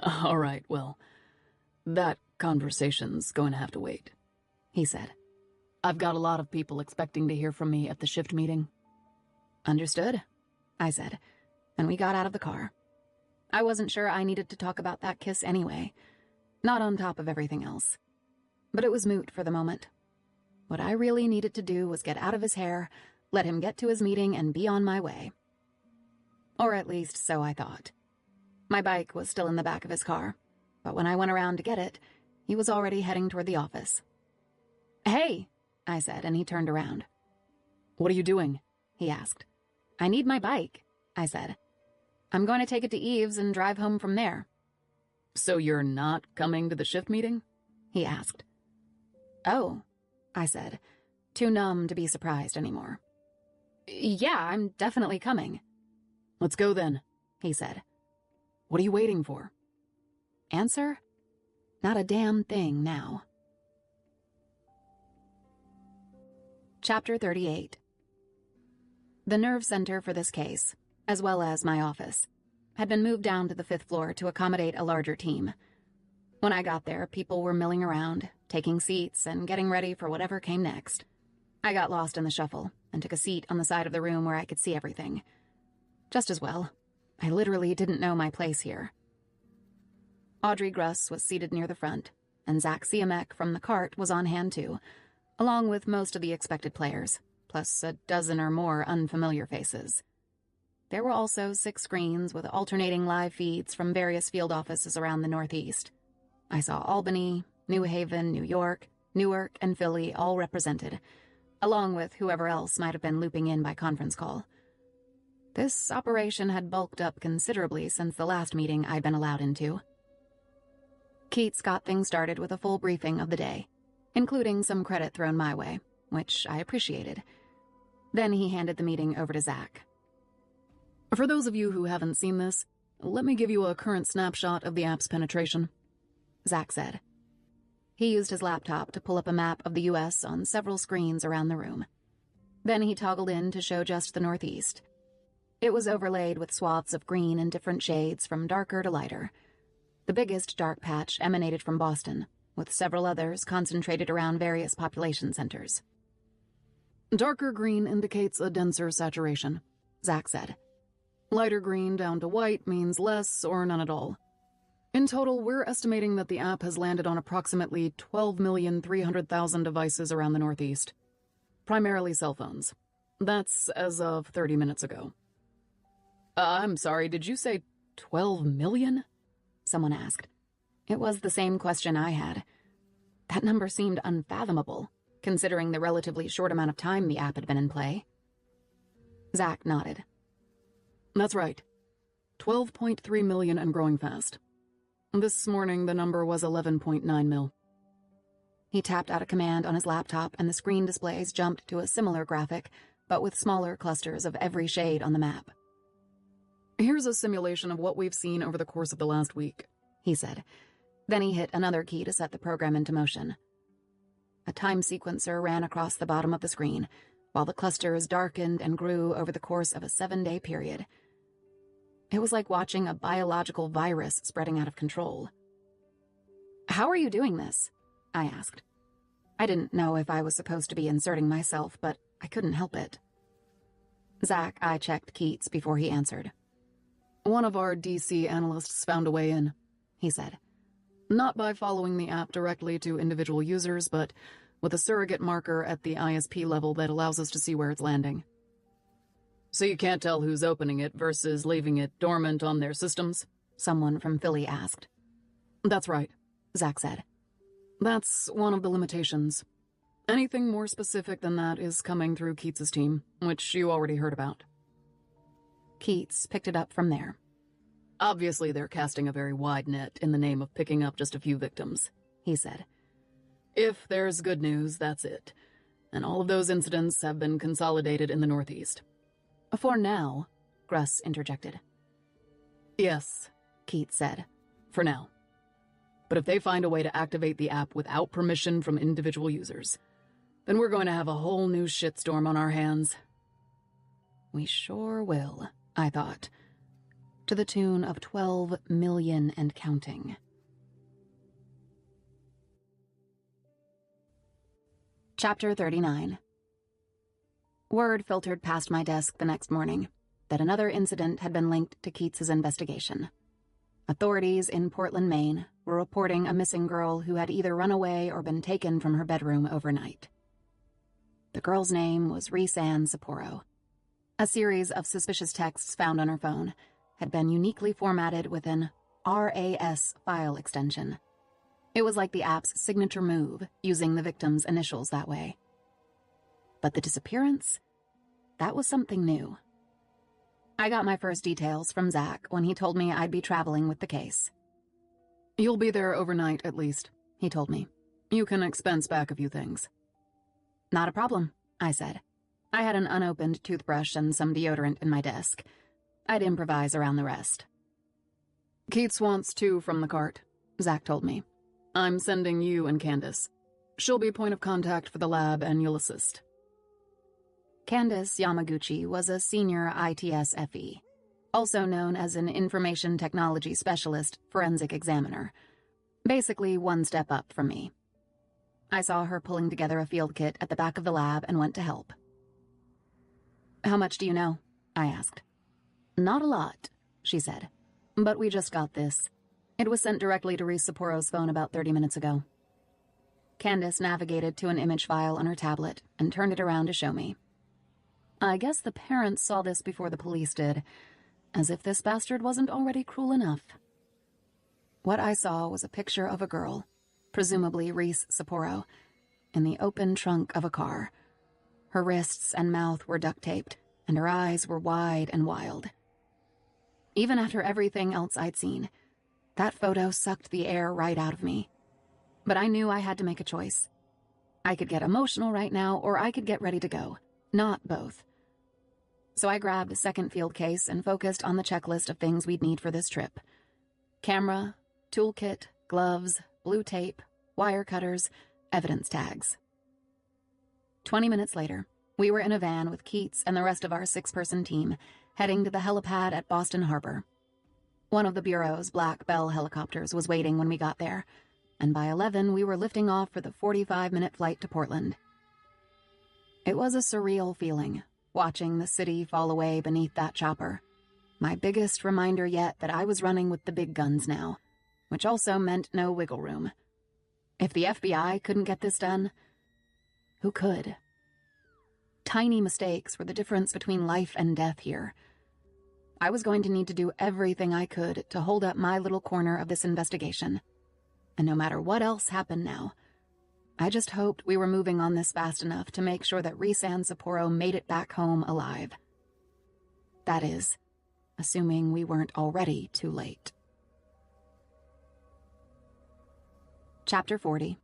Speaker 2: All right, well, that conversation's going to have to wait,
Speaker 3: he said.
Speaker 2: I've got a lot of people expecting to hear from me at the shift meeting.
Speaker 3: Understood, I said, and we got out of the car. I wasn't sure I needed to talk about that kiss anyway, not on top of everything else. But it was moot for the moment. What I really needed to do was get out of his hair, let him get to his meeting, and be on my way. Or at least so I thought. My bike was still in the back of his car, but when I went around to get it, he was already heading toward the office. "Hey," I said, and he turned around.
Speaker 2: "What are you doing?"
Speaker 3: he asked. "I need my bike," I said. "I'm going to take it to Eve's and drive home from there."
Speaker 2: "So you're not coming to the shift meeting?"
Speaker 3: he asked. "Oh," I said, too numb to be surprised anymore. "Yeah, I'm definitely coming."
Speaker 2: "Let's go then,"
Speaker 3: he said.
Speaker 2: "What are you waiting for?"
Speaker 3: Answer? Not a damn thing now. Chapter 38. The nerve center for this case, as well as my office, had been moved down to the 5th floor to accommodate a larger team. When I got there, people were milling around, taking seats, and getting ready for whatever came next. I got lost in the shuffle and took a seat on the side of the room where I could see everything. Just as well. I literally didn't know my place here. Audrey Gruss was seated near the front, and Zach Siamek from the cart was on hand too, along with most of the expected players, plus a dozen or more unfamiliar faces. There were also 6 screens with alternating live feeds from various field offices around the Northeast. I saw Albany, New Haven, New York, Newark, and Philly all represented, along with whoever else might have been looping in by conference call. This operation had bulked up considerably since the last meeting I'd been allowed into. Keats got things started with a full briefing of the day, including some credit thrown my way, which I appreciated. Then he handed the meeting over to Zach.
Speaker 2: For those of you who haven't seen this, let me give you a current snapshot of the app's penetration,
Speaker 3: Zach said. He used his laptop to pull up a map of the U.S. on several screens around the room. Then he toggled in to show just the Northeast. It was overlaid with swaths of green in different shades from darker to lighter. The biggest dark patch emanated from Boston, with several others concentrated around various population centers.
Speaker 2: Darker green indicates a denser saturation,
Speaker 3: Zach said.
Speaker 2: Lighter green down to white means less or none at all. In total, we're estimating that the app has landed on approximately 12,300,000 devices around the Northeast. Primarily cell phones. That's as of 30 minutes ago. I'm sorry, did you say 12 million?
Speaker 3: Someone asked. It was the same question I had. That number seemed unfathomable, considering the relatively short amount of time the app had been in play. Zach nodded.
Speaker 2: That's right. 12.3 million and growing fast. This morning, the number was 11.9 mil.
Speaker 3: He tapped out a command on his laptop, and the screen displays jumped to a similar graphic, but with smaller clusters of every shade on the map.
Speaker 2: Here's a simulation of what we've seen over the course of the last week,
Speaker 3: he said. Then he hit another key to set the program into motion. A time sequencer ran across the bottom of the screen, while the clusters darkened and grew over the course of a 7-day period. It was like watching a biological virus spreading out of control. How are you doing this? I asked. I didn't know if I was supposed to be inserting myself, but I couldn't help it. Zach eye-checked Keats before he answered.
Speaker 2: One of our DC analysts found a way in, he said. Not by following the app directly to individual users, but with a surrogate marker at the ISP level that allows us to see where it's landing. So you can't tell who's opening it versus leaving it dormant on their systems?
Speaker 3: Someone from Philly asked.
Speaker 2: That's right,
Speaker 3: Zach said.
Speaker 2: That's one of the limitations. Anything more specific than that is coming through Keats's team, which you already heard about.
Speaker 3: Keats picked it up from there.
Speaker 2: Obviously, they're casting a very wide net in the name of picking up just a few victims, he said. If there's good news, that's it. And all of those incidents have been consolidated in the Northeast.
Speaker 3: For now, Gruss interjected.
Speaker 2: Yes,
Speaker 3: Keats said.
Speaker 2: For now. But if they find a way to activate the app without permission from individual users, then we're going to have a whole new shitstorm on our hands.
Speaker 3: We sure will, I thought, to the tune of 12 million and counting.
Speaker 1: Chapter 39. Word filtered past my desk the next morning that another incident had been linked to Keats's investigation. Authorities in Portland, Maine, were reporting a missing girl who had either run away or been taken from her bedroom overnight. The girl's name was Reese-Ann Sapporo. A series of suspicious texts found on her phone had been uniquely formatted with an RAS file extension. It was like the app's signature move, using the victim's initials that way. But the disappearance? That was something new. I got my first details from Zach when he told me I'd be traveling with the case.
Speaker 2: "You'll be there overnight, at least," he told me. "You can expense back a few things."
Speaker 1: "Not a problem," I said. I had an unopened toothbrush and some deodorant in my desk. I'd improvise around the rest.
Speaker 2: "Keats wants 2 from the cart," Zach told me. "I'm sending you and Candace. She'll be point of contact for the lab and you'll assist."
Speaker 1: Candace Yamaguchi was a senior ITS FE, also known as an Information Technology Specialist Forensic Examiner. Basically one step up from me. I saw her pulling together a field kit at the back of the lab and went to help. "How much do you know?" I asked. "Not a lot," she said. "But we just got this. It was sent directly to Reese Sapporo's phone about 30 minutes ago." Candace navigated to an image file on her tablet and turned it around to show me. "I guess the parents saw this before the police did, as if this bastard wasn't already cruel enough." What I saw was a picture of a girl, presumably Reese Sapporo, in the open trunk of a car. Her wrists and mouth were duct-taped, and her eyes were wide and wild. Even after everything else I'd seen, that photo sucked the air right out of me. But I knew I had to make a choice. I could get emotional right now, or I could get ready to go. Not both. So I grabbed a second field case and focused on the checklist of things we'd need for this trip. Camera, toolkit, gloves, blue tape, wire cutters, evidence tags. 20 minutes later, we were in a van with Keats and the rest of our 6-person team, heading to the helipad at Boston Harbor. One of the Bureau's Black Bell helicopters was waiting when we got there, and by 11 we were lifting off for the 45-minute flight to Portland. It was a surreal feeling, watching the city fall away beneath that chopper. My biggest reminder yet that I was running with the big guns now, which also meant no wiggle room. If the FBI couldn't get this done, who could? Tiny mistakes were the difference between life and death here. I was going to need to do everything I could to hold up my little corner of this investigation. And no matter what else happened now, I just hoped we were moving on this fast enough to make sure that Reese-Ann Sapporo made it back home alive. That is, assuming we weren't already too late. Chapter 40.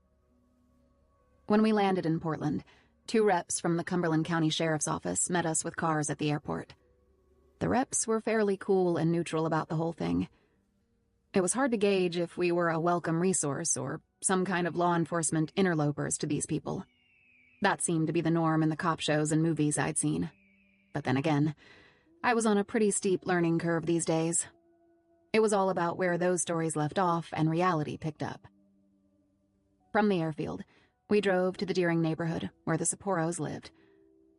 Speaker 1: When we landed in Portland, 2 reps from the Cumberland County Sheriff's Office met us with cars at the airport. The reps were fairly cool and neutral about the whole thing. It was hard to gauge if we were a welcome resource or some kind of law enforcement interlopers to these people. That seemed to be the norm in the cop shows and movies I'd seen. But then again, I was on a pretty steep learning curve these days. It was all about where those stories left off and reality picked up. From the airfield, we drove to the Deering neighborhood, where the Sapporos lived.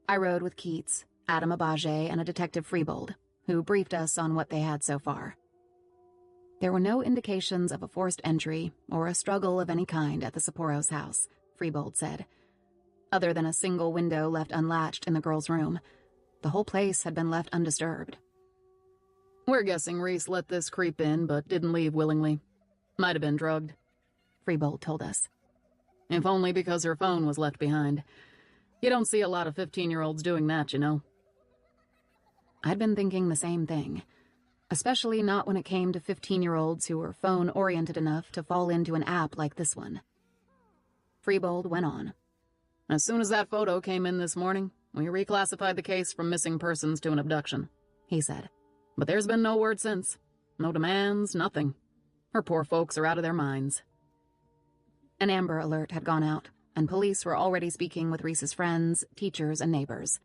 Speaker 1: I rode with Keats, Adam Abage, and a Detective Freebold, who briefed us on what they had so far. There were no indications of a forced entry or a struggle of any kind at the Sapporos' house, Freebold said. Other than a single window left unlatched in the girl's room, the whole place had been left undisturbed.
Speaker 2: "We're guessing Reese let this creep in but didn't leave willingly. Might have been drugged," Freebold told us. "If only because her phone was left behind. You don't see a lot of 15-year-olds doing that, you know."
Speaker 1: I'd been thinking the same thing, especially not when it came to 15-year-olds who were phone-oriented enough to fall into an app like this one. Freebold went on.
Speaker 2: "As soon as that photo came in this morning, we reclassified the case from missing persons to an abduction," he said. "But there's been no word since. No demands, nothing. Her poor folks are out of their minds."
Speaker 1: An Amber Alert had gone out, and police were already speaking with Reese's friends, teachers, and neighbors.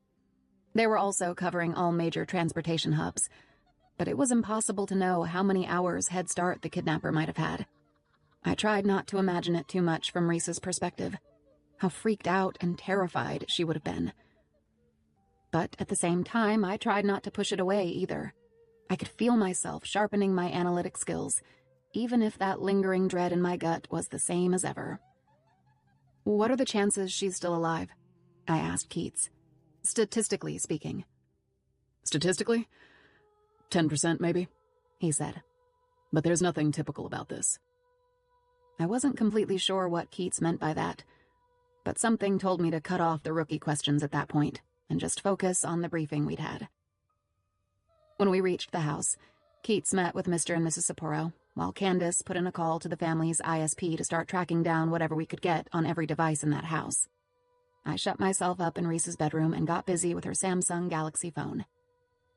Speaker 1: They were also covering all major transportation hubs, but it was impossible to know how many hours head start the kidnapper might have had. I tried not to imagine it too much from Reese's perspective. how freaked out and terrified she would have been. But at the same time, I tried not to push it away either. I could feel myself sharpening my analytic skills, even if that lingering dread in my gut was the same as ever. "What are the chances she's still alive?" I asked Keats. "Statistically speaking."
Speaker 2: "Statistically? 10% maybe," he said. "But there's nothing typical about this."
Speaker 1: I wasn't completely sure what Keats meant by that, but something told me to cut off the rookie questions at that point and just focus on the briefing we'd had. When we reached the house, Keats met with Mr. and Mrs. Sapporo, while Candace put in a call to the family's ISP to start tracking down whatever we could get on every device in that house. I shut myself up in Reese's bedroom and got busy with her Samsung Galaxy phone.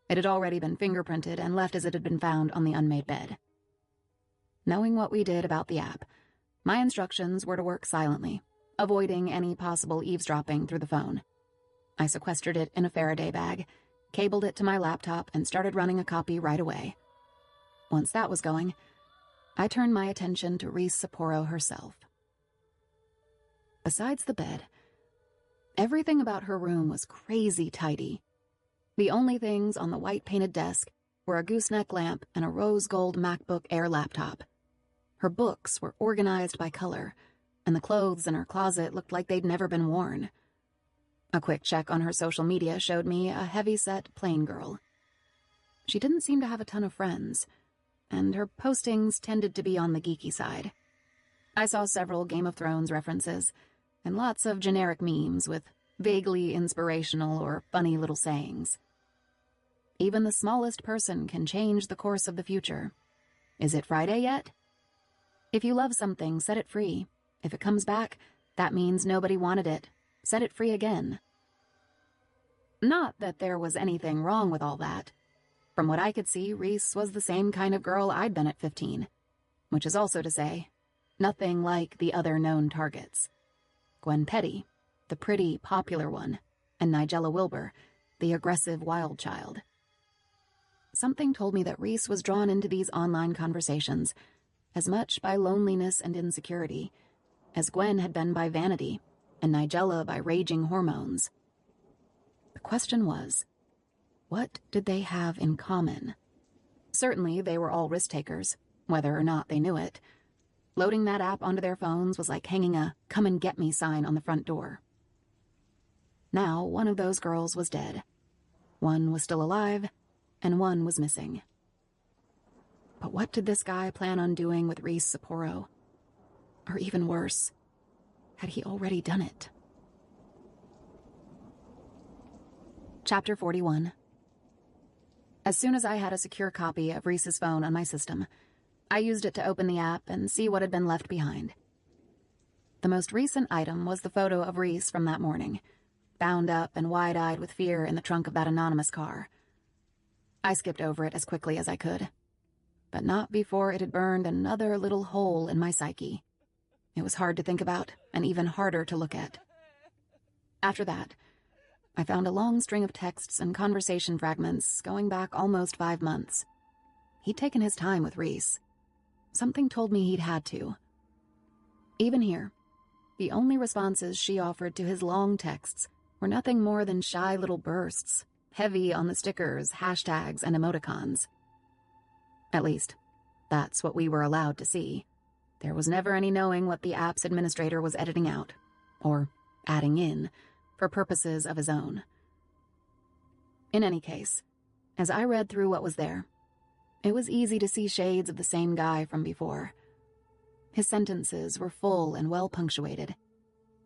Speaker 1: It had already been fingerprinted and left as it had been found on the unmade bed. Knowing what we did about the app, my instructions were to work silently, avoiding any possible eavesdropping through the phone. I sequestered it in a Faraday bag, cabled it to my laptop, and started running a copy right away. Once that was going, I turned my attention to Reese Sapporo herself. Besides the bed, everything about her room was crazy tidy. The only things on the white-painted desk were a gooseneck lamp and a rose gold MacBook Air laptop. Her books were organized by color, and the clothes in her closet looked like they'd never been worn. A quick check on her social media showed me a heavy-set plain girl. She didn't seem to have a ton of friends, and her postings tended to be on the geeky side. I saw several Game of Thrones references, and lots of generic memes with vaguely inspirational or funny little sayings. Even the smallest person can change the course of the future. Is it Friday yet? If you love something, set it free. If it comes back, that means nobody wanted it. Set it free again. Not that there was anything wrong with all that. From what I could see, Reese was the same kind of girl I'd been at 15, which is also to say, nothing like the other known targets. Gwen Petty, the pretty, popular one, and Nigella Wilbur, the aggressive wild child. Something told me that Reese was drawn into these online conversations as much by loneliness and insecurity as Gwen had been by vanity and Nigella by raging hormones. The question was, what did they have in common? Certainly, they were all risk-takers, whether or not they knew it. Loading that app onto their phones was like hanging a come-and-get-me sign on the front door. Now, one of those girls was dead. One was still alive, and one was missing. But what did this guy plan on doing with Reese Sapporo? Or even worse, had he already done it? Chapter 41. As soon as I had a secure copy of Reese's phone on my system, I used it to open the app and see what had been left behind. The most recent item was the photo of Reese from that morning, bound up and wide-eyed with fear in the trunk of that anonymous car. I skipped over it as quickly as I could, but not before it had burned another little hole in my psyche. It was hard to think about, and even harder to look at. After that, I found a long string of texts and conversation fragments going back almost 5 months. He'd taken his time with Reese. Something told me he'd had to. Even here, the only responses she offered to his long texts were nothing more than shy little bursts, heavy on the stickers, hashtags, and emoticons. At least, that's what we were allowed to see. There was never any knowing what the app's administrator was editing out, or adding in, for purposes of his own. In any case, as I read through what was there, it was easy to see shades of the same guy from before. His sentences were full and well punctuated.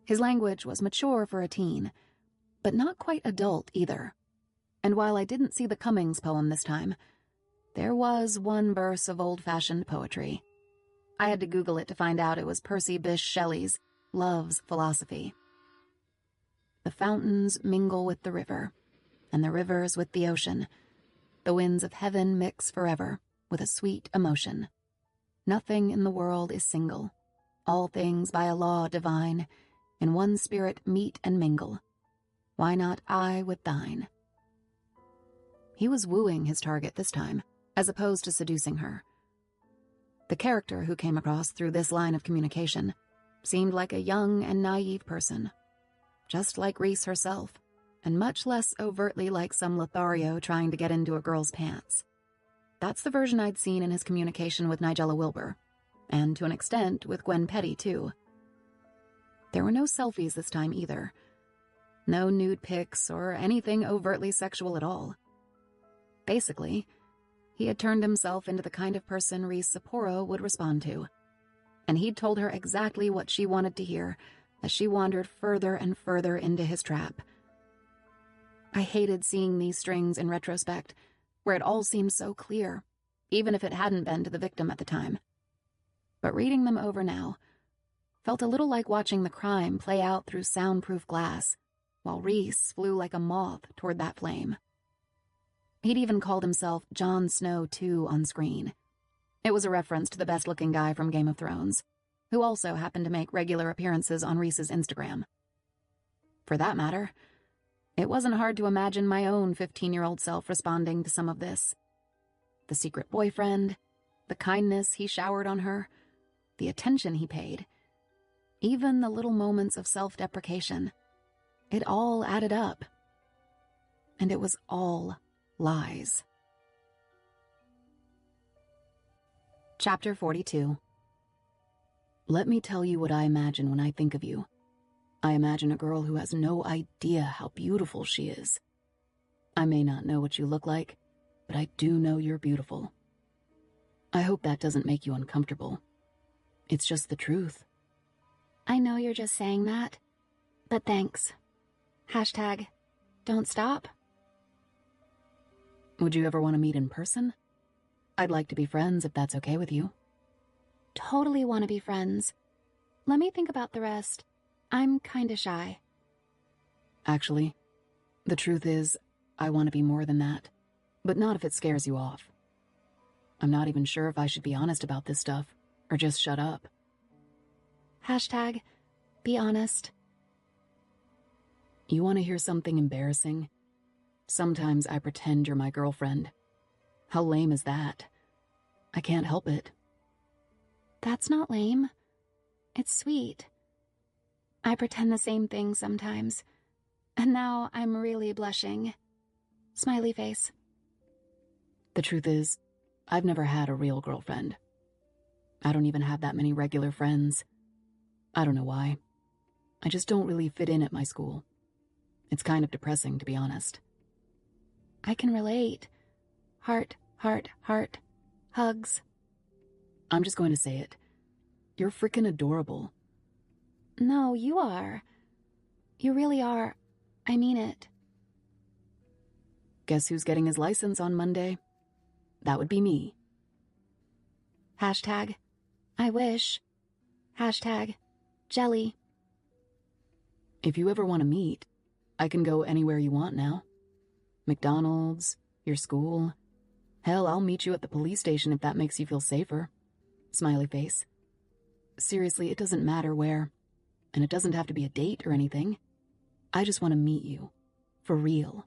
Speaker 1: His language was mature for a teen, but not quite adult either. And while I didn't see the Cummings poem this time, there was one verse of old-fashioned poetry. I had to Google it to find out it was Percy Bysshe Shelley's Love's Philosophy. The fountains mingle with the river, and the rivers with the ocean. The winds of heaven mix forever with a sweet emotion. Nothing in the world is single. All things by a law divine, in one spirit meet and mingle. Why not I with thine? He was wooing his target this time, as opposed to seducing her. The character who came across through this line of communication
Speaker 3: seemed like a young and naive person, just like Reese herself, and much less overtly like some Lothario trying to get into a girl's pants. That's the version I'd seen in his communication with Nigella Wilbur, and to an extent with Gwen Petty, too. There were no selfies this time either. No nude pics or anything overtly sexual at all. Basically, he had turned himself into the kind of person Reese Sapporo would respond to, and he'd told her exactly what she wanted to hear as she wandered further and further into his trap. I hated seeing these strings in retrospect, where it all seemed so clear, even if it hadn't been to the victim at the time. But reading them over now felt a little like watching the crime play out through soundproof glass, while Reese flew like a moth toward that flame. He'd even called himself Jon Snow 2 on screen. It was a reference to the best-looking guy from Game of Thrones, who also happened to make regular appearances on Reese's Instagram. For that matter, it wasn't hard to imagine my own 15-year-old self responding to some of this. The secret boyfriend, the kindness he showered on her, the attention he paid, even the little moments of self-deprecation. It all added up. And it was all lies. Chapter 42.
Speaker 2: Let me tell you what I imagine when I think of you. I imagine a girl who has no idea how beautiful she is. I may not know what you look like, but I do know you're beautiful. I hope that doesn't make you uncomfortable. It's just the truth.
Speaker 3: I know you're just saying that, but thanks. Hashtag, don't stop.
Speaker 2: Would you ever want to meet in person? I'd like to be friends if that's okay with you.
Speaker 3: Totally want to be friends. Let me think about the rest. I'm kinda shy.
Speaker 2: Actually, the truth is, I want to be more than that, but not if it scares you off. I'm not even sure if I should be honest about this stuff, or just shut up.
Speaker 3: Hashtag, be honest.
Speaker 2: You want to hear something embarrassing? Sometimes I pretend you're my girlfriend. How lame is that? I can't help it.
Speaker 3: That's not lame. It's sweet. I pretend the same thing sometimes. And now I'm really blushing. Smiley face.
Speaker 2: The truth is, I've never had a real girlfriend. I don't even have that many regular friends. I don't know why. I just don't really fit in at my school. It's kind of depressing, to be honest.
Speaker 3: I can relate. Heart, heart, heart. Hugs.
Speaker 2: I'm just going to say it. You're frickin' adorable.
Speaker 3: No, you are. You really are. I mean it.
Speaker 2: Guess who's getting his license on Monday? That would be me.
Speaker 3: Hashtag, I wish. Hashtag, jelly.
Speaker 2: If you ever want to meet, I can go anywhere you want now. McDonald's, your school. Hell, I'll meet you at the police station if that makes you feel safer. Smiley face. Seriously, it doesn't matter where. And it doesn't have to be a date or anything. I just want to meet you. For real.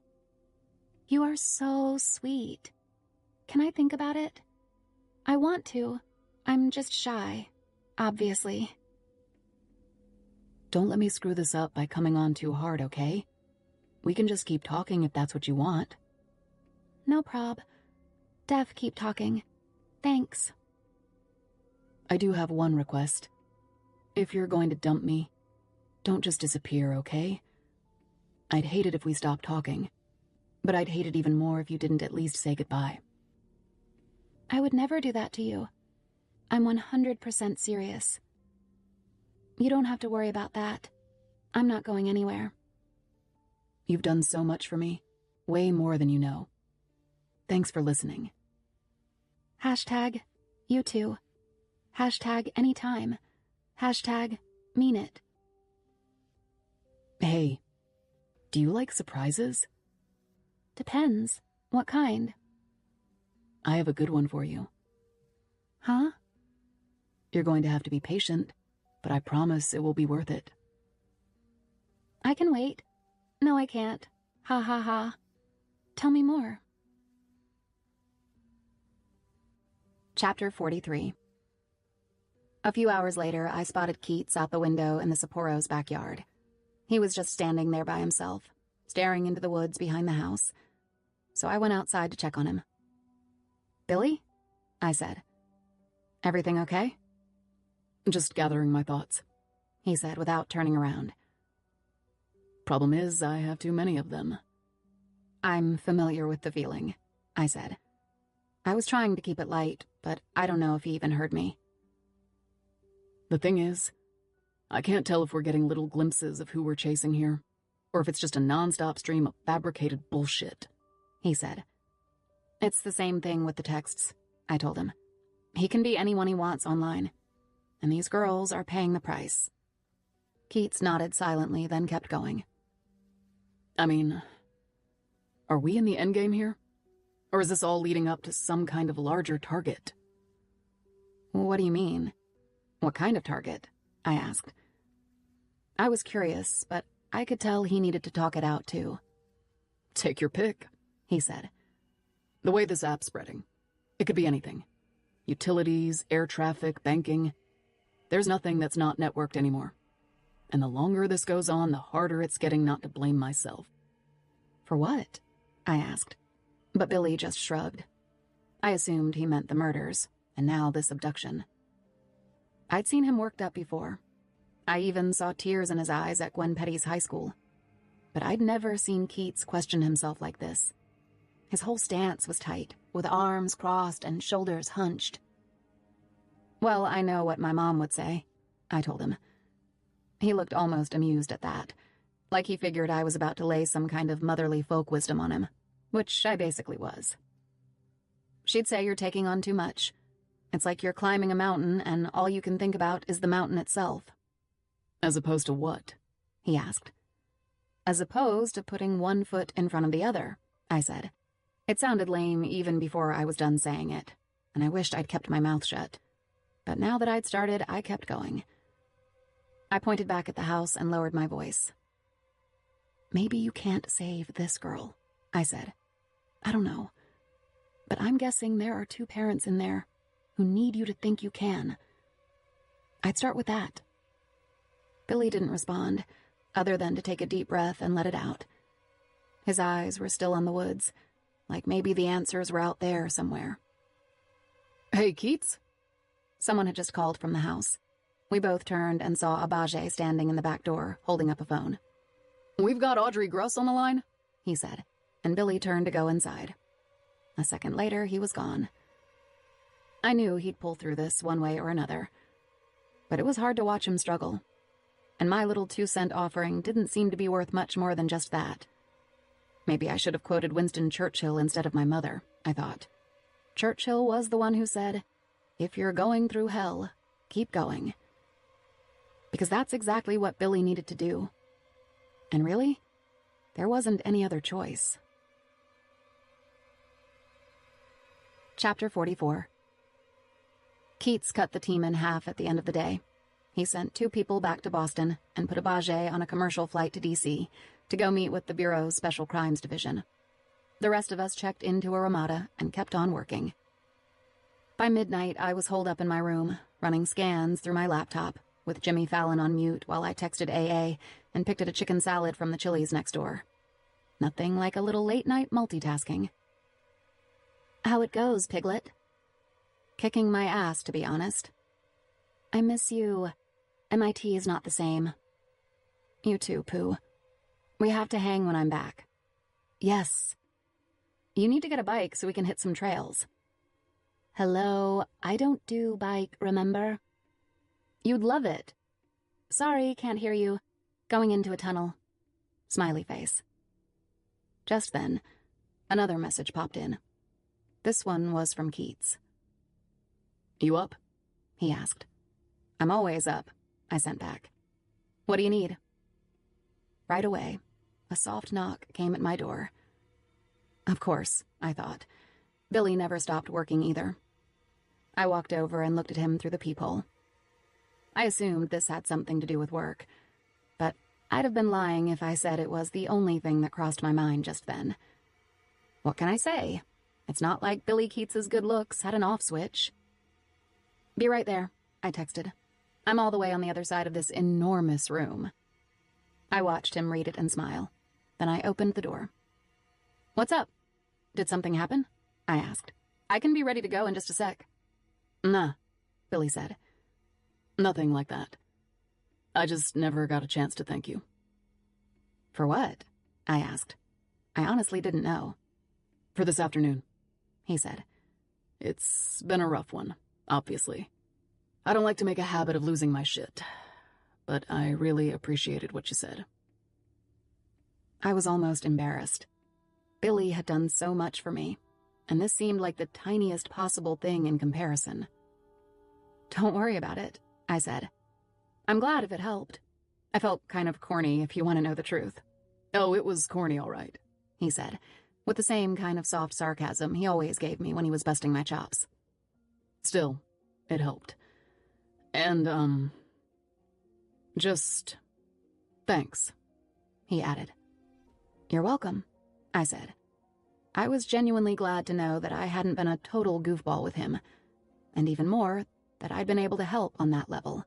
Speaker 3: You are so sweet. Can I think about it? I want to. I'm just shy, obviously.
Speaker 2: Don't let me screw this up by coming on too hard, okay? We can just keep talking if that's what you want.
Speaker 3: No prob. Def, keep talking. Thanks.
Speaker 2: I do have one request. If you're going to dump me, don't just disappear, okay? I'd hate it if we stopped talking, but I'd hate it even more if you didn't at least say goodbye.
Speaker 3: I would never do that to you. I'm 100% serious. You don't have to worry about that. I'm not going anywhere.
Speaker 2: You've done so much for me, way more than you know. Thanks for listening.
Speaker 3: Hashtag, you too. Hashtag, anytime. Hashtag, mean it.
Speaker 2: Hey, do you like surprises?
Speaker 3: Depends. What kind?
Speaker 2: I have a good one for you.
Speaker 3: Huh?
Speaker 2: You're going to have to be patient, but I promise it will be worth it.
Speaker 3: I can wait. No, I can't. Ha ha ha. Tell me more.
Speaker 1: Chapter 43.
Speaker 3: A few hours later, I spotted Keats out the window in the Sapporo's backyard. He was just standing there by himself, staring into the woods behind the house. So I went outside to check on him. "Billy?" I said. "Everything okay?"
Speaker 2: "Just gathering my thoughts,"
Speaker 3: he said without turning around.
Speaker 2: "Problem is, I have too many of them."
Speaker 3: "I'm familiar with the feeling," I said. I was trying to keep it light, but I don't know if he even heard me.
Speaker 2: "The thing is, I can't tell if we're getting little glimpses of who we're chasing here, or if it's just a nonstop stream of fabricated bullshit,"
Speaker 3: he said. "It's the same thing with the texts," I told him. "He can be anyone he wants online, and these girls are paying the price." Keats nodded silently, then kept going.
Speaker 2: "I mean, are we in the endgame here? Or is this all leading up to some kind of larger target?"
Speaker 3: "What do you mean? What kind of target?" I asked. I was curious, but I could tell he needed to talk it out too.
Speaker 2: "Take your pick," he said. "The way this app's spreading, it could be anything. Utilities, air traffic, banking. There's nothing that's not networked anymore. And the longer this goes on, the harder it's getting not to blame myself."
Speaker 3: "For what?" I asked. But Billy just shrugged. I assumed he meant the murders, and now this abduction. I'd seen him worked up before. I even saw tears in his eyes at Gwen Petty's high school. But I'd never seen Keats question himself like this. His whole stance was tight, with arms crossed and shoulders hunched. "Well, I know what my mom would say," I told him. He looked almost amused at that, like he figured I was about to lay some kind of motherly folk wisdom on him, which I basically was. "She'd say you're taking on too much. It's like you're climbing a mountain and all you can think about is the mountain itself."
Speaker 2: "As opposed to what?"
Speaker 3: he asked. "As opposed to putting one foot in front of the other," I said. It sounded lame even before I was done saying it, and I wished I'd kept my mouth shut. But now that I'd started, I kept going. I pointed back at the house and lowered my voice. "Maybe you can't save this girl," I said. "I don't know. But I'm guessing there are 2 parents in there who need you to think you can. I'd start with that." Billy didn't respond, other than to take a deep breath and let it out. His eyes were still on the woods, like maybe the answers were out there somewhere.
Speaker 2: "Hey, Keats?"
Speaker 3: Someone had just called from the house. We both turned and saw Abaje standing in the back door, holding up a phone.
Speaker 2: "We've got Audrey Gruss on the line,"
Speaker 3: he said, and Billy turned to go inside. A second later, he was gone. I knew he'd pull through this one way or another, but it was hard to watch him struggle. And my little 2-cent offering didn't seem to be worth much more than just that. Maybe I should have quoted Winston Churchill instead of my mother, I thought. Churchill was the one who said, "If you're going through hell, keep going." Because that's exactly what Billy needed to do. And really, there wasn't any other choice. Chapter 44. Keats cut the team in half at the end of the day. He sent 2 people back to Boston and put Abaje on a commercial flight to D.C. to go meet with the Bureau's Special Crimes Division. The rest of us checked into a Ramada and kept on working. By midnight, I was holed up in my room, running scans through my laptop, with Jimmy Fallon on mute while I texted AA and picked at a chicken salad from the Chili's next door. Nothing like a little late-night multitasking. "How it goes, Piglet?" "Kicking my ass, to be honest." "I miss you. MIT is not the same." "You too, Pooh. We have to hang when I'm back." "Yes." "You need to get a bike so we can hit some trails." "Hello, I don't do bike, remember?" "You'd love it." "Sorry, can't hear you. Going into a tunnel." Smiley face. Just then, another message popped in. This one was from Keats.
Speaker 2: "You up?"
Speaker 3: he asked. "I'm always up," I sent back. "What do you need?" Right away, a soft knock came at my door. Of course, I thought. Billy never stopped working either. I walked over and looked at him through the peephole. I assumed this had something to do with work, but I'd have been lying if I said it was the only thing that crossed my mind just then. What can I say? It's not like Billy Keats's good looks had an off switch. "Be right there,"
Speaker 1: I texted. "I'm all the way on the other side of this enormous room." I watched him read it and smile. Then I opened the door. "What's up? Did something happen?" I asked. "I can be ready to go in just a sec."
Speaker 2: "Nah,"
Speaker 1: Billy said.
Speaker 2: "Nothing like that. I just never got a chance to thank you."
Speaker 1: "For what?" I asked. I honestly didn't know.
Speaker 2: "For this afternoon,"
Speaker 1: he said.
Speaker 2: "It's been a rough one, obviously. I don't like to make a habit of losing my shit, but I really appreciated what you said."
Speaker 1: I was almost embarrassed. Billy had done so much for me, and this seemed like the tiniest possible thing in comparison. "Don't worry about it," I said. "I'm glad if it helped." I felt kind of corny, if you want to know the truth.
Speaker 2: "Oh, it was corny, all right,"
Speaker 1: he said, with the same kind of soft sarcasm he always gave me when he was busting my chops.
Speaker 2: "Still, it helped. And, just thanks,"
Speaker 1: he added. "You're welcome," I said. I was genuinely glad to know that I hadn't been a total goofball with him, and even more, that I'd been able to help on that level.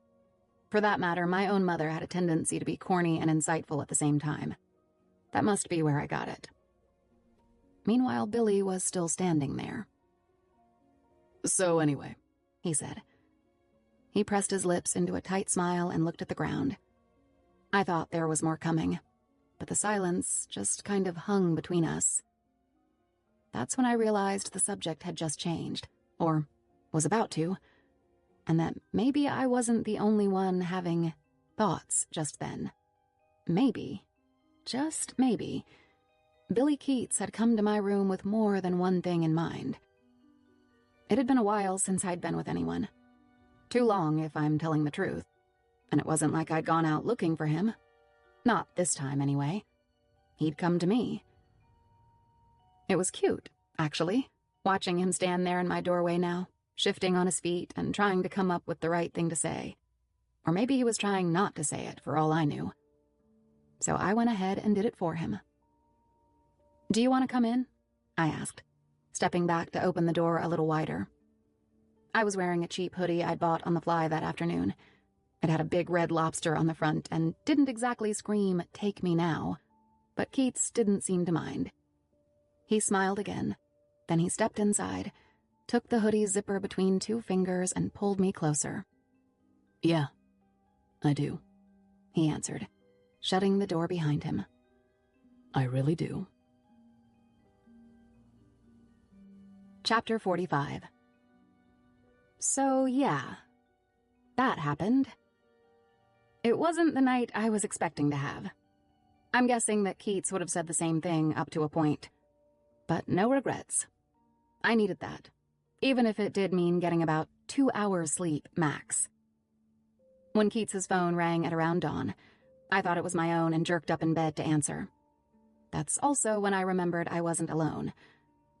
Speaker 1: For that matter, my own mother had a tendency to be corny and insightful at the same time. That must be where I got it. Meanwhile, Billy was still standing there.
Speaker 2: "So anyway,"
Speaker 1: he said. He pressed his lips into a tight smile and looked at the ground. I thought there was more coming, but the silence just kind of hung between us. That's when I realized the subject had just changed, or was about to, and that maybe I wasn't the only one having thoughts just then. Maybe, just maybe, Billy Keats had come to my room with more than one thing in mind. It had been a while since I'd been with anyone. Too long, if I'm telling the truth. And it wasn't like I'd gone out looking for him. Not this time, anyway. He'd come to me. It was cute, actually, watching him stand there in my doorway now, shifting on his feet and trying to come up with the right thing to say. Or maybe he was trying not to say it, for all I knew. So I went ahead and did it for him. "Do you want to come in?" I asked, stepping back to open the door a little wider. I was wearing a cheap hoodie I'd bought on the fly that afternoon. It had a big red lobster on the front and didn't exactly scream, "Take me now," but Keats didn't seem to mind. He smiled again, then he stepped inside, took the hoodie's zipper between two fingers and pulled me closer.
Speaker 2: "Yeah, I do,"
Speaker 1: he answered, shutting the door behind him.
Speaker 2: "I really do."
Speaker 1: Chapter 45. So, yeah, that happened. It wasn't the night I was expecting to have. I'm guessing that Keats would have said the same thing up to a point. But no regrets. I needed that, even if it did mean getting about 2 hours sleep max. When Keats's phone rang at around dawn, I thought it was my own and jerked up in bed to answer. That's also when I remembered I wasn't alone,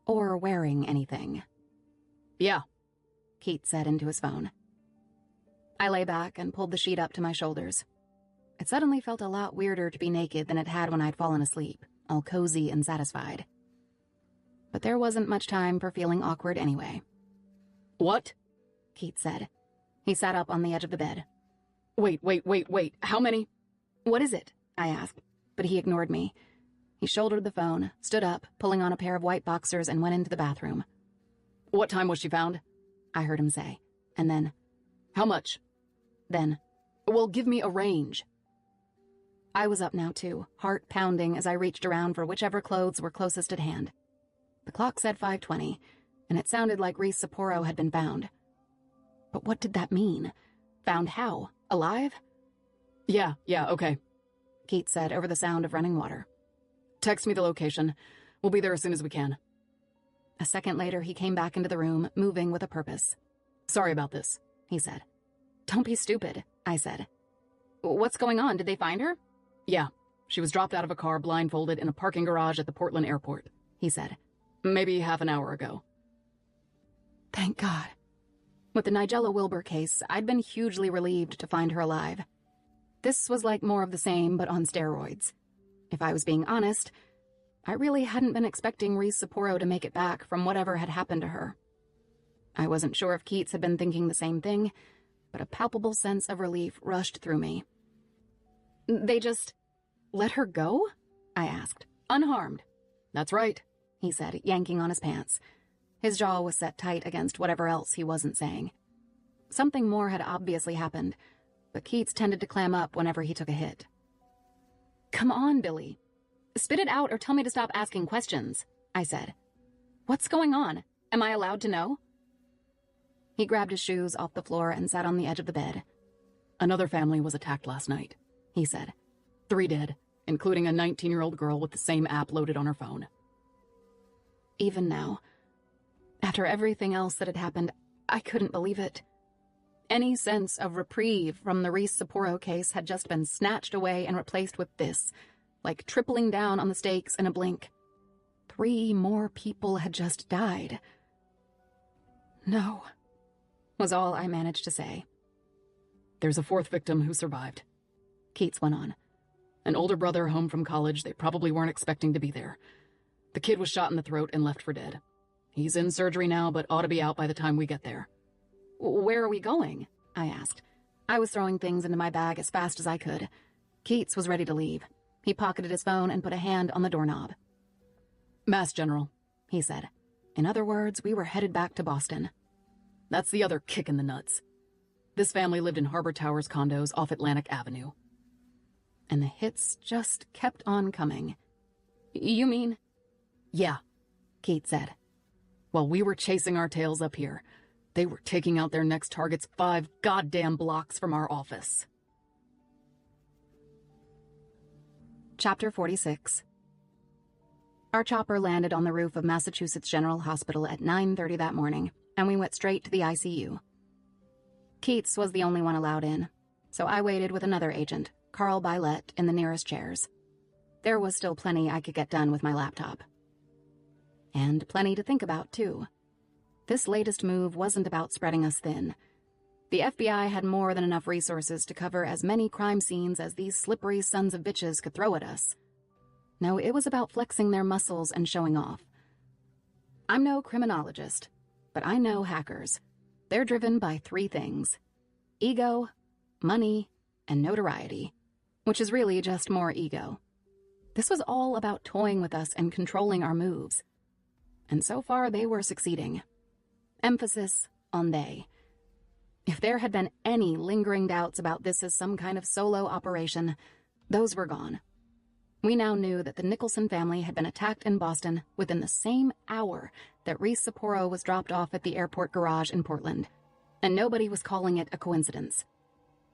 Speaker 1: or wearing anything.
Speaker 2: "Yeah,"
Speaker 1: Keats said into his phone. I lay back and pulled the sheet up to my shoulders. It suddenly felt a lot weirder to be naked than it had when I'd fallen asleep, all cozy and satisfied. But there wasn't much time for feeling awkward anyway.
Speaker 2: "What?"
Speaker 1: Keats said. He sat up on the edge of the bed.
Speaker 2: Wait, how many?"
Speaker 1: "What is it?" I asked, but he ignored me. He shouldered the phone, stood up, pulling on a pair of white boxers, and went into the bathroom.
Speaker 2: "What time was she found?"
Speaker 1: I heard him say, and then,
Speaker 2: "How much?"
Speaker 1: Then,
Speaker 2: "Well, give me a range."
Speaker 1: I was up now too, heart pounding as I reached around for whichever clothes were closest at hand. The clock said 5:20, and it sounded like Reese Sapporo had been found. But what did that mean? Found how? Alive?
Speaker 2: Yeah, okay,"
Speaker 1: Keats said over the sound of running water.
Speaker 2: "Text me the location. We'll be there as soon as we can."
Speaker 1: A second later, he came back into the room, moving with a purpose.
Speaker 2: "Sorry about this,"
Speaker 1: he said. "Don't be stupid," I said. "What's going on? Did they find her?"
Speaker 2: "Yeah, she was dropped out of a car blindfolded in a parking garage at the Portland airport,"
Speaker 1: he said.
Speaker 2: "Maybe half an hour ago."
Speaker 1: Thank God. With the Nigella Wilbur case, I'd been hugely relieved to find her alive. This was like more of the same, but on steroids. If I was being honest, I really hadn't been expecting Reese Sapporo to make it back from whatever had happened to her. I wasn't sure if Keats had been thinking the same thing, but a palpable sense of relief rushed through me. "They just let her go?" I asked.
Speaker 2: "Unharmed." "That's right,"
Speaker 1: he said, yanking on his pants. His jaw was set tight against whatever else he wasn't saying. Something more had obviously happened, but Keats tended to clam up whenever he took a hit. "Come on, Billy. Spit it out or tell me to stop asking questions," I said. "What's going on? Am I allowed to know?" He grabbed his shoes off the floor and sat on the edge of the bed.
Speaker 2: "Another family was attacked last night," he said. 3 dead, including a 19-year-old girl with the same app loaded on her phone.
Speaker 1: Even now, after everything else that had happened, I couldn't believe it. Any sense of reprieve from the Reese Sapporo case had just been snatched away and replaced with this, like tripling down on the stakes in a blink. 3 more people had just died. "No," was all I managed to say.
Speaker 2: "There's a 4th victim who survived," Keats went on. "An older brother home from college. They probably weren't expecting to be there. The kid was shot in the throat and left for dead. He's in surgery now, but ought to be out by the time we get there."
Speaker 1: "Where are we going?" I asked. I was throwing things into my bag as fast as I could. Keats was ready to leave. He pocketed his phone and put a hand on the doorknob.
Speaker 2: "Mass General," he said.
Speaker 1: In other words, we were headed back to Boston.
Speaker 2: That's the other kick in the nuts. This family lived in Harbor Towers condos off Atlantic Avenue.
Speaker 1: And the hits just kept on coming. "You mean?"
Speaker 2: "Yeah,"
Speaker 1: Keats said.
Speaker 2: "While we were chasing our tails up here, they were taking out their next targets 5 goddamn blocks from our office."
Speaker 1: Chapter 46. Our chopper landed on the roof of Massachusetts General Hospital at 9:30 that morning, and we went straight to the ICU. Keats was the only one allowed in, so I waited with another agent, Carl Bylett, in the nearest chairs. There was still plenty I could get done with my laptop. And plenty to think about, too. This latest move wasn't about spreading us thin. The FBI had more than enough resources to cover as many crime scenes as these slippery sons of bitches could throw at us. No, it was about flexing their muscles and showing off. I'm no criminologist, but I know hackers. They're driven by 3 things: ego, money, and notoriety, which is really just more ego. This was all about toying with us and controlling our moves. And so far, they were succeeding. Emphasis on they. If there had been any lingering doubts about this as some kind of solo operation, those were gone. We now knew that the Nicholson family had been attacked in Boston within the same hour that Reese Sapporo was dropped off at the airport garage in Portland, and nobody was calling it a coincidence.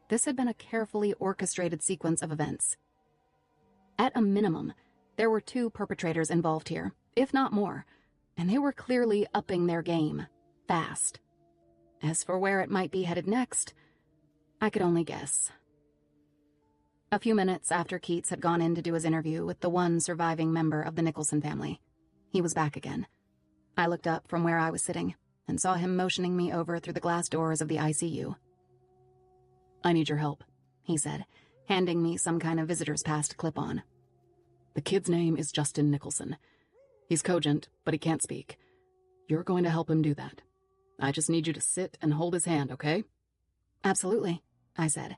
Speaker 1: This had been a carefully orchestrated sequence of events. At a minimum, there were 2 perpetrators involved here, if not more, and they were clearly upping their game, fast. As for where it might be headed next, I could only guess. A few minutes after Keats had gone in to do his interview with the one surviving member of the Nicholson family, he was back again. I looked up from where I was sitting and saw him motioning me over through the glass doors of the ICU.
Speaker 2: "I need your help,"
Speaker 1: he said, handing me some kind of visitor's pass to clip on.
Speaker 2: "The kid's name is Justin Nicholson. He's cogent, but he can't speak. You're going to help him do that. I just need you to sit and hold his hand, okay?"
Speaker 1: "Absolutely," I said.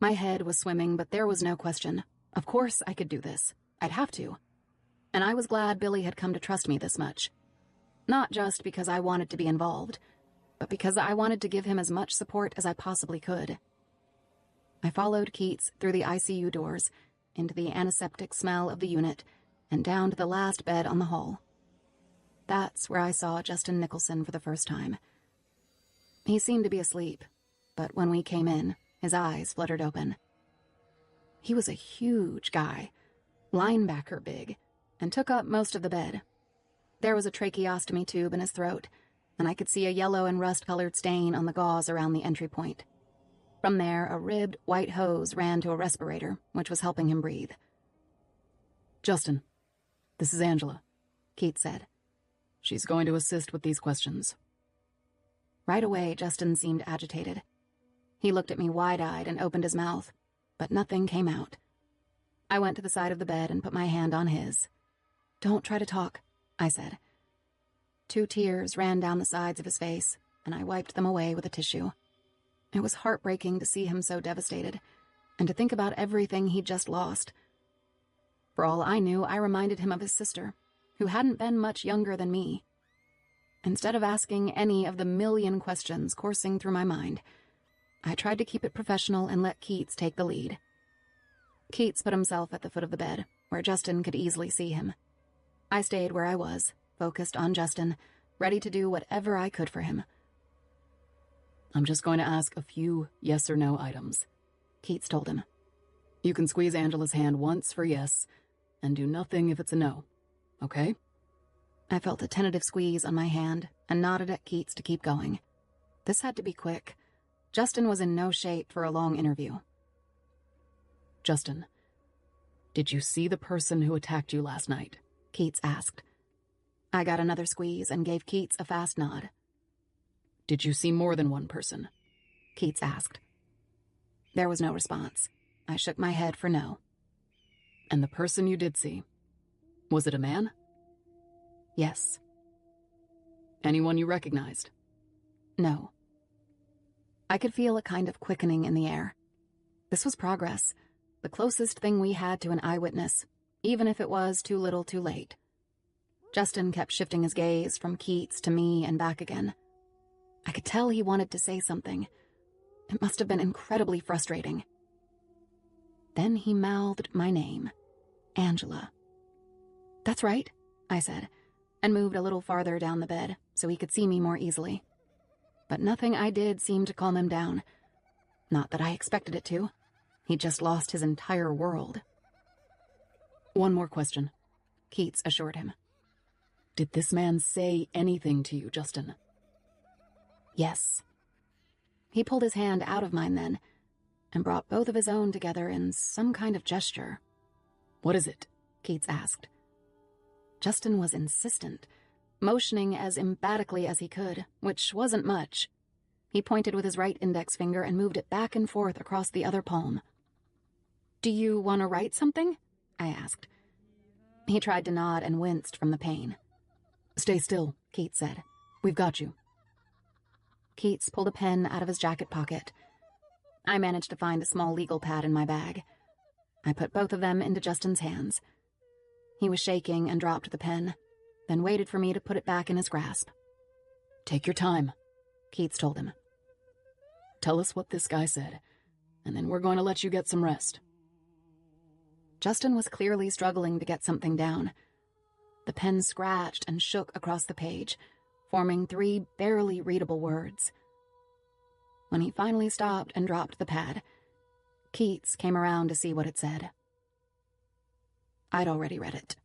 Speaker 1: My head was swimming, but there was no question. Of course I could do this. I'd have to. And I was glad Billy had come to trust me this much. Not just because I wanted to be involved, but because I wanted to give him as much support as I possibly could. I followed Keats through the ICU doors, into the antiseptic smell of the unit, and down to the last bed on the hall. That's where I saw Justin Nicholson for the first time. He seemed to be asleep, but when we came in, his eyes fluttered open. He was a huge guy, linebacker big, and took up most of the bed. There was a tracheostomy tube in his throat, and I could see a yellow and rust-colored stain on the gauze around the entry point. From there, a ribbed white hose ran to a respirator, which was helping him breathe.
Speaker 2: "Justin, this is Angela,"
Speaker 1: Keats said.
Speaker 2: "She's going to assist with these questions."
Speaker 1: Right away, Justin seemed agitated. He looked at me wide-eyed and opened his mouth, but nothing came out. I went to the side of the bed and put my hand on his. "Don't try to talk," I said. 2 tears ran down the sides of his face, and I wiped them away with a tissue. It was heartbreaking to see him so devastated, and to think about everything he'd just lost. For all I knew, I reminded him of his sister, who hadn't been much younger than me. Instead of asking any of the million questions coursing through my mind, I tried to keep it professional and let Keats take the lead. Keats put himself at the foot of the bed, where Justin could easily see him. I stayed where I was, focused on Justin, ready to do whatever I could for him.
Speaker 2: I'm just going to ask a few yes or no items,
Speaker 1: Keats told him.
Speaker 2: You can squeeze Angela's hand once for yes, and do nothing if it's a no, okay?
Speaker 1: I felt a tentative squeeze on my hand and nodded at Keats to keep going. This had to be quick. Justin was in no shape for a long interview.
Speaker 2: Justin, did you see the person who attacked you last night?
Speaker 1: Keats asked. I got another squeeze and gave Keats a fast nod.
Speaker 2: Did you see more than one person?
Speaker 1: Keats asked. There was no response. I shook my head for no.
Speaker 2: And the person you did see, was it a man?
Speaker 1: Yes.
Speaker 2: Anyone you recognized?
Speaker 1: No. I could feel a kind of quickening in the air. This was progress, the closest thing we had to an eyewitness, even if it was too little too late. Justin kept shifting his gaze from Keats to me and back again. I could tell he wanted to say something. It must have been incredibly frustrating. Then he mouthed my name, Angela. That's right, I said, and moved a little farther down the bed so he could see me more easily. But nothing I did seemed to calm him down. Not that I expected it to. He'd just lost his entire world.
Speaker 2: One more question,
Speaker 1: Keats assured him.
Speaker 2: Did this man say anything to you, Justin?
Speaker 1: Yes. He pulled his hand out of mine then, and brought both of his own together in some kind of gesture.
Speaker 2: What is it?
Speaker 1: Keats asked. Justin was insistent, motioning as emphatically as he could, which wasn't much. He pointed with his right index finger and moved it back and forth across the other palm. Do you want to write something? I asked. He tried to nod and winced from the pain.
Speaker 2: Stay still,
Speaker 1: Keats said.
Speaker 2: We've got you.
Speaker 1: Keats pulled a pen out of his jacket pocket. I managed to find a small legal pad in my bag. I put both of them into Justin's hands. He was shaking and dropped the pen, then waited for me to put it back in his grasp.
Speaker 2: Take your time,
Speaker 1: Keats told him.
Speaker 2: Tell us what this guy said, and then we're going to let you get some rest.
Speaker 1: Justin was clearly struggling to get something down. The pen scratched and shook across the page, forming 3 barely readable words. When he finally stopped and dropped the pad, Keats came around to see what it said. I'd already read it.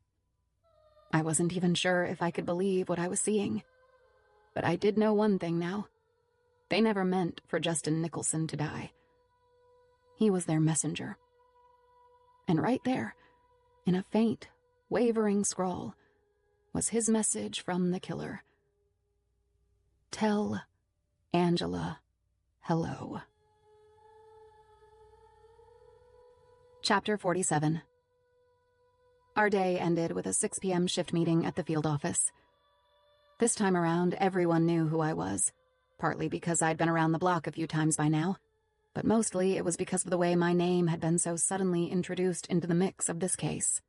Speaker 1: I wasn't even sure if I could believe what I was seeing. But I did know one thing now. They never meant for Justin Nicholson to die. He was their messenger. And right there, in a faint, wavering scrawl, was his message from the killer. Tell Angela hello. Chapter 47. Our day ended with a 6 p.m. shift meeting at the field office. This time around, everyone knew who I was, partly because I'd been around the block a few times by now, but mostly it was because of the way my name had been so suddenly introduced into the mix of this case.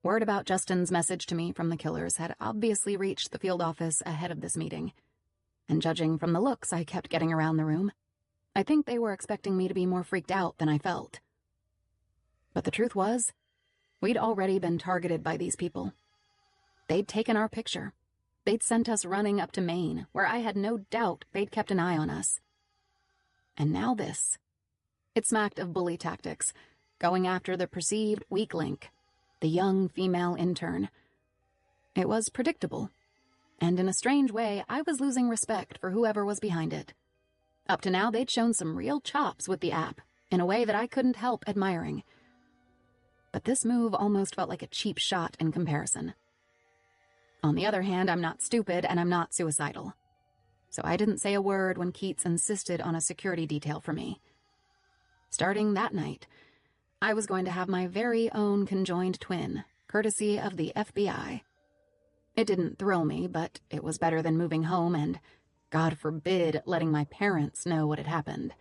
Speaker 1: Word about Justin's message to me from the killers had obviously reached the field office ahead of this meeting, and judging from the looks I kept getting around the room, I think they were expecting me to be more freaked out than I felt. But the truth was, we'd already been targeted by these people. They'd taken our picture. They'd sent us running up to Maine, where I had no doubt they'd kept an eye on us. And now this. It smacked of bully tactics, going after the perceived weak link, the young female intern. It was predictable, and in a strange way, I was losing respect for whoever was behind it. Up to now, they'd shown some real chops with the app, in a way that I couldn't help admiring. But this move almost felt like a cheap shot in comparison. On the other hand, I'm not stupid and I'm not suicidal. So I didn't say a word when Keats insisted on a security detail for me. Starting that night, I was going to have my very own conjoined twin, courtesy of the FBI. It didn't thrill me, but it was better than moving home and God forbid letting my parents know what had happened.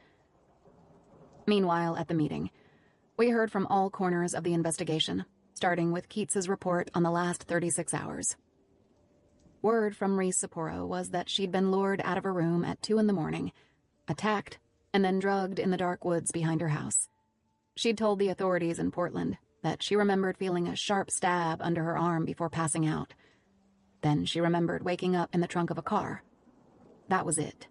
Speaker 1: Meanwhile, at the meeting, we heard from all corners of the investigation, starting with Keats's report on the last 36 hours. Word from Reese Sapporo was that she'd been lured out of her room at 2 a.m, attacked, and then drugged in the dark woods behind her house. She'd told the authorities in Portland that she remembered feeling a sharp stab under her arm before passing out. Then she remembered waking up in the trunk of a car. That was it.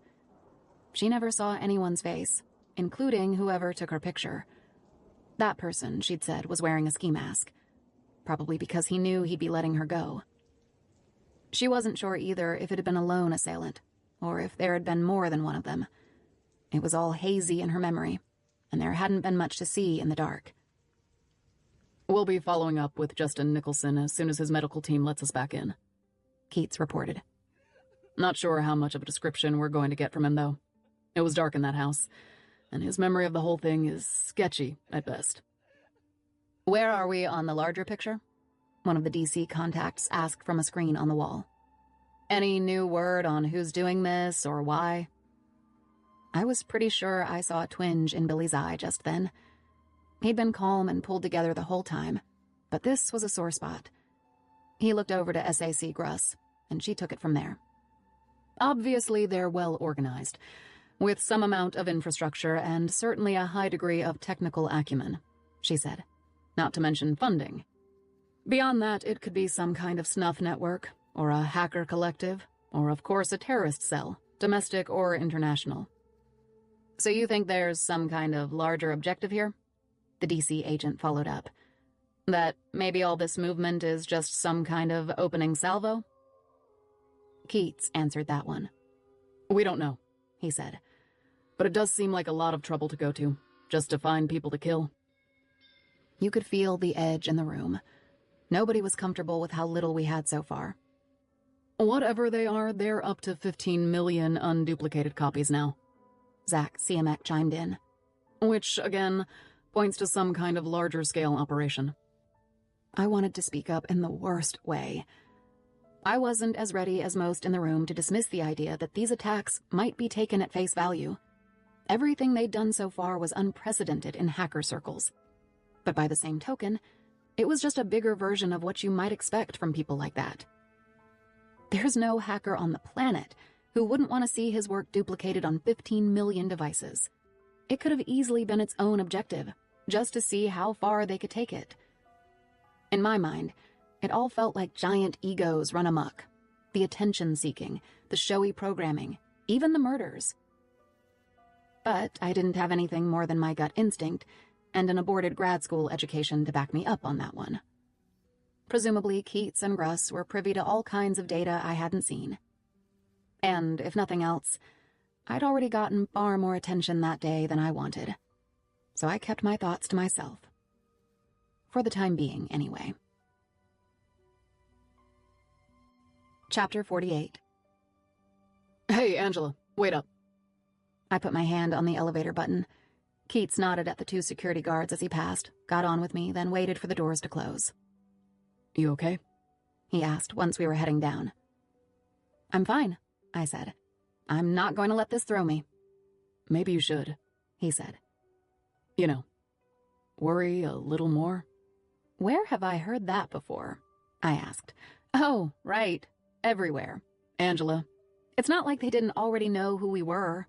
Speaker 1: She never saw anyone's face, including whoever took her picture. That person, she'd said, was wearing a ski mask, probably because he knew he'd be letting her go. She wasn't sure either if it had been a lone assailant, or if there had been more than one of them. It was all hazy in her memory, and there hadn't been much to see in the dark.
Speaker 2: We'll be following up with Justin Nicholson as soon as his medical team lets us back in,
Speaker 1: Keats reported.
Speaker 2: Not sure how much of a description we're going to get from him, though. It was dark in that house, and his memory of the whole thing is sketchy at best.
Speaker 1: Where are we on the larger picture? One of the DC contacts asked from a screen on the wall. Any new word on who's doing this or why? I was pretty sure I saw a twinge in Billy's eye just then. He'd been calm and pulled together the whole time, but this was a sore spot. He looked over to SAC Gruss, and she took it from there.
Speaker 2: Obviously, they're well organized, with some amount of infrastructure and certainly a high degree of technical acumen, she said, not to mention funding. Beyond that, it could be some kind of snuff network, or a hacker collective, or of course a terrorist cell, domestic or international.
Speaker 1: So you think there's some kind of larger objective here? The DC agent followed up. That maybe all this movement is just some kind of opening salvo? Keats answered that one.
Speaker 2: We don't know,
Speaker 1: he said.
Speaker 2: But it does seem like a lot of trouble to go to, just to find people to kill.
Speaker 1: You could feel the edge in the room. Nobody was comfortable with how little we had so far.
Speaker 2: Whatever they are, they're up to 15 million unduplicated copies now,
Speaker 1: Zach Siamek chimed in.
Speaker 2: Which, again, points to some kind of larger-scale operation.
Speaker 1: I wanted to speak up in the worst way. I wasn't as ready as most in the room to dismiss the idea that these attacks might be taken at face value. Everything they'd done so far was unprecedented in hacker circles. But by the same token, it was just a bigger version of what you might expect from people like that. There's no hacker on the planet who wouldn't want to see his work duplicated on 15 million devices. It could have easily been its own objective, just to see how far they could take it. In my mind, it all felt like giant egos run amok. The attention-seeking, the showy programming, even the murders. But I didn't have anything more than my gut instinct and an aborted grad school education to back me up on that one. Presumably, Keats and Gruss were privy to all kinds of data I hadn't seen. And, if nothing else, I'd already gotten far more attention that day than I wanted. So I kept my thoughts to myself. For the time being, anyway. Chapter 48.
Speaker 2: Hey, Angela, wait up.
Speaker 1: I put my hand on the elevator button. Keats nodded at the 2 security guards as he passed, got on with me, then waited for the doors to close.
Speaker 2: You okay?
Speaker 1: He asked once we were heading down. I'm fine, I said. I'm not going to let this throw me.
Speaker 2: Maybe you should,
Speaker 1: he said.
Speaker 2: You know, worry a little more.
Speaker 1: Where have I heard that before? I asked. Oh, right. Everywhere.
Speaker 2: Angela.
Speaker 1: It's not like they didn't already know who we were,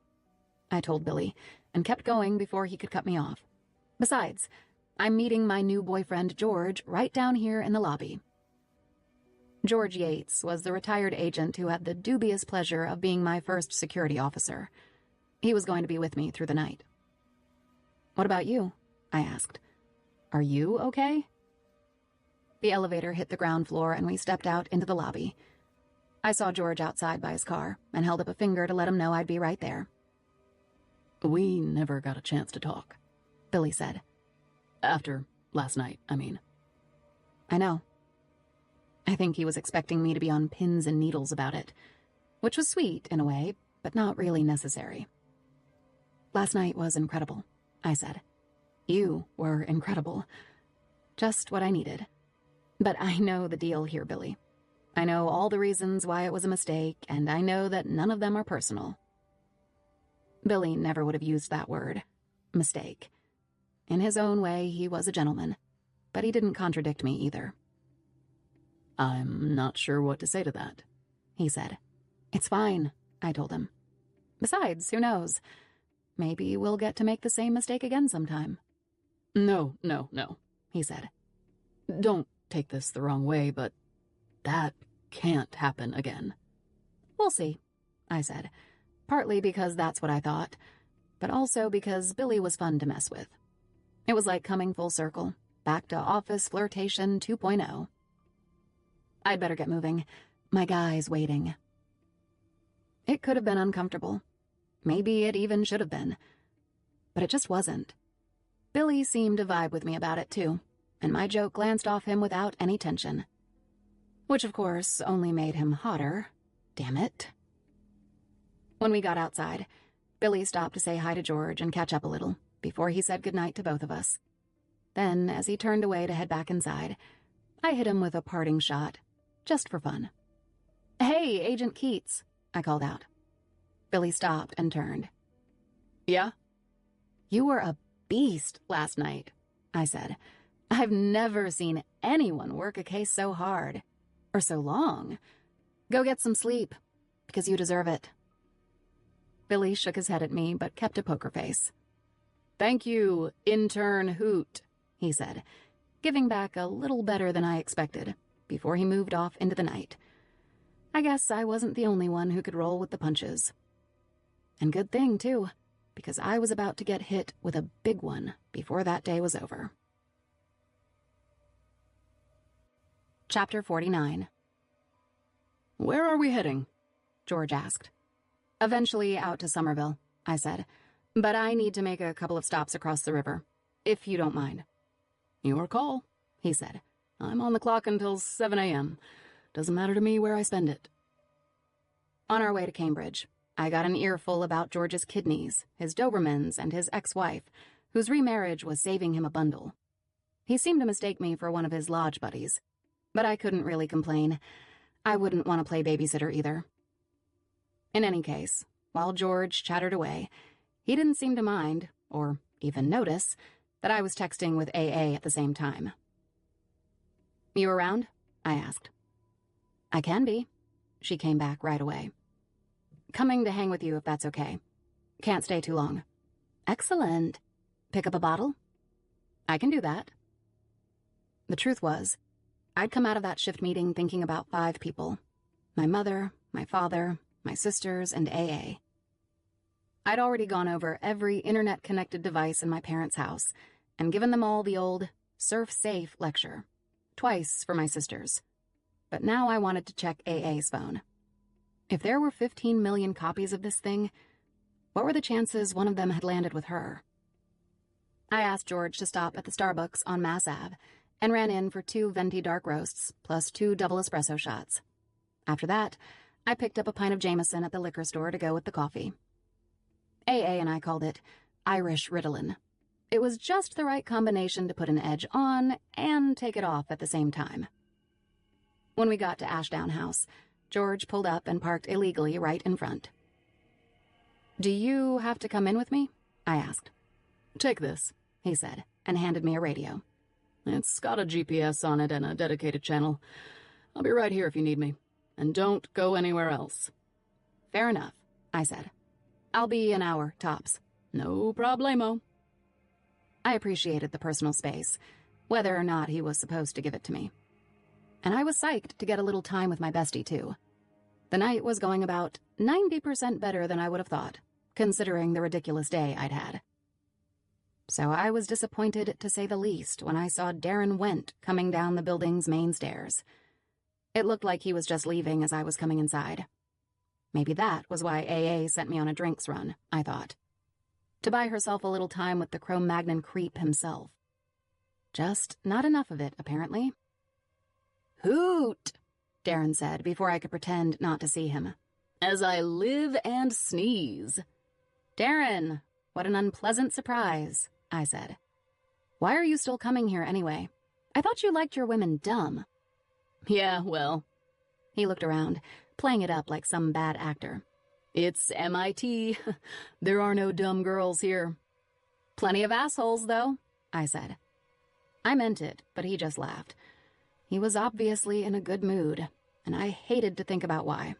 Speaker 1: I told Billy, and kept going before he could cut me off. Besides, I'm meeting my new boyfriend, George, right down here in the lobby. George Yates was the retired agent who had the dubious pleasure of being my first security officer. He was going to be with me through the night. What about you? I asked. Are you okay? The elevator hit the ground floor and we stepped out into the lobby. I saw George outside by his car and held up a finger to let him know I'd be right there.
Speaker 2: We never got a chance to talk,
Speaker 1: Billy said.
Speaker 2: After last night, I mean.
Speaker 1: I know. I think he was expecting me to be on pins and needles about it, which was sweet in a way, but not really necessary. Last night was incredible, I said. You were incredible. Just what I needed. But I know the deal here, Billy. I know all the reasons why it was a mistake, and I know that none of them are personal. Billy never would have used that word, mistake. In his own way, he was a gentleman, but he didn't contradict me either.
Speaker 2: I'm not sure what to say to that,
Speaker 1: he said. It's fine, I told him. Besides, who knows? Maybe we'll get to make the same mistake again sometime.
Speaker 2: No,
Speaker 1: he said.
Speaker 2: Don't take this the wrong way, but that can't happen again.
Speaker 1: We'll see, I said, partly because that's what I thought, but also because Billy was fun to mess with. It was like coming full circle, back to office flirtation 2.0. I'd better get moving. My guy's waiting. It could have been uncomfortable. Maybe it even should have been. But it just wasn't. Billy seemed to vibe with me about it, too, and my joke glanced off him without any tension. Which, of course, only made him hotter. Damn it. When we got outside, Billy stopped to say hi to George and catch up a little before he said goodnight to both of us. Then, as he turned away to head back inside, I hit him with a parting shot, just for fun. "Hey, Agent Keats," I called out. Billy stopped and turned.
Speaker 2: "Yeah?"
Speaker 1: "You were a beast last night," I said. "I've never seen anyone work a case so hard. Or so long. Go get some sleep, because you deserve it." Billy shook his head at me, but kept a poker face.
Speaker 2: "Thank you, intern Hoot," he said,
Speaker 1: giving back a little better than I expected, before he moved off into the night. I guess I wasn't the only one who could roll with the punches. And good thing, too, because I was about to get hit with a big one before that day was over. Chapter 49.
Speaker 2: "Where are we heading?"
Speaker 1: George asked. "Eventually out to Somerville," I said, "but I need to make a couple of stops across the river, if you don't mind."
Speaker 2: "Your call,"
Speaker 1: he said.
Speaker 2: "I'm on the clock until 7 a.m. Doesn't matter to me where I spend it."
Speaker 1: On our way to Cambridge, I got an earful about George's kidneys, his Dobermans, and his ex-wife, whose remarriage was saving him a bundle. He seemed to mistake me for one of his lodge buddies, but I couldn't really complain. I wouldn't want to play babysitter either. In any case, while George chattered away, he didn't seem to mind, or even notice, that I was texting with AA at the same time. "You around?" I asked. "I can be," she came back right away. "Coming to hang with you if that's okay. Can't stay too long." "Excellent. Pick up a bottle?" "I can do that." The truth was, I'd come out of that shift meeting thinking about 5 people. My mother, my father, my sisters, and AA. I'd already gone over every internet-connected device in my parents' house and given them all the old surf safe lecture, twice for my sisters. But now I wanted to check AA's phone. If there were 15 million copies of this thing, what were the chances one of them had landed with her? I asked George to stop at the Starbucks on Mass Ave and ran in for 2 venti dark roasts plus 2 double espresso shots. After that, I picked up a pint of Jameson at the liquor store to go with the coffee. AA and I called it Irish Ritalin. It was just the right combination to put an edge on and take it off at the same time. When we got to Ashdown House, George pulled up and parked illegally right in front. "Do you have to come in with me?" I asked.
Speaker 2: "Take this,"
Speaker 1: he said, and handed me a radio.
Speaker 2: "It's got a GPS on it and a dedicated channel. I'll be right here if you need me. And don't go anywhere else."
Speaker 1: "Fair enough," I said. "I'll be an hour, tops."
Speaker 2: "No problemo."
Speaker 1: I appreciated the personal space, whether or not he was supposed to give it to me. And I was psyched to get a little time with my bestie, too. The night was going about 90% better than I would have thought, considering the ridiculous day I'd had. So I was disappointed, to say the least, when I saw Darren Went coming down the building's main stairs. It looked like he was just leaving as I was coming inside. Maybe that was why AA sent me on a drinks run, I thought. To buy herself a little time with the Cro-Magnon creep himself. Just not enough of it, apparently. "Hoot," Darren said before I could pretend not to see him.
Speaker 2: "As I live and sneeze."
Speaker 1: "Darren, what an unpleasant surprise," I said. "Why are you still coming here anyway? I thought you liked your women dumb."
Speaker 2: "Yeah, well."
Speaker 3: He looked around, playing it up like some bad actor.
Speaker 2: It's MIT. There are no dumb girls here.
Speaker 3: Plenty of assholes, though, I said. I meant it, but he just laughed. He was obviously in a good mood, and I hated to think about why.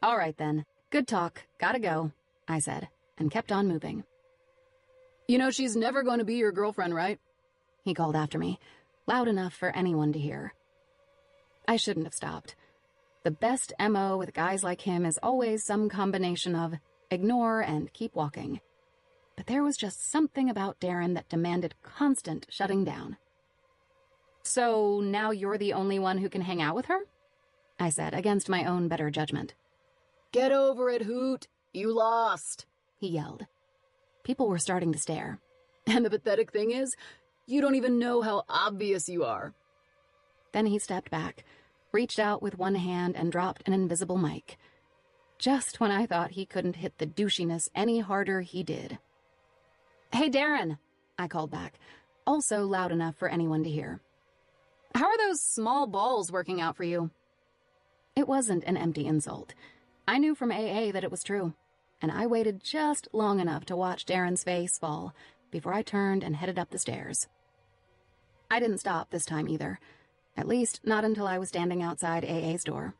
Speaker 3: All right, then. Good talk. Gotta go, I said, and kept on moving.
Speaker 2: You know she's never going to be your girlfriend, right?
Speaker 3: He called after me, loud enough for anyone to hear. I shouldn't have stopped. The best MO with guys like him is always some combination of ignore and keep walking. But there was just something about Darren that demanded constant shutting down. So now you're the only one who can hang out with her? I said, against my own better judgment.
Speaker 2: Get over it, Hoot. You lost,
Speaker 3: he yelled. People were starting to stare.
Speaker 2: And the pathetic thing is, you don't even know how obvious you are.
Speaker 3: Then he stepped back, reached out with one hand and dropped an invisible mic. Just when I thought he couldn't hit the douchiness any harder, he did. Hey, Darren, I called back, also loud enough for anyone to hear. How are those small balls working out for you? It wasn't an empty insult. I knew from AA that it was true, and I waited just long enough to watch Darren's face fall before I turned and headed up the stairs. I didn't stop this time either, at least not until I was standing outside AA's door.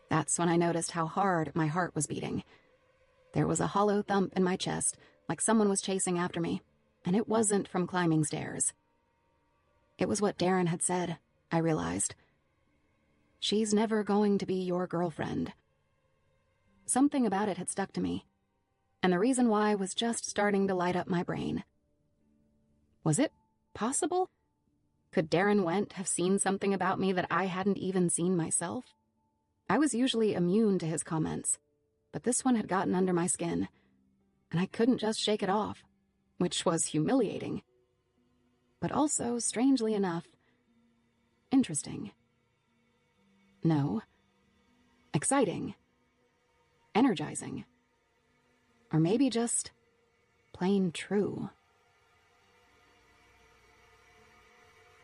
Speaker 3: That's when I noticed how hard my heart was beating. There was a hollow thump in my chest, like someone was chasing after me, and it wasn't from climbing stairs. It was what Darren had said, I realized. She's never going to be your girlfriend. Something about it had stuck to me, and the reason why was just starting to light up my brain. Was it possible? Could Darren Went have seen something about me that I hadn't even seen myself? I was usually immune to his comments, but this one had gotten under my skin, and I couldn't just shake it off, which was humiliating. But also, strangely enough, interesting. No. Exciting. Energizing. Or maybe just plain true.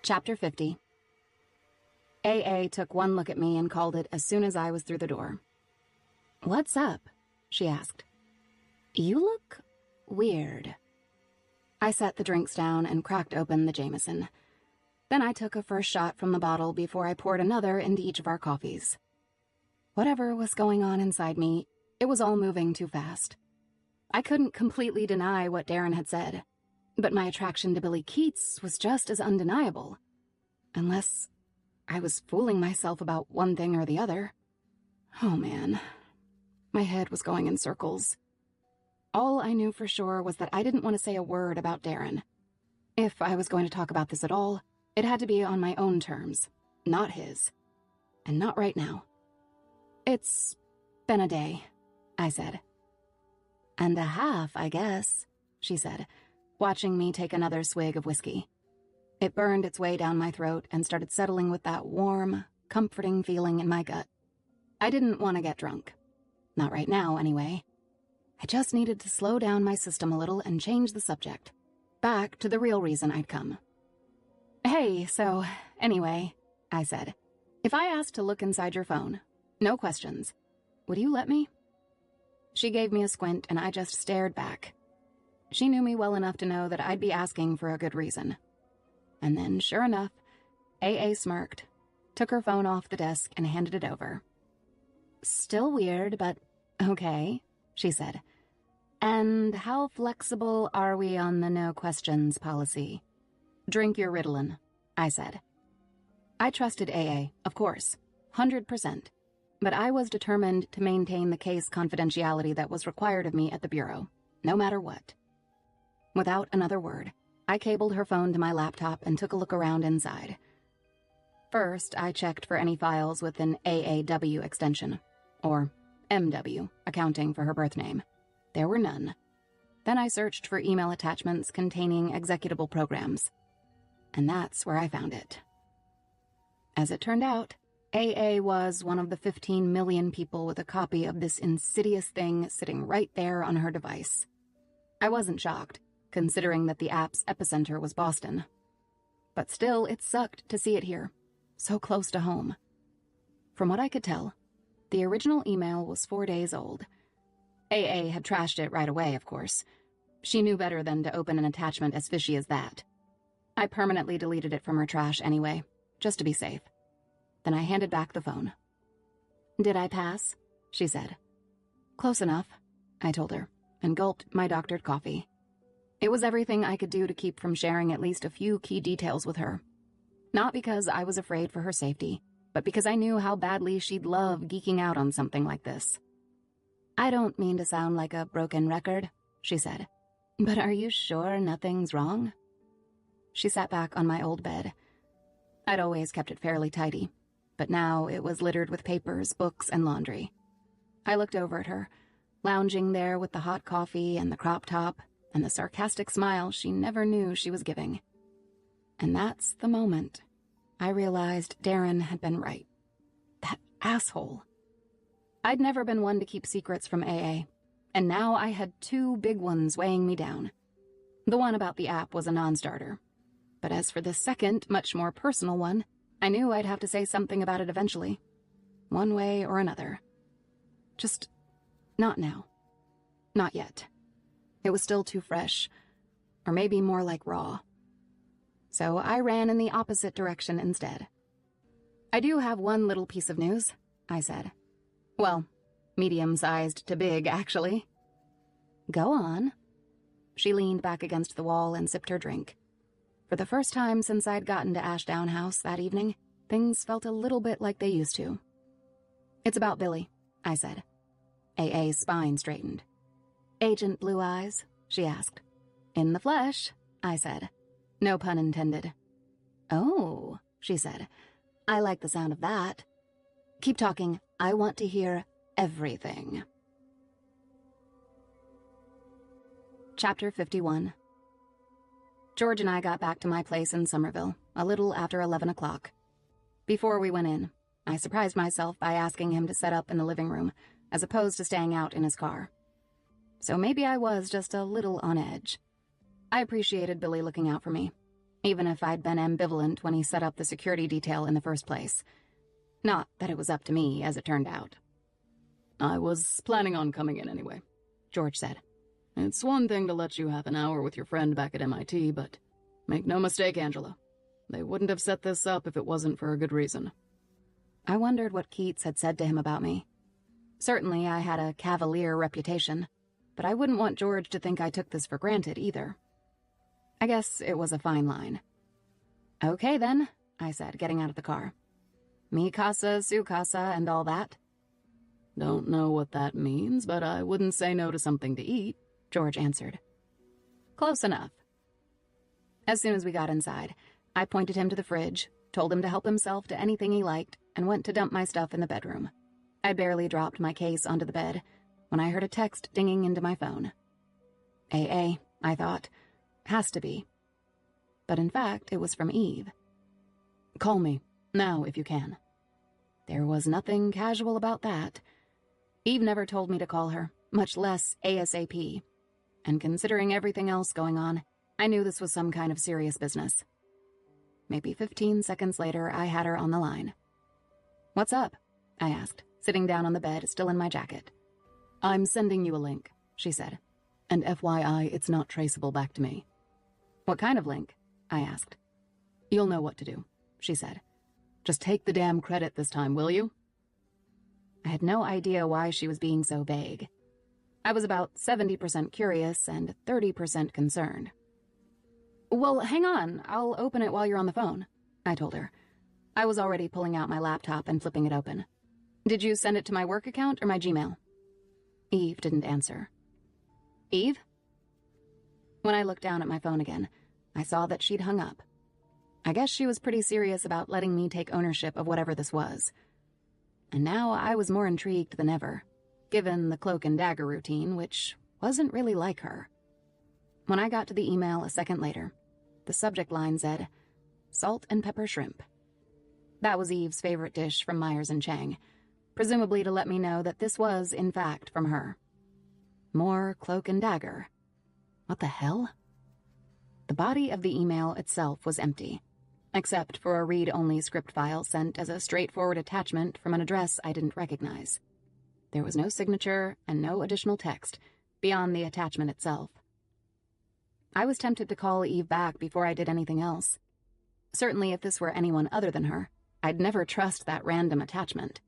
Speaker 3: Chapter 50. AA took one look at me and called it as soon as I was through the door. "What's up?" she asked. "You look weird." I set the drinks down and cracked open the Jameson. Then I took a first shot from the bottle before I poured another into each of our coffees. Whatever was going on inside me, it was all moving too fast. I couldn't completely deny what Darren had said, but my attraction to Billy Keats was just as undeniable. Unless I was fooling myself about one thing or the other. Oh man. My head was going in circles. All I knew for sure was that I didn't want to say a word about Darren. If I was going to talk about this at all, it had to be on my own terms, not his. And not right now. "It's been a day," I said. "And a half, I guess," she said, watching me take another swig of whiskey. It burned its way down my throat and started settling with that warm, comforting feeling in my gut. I didn't want to get drunk. Not right now, anyway. I just needed to slow down my system a little and change the subject. Back to the real reason I'd come. "Hey, so, anyway," I said, "if I asked to look inside your phone, no questions, would you let me?" She gave me a squint and I just stared back. She knew me well enough to know that I'd be asking for a good reason. And then, sure enough, AA smirked, took her phone off the desk and handed it over. "Still weird, but okay," she said. "And how flexible are we on the no questions policy?" "Drink your Ritalin," I said. I trusted AA, of course, 100%, but I was determined to maintain the case confidentiality that was required of me at the Bureau, no matter what. Without another word, I cabled her phone to my laptop and took a look around inside. First, I checked for any files with an AAW extension, or MW, accounting for her birth name. There were none. Then I searched for email attachments containing executable programs. And that's where I found it. As it turned out, AA was one of the 15 million people with a copy of this insidious thing sitting right there on her device. I wasn't shocked, considering that the app's epicenter was Boston. But still, it sucked to see it here, so close to home.
Speaker 1: From what I could tell, the original email was 4 days old. AA had trashed it right away, of course. She knew better than to open an attachment as fishy as that. I permanently deleted it from her trash anyway, just to be safe. Then I handed back the phone. "Did I pass?" she said. "Close enough," I told her, and gulped my doctored coffee. It was everything I could do to keep from sharing at least a few key details with her. Not because I was afraid for her safety, but because I knew how badly she'd love geeking out on something like this. "I don't mean to sound like a broken record," she said, "but are you sure nothing's wrong?" She sat back on my old bed. I'd always kept it fairly tidy, but now it was littered with papers, books, and laundry. I looked over at her, lounging there with the hot coffee and the crop top and the sarcastic smile she never knew she was giving. And that's the moment I realized Darren had been right. That asshole. I'd never been one to keep secrets from AA, and now I had two big ones weighing me down. The one about the app was a non-starter. But as for the second, much more personal one, I knew I'd have to say something about it eventually. One way or another. Just not now. Not yet. It was still too fresh, or maybe more like raw. So I ran in the opposite direction instead. "I do have one little piece of news," I said. "Well, medium-sized to big, actually." "Go on." She leaned back against the wall and sipped her drink. For the first time since I'd gotten to Ashdown House that evening, things felt a little bit like they used to. "It's about Billy," I said. AA's spine straightened. "Agent Blue Eyes?" she asked. "In the flesh," I said. No pun intended. "Oh," she said. "I like the sound of that. Keep talking. I want to hear everything." Chapter 51. George and I got back to my place in Somerville a little after 11 o'clock. Before we went in, I surprised myself by asking him to set up in the living room, as opposed to staying out in his car. So maybe I was just a little on edge. I appreciated Billy looking out for me, even if I'd been ambivalent when he set up the security detail in the first place. Not that it was up to me, as it turned out.
Speaker 2: "I was planning on coming in anyway,"
Speaker 1: George said.
Speaker 2: "It's one thing to let you have an hour with your friend back at MIT, but make no mistake, Angela. They wouldn't have set this up if it wasn't for a good reason."
Speaker 1: I wondered what Keats had said to him about me. Certainly I had a cavalier reputation, but I wouldn't want George to think I took this for granted either. I guess it was a fine line. "Okay then," I said, getting out of the car. "Mi casa, su casa, and all that."
Speaker 2: "Don't know what that means, but I wouldn't say no to something to eat," George answered.
Speaker 1: "Close enough." As soon as we got inside, I pointed him to the fridge, told him to help himself to anything he liked, and went to dump my stuff in the bedroom. I barely dropped my case onto the bed when I heard a text dinging into my phone. AA, I thought. Has to be. But in fact, it was from Eve.
Speaker 2: "Call me, now if you can."
Speaker 1: There was nothing casual about that. Eve never told me to call her, much less ASAP. And considering everything else going on, I knew this was some kind of serious business. Maybe 15 seconds later, I had her on the line. "What's up?" I asked, sitting down on the bed, still in my jacket.
Speaker 2: "I'm sending you a link," she said. "And FYI, it's not traceable back to me."
Speaker 1: "What kind of link?" I asked.
Speaker 2: "You'll know what to do," she said. "Just take the damn credit this time, will you?"
Speaker 1: I had no idea why she was being so vague. I was about 70% curious and 30% concerned. "Well, hang on. I'll open it while you're on the phone," I told her. I was already pulling out my laptop and flipping it open. "Did you send it to my work account or my Gmail?" Eve didn't answer. "Eve?" When I looked down at my phone again, I saw that she'd hung up. I guess she was pretty serious about letting me take ownership of whatever this was. And now I was more intrigued than ever, given the cloak and dagger routine, which wasn't really like her. When I got to the email a second later, the subject line said, "Salt and pepper shrimp." That was Eve's favorite dish from Myers and Chang, presumably to let me know that this was, in fact, from her. More cloak and dagger. What the hell? The body of the email itself was empty, except for a read-only script file sent as a straightforward attachment from an address I didn't recognize. There was no signature and no additional text beyond the attachment itself. I was tempted to call Eve back before I did anything else. Certainly if this were anyone other than her, I'd never trust that random attachment.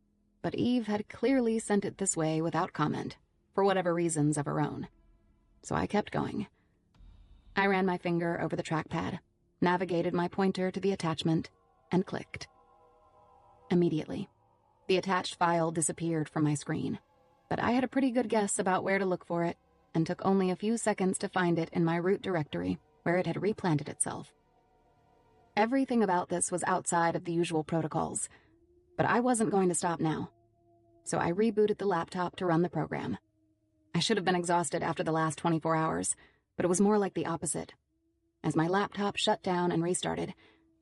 Speaker 1: But Eve had clearly sent it this way without comment, for whatever reasons of her own. So I kept going. I ran my finger over the trackpad, navigated my pointer to the attachment, and clicked. Immediately, the attached file disappeared from my screen, but I had a pretty good guess about where to look for it, and took only a few seconds to find it in my root directory, where it had replanted itself. Everything about this was outside of the usual protocols, but I wasn't going to stop now. So I rebooted the laptop to run the program. I should have been exhausted after the last 24 hours, but it was more like the opposite. As my laptop shut down and restarted,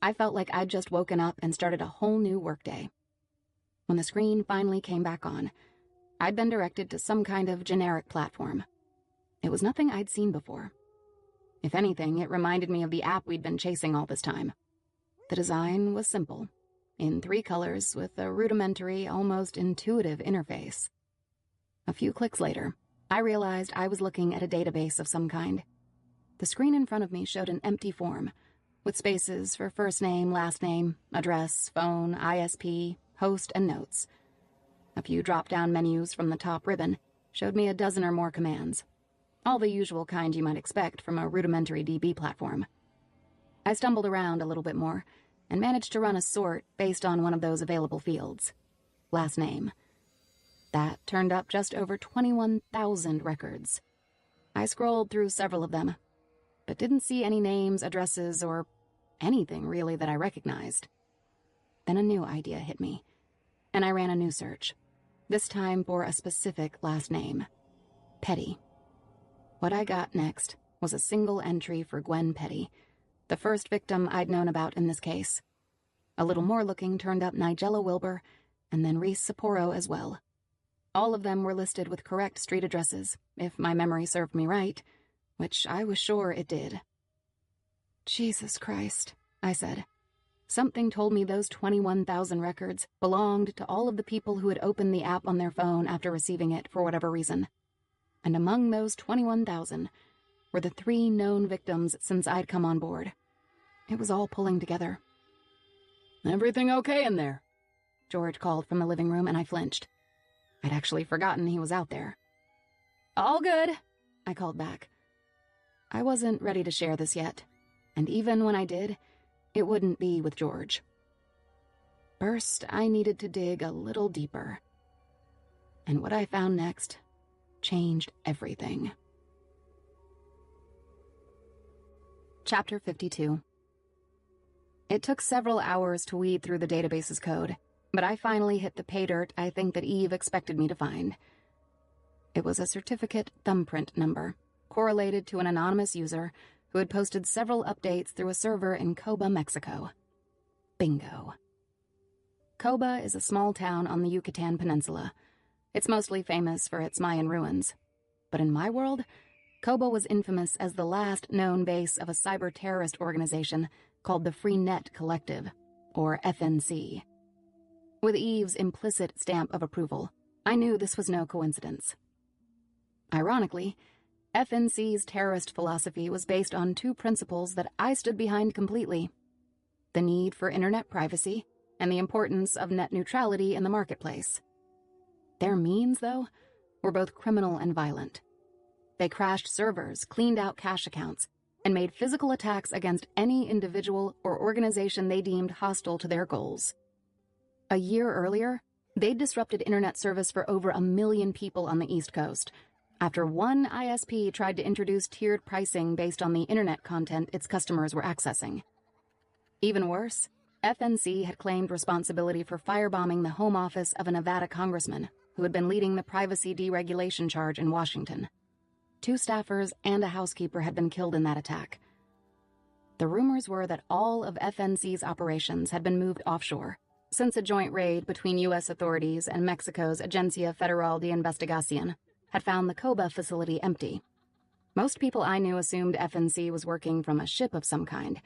Speaker 1: I felt like I'd just woken up and started a whole new workday. When the screen finally came back on, I'd been directed to some kind of generic platform. It was nothing I'd seen before. If anything, it reminded me of the app we'd been chasing all this time. The design was simple, in 3 colors with a rudimentary, almost intuitive interface. A few clicks later, I realized I was looking at a database of some kind. The screen in front of me showed an empty form, with spaces for first name, last name, address, phone, ISP, host, and notes. A few drop-down menus from the top ribbon showed me a dozen or more commands, all the usual kind you might expect from a rudimentary DB platform. I stumbled around a little bit more and managed to run a sort based on one of those available fields. Last name. That turned up just over 21,000 records. I scrolled through several of them, but didn't see any names, addresses, or anything really that I recognized. Then a new idea hit me, and I ran a new search, this time for a specific last name. Petty. What I got next was a single entry for Gwen Petty, the first victim I'd known about in this case. A little more looking turned up Nigella Wilbur, and then Reese Sapporo as well. All of them were listed with correct street addresses, if my memory served me right, which I was sure it did. Jesus Christ, I said. Something told me those 21,000 records belonged to all of the people who had opened the app on their phone after receiving it for whatever reason. And among those 21,000 were the 3 known victims since I'd come on board. It was all pulling together.
Speaker 2: Everything okay in there?
Speaker 1: George called from the living room, and I flinched. I'd actually forgotten he was out there.
Speaker 3: All good,
Speaker 1: I called back. I wasn't ready to share this yet, and even when I did, it wouldn't be with George. First, I needed to dig a little deeper. And what I found next changed everything. Chapter 52. It took several hours to weed through the database's code, but I finally hit the pay dirt I think that Eve expected me to find. It was a certificate thumbprint number, correlated to an anonymous user who had posted several updates through a server in Coba, Mexico. Bingo. Coba is a small town on the Yucatan Peninsula. It's mostly famous for its Mayan ruins. But in my world, Coba was infamous as the last known base of a cyber-terrorist organization called the Free Net Collective, or FNC. With Eve's implicit stamp of approval, I knew this was no coincidence. Ironically, FNC's terrorist philosophy was based on 2 principles that I stood behind completely: the need for internet privacy and the importance of net neutrality in the marketplace. Their means, though, were both criminal and violent. They crashed servers, cleaned out cache accounts, and made physical attacks against any individual or organization they deemed hostile to their goals. A year earlier, they'd disrupted internet service for over 1 million people on the East Coast, after one ISP tried to introduce tiered pricing based on the internet content its customers were accessing. Even worse, FNC had claimed responsibility for firebombing the home office of a Nevada congressman who had been leading the privacy deregulation charge in Washington. 2 staffers and a housekeeper had been killed in that attack. The rumors were that all of FNC's operations had been moved offshore, since a joint raid between U.S. authorities and Mexico's Agencia Federal de Investigación had found the Coba facility empty. Most people I knew assumed FNC was working from a ship of some kind,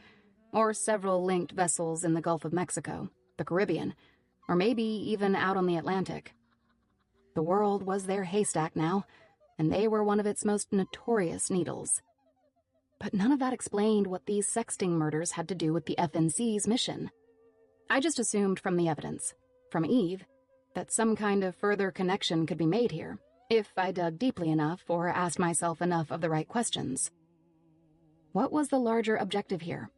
Speaker 1: or several linked vessels in the Gulf of Mexico, the Caribbean, or maybe even out on the Atlantic. The world was their haystack now, and they were one of its most notorious needles. But none of that explained what these sexting murders had to do with the FNC's mission. I just assumed from the evidence, from Eve, that some kind of further connection could be made here, if I dug deeply enough or asked myself enough of the right questions. What was the larger objective here?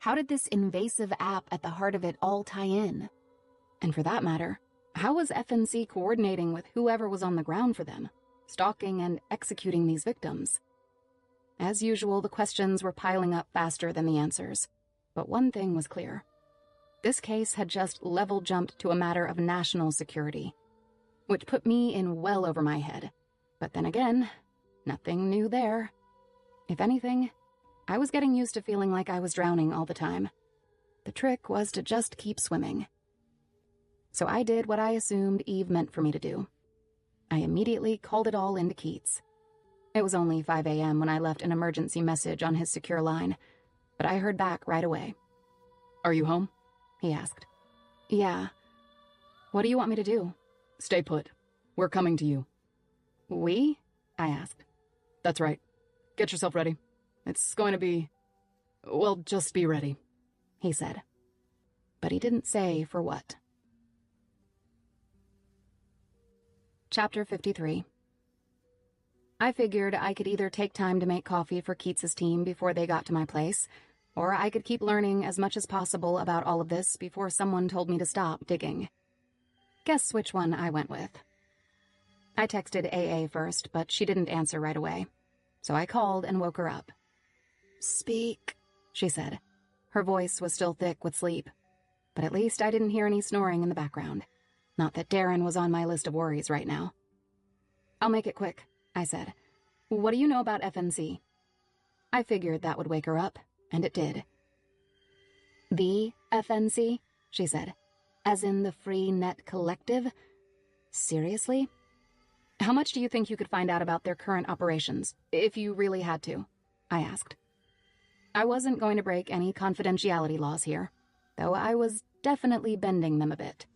Speaker 1: How did this invasive app at the heart of it all tie in? And for that matter, how was FNC coordinating with whoever was on the ground for them, stalking and executing these victims? As usual, the questions were piling up faster than the answers. But one thing was clear. This case had just level jumped to a matter of national security, which put me in well over my head. But then again, nothing new there. If anything, I was getting used to feeling like I was drowning all the time. The trick was to just keep swimming. So I did what I assumed Eve meant for me to do. I immediately called it all into Keats. It was only 5 a.m. when I left an emergency message on his secure line, but I heard back right away.
Speaker 2: Are you home?
Speaker 1: He asked. Yeah. What do you want me to do?
Speaker 2: Stay put. We're coming to you.
Speaker 1: We? I asked.
Speaker 2: That's right. Get yourself ready. It's going to be... well, just be ready,
Speaker 1: he said. But he didn't say for what. Chapter 53. I figured I could either take time to make coffee for Keats's team before they got to my place, or I could keep learning as much as possible about all of this before someone told me to stop digging. Guess which one I went with. I texted AA first, but she didn't answer right away, so I called and woke her up. Speak, she said. Her voice was still thick with sleep, but at least I didn't hear any snoring in the background. Not that Darren was on my list of worries right now. I'll make it quick, I said. What do you know about FNC? I figured that would wake her up, and it did. The FNC, she said. As in the Free Net Collective? Seriously? How much do you think you could find out about their current operations, if you really had to? I asked. I wasn't going to break any confidentiality laws here, though I was definitely bending them a bit.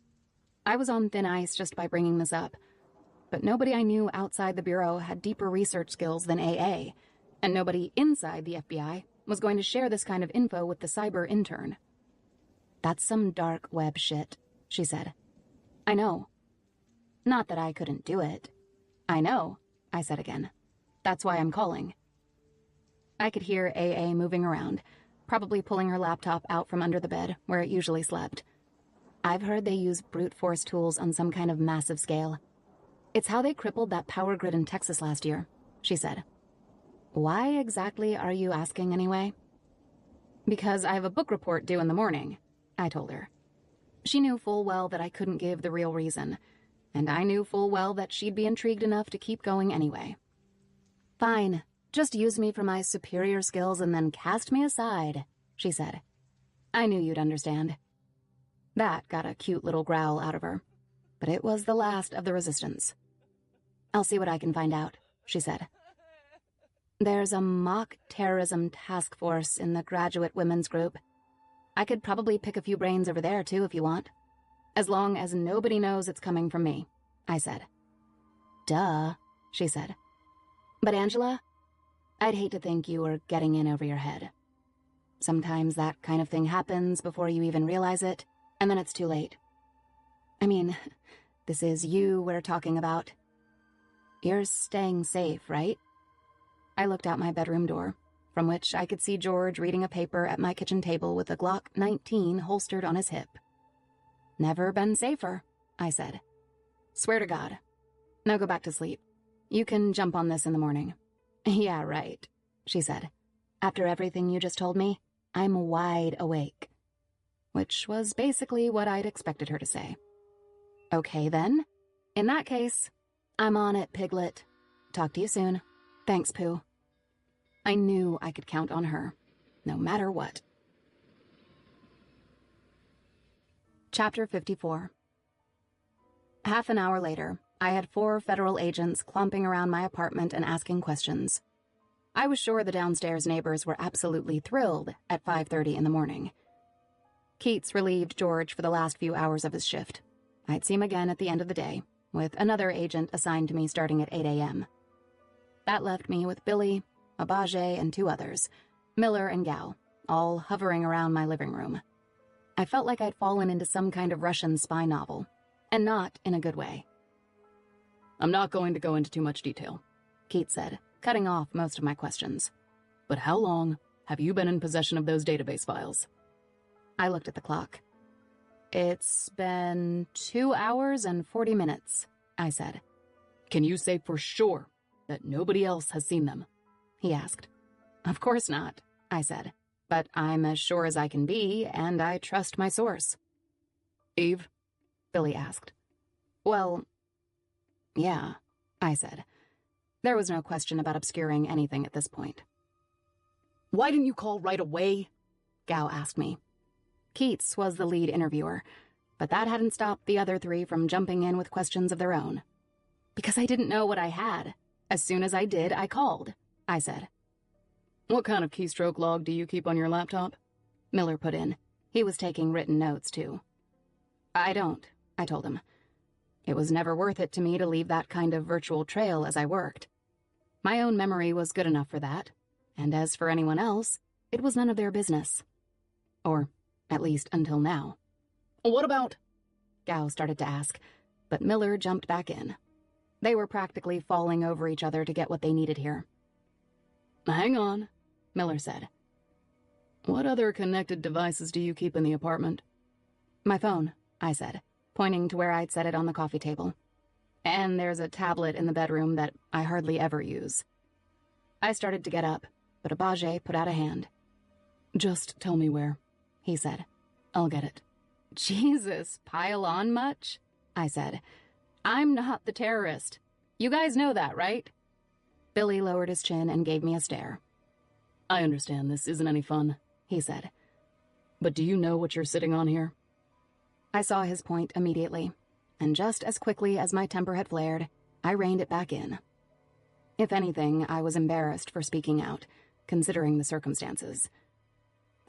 Speaker 1: I was on thin ice just by bringing this up, but nobody I knew outside the Bureau had deeper research skills than AA, and nobody inside the FBI was going to share this kind of info with the cyber intern. That's some dark web shit, she said. I know. Not that I couldn't do it. I know, I said again. That's why I'm calling. I could hear AA moving around, probably pulling her laptop out from under the bed where it usually slept. I've heard they use brute force tools on some kind of massive scale. It's how they crippled that power grid in Texas last year, she said. Why exactly are you asking anyway? Because I have a book report due in the morning, I told her. She knew full well that I couldn't give the real reason, and I knew full well that she'd be intrigued enough to keep going anyway. Fine, just use me for my superior skills and then cast me aside, she said. I knew you'd understand. That got a cute little growl out of her, but it was the last of the resistance. I'll see what I can find out, she said. There's a mock terrorism task force in the graduate women's group. I could probably pick a few brains over there too if you want. As long as nobody knows it's coming from me, I said. Duh, she said. But Angela, I'd hate to think you were getting in over your head. Sometimes that kind of thing happens before you even realize it, and then it's too late. I mean, this is you we're talking about. You're staying safe, right? I looked out my bedroom door, from which I could see George reading a paper at my kitchen table with a Glock 19 holstered on his hip. Never been safer, I said. Swear to God. Now go back to sleep. You can jump on this in the morning. Yeah, right, she said. After everything you just told me, I'm wide awake. Which was basically what I'd expected her to say. Okay, then. In that case, I'm on it, Piglet. Talk to you soon. Thanks, Pooh. I knew I could count on her, no matter what. Chapter 54. Half an hour later, I had 4 federal agents clumping around my apartment and asking questions.
Speaker 3: I was sure the downstairs neighbors were absolutely thrilled at 5:30 in the morning. Keats relieved George for the last few hours of his shift. I'd see him again at the end of the day, with another agent assigned to me starting at 8 a.m. That left me with Billy, Abajay, and 2 others, Miller and Gao, all hovering around my living room. I felt like I'd fallen into some kind of Russian spy novel, and not in a good way.
Speaker 2: I'm not going to go into too much detail,
Speaker 3: Keats said, cutting off most of my questions.
Speaker 2: But how long have you been in possession of those database files?
Speaker 3: I looked at the clock. It's been 2 hours and 40 minutes, I said.
Speaker 2: Can you say for sure that nobody else has seen them?
Speaker 3: He asked. Of course not, I said. But I'm as sure as I can be, and I trust my source.
Speaker 2: Eve?
Speaker 3: Billy asked. Well, yeah, I said. There was no question about obscuring anything at this point.
Speaker 2: Why didn't you call right away?
Speaker 3: Gao asked me. Keats was the lead interviewer, but that hadn't stopped the other 3 from jumping in with questions of their own. Because I didn't know what I had. As soon as I did, I called, I said.
Speaker 2: What kind of keystroke log do you keep on your laptop?
Speaker 3: Miller put in. He was taking written notes, too. I don't, I told him. It was never worth it to me to leave that kind of virtual trail as I worked. My own memory was good enough for that, and as for anyone else, it was none of their business. Or, at least until now.
Speaker 2: What about?
Speaker 3: Gao started to ask, but Miller jumped back in. They were practically falling over each other to get what they needed here.
Speaker 2: Hang on, Miller said. What other connected devices do you keep in the apartment?
Speaker 3: My phone, I said, pointing to where I'd set it on the coffee table. And there's a tablet in the bedroom that I hardly ever use. I started to get up, but Abajay put out a hand.
Speaker 2: Just tell me where,
Speaker 3: he said.
Speaker 2: I'll get it.
Speaker 3: Jesus, pile on much? I said. I'm not the terrorist. You guys know that, right? Billy lowered his chin and gave me a stare.
Speaker 2: I understand this isn't any fun,
Speaker 3: he said.
Speaker 2: But do you know what you're sitting on here?
Speaker 3: I saw his point immediately, and just as quickly as my temper had flared, I reined it back in. If anything, I was embarrassed for speaking out, considering the circumstances.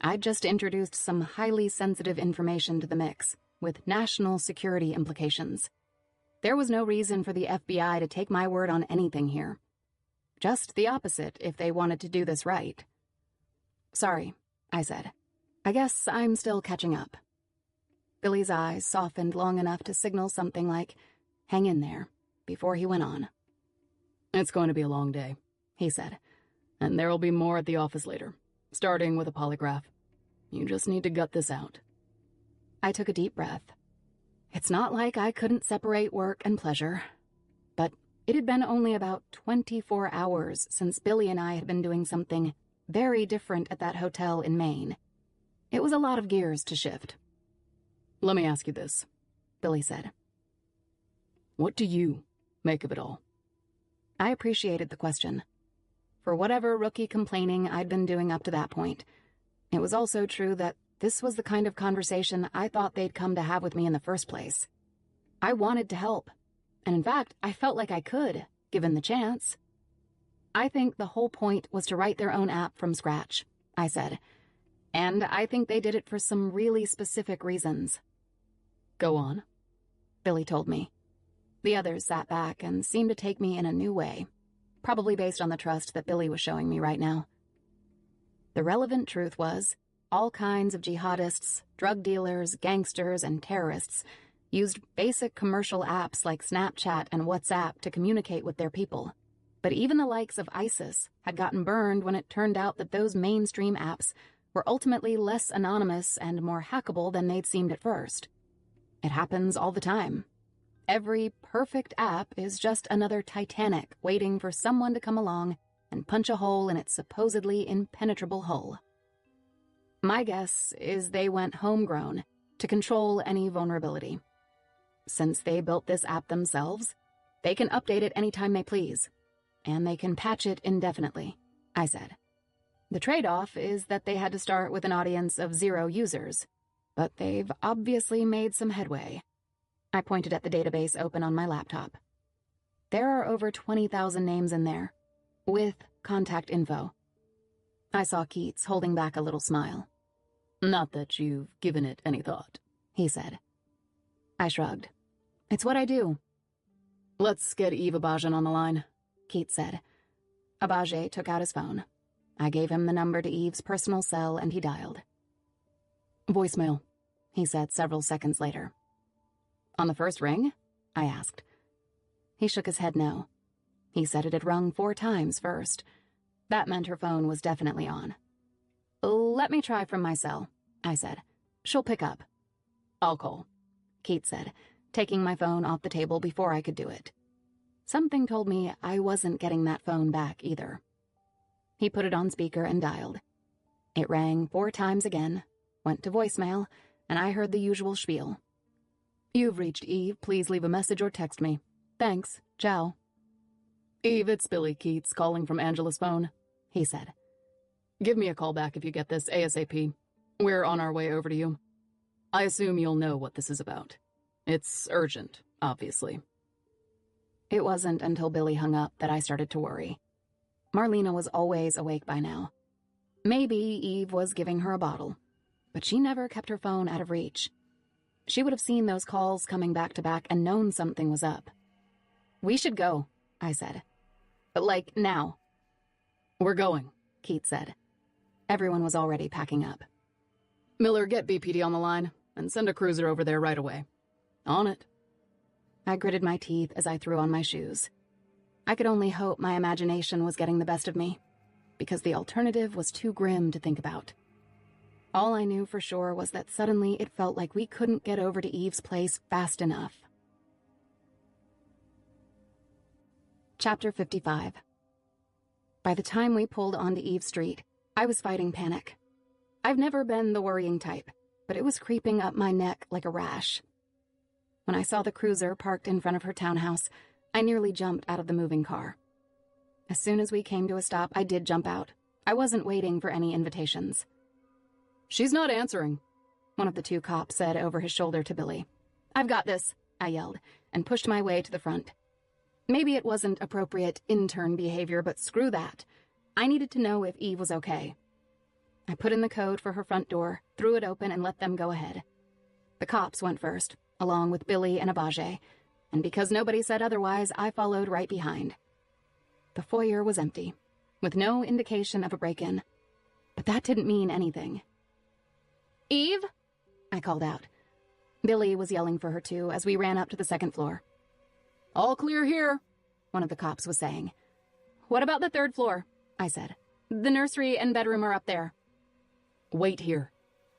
Speaker 3: I'd just introduced some highly sensitive information to the mix, with national security implications. There was no reason for the FBI to take my word on anything here. Just the opposite if they wanted to do this right. Sorry, I said. I guess I'm still catching up. Billy's eyes softened long enough to signal something like, hang in there, before he went on.
Speaker 2: It's going to be a long day,
Speaker 3: he said.
Speaker 2: And there'll be more at the office later, starting with a polygraph. You just need to gut this out.
Speaker 3: I took a deep breath. It's not like I couldn't separate work and pleasure. But it had been only about 24 hours since Billy and I had been doing something very different at that hotel in Maine. It was a lot of gears to shift.
Speaker 2: Let me ask you this,
Speaker 3: Billy said.
Speaker 2: What do you make of it all?
Speaker 3: I appreciated the question. For whatever rookie complaining I'd been doing up to that point, it was also true that this was the kind of conversation I thought they'd come to have with me in the first place. I wanted to help, and in fact, I felt like I could, given the chance. I think the whole point was to write their own app from scratch, I said, and I think they did it for some really specific reasons.
Speaker 2: Go on,
Speaker 3: Billy told me. The others sat back and seemed to take me in a new way, probably based on the trust that Billy was showing me right now. The relevant truth was, all kinds of jihadists, drug dealers, gangsters, and terrorists used basic commercial apps like Snapchat and WhatsApp to communicate with their people. But even the likes of ISIS had gotten burned when it turned out that those mainstream apps were ultimately less anonymous and more hackable than they'd seemed at first. It happens all the time. Every perfect app is just another Titanic waiting for someone to come along and punch a hole in its supposedly impenetrable hull. My guess is they went homegrown to control any vulnerability. Since they built this app themselves, they can update it anytime they please, and they can patch it indefinitely, I said. The trade-off is that they had to start with an audience of 0 users, but they've obviously made some headway. I pointed at the database open on my laptop. There are over 20,000 names in there, with contact info. I saw Keats holding back a little smile.
Speaker 2: Not that you've given it any thought,
Speaker 3: he said. I shrugged. It's what I do.
Speaker 2: Let's get Eve Abajan on the line,
Speaker 3: Keats said. Abajay took out his phone. I gave him the number to Eve's personal cell and he dialed.
Speaker 2: Voicemail,
Speaker 3: he said several seconds later. On the first ring? I asked. He shook his head no. He said it had rung 4 times first. That meant her phone was definitely on. Let me try from my cell, I said. She'll pick up.
Speaker 2: I'll call,
Speaker 3: Keats said, taking my phone off the table before I could do it. Something told me I wasn't getting that phone back either. He put it on speaker and dialed. It rang 4 times again, went to voicemail, and I heard the usual spiel.
Speaker 2: You've reached Eve. Please leave a message or text me.
Speaker 3: Thanks. Ciao.
Speaker 2: Eve, it's Billy Keats calling from Angela's phone,
Speaker 3: he said.
Speaker 2: Give me a call back if you get this ASAP. We're on our way over to you. I assume you'll know what this is about. It's urgent, obviously.
Speaker 3: It wasn't until Billy hung up that I started to worry. Marlena was always awake by now. Maybe Eve was giving her a bottle, but she never kept her phone out of reach. She would have seen those calls coming back to back and known something was up. We should go, I said. But like now.
Speaker 2: We're going,
Speaker 3: Keats said. Everyone was already packing up.
Speaker 2: Miller, get BPD on the line and send a cruiser over there right away. On it.
Speaker 3: I gritted my teeth as I threw on my shoes. I could only hope my imagination was getting the best of me, because the alternative was too grim to think about. All I knew for sure was that suddenly it felt like we couldn't get over to Eve's place fast enough. Chapter 55. By the time we pulled onto Eve Street, I was fighting panic. I've never been the worrying type, but it was creeping up my neck like a rash. When I saw the cruiser parked in front of her townhouse, I nearly jumped out of the moving car. As soon as we came to a stop, I did jump out. I wasn't waiting for any invitations.
Speaker 2: She's not answering,
Speaker 3: one of the 2 cops said over his shoulder to Billy. I've got this, I yelled, and pushed my way to the front. Maybe it wasn't appropriate intern behavior, but screw that. I needed to know if Eve was okay. I put in the code for her front door, threw it open, and let them go ahead. The cops went first, along with Billy and Abajay, and because nobody said otherwise, I followed right behind. The foyer was empty, with no indication of a break-in, but that didn't mean anything. Eve? I called out. Billy was yelling for her too as we ran up to the 2nd floor.
Speaker 2: All clear here,
Speaker 3: one of the cops was saying. What about the 3rd floor? I said. The nursery and bedroom are up there.
Speaker 2: Wait here,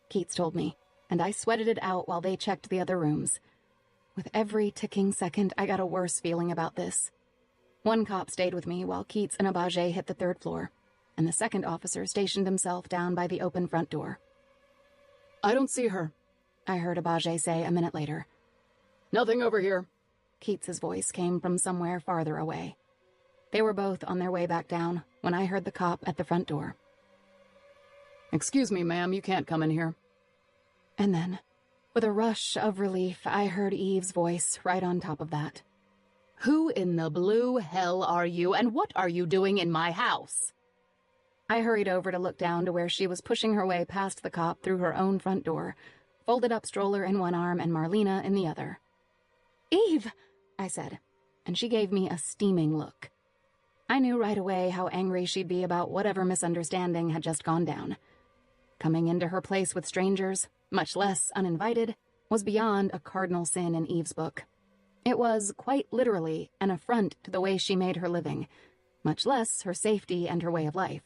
Speaker 3: Keats told me, and I sweated it out while they checked the other rooms. With every ticking second, I got a worse feeling about this. 1 cop stayed with me while Keats and Abajay hit the 3rd floor, and the 2nd officer stationed himself down by the open front door.
Speaker 2: I don't see her,
Speaker 3: I heard Abajay say a minute later.
Speaker 2: Nothing over here.
Speaker 3: Keats's voice came from somewhere farther away. They were both on their way back down when I heard the cop at the front door.
Speaker 2: Excuse me, ma'am, you can't come in here.
Speaker 3: And then, with a rush of relief, I heard Eve's voice right on top of that.
Speaker 2: Who in the blue hell are you, and what are you doing in my house?
Speaker 3: I hurried over to look down to where she was pushing her way past the cop through her own front door, folded up stroller in one arm and Marlena in the other. Eve, I said, and she gave me a steaming look. I knew right away how angry she'd be about whatever misunderstanding had just gone down. Coming into her place with strangers, much less uninvited, was beyond a cardinal sin in Eve's book. It was, quite literally, an affront to the way she made her living, much less her safety and her way of life.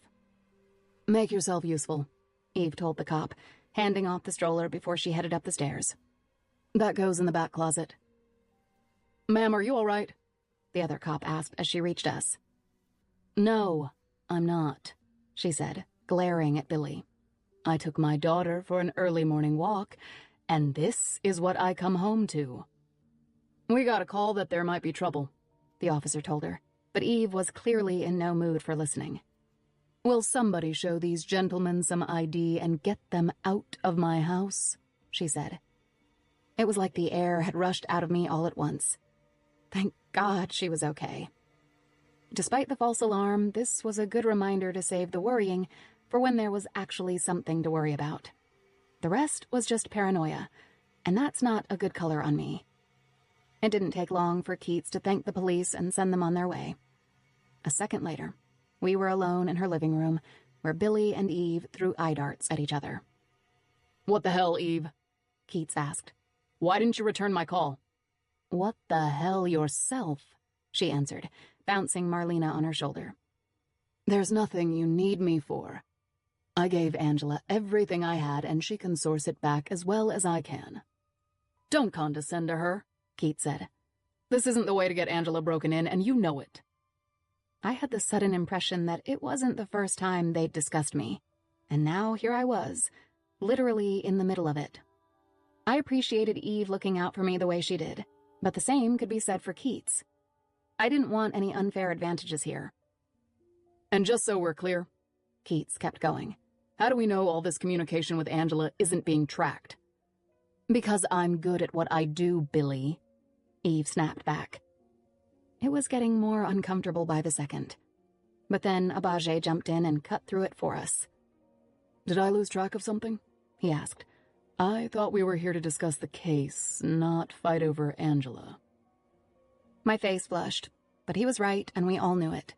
Speaker 2: Make yourself useful,
Speaker 3: Eve told the cop, handing off the stroller before she headed up the stairs.
Speaker 2: That goes in the back closet. Ma'am, are you all right?
Speaker 3: The other cop asked as she reached us.
Speaker 2: No, I'm not,
Speaker 3: she said, glaring at Billy.
Speaker 2: I took my daughter for an early morning walk, and this is what I come home to. We got a call that there might be trouble,
Speaker 3: the officer told her, but Eve was clearly in no mood for listening.
Speaker 2: Will somebody show these gentlemen some ID and get them out of my house? She said.
Speaker 3: It was like the air had rushed out of me all at once. Thank God she was okay.
Speaker 1: Despite the false alarm, this was a good reminder to save the worrying for when there was actually something to worry about. The rest was just paranoia, and that's not a good color on me. It didn't take long for Keats to thank the police and send them on their way. A second later, we were alone in her living room, where Billy and Eve threw eye darts at each other.
Speaker 2: "What the hell, Eve?"
Speaker 1: Keats asked.
Speaker 2: "Why didn't you return my call?"
Speaker 1: "What the hell yourself?" she answered, bouncing Marlena on her shoulder.
Speaker 2: "There's nothing you need me for. I gave Angela everything I had, and she can source it back as well as I can." "Don't condescend to her," Keats said. "This isn't the way to get Angela broken in, and you know it."
Speaker 1: I had the sudden impression that it wasn't the first time they'd discussed me, and now here I was, literally in the middle of it. I appreciated Eve looking out for me the way she did, but the same could be said for Keats. I didn't want any unfair advantages here.
Speaker 2: "And just so we're clear," Keats kept going, "how do we know all this communication with Angela isn't being tracked?"
Speaker 1: "Because I'm good at what I do, Billy," Eve snapped back. It was getting more uncomfortable by the second. But then Abaje jumped in and cut through it for us.
Speaker 2: "Did I lose track of something?" he asked. "I thought we were here to discuss the case, not fight over Angela."
Speaker 1: My face flushed, but he was right, and we all knew it.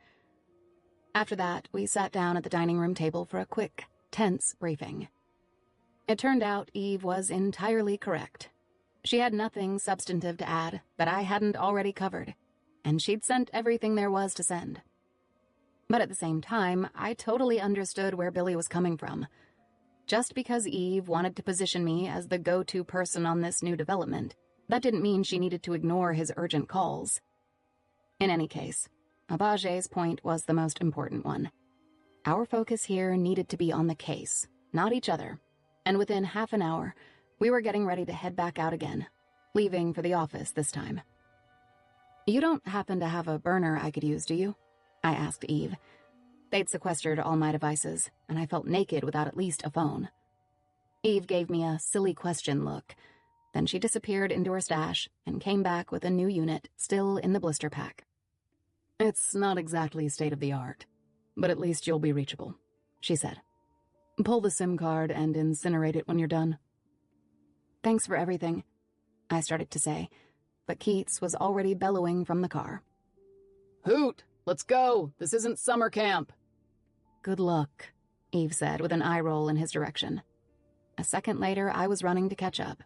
Speaker 1: After that, we sat down at the dining room table for a quick, tense briefing. It turned out Eve was entirely correct. She had nothing substantive to add that I hadn't already covered, and she'd sent everything there was to send. But at the same time, I totally understood where Billy was coming from. Just because Eve wanted to position me as the go-to person on this new development, that didn't mean she needed to ignore his urgent calls. In any case, Abaje's point was the most important one. Our focus here needed to be on the case, not each other, and within half an hour, we were getting ready to head back out again, leaving for the office this time. "You don't happen to have a burner I could use, do you?" I asked Eve. They'd sequestered all my devices, and I felt naked without at least a phone. Eve gave me a silly question look. Then she disappeared into her stash and came back with a new unit still in the blister pack.
Speaker 2: "It's not exactly state-of-the-art, but at least you'll be reachable," she said. "Pull the SIM card and incinerate it when you're done."
Speaker 1: "Thanks for everything," I started to say, but Keats was already bellowing from the car.
Speaker 2: "Hoot! Let's go! This isn't summer camp!"
Speaker 1: "Good luck," Eve said with an eye roll in his direction. A second later, I was running to catch up.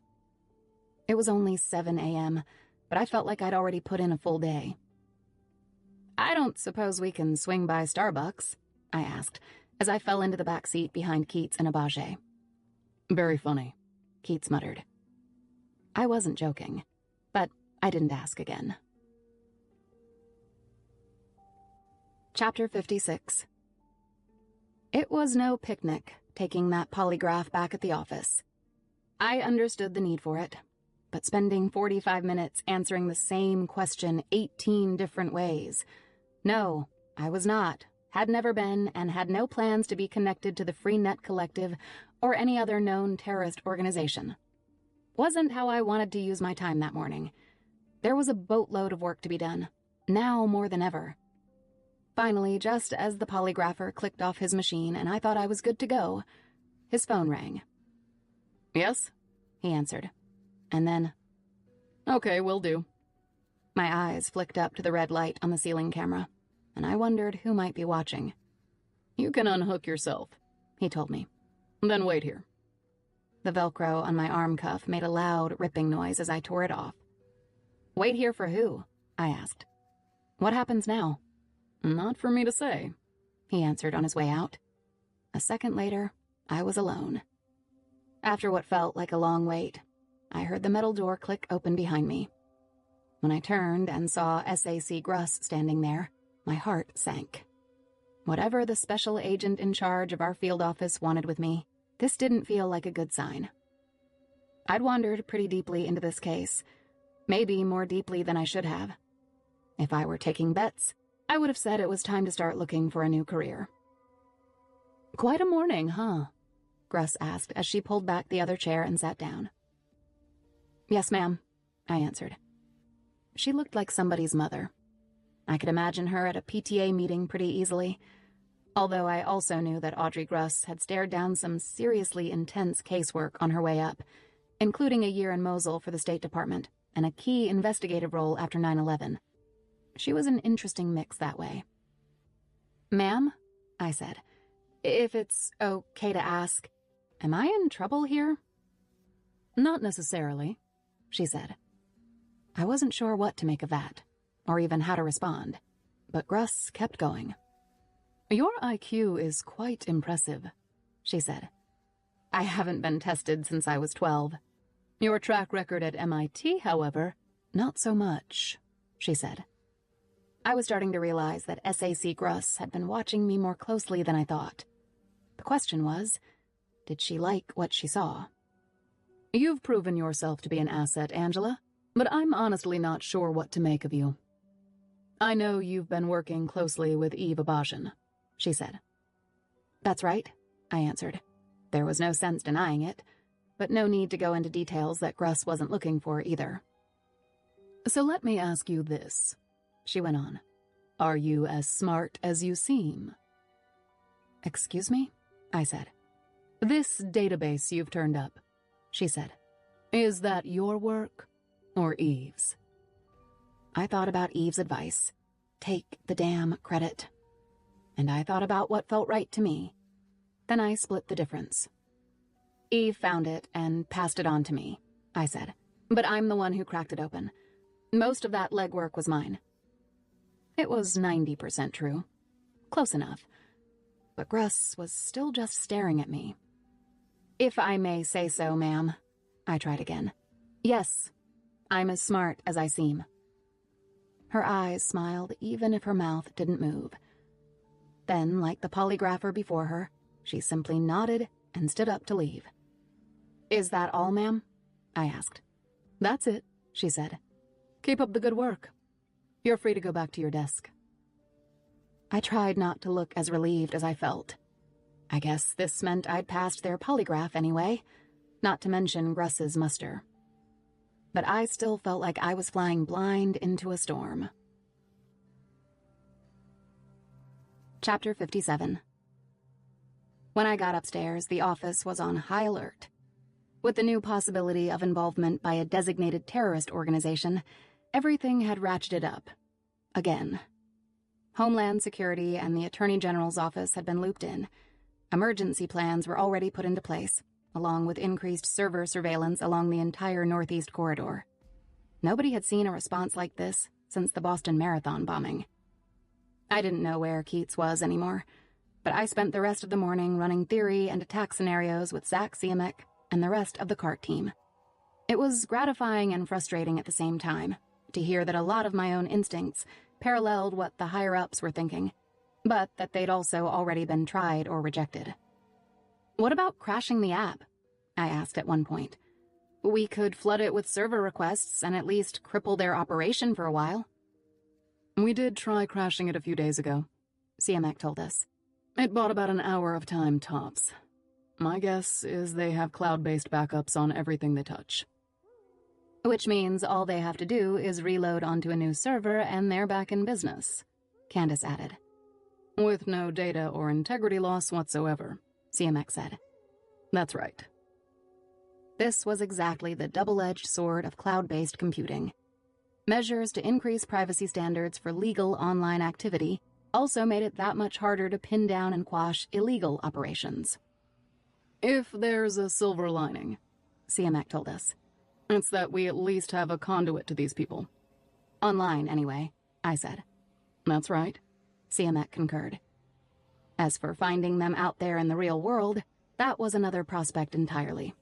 Speaker 1: It was only 7 a.m., but I felt like I'd already put in a full day. "I don't suppose we can swing by Starbucks?" I asked, as I fell into the back seat behind Keats and Abaje.
Speaker 2: "Very funny,"
Speaker 1: Keats muttered. I wasn't joking, but I didn't ask again. Chapter 56. It was no picnic, taking that polygraph back at the office. I understood the need for it, but spending 45 minutes answering the same question 18 different ways. No, I was not, had never been, and had no plans to be connected to the Freenet Collective or any other known terrorist organization. Wasn't how I wanted to use my time that morning. There was a boatload of work to be done, now more than ever. Finally, just as the polygrapher clicked off his machine and I thought I was good to go, his phone rang.
Speaker 2: "Yes?"
Speaker 1: he answered. And then,
Speaker 2: "Okay, will do."
Speaker 1: My eyes flicked up to the red light on the ceiling camera, and I wondered who might be watching.
Speaker 2: "You can unhook yourself,"
Speaker 1: he told me.
Speaker 2: "Then wait here."
Speaker 1: The Velcro on my arm cuff made a loud, ripping noise as I tore it off. "Wait here for who?" I asked. "What happens now?"
Speaker 2: "Not for me to say,"
Speaker 1: he answered on his way out. A second later, I was alone. After what felt like a long wait, I heard the metal door click open behind me. When I turned and saw SAC Gruss standing there, my heart sank. Whatever the special agent in charge of our field office wanted with me, this didn't feel like a good sign. I'd wandered pretty deeply into this case, maybe more deeply than I should have. If I were taking bets, I would have said it was time to start looking for a new career.
Speaker 2: "Quite a morning, huh?"
Speaker 1: Gruss asked as she pulled back the other chair and sat down. "Yes, ma'am," I answered. She looked like somebody's mother. I could imagine her at a PTA meeting pretty easily, although I also knew that Audrey Gruss had stared down some seriously intense casework on her way up, including a year in Mosul for the State Department and a key investigative role after 9/11. She was an interesting mix that way. "Ma'am," I said, "if it's okay to ask, am I in trouble here?"
Speaker 2: "Not necessarily," she said.
Speaker 1: I wasn't sure what to make of that, or even how to respond, but Gruss kept going.
Speaker 2: "Your IQ is quite impressive," she said.
Speaker 1: "I haven't been tested since I was 12.
Speaker 2: "Your track record at MIT, however—"
Speaker 1: "Not so much," she said. I was starting to realize that SAC Gruss had been watching me more closely than I thought. The question was, did she like what she saw?
Speaker 2: "You've proven yourself to be an asset, Angela, but I'm honestly not sure what to make of you. I know you've been working closely with Eve Abashan," she said.
Speaker 1: "That's right," I answered. There was no sense denying it, but no need to go into details that Gruss wasn't looking for either.
Speaker 2: "So let me ask you this," she went on. "Are you as smart as you seem?"
Speaker 1: "Excuse me?" I said.
Speaker 2: "This database you've turned up," she said. "Is that your work or Eve's?"
Speaker 1: I thought about Eve's advice. Take the damn credit. And I thought about what felt right to me. Then I split the difference. "Eve found it and passed it on to me," I said. "But I'm the one who cracked it open. Most of that legwork was mine." It was 90% true. Close enough. But Gruss was still just staring at me. "If I may say so, ma'am," I tried again. "Yes, I'm as smart as I seem." Her eyes smiled even if her mouth didn't move. Then, like the polygrapher before her, she simply nodded and stood up to leave. "Is that all, ma'am?" I asked.
Speaker 2: "That's it," she said. "Keep up the good work. You're free to go back to your desk."
Speaker 1: I tried not to look as relieved as I felt. I guess this meant I'd passed their polygraph anyway, not to mention Gruss's muster. But I still felt like I was flying blind into a storm. Chapter 57. When I got upstairs, the office was on high alert. With the new possibility of involvement by a designated terrorist organization, everything had ratcheted up. Again. Homeland Security and the Attorney General's office had been looped in. Emergency plans were already put into place, along with increased server surveillance along the entire Northeast Corridor. Nobody had seen a response like this since the Boston Marathon bombing. I didn't know where Keats was anymore, but I spent the rest of the morning running theory and attack scenarios with Zach Siemek and the rest of the CART team. It was gratifying and frustrating at the same time to hear that a lot of my own instincts paralleled what the higher-ups were thinking, but that they'd also already been tried or rejected. "What about crashing the app?" I asked at one point. "We could flood it with server requests and at least cripple their operation for a while."
Speaker 2: "We did try crashing it a few days ago,"
Speaker 1: Siemek told us.
Speaker 2: "It bought about an hour of time tops. My guess is they have cloud-based backups on everything they touch."
Speaker 1: "Which means all they have to do is reload onto a new server and they're back in business," Candace added.
Speaker 2: "With no data or integrity loss whatsoever,"
Speaker 1: Siemek said.
Speaker 2: "That's right."
Speaker 1: This was exactly the double-edged sword of cloud-based computing. Measures to increase privacy standards for legal online activity also made it that much harder to pin down and quash illegal operations.
Speaker 2: "If there's a silver lining,"
Speaker 1: Siemek told us,
Speaker 2: "it's that we at least have a conduit to these people."
Speaker 1: "Online, anyway," I said.
Speaker 2: "That's right,"
Speaker 1: Siemek concurred. As for finding them out there in the real world, that was another prospect entirely.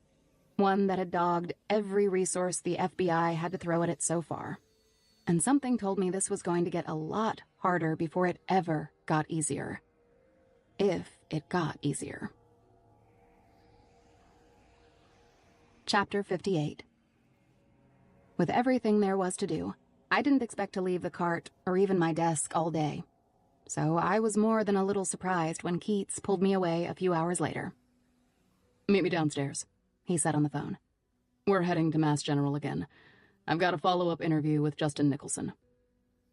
Speaker 1: One that had dogged every resource the FBI had to throw at it so far. And something told me this was going to get a lot harder before it ever got easier. If it got easier. Chapter 58. With everything there was to do, I didn't expect to leave the cart or even my desk all day. So I was more than a little surprised when Keats pulled me away a few hours later.
Speaker 2: "Meet me downstairs,"
Speaker 1: he said on the phone.
Speaker 2: "We're heading to Mass General again. I've got a follow-up interview with Justin Nicholson."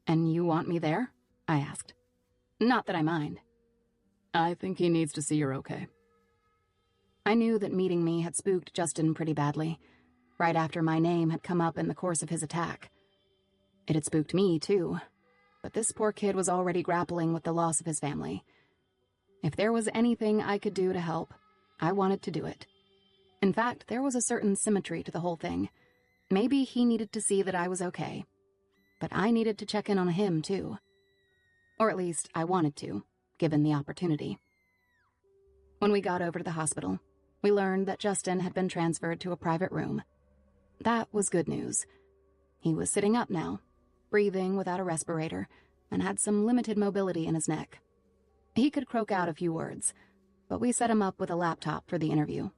Speaker 3: And you want me there? I asked. Not that I mind.
Speaker 2: I think he needs to see you're okay.
Speaker 3: I knew that meeting me had spooked Justin pretty badly, right after my name had come up in the course of his attack. It had spooked me, too, but this poor kid was already grappling with the loss of his family. If there was anything I could do to help, I wanted to do it. In fact, there was a certain symmetry to the whole thing. Maybe he needed to see that I was okay, but I needed to check in on him, too. Or at least, I wanted to, given the opportunity. When we got over to the hospital, we learned that Justin had been transferred to a private room. That was good news. He was sitting up now, breathing without a respirator, and had some limited mobility in his neck. He could croak out a few words, but we set him up with a laptop for the interview.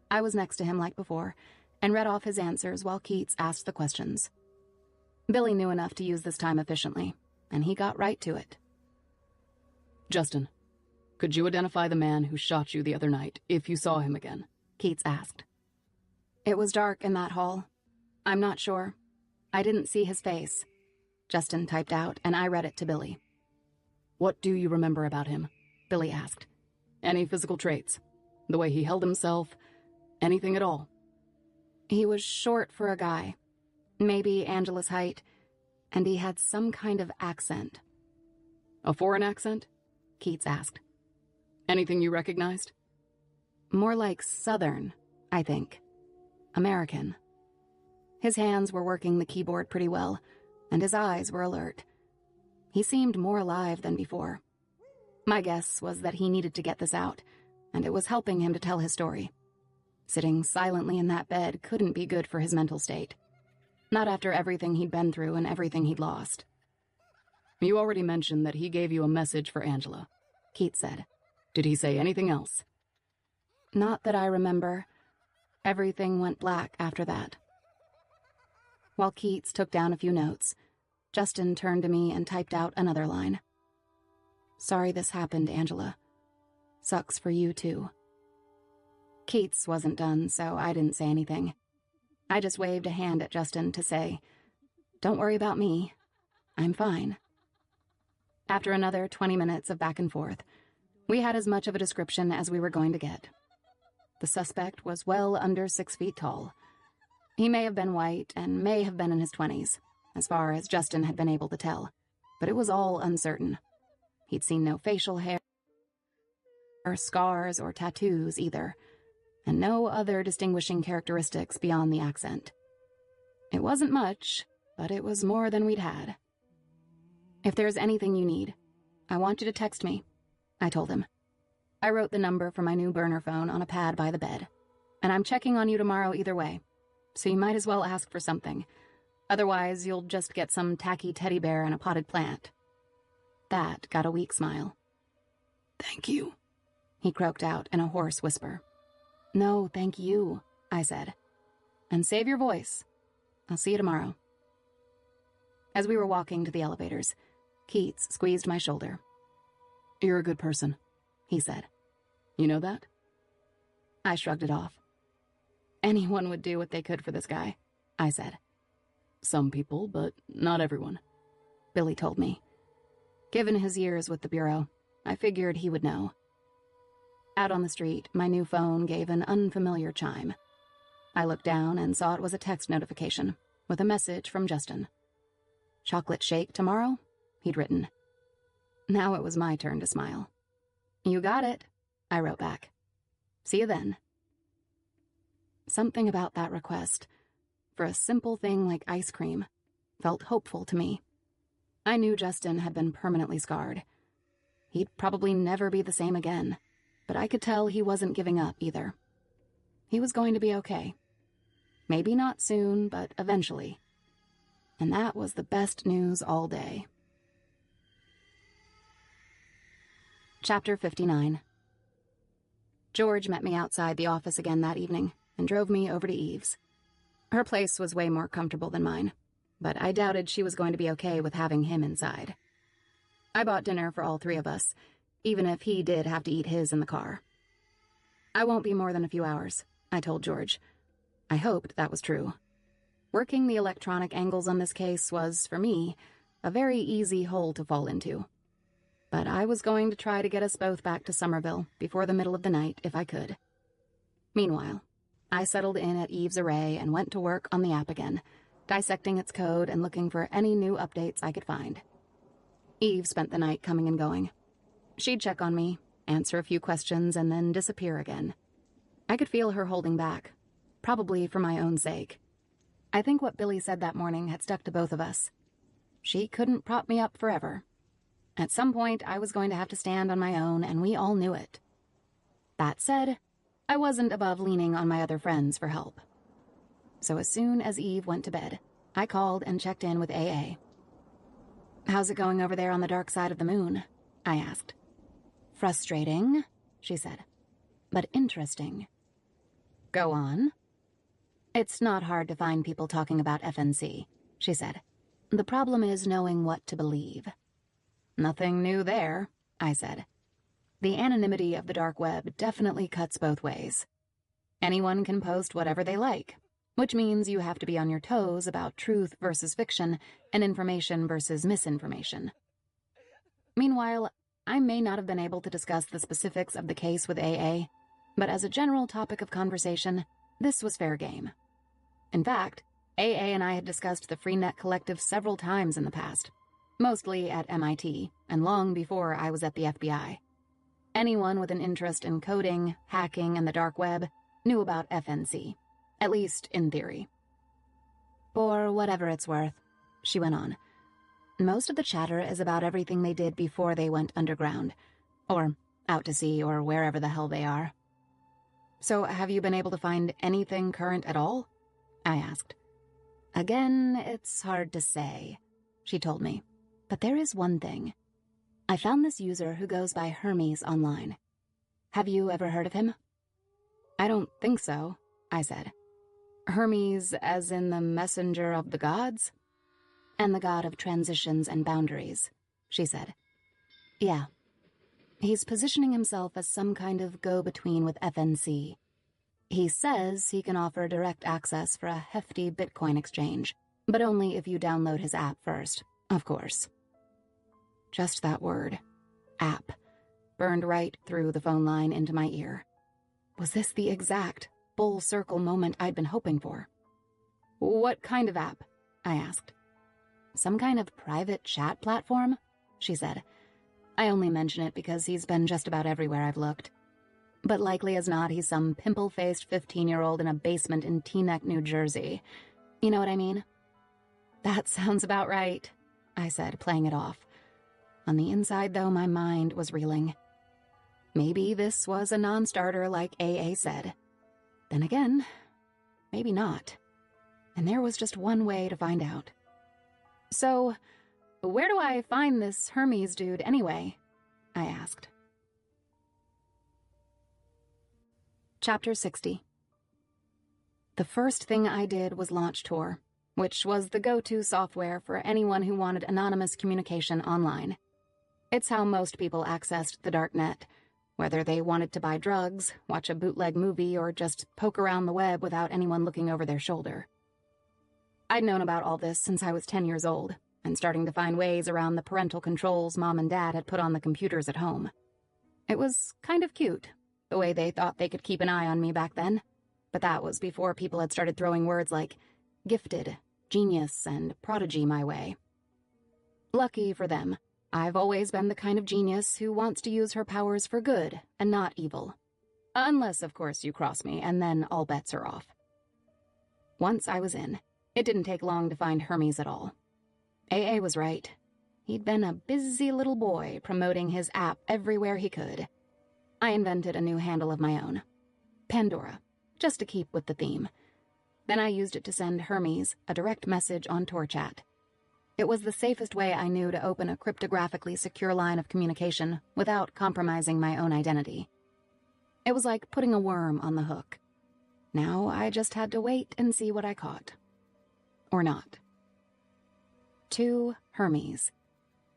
Speaker 3: I was next to him like before, and read off his answers while Keats asked the questions. Billy knew enough to use this time efficiently, and he got right to it.
Speaker 2: Justin, could you identify the man who shot you the other night, if you saw him again?
Speaker 3: Keats asked. It was dark in that hall. I'm not sure. I didn't see his face. Justin typed out, and I read it to Billy.
Speaker 2: What do you remember about him?
Speaker 3: Billy asked.
Speaker 2: Any physical traits? The way he held himself? Anything at all?
Speaker 3: He was short for a guy. Maybe Angela's height. And he had some kind of accent.
Speaker 2: A foreign accent?
Speaker 3: Keats asked.
Speaker 2: Anything you recognized?
Speaker 3: More like Southern, I think. American. His hands were working the keyboard pretty well, and his eyes were alert. He seemed more alive than before. My guess was that he needed to get this out, and it was helping him to tell his story. Sitting silently in that bed couldn't be good for his mental state. Not after everything he'd been through and everything he'd lost.
Speaker 2: You already mentioned that he gave you a message for Angela,
Speaker 3: Keats said.
Speaker 2: Did he say anything else?
Speaker 3: Not that I remember. Everything went black after that. While Keats took down a few notes, Justin turned to me and typed out another line. Sorry this happened, Angela. Sucks for you, too. Keats wasn't done, so I didn't say anything. I just waved a hand at Justin to say, Don't worry about me. I'm fine. After another 20 minutes of back and forth, we had as much of a description as we were going to get. The suspect was well under 6 feet tall. He may have been white and may have been in his 20s, as far as Justin had been able to tell, but it was all uncertain. He'd seen no facial hair, or scars, or tattoos either, and no other distinguishing characteristics beyond the accent. It wasn't much, but it was more than we'd had. If there's anything you need, I want you to text me, I told him. I wrote the number for my new burner phone on a pad by the bed, and I'm checking on you tomorrow either way, so you might as well ask for something. Otherwise, you'll just get some tacky teddy bear and a potted plant. That got a weak smile.
Speaker 2: Thank you,
Speaker 3: he croaked out in a hoarse whisper. No, thank you, I said. And save your voice. I'll see you tomorrow. As we were walking to the elevators, Keats squeezed my shoulder.
Speaker 2: You're a good person,
Speaker 3: he said.
Speaker 2: You know that?
Speaker 3: I shrugged it off. Anyone would do what they could for this guy, I said.
Speaker 2: Some people, but not everyone,
Speaker 3: Billy told me. Given his years with the Bureau, I figured he would know. Out on the street, my new phone gave an unfamiliar chime. I looked down and saw it was a text notification with a message from Justin. Chocolate shake tomorrow? He'd written. Now it was my turn to smile. You got it, I wrote back. See you then. Something about that request, for a simple thing like ice cream, felt hopeful to me. I knew Justin had been permanently scarred. He'd probably never be the same again, but I could tell he wasn't giving up either. He was going to be okay. Maybe not soon, but eventually. And that was the best news all day. Chapter 59. George met me outside the office again that evening and drove me over to Eve's. Her place was way more comfortable than mine, but I doubted she was going to be okay with having him inside. I bought dinner for all three of us, even if he did have to eat his in the car. I won't be more than a few hours, I told George. I hoped that was true. Working the electronic angles on this case was, for me,
Speaker 1: a very easy hole to fall into. But I was going to try to get us both back to Somerville before the middle of the night if I could. Meanwhile, I settled in at Eve's Array and went to work on the app again, dissecting its code and looking for any new updates I could find. Eve spent the night coming and going. She'd check on me, answer a few questions, and then disappear again. I could feel her holding back, probably for my own sake. I think what Billy said that morning had stuck to both of us. She couldn't prop me up forever. At some point, I was going to have to stand on my own, and we all knew it. That said, I wasn't above leaning on my other friends for help. So as soon as Eve went to bed, I called and checked in with AA. "How's it going over there on the dark side of the moon?" I asked. "Frustrating," she said, "but interesting." "Go on." "It's not hard to find people talking about FNC," she said. "The problem is knowing what to believe." "Nothing new there," I said. The anonymity of the dark web definitely cuts both ways. Anyone can post whatever they like, which means you have to be on your toes about truth versus fiction and information versus misinformation. Meanwhile, I may not have been able to discuss the specifics of the case with AA, but as a general topic of conversation, this was fair game. In fact, AA and I had discussed the Freenet Collective several times in the past, mostly at MIT, and long before I was at the FBI. Anyone with an interest in coding, hacking, and the dark web knew about FNC, at least in theory. "For whatever it's worth," she went on, "most of the chatter is about everything they did before they went underground, or out to sea, or wherever the hell they are." "So have you been able to find anything current at all?" I asked. "Again, it's hard to say," she told me. "But there is one thing. I found this user who goes by Hermes online. Have you ever heard of him?" "I don't think so," I said. "Hermes as in the messenger of the gods?" "And the god of transitions and boundaries," she said. "Yeah. He's positioning himself as some kind of go-between with FNC. He says he can offer direct access for a hefty Bitcoin exchange, but only if you download his app first, of course." Just that word, app, burned right through the phone line into my ear. Was this the exact, full circle moment I'd been hoping for? "What kind of app?" I asked. "Some kind of private chat platform," she said. "I only mention it because he's been just about everywhere I've looked. But likely as not, he's some pimple-faced 15-year-old in a basement in Teaneck, New Jersey. You know what I mean?" "That sounds about right," I said, playing it off. On the inside, though, my mind was reeling. Maybe this was a non-starter like AA said. Then again, maybe not. And there was just one way to find out. "So, where do I find this Hermes dude anyway?" I asked. Chapter 60. The first thing I did was launch Tor, which was the go-to software for anyone who wanted anonymous communication online. It's how most people accessed the darknet, whether they wanted to buy drugs, watch a bootleg movie, or just poke around the web without anyone looking over their shoulder. I'd known about all this since I was 10 years old, and starting to find ways around the parental controls Mom and Dad had put on the computers at home. It was kind of cute, the way they thought they could keep an eye on me back then, but that was before people had started throwing words like gifted, genius, and prodigy my way. Lucky for them, I've always been the kind of genius who wants to use her powers for good and not evil. Unless, of course, you cross me, and then all bets are off. Once I was in, it didn't take long to find Hermes at all. AA was right. He'd been a busy little boy promoting his app everywhere he could. I invented a new handle of my own, Pandora, just to keep with the theme. Then I used it to send Hermes a direct message on TorChat. It was the safest way I knew to open a cryptographically secure line of communication without compromising my own identity. It was like putting a worm on the hook. Now I just had to wait and see what I caught. Or not. To Hermes.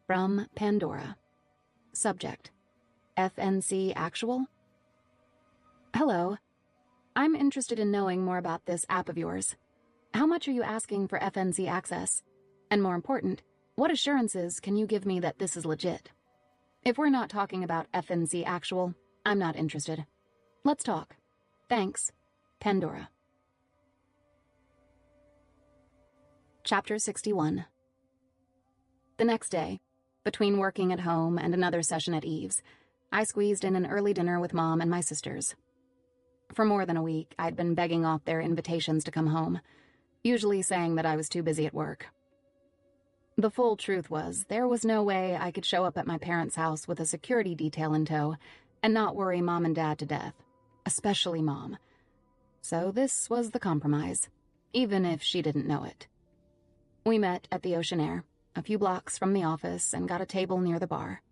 Speaker 1: From Pandora. Subject: FNC Actual? Hello. I'm interested in knowing more about this app of yours. How much are you asking for FNC access? And more important, What assurances can you give me that this is legit? If we're not talking about FNC Actual, I'm not interested. Let's talk. Thanks, Pandora. Chapter 61. The next day, between working at home and another session at Eve's, I squeezed in an early dinner with Mom and my sisters. For more than a week, I'd been begging off their invitations to come home, usually saying that I was too busy at work. The full truth was, there was no way I could show up at my parents' house with a security detail in tow and not worry Mom and Dad to death, especially Mom. So this was the compromise, even if she didn't know it. We met at the Ocean Air, a few blocks from the office, and got a table near the bar.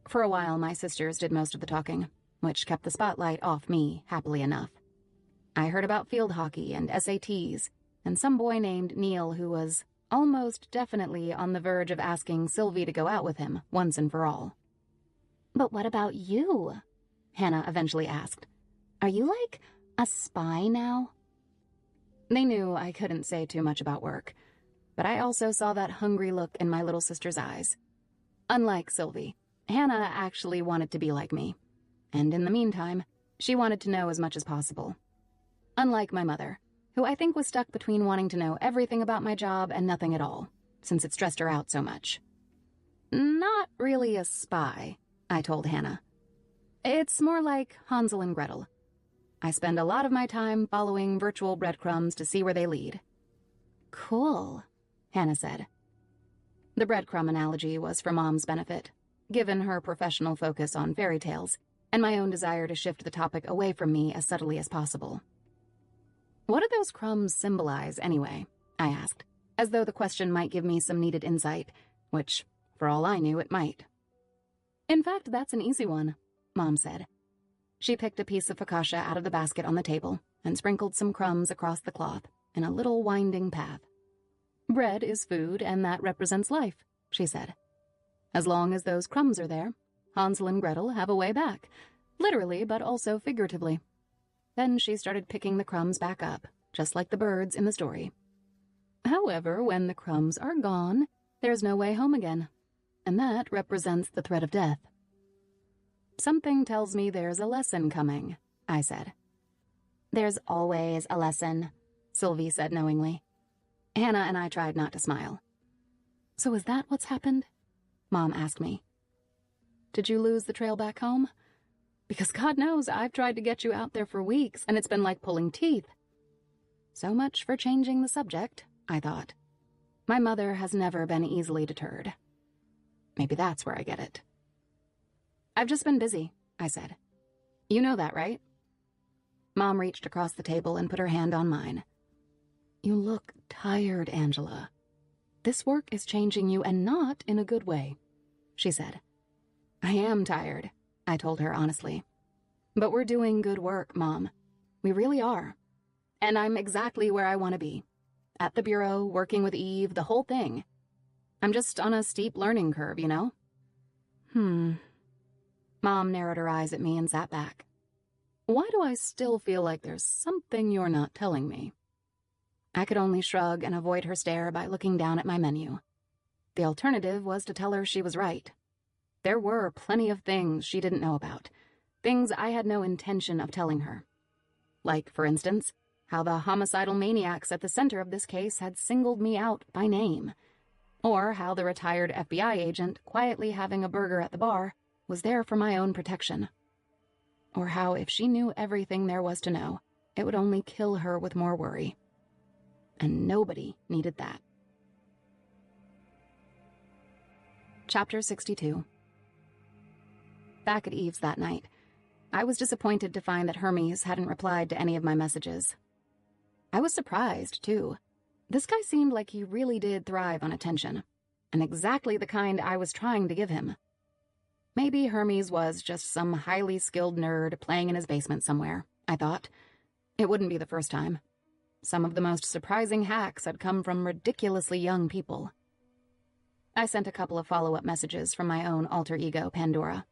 Speaker 1: For a while, my sisters did most of the talking, which kept the spotlight off me, happily enough. I heard about field hockey and SATs, and some boy named Neil who was almost definitely on the verge of asking Sylvie to go out with him once and for all.
Speaker 3: But what about you? Hannah eventually asked. Are you like a spy now?
Speaker 1: They knew I couldn't say too much about work, but I also saw that hungry look in my little sister's eyes. Unlike Sylvie, Hannah actually wanted to be like me, and in the meantime, she wanted to know as much as possible. Unlike my mother, who I think was stuck between wanting to know everything about my job and nothing at all, since it stressed her out so much. Not really a spy, I told Hannah. It's more like Hansel and Gretel. I spend a lot of my time following virtual breadcrumbs to see where they lead.
Speaker 3: Cool,
Speaker 1: Hannah said. The breadcrumb analogy was for Mom's benefit, given her professional focus on fairy tales, and my own desire to shift the topic away from me as subtly as possible. What do those crumbs symbolize, anyway? I asked, as though the question might give me some needed insight, which, for all I knew, it might. In fact, that's an easy one, Mom said. She picked a piece of focaccia out of the basket on the table and sprinkled some crumbs across the cloth in a little winding path. Bread is food, and that represents life, she said. As long as those crumbs are there, Hansel and Gretel have a way back, literally but also figuratively. Then she started picking the crumbs back up, just like the birds in the story. However, when the crumbs are gone, there's no way home again, and that represents the threat of death. Something tells me there's a lesson coming, I said.
Speaker 3: There's always a lesson,
Speaker 1: Sylvie said knowingly. Hannah and I tried not to smile. So is that what's happened? Mom asked me. Did you lose the trail back home? Because God knows I've tried to get you out there for weeks, and it's been like pulling teeth. So much for changing the subject, I thought. My mother has never been easily deterred. Maybe that's where I get it. I've just been busy, I said. You know that, right? Mom reached across the table and put her hand on mine. You look tired, Angela. This work is changing you, and not in a good way, she said. I am tired, I told her honestly. But we're doing good work, Mom. We really are. And I'm exactly where I want to be. At the bureau, working with Eve, the whole thing. I'm just on a steep learning curve, you know? Mom narrowed her eyes at me and sat back. Why do I still feel like there's something you're not telling me? I could only shrug and avoid her stare by looking down at my menu. The alternative was to tell her she was right. There were plenty of things she didn't know about, things I had no intention of telling her. Like, for instance, how the homicidal maniacs at the center of this case had singled me out by name, or how the retired FBI agent quietly having a burger at the bar was there for my own protection, or how if she knew everything there was to know, it would only kill her with more worry. And nobody needed that. Chapter 62. Back at Eve's that night, I was disappointed to find that Hermes hadn't replied to any of my messages. I was surprised, too. This guy seemed like he really did thrive on attention, and exactly the kind I was trying to give him. Maybe Hermes was just some highly skilled nerd playing in his basement somewhere, I thought. It wouldn't be the first time. Some of the most surprising hacks had come from ridiculously young people. I sent a couple of follow-up messages from my own alter ego, Pandora,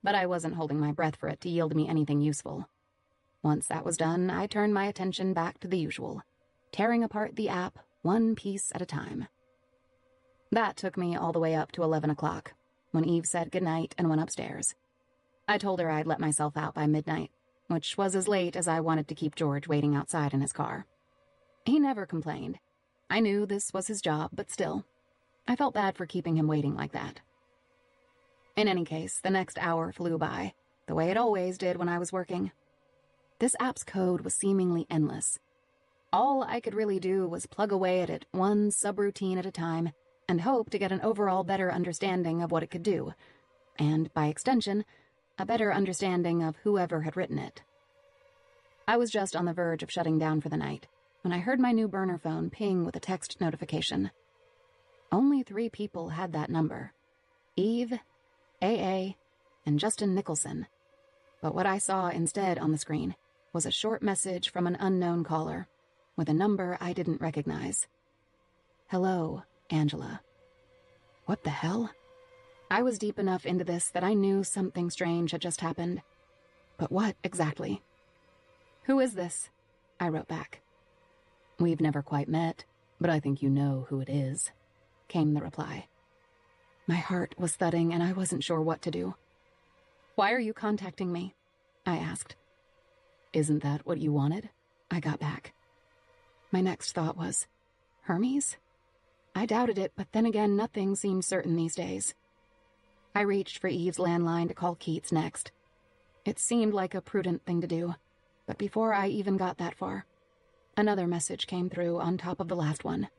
Speaker 1: but I wasn't holding my breath for it to yield me anything useful. Once that was done, I turned my attention back to the usual, tearing apart the app one piece at a time. That took me all the way up to 11 o'clock, when Eve said goodnight and went upstairs. I told her I'd let myself out by midnight, which was as late as I wanted to keep George waiting outside in his car. He never complained. I knew this was his job, but still, I felt bad for keeping him waiting like that. In any case, the next hour flew by, the way it always did when I was working. This app's code was seemingly endless. All I could really do was plug away at it one subroutine at a time and hope to get an overall better understanding of what it could do, and, by extension, a better understanding of whoever had written it. I was just on the verge of shutting down for the night when I heard my new burner phone ping with a text notification. Only 3 people had that number: Eve, AA, and Justin Nicholson. But what I saw instead on the screen was a short message from an unknown caller with a number I didn't recognize. "Hello, Angela." What the hell? I was deep enough into this that I knew something strange had just happened. But what exactly? "Who is this?" I wrote back.
Speaker 2: "We've never quite met, but I think you know who it is," came the reply.
Speaker 1: My heart was thudding and I wasn't sure what to do. "Why are you contacting me?" I asked.
Speaker 2: "Isn't that what you wanted?"
Speaker 1: I got back. My next thought was, Hermes? I doubted it, but then again, nothing seemed certain these days. I reached for Eve's landline to call Keats next. It seemed like a prudent thing to do, but before I even got that far, another message came through on top of the last one.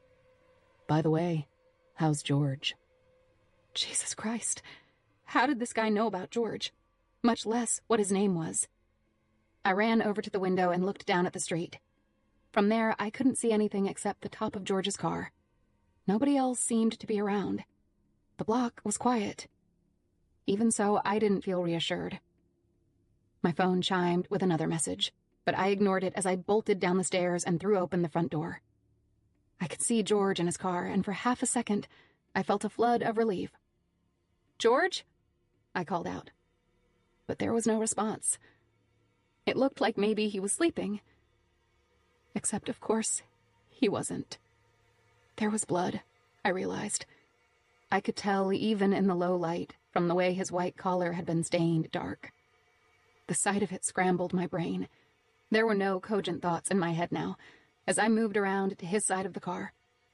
Speaker 2: "By the way, how's George?"
Speaker 1: Jesus Christ. How did this guy know about George? Much less what his name was. I ran over to the window and looked down at the street. From there, I couldn't see anything except the top of George's car. Nobody else seemed to be around. The block was quiet. Even so, I didn't feel reassured. My phone chimed with another message, but I ignored it as I bolted down the stairs and threw open the front door. I could see George in his car, and for half a second, I felt a flood of relief. "George?" I called out. But there was no response. It looked like maybe he was sleeping. Except, of course, he wasn't. There was blood, I realized. I could tell even in the low light from the way his white collar had been stained dark. The sight of it scrambled my brain. There were no cogent thoughts in my head now, as I moved around to his side of the car,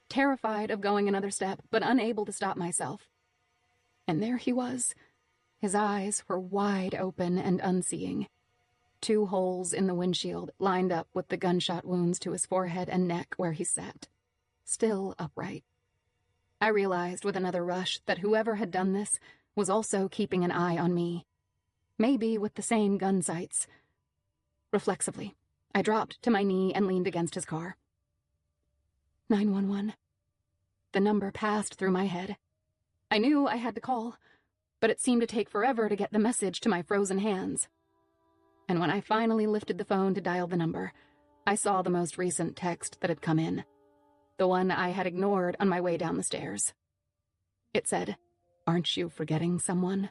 Speaker 1: terrified of going another step, but unable to stop myself. And there he was. His eyes were wide open and unseeing. 2 holes in the windshield lined up with the gunshot wounds to his forehead and neck where he sat, still upright. I realized with another rush that whoever had done this was also keeping an eye on me, maybe with the same gun sights. Reflexively, I dropped to my knee and leaned against his car. 911. The number passed through my head. I knew I had to call, but it seemed to take forever to get the message to my frozen hands. And when I finally lifted the phone to dial the number, I saw the most recent text that had come in, the one I had ignored on my way down the stairs. It said, "Aren't you forgetting someone?"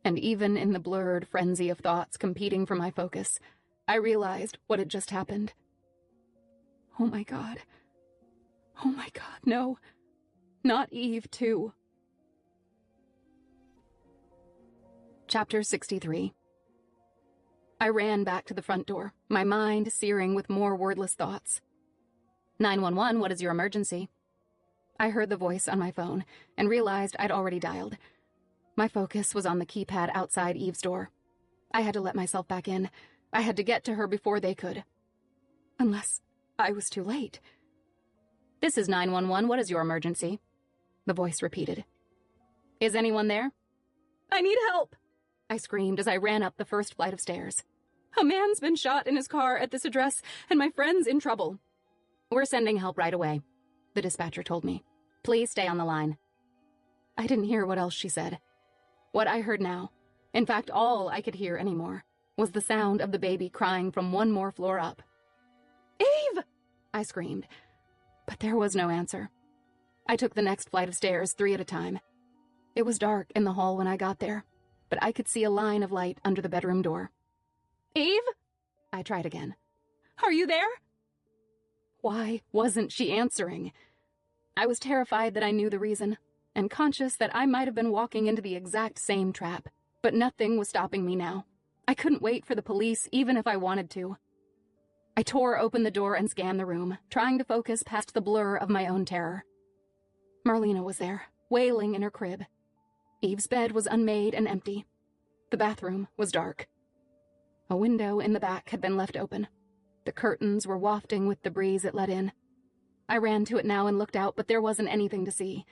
Speaker 1: And even in the blurred frenzy of thoughts competing for my focus, I realized what had just happened. Oh my God. Oh my God, no. Not Eve, too. Chapter 63. I ran back to the front door, my mind searing with more wordless thoughts. 911, what is your emergency? I heard the voice on my phone and realized I'd already dialed. My focus was on the keypad outside Eve's door. I had to let myself back in. I had to get to her before they could. Unless I was too late. This is 911, what is your emergency? The voice repeated. Is anyone there? I need help! I screamed as I ran up the first flight of stairs. A man's been shot in his car at this address, and my friend's in trouble. We're sending help right away, the dispatcher told me. Please stay on the line. I didn't hear what else she said. What I heard now, in fact all I could hear anymore, was the sound of the baby crying from one more floor up. Eve! I screamed, but there was no answer. I took the next flight of stairs 3 at a time. It was dark in the hall when I got there, but I could see a line of light under the bedroom door. Eve? I tried again. Are you there? Why wasn't she answering? I was terrified that I knew the reason, and conscious that I might have been walking into the exact same trap, but nothing was stopping me now. I couldn't wait for the police, even if I wanted to. I tore open the door and scanned the room, trying to focus past the blur of my own terror. Marlena was there, wailing in her crib. Eve's bed was unmade and empty. The bathroom was dark. A window in the back had been left open. The curtains were wafting with the breeze it let in. I ran to it now and looked out, but there wasn't anything to see.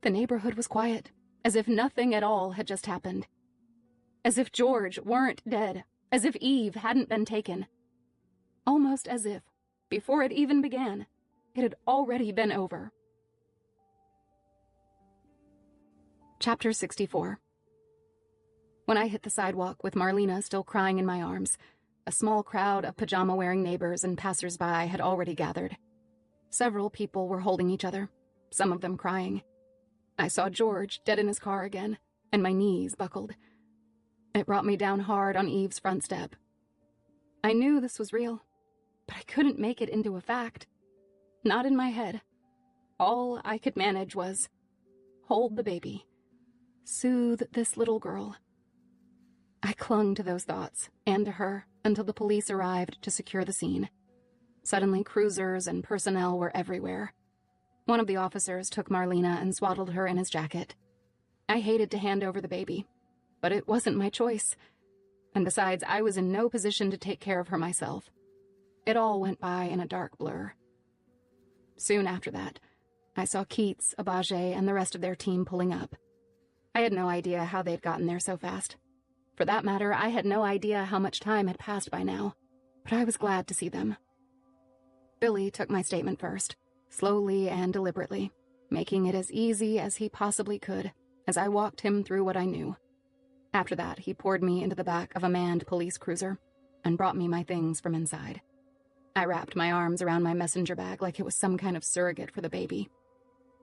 Speaker 1: The neighborhood was quiet, as if nothing at all had just happened. As if George weren't dead, as if Eve hadn't been taken. Almost as if, before it even began, it had already been over. Chapter 64. When I hit the sidewalk with Marlena still crying in my arms, a small crowd of pajama-wearing neighbors and passers-by had already gathered. Several people were holding each other, some of them crying. I saw George dead in his car again, and my knees buckled. It brought me down hard on Eve's front step. I knew this was real, but I couldn't make it into a fact. Not in my head. All I could manage was hold the baby, soothe this little girl. I clung to those thoughts, and to her, until the police arrived to secure the scene. Suddenly, cruisers and personnel were everywhere. One of the officers took Marlena and swaddled her in his jacket. I hated to hand over the baby, but it wasn't my choice. And besides, I was in no position to take care of her myself. It all went by in a dark blur. Soon after that, I saw Keats, Abage, and the rest of their team pulling up. I had no idea how they'd gotten there so fast. For that matter, I had no idea how much time had passed by now, but I was glad to see them. Billy took my statement first, slowly and deliberately, making it as easy as he possibly could as I walked him through what I knew. After that, he poured me into the back of a manned police cruiser and brought me my things from inside. I wrapped my arms around my messenger bag like it was some kind of surrogate for the baby.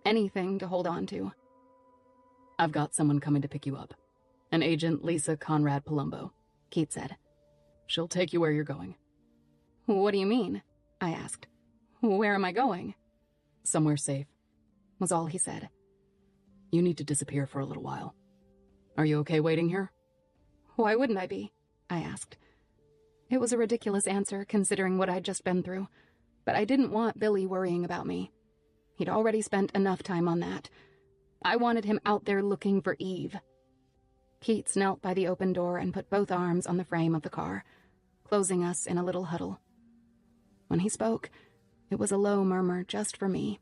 Speaker 1: Anything to hold on to.
Speaker 2: I've got someone coming to pick you up. An agent, Lisa Conrad Palumbo, Keith said. She'll take you where you're going.
Speaker 1: What do you mean? I asked. Where am I going?
Speaker 2: Somewhere safe,
Speaker 1: was all he said.
Speaker 2: You need to disappear for a little while. Are you okay waiting here?
Speaker 1: Why wouldn't I be? I asked. It was a ridiculous answer considering what I'd just been through, but I didn't want Billy worrying about me. He'd already spent enough time on that. I wanted him out there looking for Eve. Keats knelt by the open door and put both arms on the frame of the car, closing us in a little huddle. When he spoke, it was a low murmur just for me,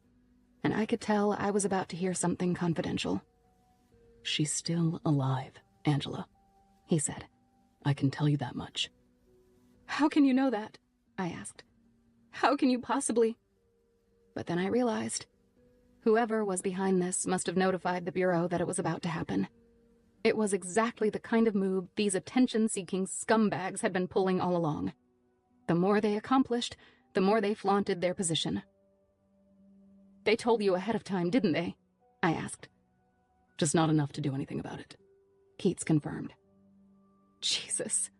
Speaker 1: and I could tell I was about to hear something confidential.
Speaker 2: She's still alive, Angela, he said. I can tell you that much.
Speaker 1: How can you know that? I asked. How can you possibly? But then I realized, whoever was behind this must have notified the Bureau that it was about to happen. It was exactly the kind of move these attention-seeking scumbags had been pulling all along. The more they accomplished, the more they flaunted their position. They told you ahead of time, didn't they? I asked.
Speaker 2: Just not enough to do anything about it,
Speaker 1: Keats confirmed. Jesus.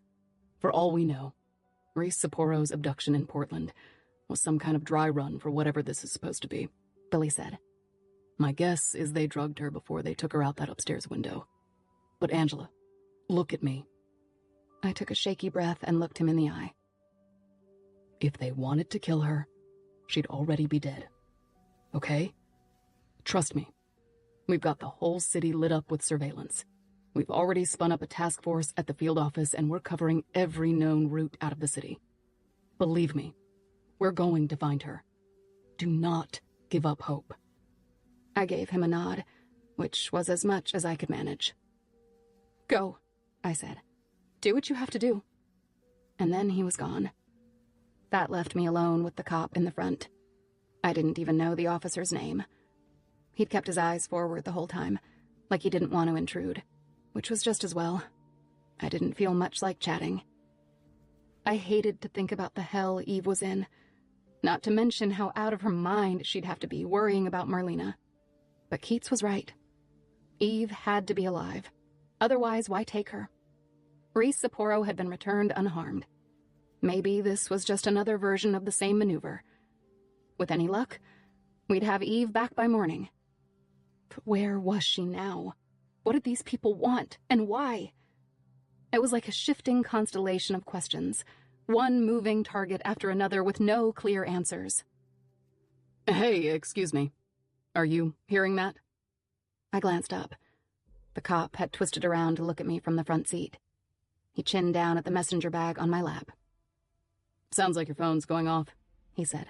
Speaker 2: For all we know, Reese Sapporo's abduction in Portland was some kind of dry run for whatever this is supposed to be,
Speaker 1: Billy said.
Speaker 2: My guess is they drugged her before they took her out that upstairs window. But Angela, look at me.
Speaker 1: I took a shaky breath and looked him in the eye.
Speaker 2: If they wanted to kill her, she'd already be dead. Okay? Trust me. We've got the whole city lit up with surveillance. We've already spun up a task force at the field office and we're covering every known route out of the city. Believe me, we're going to find her. Do not give up hope.
Speaker 1: I gave him a nod, which was as much as I could manage. Go, I said. Do what you have to do. And then he was gone. That left me alone with the cop in the front. I didn't even know the officer's name. He'd kept his eyes forward the whole time, like he didn't want to intrude, which was just as well. I didn't feel much like chatting. I hated to think about the hell Eve was in, not to mention how out of her mind she'd have to be worrying about Marlena. But Keats was right. Eve had to be alive. Otherwise, why take her? Reese Sapporo had been returned unharmed. Maybe this was just another version of the same maneuver. With any luck, We'd have Eve back by morning. But where was she now? What did these people want, and why? It was like a shifting constellation of questions, one moving target after another with no clear answers.
Speaker 2: Hey, excuse me. Are you hearing that?
Speaker 1: I glanced up. The cop had twisted around to look at me from the front seat. He chinned down at the messenger bag on my lap.
Speaker 2: Sounds like your phone's going off, he said.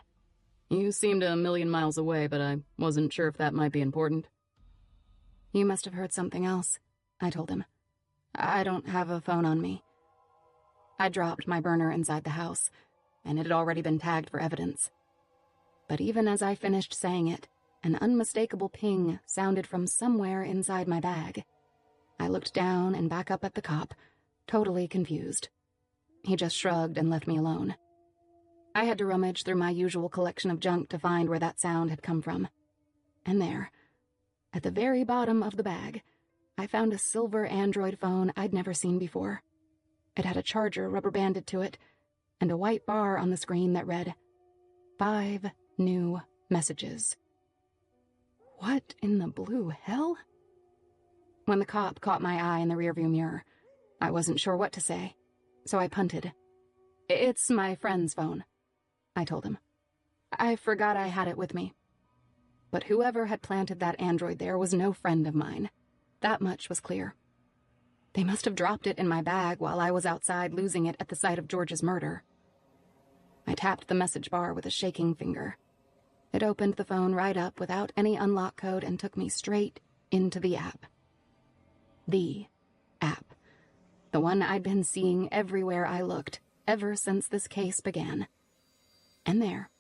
Speaker 2: You seemed a million miles away, but I wasn't sure if that might be important.
Speaker 1: You must have heard something else, I told him. I don't have a phone on me. I dropped my burner inside the house, and it had already been tagged for evidence. But even as I finished saying it, an unmistakable ping sounded from somewhere inside my bag. I looked down and back up at the cop, totally confused. He just shrugged and left me alone. I had to rummage through my usual collection of junk to find where that sound had come from. And there, at the very bottom of the bag, I found a silver Android phone I'd never seen before. It had a charger rubber-banded to it, and a white bar on the screen that read, 5 new messages. What in the blue hell? When the cop caught my eye in the rearview mirror, I wasn't sure what to say, so I punted. It's my friend's phone, I told him. I forgot I had it with me. But whoever had planted that android there was no friend of mine. That much was clear. They must have dropped it in my bag while I was outside losing it at the sight of George's murder. I tapped the message bar with a shaking finger. It opened the phone right up without any unlock code and took me straight into the app. The app. The one I'd been seeing everywhere I looked, ever since this case began. And there,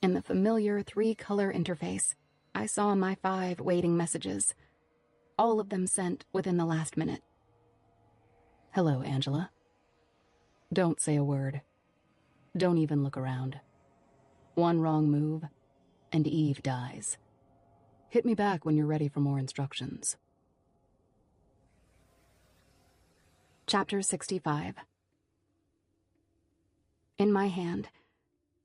Speaker 1: in the familiar 3-color interface, I saw my 5 waiting messages. All of them sent within the last minute.
Speaker 2: Hello, Angela. Don't say a word. Don't even look around. One wrong move, and Eve dies. Hit me back when you're ready for more instructions.
Speaker 1: Chapter 65. In my hand,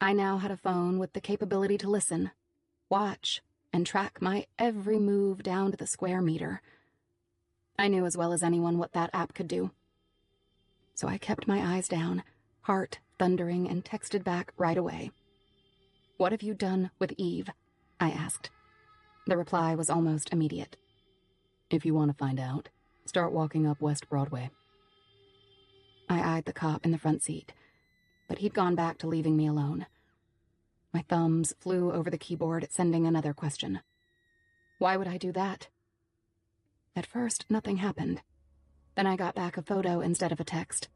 Speaker 1: I now had a phone with the capability to listen, watch, and track my every move down to the square meter. I knew as well as anyone what that app could do. So I kept my eyes down, heart thundering, and texted back right away. What have you done with Eve? I asked. The reply was almost immediate.
Speaker 2: If you want to find out, start walking up West Broadway.
Speaker 1: I eyed the cop in the front seat, but he'd gone back to leaving me alone. My thumbs flew over the keyboard, sending another question. Why would I do that? At first, nothing happened. Then I got back a photo instead of a text.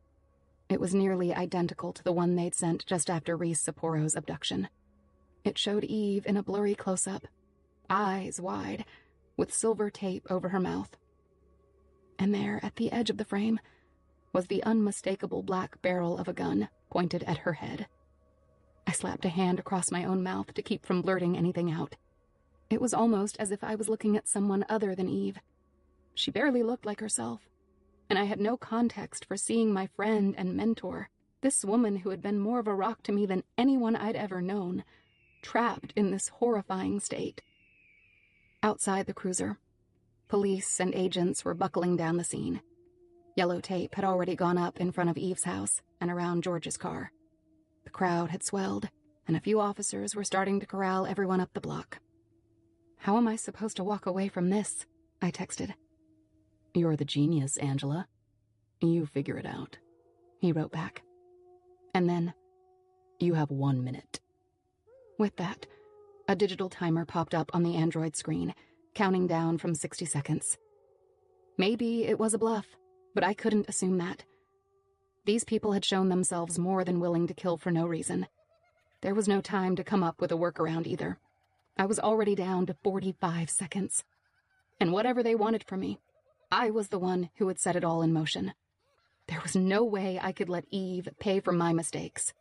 Speaker 1: It was nearly identical to the one they'd sent just after Reese Sapporo's abduction. It showed Eve in a blurry close-up, eyes wide, with silver tape over her mouth. And there, at the edge of the frame, was the unmistakable black barrel of a gun pointed at her head. I slapped a hand across my own mouth to keep from blurting anything out. It was almost as if I was looking at someone other than Eve. She barely looked like herself, and I had no context for seeing my friend and mentor, this woman who had been more of a rock to me than anyone I'd ever known, trapped in this horrifying state. Outside the cruiser, police and agents were buckling down the scene. Yellow tape had already gone up in front of Eve's house and around George's car. The crowd had swelled, and a few officers were starting to corral everyone up the block. How am I supposed to walk away from this? I texted.
Speaker 2: You're the genius, Angela. You figure it out, he wrote back.
Speaker 1: And then,
Speaker 2: you have 1 minute.
Speaker 1: With that, a digital timer popped up on the Android screen, counting down from 60 seconds. Maybe it was a bluff, but I couldn't assume that. These people had shown themselves more than willing to kill for no reason. There was no time to come up with a workaround either. I was already down to 45 seconds. And whatever they wanted from me, I was the one who had set it all in motion. There was no way I could let Eve pay for my mistakes.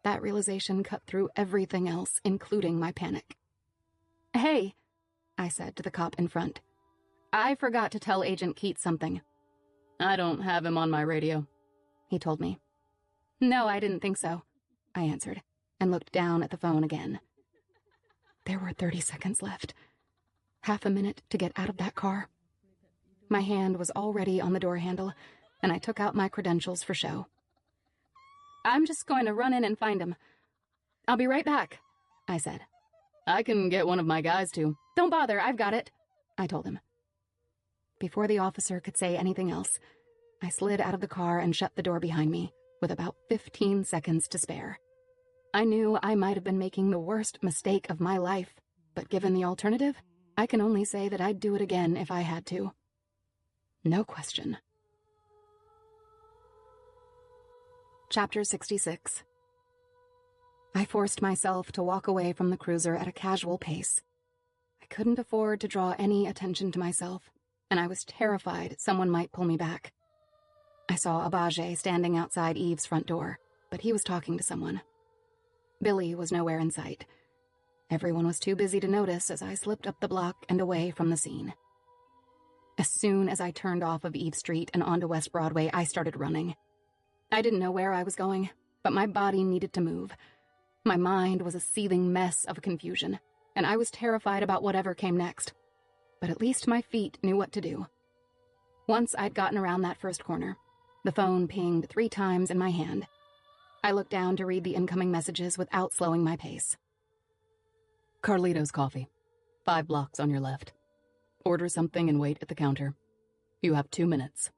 Speaker 1: That realization cut through everything else, including my panic. Hey, I said to the cop in front. I forgot to tell Agent Keats something.
Speaker 2: I don't have him on my radio,
Speaker 1: he told me. No, I didn't think so, I answered, and looked down at the phone again.
Speaker 3: There were 30 seconds left. Half a minute to get out of that car. My hand was already on the door handle, and I took out my credentials for show. "I'm just going to run in and find him. I'll be right back," I said.
Speaker 2: "I can get one of my guys to."
Speaker 3: "Don't bother, I've got it," I told him. Before the officer could say anything else, I slid out of the car and shut the door behind me, with about 15 seconds to spare. I knew I might have been making the worst mistake of my life, but given the alternative, I can only say that I'd do it again if I had to. No question. Chapter 66. I forced myself to walk away from the cruiser at a casual pace. I couldn't afford to draw any attention to myself, and I was terrified someone might pull me back. I saw Abaje standing outside Eve's front door, but he was talking to someone. Billy was nowhere in sight. Everyone was too busy to notice as I slipped up the block and away from the scene. As soon as I turned off of Eve Street and onto West Broadway, I started running. I didn't know where I was going, but my body needed to move. My mind was a seething mess of confusion, and I was terrified about whatever came next. But at least my feet knew what to do. Once I'd gotten around that first corner, the phone pinged 3 times in my hand. I looked down to read the incoming messages without slowing my pace.
Speaker 2: "Carlito's Coffee. 5 blocks on your left. Order something and wait at the counter. You have 2 minutes."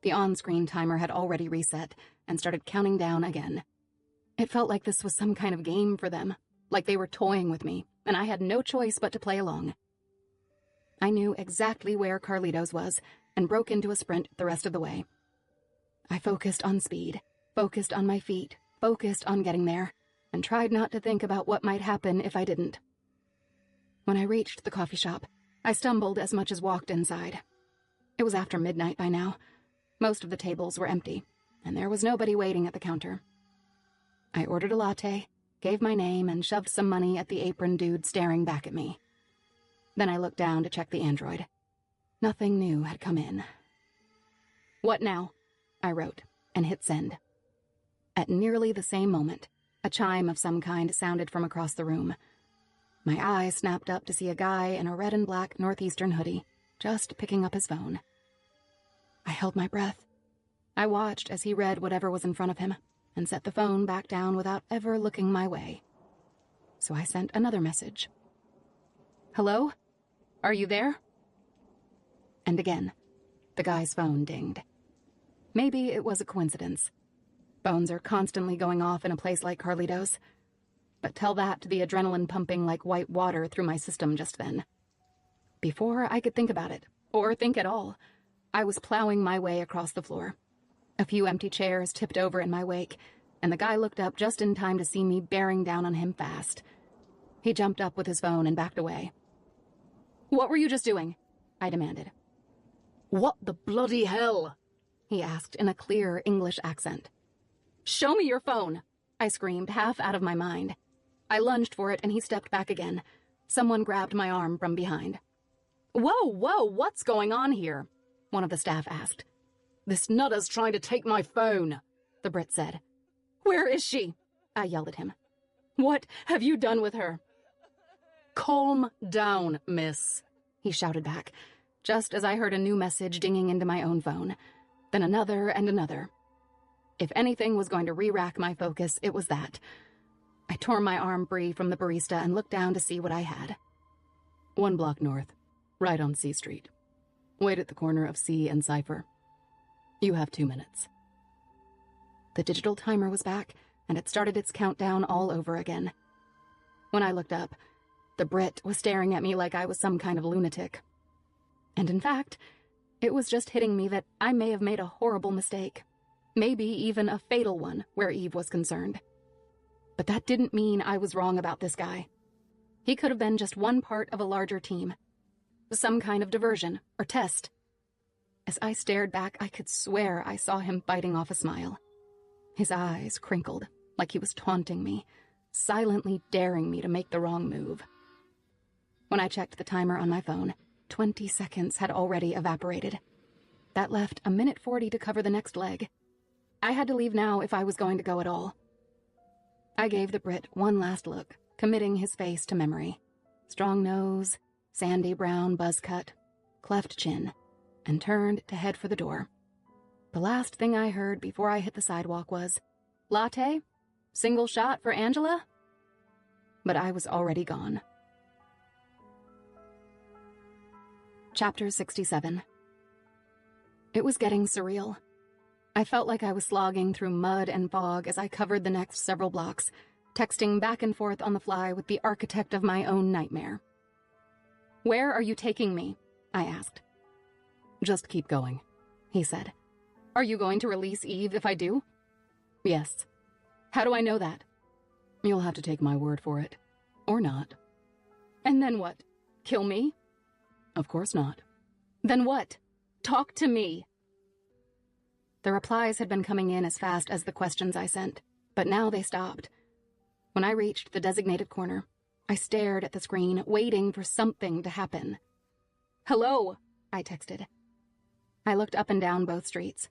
Speaker 3: The on-screen timer had already reset and started counting down again. It felt like this was some kind of game for them, like they were toying with me, and I had no choice but to play along. I knew exactly where Carlito's was and broke into a sprint the rest of the way. I focused on speed, focused on my feet, focused on getting there, and tried not to think about what might happen if I didn't. When I reached the coffee shop, I stumbled as much as walked inside. It was after midnight by now. Most of the tables were empty, and there was nobody waiting at the counter. I ordered a latte, gave my name, and shoved some money at the apron dude staring back at me. Then I looked down to check the Android. Nothing new had come in. "What now?" I wrote, and hit send. At nearly the same moment, a chime of some kind sounded from across the room. My eyes snapped up to see a guy in a red and black Northeastern hoodie, just picking up his phone. I held my breath. I watched as he read whatever was in front of him, and set the phone back down without ever looking my way. So I sent another message. "Hello? Are you there?" And again, the guy's phone dinged. Maybe it was a coincidence. Phones are constantly going off in a place like Carlito's. But tell that to the adrenaline pumping like white water through my system just then. Before I could think about it, or think at all, I was plowing my way across the floor. A few empty chairs tipped over in my wake, and the guy looked up just in time to see me bearing down on him fast. He jumped up with his phone and backed away. "What were you just doing?" I demanded.
Speaker 2: "What the bloody hell?"
Speaker 3: he asked in a clear English accent. "Show me your phone," I screamed, half out of my mind. I lunged for it, and he stepped back again. Someone grabbed my arm from behind.
Speaker 2: Whoa, what's going on here?"
Speaker 3: one of the staff asked.
Speaker 2: "This nutter's trying to take my phone,"
Speaker 3: the Brit said. "Where is she?" I yelled at him. "What have you done with her?"
Speaker 2: "Calm down, miss,"
Speaker 3: he shouted back, just as I heard a new message dinging into my own phone, then another and another. If anything was going to re-rack my focus, it was that. I tore my arm free from the barista and looked down to see what I had.
Speaker 2: 1 block north, right on C Street. Wait at the corner of C and Cypher. You have 2 minutes.
Speaker 3: The digital timer was back, and it started its countdown all over again. When I looked up, the Brit was staring at me like I was some kind of lunatic. And in fact, it was just hitting me that I may have made a horrible mistake. Maybe even a fatal one where Eve was concerned. But that didn't mean I was wrong about this guy. He could have been just one part of a larger team. Some kind of diversion or test. As I stared back, I could swear I saw him biting off a smile. His eyes crinkled, like he was taunting me, silently daring me to make the wrong move. When I checked the timer on my phone, 20 seconds had already evaporated. That left 1:40 to cover the next leg. I had to leave now if I was going to go at all. I gave the Brit one last look,
Speaker 1: committing his face to memory. Strong nose, sandy brown buzz cut, cleft chin, and turned to head for the door. The last thing I heard before I hit the sidewalk was, "Latte? Single shot for Angela?" But I was already gone. Chapter 67. It was getting surreal. I felt like I was slogging through mud and fog as I covered the next several blocks, texting back and forth on the fly with the architect of my own nightmare. "Where are you taking me?" I asked.
Speaker 2: "Just keep going," he said.
Speaker 1: "Are you going to release Eve if I do?"
Speaker 2: "Yes."
Speaker 1: "How do I know that?"
Speaker 2: "You'll have to take my word for it. Or not."
Speaker 1: "And then what? Kill me?"
Speaker 2: "Of course not."
Speaker 1: "Then what? Talk to me." The replies had been coming in as fast as the questions I sent, but now they stopped. When I reached the designated corner, I stared at the screen, waiting for something to happen. "Hello," I texted. I looked up and down both streets.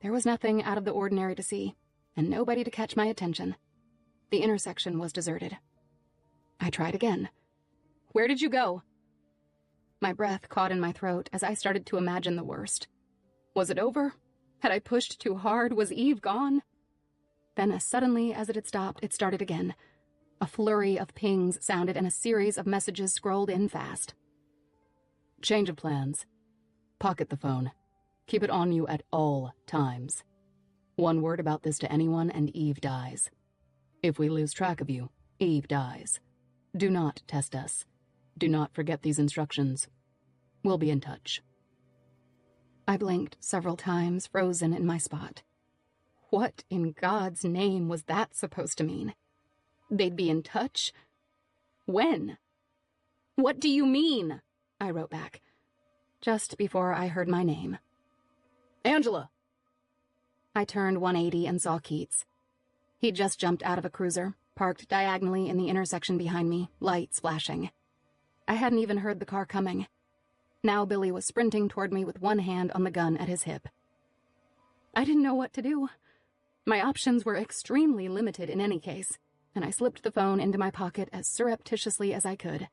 Speaker 1: There was nothing out of the ordinary to see, and nobody to catch my attention. The intersection was deserted. I tried again. "Where did you go?" My breath caught in my throat as I started to imagine the worst. Was it over? Had I pushed too hard? Was Eve gone? Then, as suddenly as it had stopped, it started again. A flurry of pings sounded and a series of messages scrolled in fast.
Speaker 2: "Change of plans. Pocket the phone. Keep it on you at all times. One word about this to anyone and Eve dies. If we lose track of you, Eve dies. Do not test us. Do not forget these instructions. We'll be in touch."
Speaker 1: I blinked several times, frozen in my spot. What in God's name was that supposed to mean? They'd be in touch? When? "What do you mean?" I wrote back, just before I heard my name.
Speaker 2: "Angela!"
Speaker 1: I turned 180 and saw Keats. He'd just jumped out of a cruiser, parked diagonally in the intersection behind me, lights flashing. I hadn't even heard the car coming. Now Billy was sprinting toward me with one hand on the gun at his hip. I didn't know what to do. My options were extremely limited in any case, and I slipped the phone into my pocket as surreptitiously as I could.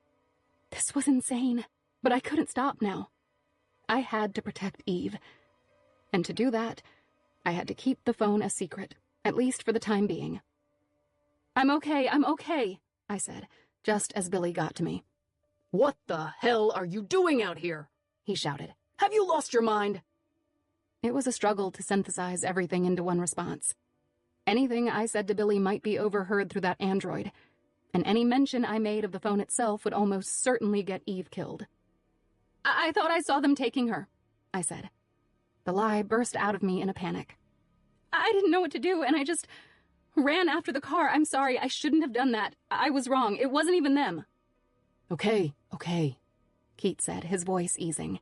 Speaker 1: This was insane, but I couldn't stop now. I had to protect Eve. And to do that, I had to keep the phone a secret, at least for the time being. I'm okay, I said, just as Billy got to me.
Speaker 2: "What the hell are you doing out here?"
Speaker 1: he shouted.
Speaker 2: "Have you lost your mind?"
Speaker 1: It was a struggle to synthesize everything into one response. Anything I said to Billy might be overheard through that android, and any mention I made of the phone itself would almost certainly get Eve killed. I thought I saw them taking her, I said. The lie burst out of me in a panic. I didn't know what to do, and I just ran after the car. I'm sorry, I shouldn't have done that. I was wrong. It wasn't even them.
Speaker 2: Okay,
Speaker 1: Keats said, his voice easing.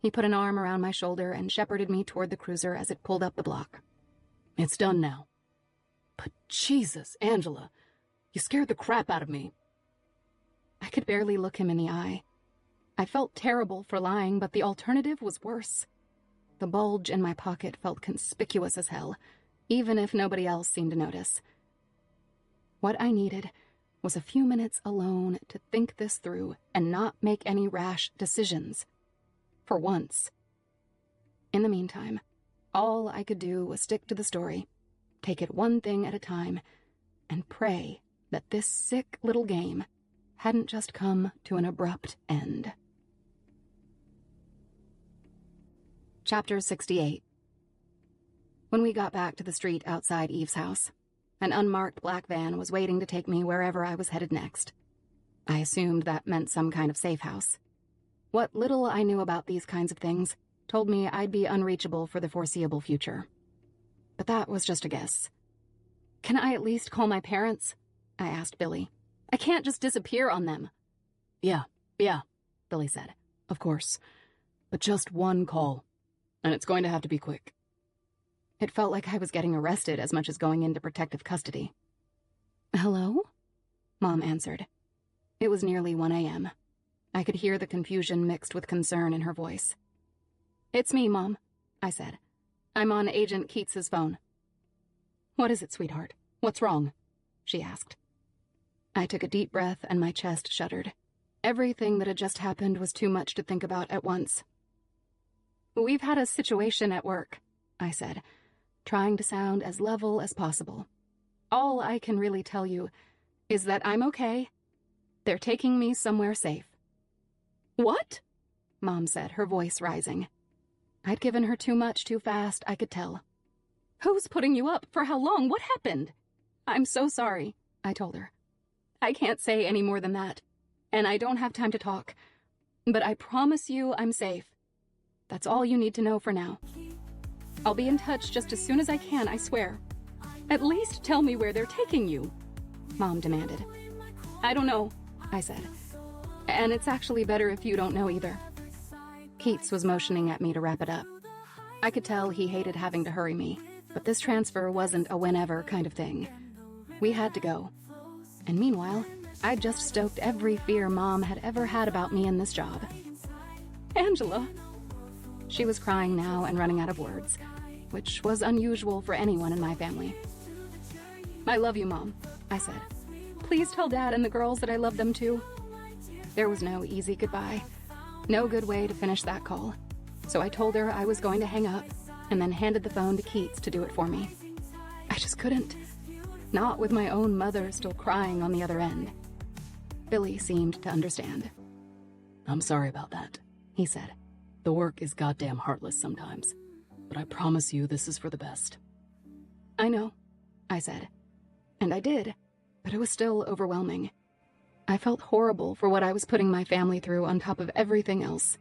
Speaker 1: He put an arm around my shoulder and shepherded me toward the cruiser as it pulled up the block.
Speaker 2: "It's done now. But Jesus, Angela, you scared the crap out of me."
Speaker 1: I could barely look him in the eye. I felt terrible for lying, but the alternative was worse. The bulge in my pocket felt conspicuous as hell, even if nobody else seemed to notice. What I needed was a few minutes alone to think this through and not make any rash decisions. For once. In the meantime, all I could do was stick to the story, take it one thing at a time, and pray that this sick little game hadn't just come to an abrupt end. Chapter 68. When we got back to the street outside Eve's house, an unmarked black van was waiting to take me wherever I was headed next. I assumed that meant some kind of safe house. What little I knew about these kinds of things told me I'd be unreachable for the foreseeable future. But that was just a guess. Can I at least call my parents? I asked Billy. I can't just disappear on them.
Speaker 2: Yeah, Billy said. "Of course. But just one call. And it's going to have to be quick."
Speaker 1: It felt like I was getting arrested as much as going into protective custody. "Hello?" Mom answered. It was nearly 1 a.m. I could hear the confusion mixed with concern in her voice. "It's me, Mom," I said. "I'm on Agent Keats's phone." "What is it, sweetheart? What's wrong?" she asked.
Speaker 3: I took a deep breath and my chest shuddered. Everything that had just happened was too much to think about at once. "We've had a situation at work," I said, trying to sound as level as possible. "All I can really tell you is that I'm okay. They're taking me somewhere safe." "What?" Mom said, her voice rising. I'd given her too much too fast, I could tell. "Who's putting you up? For how long? What happened?" "I'm so sorry," I told her. "I can't say any more than that, and I don't have time to talk. But I promise you I'm safe. That's all you need to know for now. I'll be in touch just as soon as I can, I swear. At least tell me where they're taking you," Mom demanded. "I don't know," I said. "And it's actually better if you don't know either." Keats was motioning at me to wrap it up. I could tell he hated having to hurry me, but this transfer wasn't a whenever kind of thing. We had to go. And meanwhile, I'd just stoked every fear Mom had ever had about me in this job. "Angela." She was crying now and running out of words, which was unusual for anyone in my family. "I love you, Mom," I said. "Please tell Dad and the girls that I love them too." There was no easy goodbye, no good way to finish that call. So I told her I was going to hang up and then handed the phone to Keats to do it for me. I just couldn't. Not with my own mother still crying on the other end. Billy seemed to understand.
Speaker 2: "I'm sorry about that," he said. "The work is goddamn heartless sometimes, but I promise you this is for the best."
Speaker 3: "I know," I said. And I did, but it was still overwhelming. I felt horrible for what I was putting my family through on top of everything else.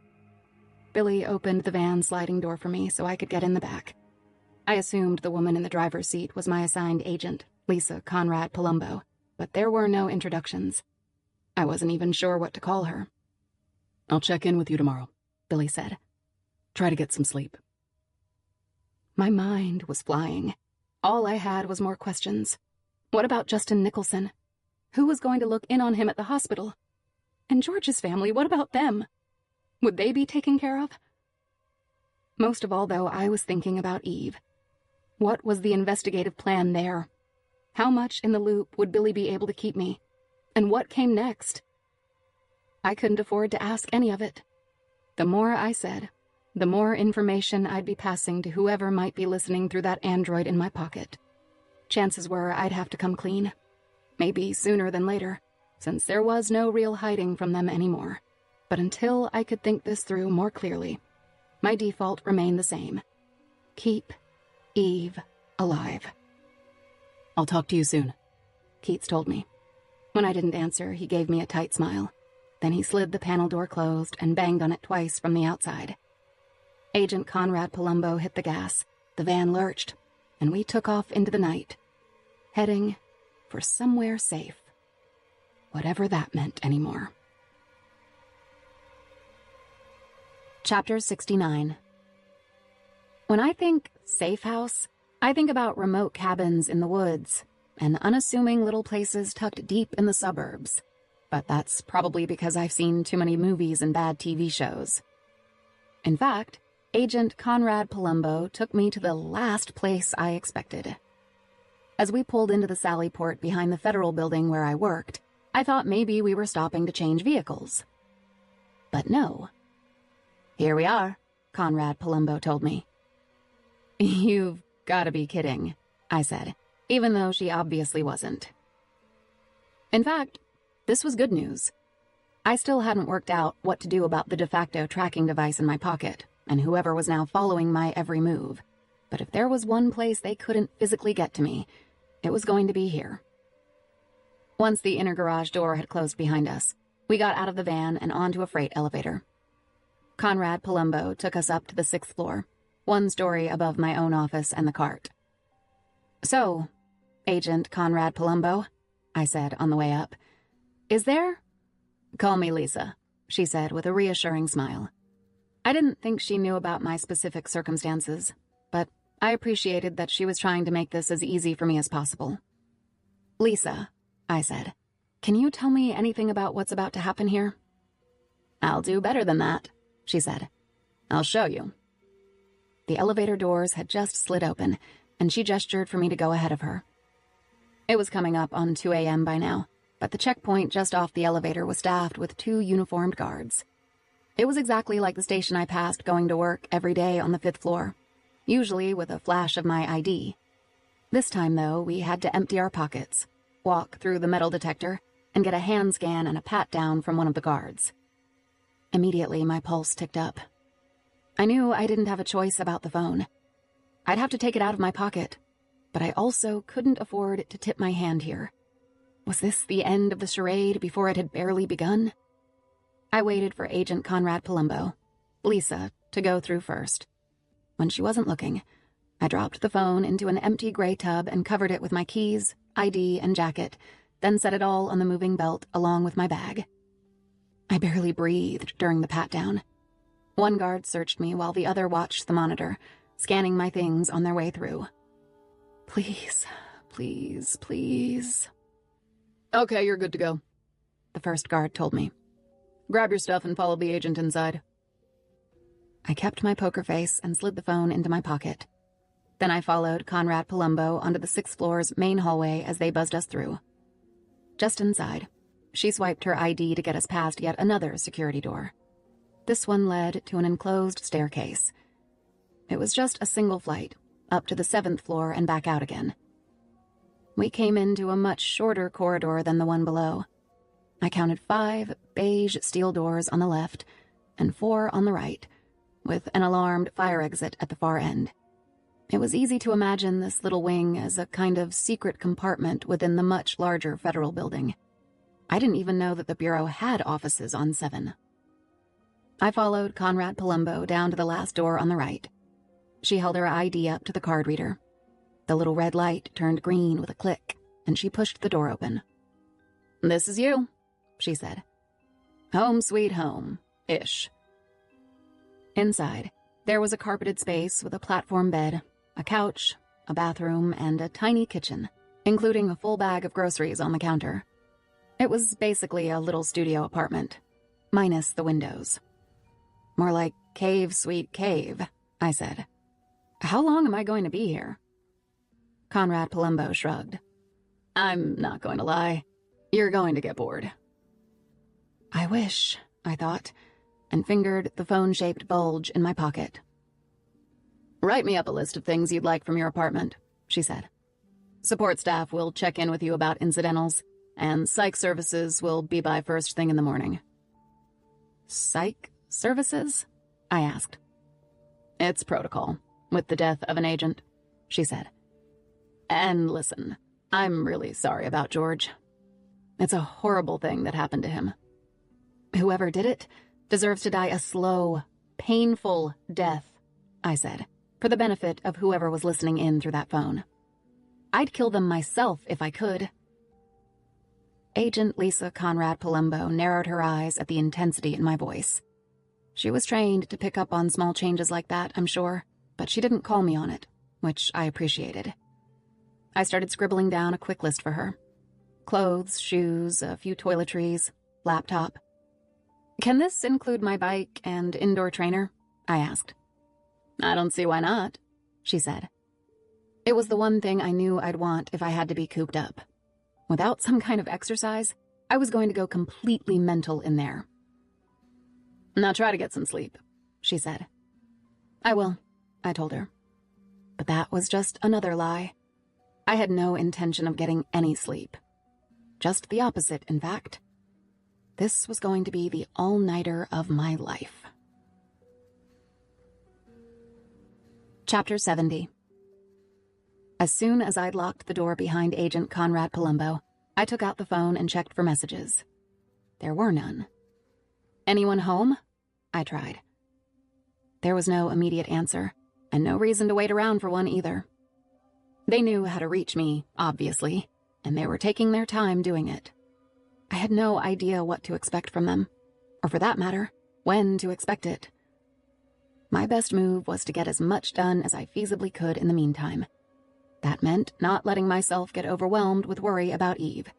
Speaker 3: Billy opened the van sliding door for me so I could get in the back. I assumed the woman in the driver's seat was my assigned agent, Lisa Conrad Palumbo, but there were no introductions. I wasn't even sure what to call her.
Speaker 2: "I'll check in with you tomorrow," Billy said. "Try to get some sleep."
Speaker 3: My mind was flying. All I had was more questions. What about Justin Nicholson? Who was going to look in on him at the hospital? And George's family, what about them? Would they be taken care of? Most of all, though, I was thinking about Eve. What was the investigative plan there? How much in the loop would Billy be able to keep me? And what came next? I couldn't afford to ask any of it. The more I said, the more information I'd be passing to whoever might be listening through that android in my pocket. Chances were I'd have to come clean. Maybe sooner than later, since there was no real hiding from them anymore. But until I could think this through more clearly, my default remained the same. Keep Eve alive.
Speaker 2: "I'll talk to you soon,"
Speaker 3: Keats told me. When I didn't answer, he gave me a tight smile. Then he slid the panel door closed and banged on it twice from the outside. Agent Conrad Palumbo hit the gas, the van lurched, and we took off into the night, heading for somewhere safe, whatever that meant anymore.
Speaker 1: Chapter 69. When I think safe house, I think about remote cabins in the woods and unassuming little places tucked deep in the suburbs. But that's probably because I've seen too many movies and bad TV shows. In fact, Agent Conrad Palumbo took me to the last place I expected. As we pulled into the Sally Port behind the federal building where I worked, I thought maybe we were stopping to change vehicles. But no. "Here we are," Conrad Palumbo told me. "You've got to be kidding," I said, even though she obviously wasn't. In fact, this was good news. I still hadn't worked out what to do about the de facto tracking device in my pocket, and whoever was now following my every move. But if there was one place they couldn't physically get to me, it was going to be here. Once the inner garage door had closed behind us, we got out of the van and onto a freight elevator. Conrad Palumbo took us up to the 6th floor, one story above my own office and the cart. "So, Agent Conrad Palumbo," I said on the way up, "is there—" "Call me Lisa," she said with a reassuring smile. I didn't think she knew about my specific circumstances, but I appreciated that she was trying to make this as easy for me as possible. "Lisa," I said, "can you tell me anything about what's about to happen here?" "I'll do better than that," she said. "I'll show you." The elevator doors had just slid open, and she gestured for me to go ahead of her. It was coming up on 2 a.m. by now,
Speaker 3: but the checkpoint just off the elevator was staffed with 2 uniformed guards. It was exactly like the station I passed going to work every day on the 5th floor, usually with a flash of my ID. This time, though, we had to empty our pockets, walk through the metal detector, and get a hand scan and a pat-down from one of the guards. Immediately, my pulse ticked up. I knew I didn't have a choice about the phone. I'd have to take it out of my pocket, but I also couldn't afford to tip my hand here. Was this the end of the charade before it had barely begun? I waited for Agent Conrad Palumbo, Lisa, to go through first. When she wasn't looking, I dropped the phone into an empty gray tub and covered it with my keys, ID, and jacket, then set it all on the moving belt along with my bag. I barely breathed during the pat-down. One guard searched me while the other watched the monitor, scanning my things on their way through. Please, please, please.
Speaker 2: Okay, you're good to go,
Speaker 3: the first guard told me.
Speaker 2: Grab your stuff and follow the agent inside.
Speaker 3: I kept my poker face and slid the phone into my pocket. Then I followed Conrad Palumbo onto the 6th floor's main hallway as they buzzed us through. Just inside, she swiped her ID to get us past yet another security door. This one led to an enclosed staircase. It was just a single flight, up to the 7th floor and back out again. We came into a much shorter corridor than the one below. I counted 5 beige steel doors on the left and 4 on the right, with an alarmed fire exit at the far end. It was easy to imagine this little wing as a kind of secret compartment within the much larger federal building. I didn't even know that the Bureau had offices on 7. I followed Conrad Palumbo down to the last door on the right. She held her ID up to the card reader. The little red light turned green with a click, and she pushed the door open.
Speaker 2: "This is you," she said.
Speaker 3: "Home sweet home-ish." Inside, there was a carpeted space with a platform bed, a couch, a bathroom, and a tiny kitchen, including a full bag of groceries on the counter. It was basically a little studio apartment, minus the windows. "More like cave, sweet cave," I said. "How long am I going to be here?" Conrad Palumbo shrugged.
Speaker 2: "I'm not going to lie. You're going to get bored."
Speaker 3: I wish, I thought, and fingered the phone-shaped bulge in my pocket.
Speaker 2: "Write me up a list of things you'd like from your apartment," she said. "Support staff will check in with you about incidentals, and psych services will be by first thing in the morning."
Speaker 3: "Psych services?" I asked.
Speaker 2: "It's protocol, with the death of an agent," she said. "And listen, I'm really sorry about George. It's a horrible thing that happened to him.
Speaker 3: Whoever did it deserves to die a slow, painful death," I said, for the benefit of whoever was listening in through that phone. "I'd kill them myself if I could." Agent Lisa Conrad Palumbo narrowed her eyes at the intensity in my voice. She was trained to pick up on small changes like that, I'm sure, but she didn't call me on it, which I appreciated. I started scribbling down a quick list for her. Clothes, shoes, a few toiletries, laptop. "Can this include my bike and indoor trainer?" I asked.
Speaker 2: "I don't see why not,"
Speaker 3: she said. It was the one thing I knew I'd want if I had to be cooped up. Without some kind of exercise, I was going to go completely mental in there.
Speaker 2: "Now try to get some sleep," she said.
Speaker 3: "I will," I told her. But that was just another lie. I had no intention of getting any sleep. Just the opposite, in fact. This was going to be the all-nighter of my life. Chapter 70. As soon as I'd locked the door behind Agent Conrad Palumbo, I took out the phone and checked for messages. There were none. "Anyone home?" I tried. There was no immediate answer, and no reason to wait around for one either. They knew how to reach me, obviously, and they were taking their time doing it. I had no idea what to expect from them, or for that matter, when to expect it. My best move was to get as much done as I feasibly could in the meantime. That meant not letting myself get overwhelmed with worry about Eve.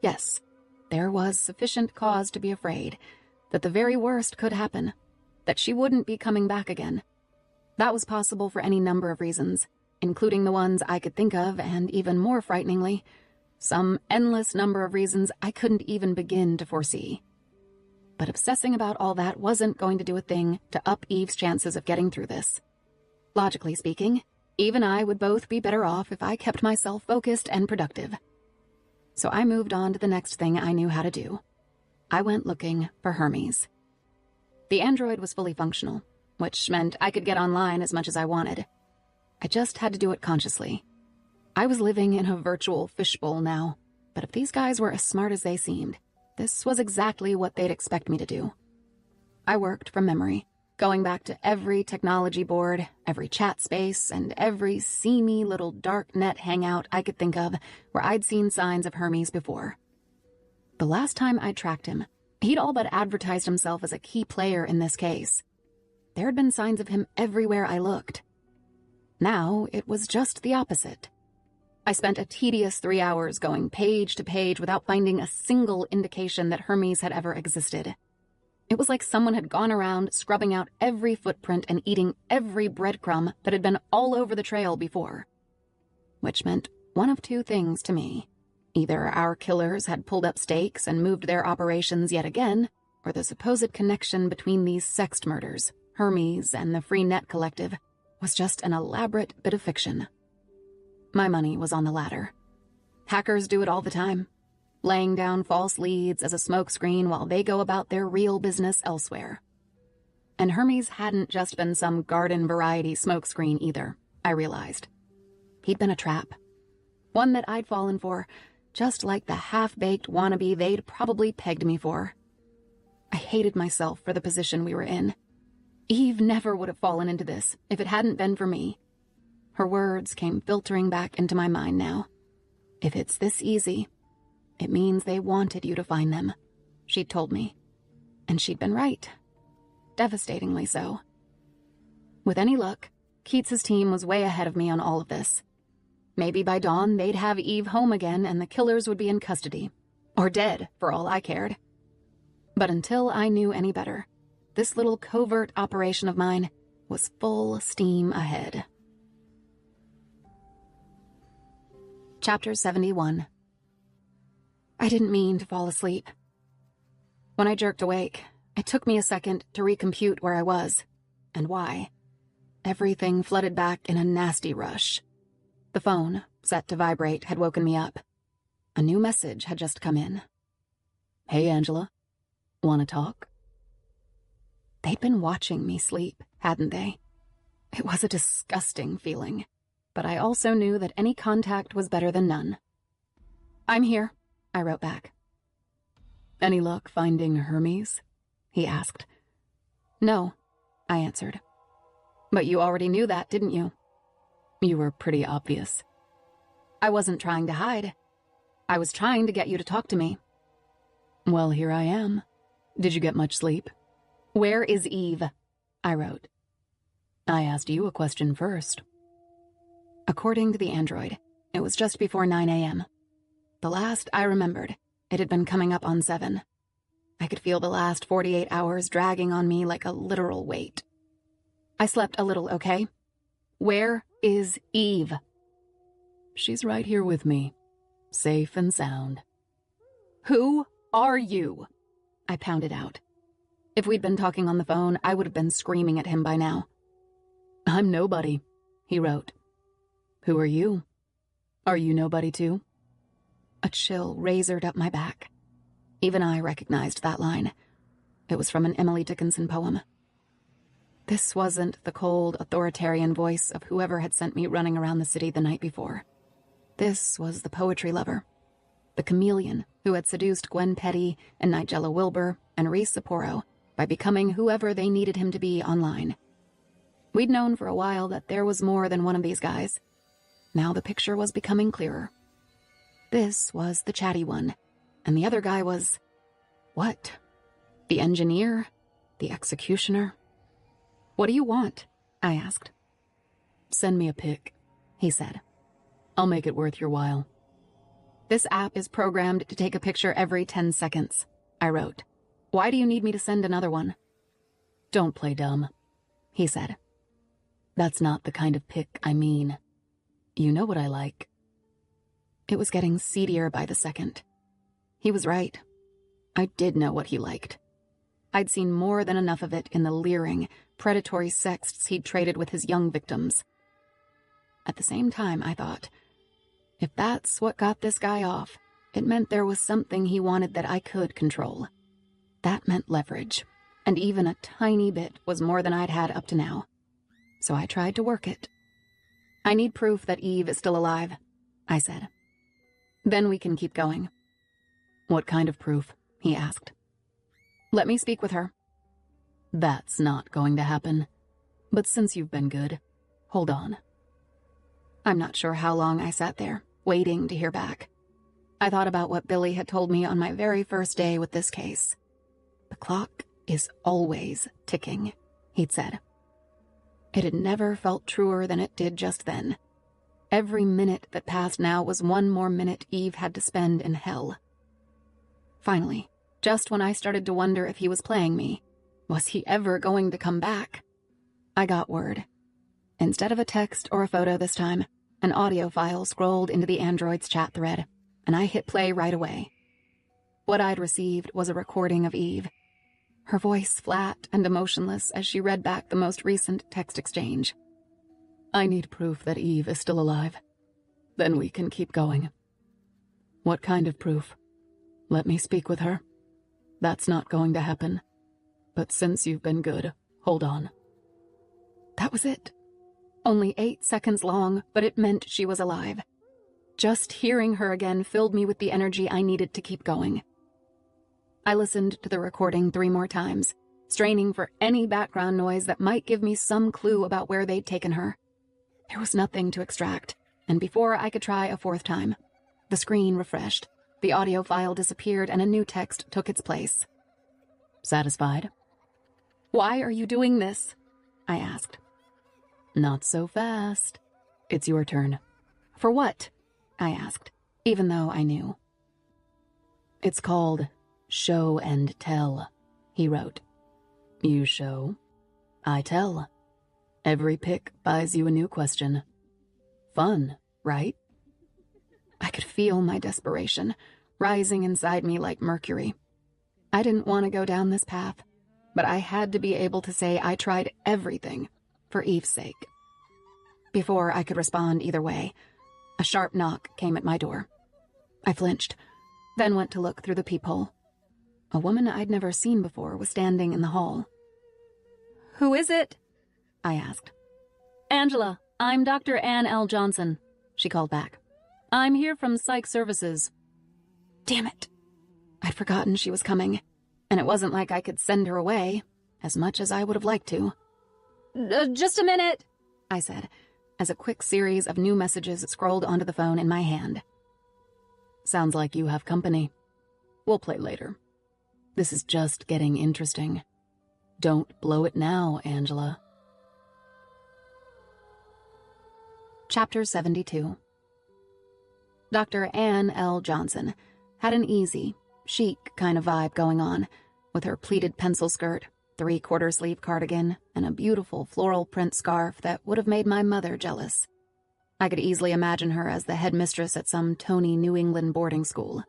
Speaker 3: Yes, there was sufficient cause to be afraid that the very worst could happen, that she wouldn't be coming back again. That was possible for any number of reasons, including the ones I could think of, and even more frighteningly,
Speaker 1: Some endless number of reasons I couldn't even begin to foresee. But obsessing about all that wasn't going to do a thing to up Eve's chances of getting through this. Logically speaking, Eve and I would both be better off if I kept myself focused and productive. So I moved on to the next thing I knew how to do. I went looking for Hermes. The android was fully functional, which meant I could get online as much as I wanted. I just had to do it consciously. I was living in a virtual fishbowl now, but if these guys were as smart as they seemed, this was exactly what they'd expect me to do. I worked from memory, going back to every technology board, every chat space, and every seamy little dark net hangout I could think of where I'd seen signs of Hermes before. The last time I tracked him, he'd all but advertised himself as a key player in this case. There had been signs of him everywhere I looked. Now it was just the opposite. I spent a tedious 3 hours going page to page without finding a single indication that Hermes had ever existed. It was like someone had gone around scrubbing out every footprint and eating every breadcrumb that had been all over the trail before. Which meant one of two things to me. Either our killers had pulled up stakes and moved their operations yet again, or the supposed connection between these sexed murders, Hermes and the Free Net Collective, was just an elaborate bit of fiction. My money was on the latter. Hackers do it all the time, laying down false leads as a smokescreen while they go about their real business elsewhere. And Hermes hadn't just been some garden variety smokescreen either, I realized. He'd been a trap. One that I'd fallen for, just like the half-baked wannabe they'd probably pegged me for. I hated myself for the position we were in. Eve never would have fallen into this if it hadn't been for me. Her words came filtering back into my mind now. If it's this easy, it means they wanted you to find them, she'd told me. And she'd been right. Devastatingly so. With any luck, Keats's team was way ahead of me on all of this. Maybe by dawn they'd have Eve home again and the killers would be in custody. Or dead, for all I cared. But until I knew any better, this little covert operation of mine was full steam ahead. Chapter 71. I didn't mean to fall asleep. When I jerked awake, it took me a second to recompute where I was, and why. Everything flooded back in a nasty rush. The phone, set to vibrate, had woken me up. A new message had just come in.
Speaker 2: Hey, Angela. Want to talk?
Speaker 1: They'd been watching me sleep, hadn't they? It was a disgusting feeling, but I also knew that any contact was better than none. I'm here, I wrote back.
Speaker 2: Any luck finding Hermes? He asked.
Speaker 1: No, I answered. But you already knew that, didn't you?
Speaker 2: You were pretty obvious.
Speaker 1: I wasn't trying to hide. I was trying to get you to talk to me.
Speaker 2: Well, here I am. Did you get much sleep?
Speaker 1: Where is Eve? I wrote.
Speaker 2: I asked you a question first.
Speaker 1: According to the android, it was just before 9 a.m. The last I remembered, it had been coming up on 7. I could feel the last 48 hours dragging on me like a literal weight. I slept a little, okay? Where is Eve?
Speaker 2: She's right here with me, safe and sound.
Speaker 1: Who are you? I pounded out. If we'd been talking on the phone, I would have been screaming at him by now.
Speaker 2: I'm nobody, he wrote. Who are you? Are you nobody too?
Speaker 1: A chill razored up my back. Even I recognized that line. It was from an Emily Dickinson poem. This wasn't the cold, authoritarian voice of whoever had sent me running around the city the night before. This was the poetry lover. The chameleon who had seduced Gwen Petty and Nigella Wilbur and Reese Sapporo by becoming whoever they needed him to be online. We'd known for a while that there was more than one of these guys. Now the picture was becoming clearer. This was the chatty one, and the other guy was... what? The engineer? The executioner? What do you want? I asked.
Speaker 2: Send me a pic, he said. I'll make it worth your while.
Speaker 1: This app is programmed to take a picture every 10 seconds, I wrote. Why do you need me to send another one?
Speaker 2: Don't play dumb, he said. That's not the kind of pic I mean. You know what I like.
Speaker 1: It was getting seedier by the second. He was right. I did know what he liked. I'd seen more than enough of it in the leering, predatory sexts he'd traded with his young victims. At the same time, I thought, if that's what got this guy off, it meant there was something he wanted that I could control. That meant leverage, and even a tiny bit was more than I'd had up to now. So I tried to work it. I need proof that Eve is still alive, I said. Then we can keep going.
Speaker 2: What kind of proof? He asked.
Speaker 1: Let me speak with her.
Speaker 2: That's not going to happen. But since you've been good, hold on.
Speaker 1: I'm not sure how long I sat there, waiting to hear back. I thought about what Billy had told me on my very first day with this case. The clock is always ticking, he'd said. It had never felt truer than it did just then. Every minute that passed now was one more minute Eve had to spend in hell. Finally, just when I started to wonder if he was playing me, was he ever going to come back? I got word. Instead of a text or a photo this time, an audio file scrolled into the android's chat thread, and I hit play right away. What I'd received was a recording of Eve, her voice flat and emotionless as she read back the most recent text exchange.
Speaker 2: I need proof that Eve is still alive. Then we can keep going. What kind of proof? Let me speak with her. That's not going to happen. But since you've been good, hold on.
Speaker 1: That was it. Only 8 seconds long, but it meant she was alive. Just hearing her again filled me with the energy I needed to keep going. I listened to the recording 3 more times, straining for any background noise that might give me some clue about where they'd taken her. There was nothing to extract, and before I could try a 4th time, the screen refreshed, the audio file disappeared, and a new text took its place.
Speaker 2: Satisfied?
Speaker 1: Why are you doing this? I asked.
Speaker 2: Not so fast. It's your turn.
Speaker 1: For what? I asked, even though I knew.
Speaker 2: It's called Show and Tell, he wrote. You show, I tell. Every pick buys you a new question. Fun, right?
Speaker 1: I could feel my desperation, rising inside me like mercury. I didn't want to go down this path, but I had to be able to say I tried everything for Eve's sake. Before I could respond either way, a sharp knock came at my door. I flinched, then went to look through the peephole. A woman I'd never seen before was standing in the hall.
Speaker 3: Who is it?
Speaker 1: I asked.
Speaker 3: Angela, I'm Dr. Ann L. Johnson, she called back. I'm here from Psych Services.
Speaker 1: Damn it. I'd forgotten she was coming, and it wasn't like I could send her away, as much as I would have liked to.
Speaker 3: Just a minute,
Speaker 1: I said, as a quick series of new messages scrolled onto the phone in my hand.
Speaker 2: Sounds like you have company. We'll play later. This is just getting interesting. Don't blow it now, Angela.
Speaker 1: Chapter 72. Dr. Ann L. Johnson had an easy, chic kind of vibe going on, with her pleated pencil skirt, 3/4 sleeve cardigan, and a beautiful floral print scarf that would have made my mother jealous. I could easily imagine her as the headmistress at some Tony New England boarding school.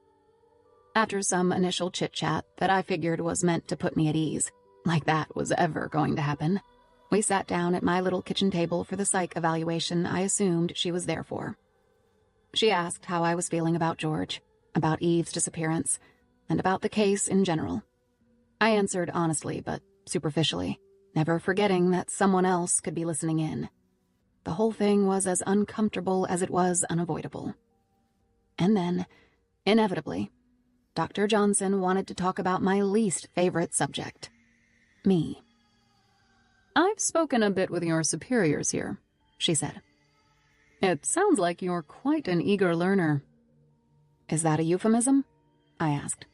Speaker 1: After some initial chit-chat that I figured was meant to put me at ease, like that was ever going to happen, we sat down at my little kitchen table for the psych evaluation I assumed she was there for. She asked how I was feeling about George, about Eve's disappearance, and about the case in general. I answered honestly but superficially, never forgetting that someone else could be listening in. The whole thing was as uncomfortable as it was unavoidable. And then, inevitably, Dr. Johnson wanted to talk about my least favorite subject. Me.
Speaker 2: I've spoken a bit with your superiors here, she said. It sounds like you're quite an eager learner.
Speaker 1: Is that a euphemism? I asked.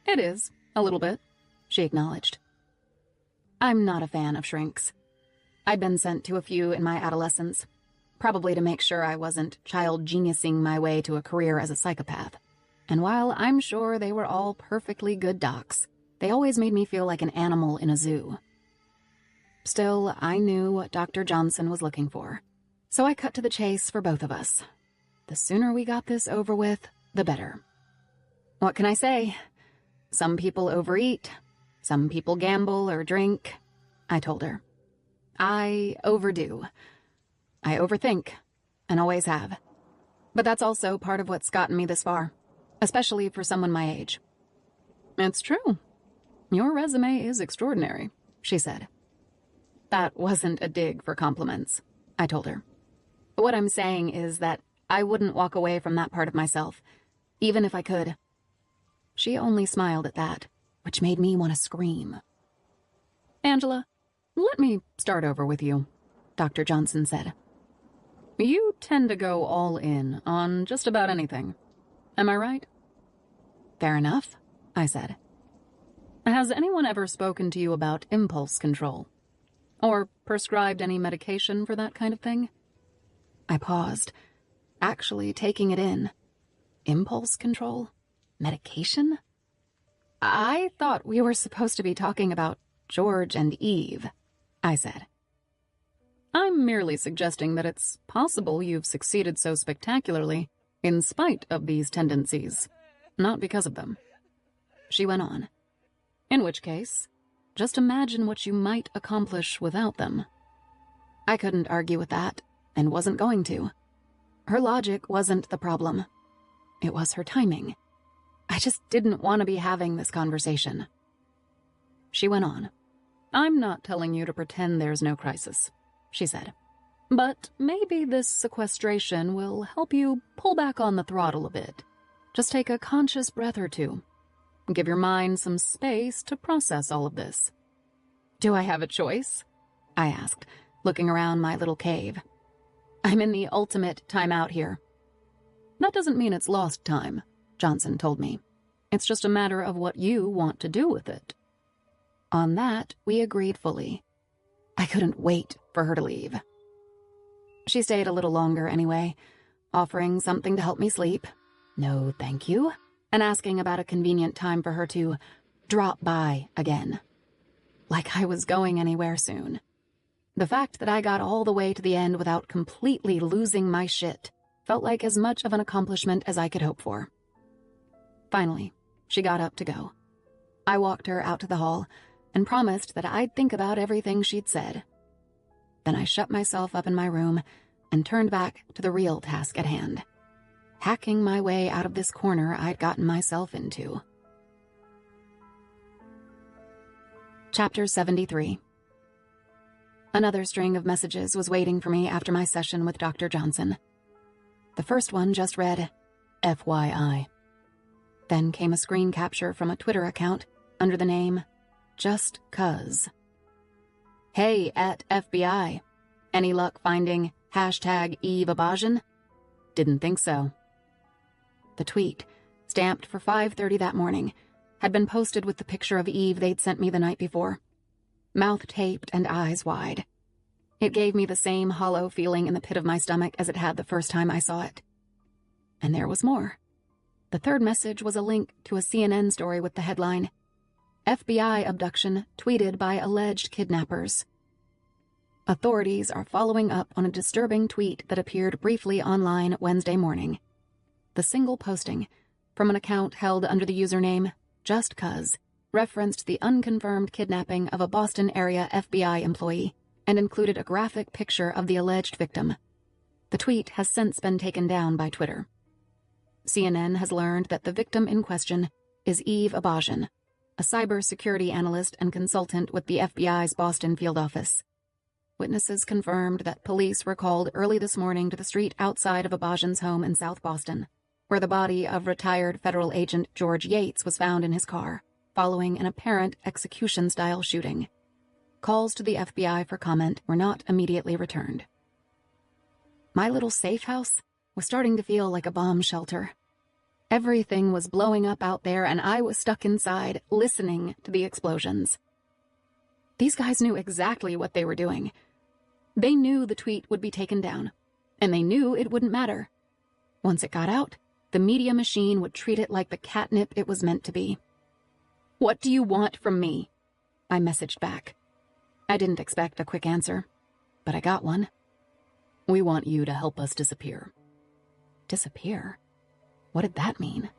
Speaker 2: It is, a little bit, she acknowledged.
Speaker 1: I'm not a fan of shrinks. I'd been sent to a few in my adolescence, probably to make sure I wasn't child geniusing my way to a career as a psychopath. And while I'm sure they were all perfectly good docs, they always made me feel like an animal in a zoo. Still, I knew what Dr. Johnson was looking for, so I cut to the chase for both of us. the sooner we got this over with, the better. What can I say? Some people overeat, some people gamble or drink, I told her. I overdo. I overthink, and always have. But that's also part of what's gotten me this far, especially for someone my age.
Speaker 2: It's true. Your resume is extraordinary, she said.
Speaker 1: That wasn't a dig for compliments, I told her. What I'm saying is that I wouldn't walk away from that part of myself, even if I could. She only smiled at that, which made me want to scream.
Speaker 2: Angela, let me start over with you, Dr. Johnson said. You tend to go all in on just about anything. Am I right?
Speaker 1: Fair enough, I said.
Speaker 2: Has anyone ever spoken to you about impulse control? Or prescribed any medication for that kind of thing?
Speaker 1: I paused, actually taking it in. Impulse control? Medication? I thought we were supposed to be talking about George and Eve, I said.
Speaker 2: I'm merely suggesting that it's possible you've succeeded so spectacularly in spite of these tendencies, not because of them. She went on. In which case, just imagine what you might accomplish without them.
Speaker 1: I couldn't argue with that, and wasn't going to. Her logic wasn't the problem. It was her timing. I just didn't want to be having this conversation.
Speaker 2: She went on. I'm not telling you to pretend there's no crisis, she said. But maybe this sequestration will help you pull back on the throttle a bit. Just take a conscious breath or two. Give your mind some space to process all of this.
Speaker 1: Do I have a choice? I asked, looking around my little cave. I'm in the ultimate timeout here.
Speaker 2: That doesn't mean it's lost time, Johnson told me. It's just a matter of what you want to do with it.
Speaker 1: On that, we agreed fully. I couldn't wait for her to leave. She stayed a little longer anyway, offering something to help me sleep. No, thank you. And asking about a convenient time for her to drop by again. Like I was going anywhere soon. The fact that I got all the way to the end without completely losing my shit felt like as much of an accomplishment as I could hope for. Finally, she got up to go. I walked her out to the hall and promised that I'd think about everything she'd said. Then I shut myself up in my room and turned back to the real task at hand. Hacking my way out of this corner I'd gotten myself into. Chapter 73. Another string of messages was waiting for me after my session with Dr. Johnson. The first one just read, FYI. Then came a screen capture from a Twitter account under the name Just Cuz. Hey, at FBI. Any luck finding #Eve Abajan? Didn't think so. The tweet, stamped for 5:30 that morning, had been posted with the picture of Eve they'd sent me the night before. Mouth taped and eyes wide. It gave me the same hollow feeling in the pit of my stomach as it had the first time I saw it. And there was more. The third message was a link to a CNN story with the headline, FBI abduction tweeted by alleged kidnappers. Authorities are following up on a disturbing tweet that appeared briefly online Wednesday morning. The single posting, from an account held under the username Just Cuz, referenced the unconfirmed kidnapping of a Boston area FBI employee and included a graphic picture of the alleged victim. The tweet has since been taken down by Twitter. CNN has learned that the victim in question is Eve Abajan, a cybersecurity analyst and consultant with the FBI's Boston field office. Witnesses confirmed that police were called early this morning to the street outside of Abajan's home in South Boston, where the body of retired federal agent George Yates was found in his car, following an apparent execution-style shooting. Calls to the FBI for comment were not immediately returned. My little safe house was starting to feel like a bomb shelter. Everything was blowing up out there, and I was stuck inside, listening to the explosions. These guys knew exactly what they were doing. They knew the tweet would be taken down, and they knew it wouldn't matter. Once it got out, the media machine would treat it like the catnip it was meant to be. "What do you want from me?" I messaged back. I didn't expect a quick answer, but I got one.
Speaker 2: "We want you to help us disappear."
Speaker 1: Disappear? What did that mean?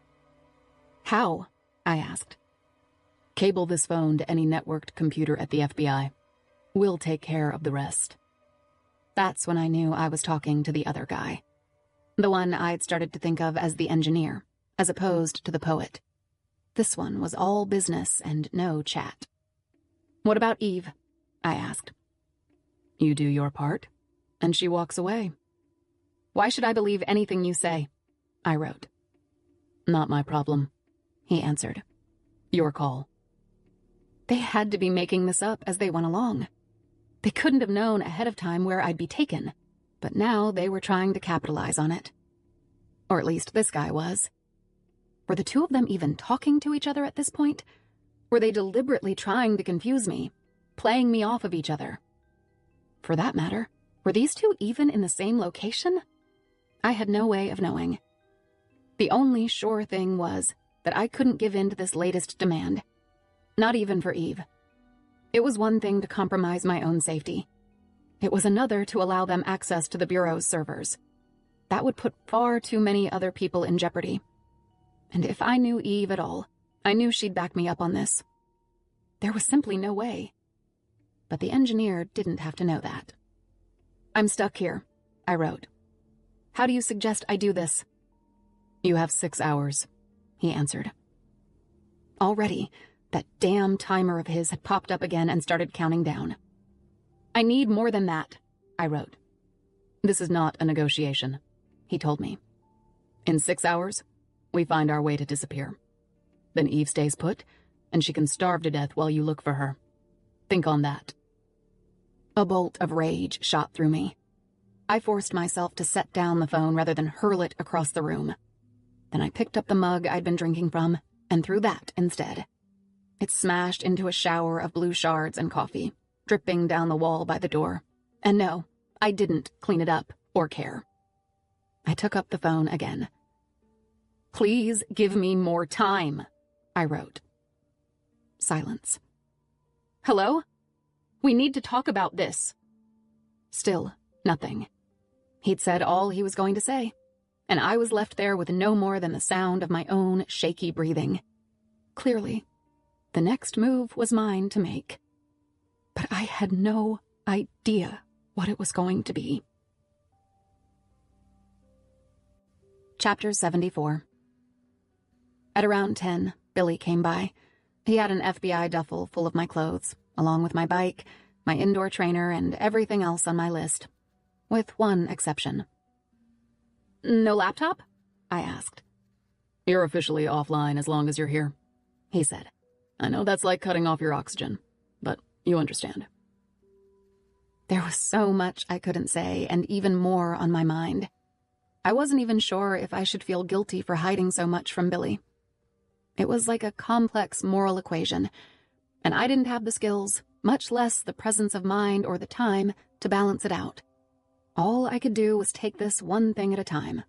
Speaker 1: How? I asked.
Speaker 2: Cable this phone to any networked computer at the FBI. We'll take care of the rest.
Speaker 1: That's when I knew I was talking to the other guy. The one I'd started to think of as the engineer, as opposed to the poet. This one was all business and no chat. What about Eve? I asked.
Speaker 2: You do your part, and she walks away.
Speaker 1: Why should I believe anything you say? I wrote.
Speaker 2: Not my problem, he answered. Your call.
Speaker 1: They had to be making this up as they went along. They couldn't have known ahead of time where I'd be taken, but now they were trying to capitalize on it. Or at least this guy was. Were the two of them even talking to each other at this point? Were they deliberately trying to confuse me, playing me off of each other? For that matter, were these two even in the same location? I had no way of knowing. The only sure thing was that I couldn't give in to this latest demand. Not even for Eve. It was one thing to compromise my own safety. It was another to allow them access to the Bureau's servers. That would put far too many other people in jeopardy. And if I knew Eve at all, I knew she'd back me up on this. There was simply no way. But the engineer didn't have to know that. I'm stuck here, I wrote. How do you suggest I do this?
Speaker 2: You have 6 hours, he answered.
Speaker 1: Already, that damn timer of his had popped up again and started counting down. I need more than that, I wrote.
Speaker 2: This is not a negotiation, he told me. In 6 hours, we find our way to disappear. Then Eve stays put, and she can starve to death while you look for her. Think on that.
Speaker 1: A bolt of rage shot through me. I forced myself to set down the phone rather than hurl it across the room. Then I picked up the mug I'd been drinking from and threw that instead. It smashed into a shower of blue shards and coffee, dripping down the wall by the door. And no, I didn't clean it up or care. I took up the phone again. Please give me more time, I wrote. Silence. Hello? We need to talk about this. Still nothing. He'd said all he was going to say, and I was left there with no more than the sound of my own shaky breathing. Clearly, the next move was mine to make. But I had no idea what it was going to be. Chapter 74. At around 10, Billy came by. He had an FBI duffel full of my clothes, along with my bike, my indoor trainer, and everything else on my list. With one exception. No laptop? I asked.
Speaker 2: You're officially offline as long as you're here, he said. I know that's like cutting off your oxygen, but you understand.
Speaker 1: There was so much I couldn't say, and even more on my mind. I wasn't even sure if I should feel guilty for hiding so much from Billy. It was like a complex moral equation, and I didn't have the skills, much less the presence of mind or the time, to balance it out. All I could do was take this one thing at a time.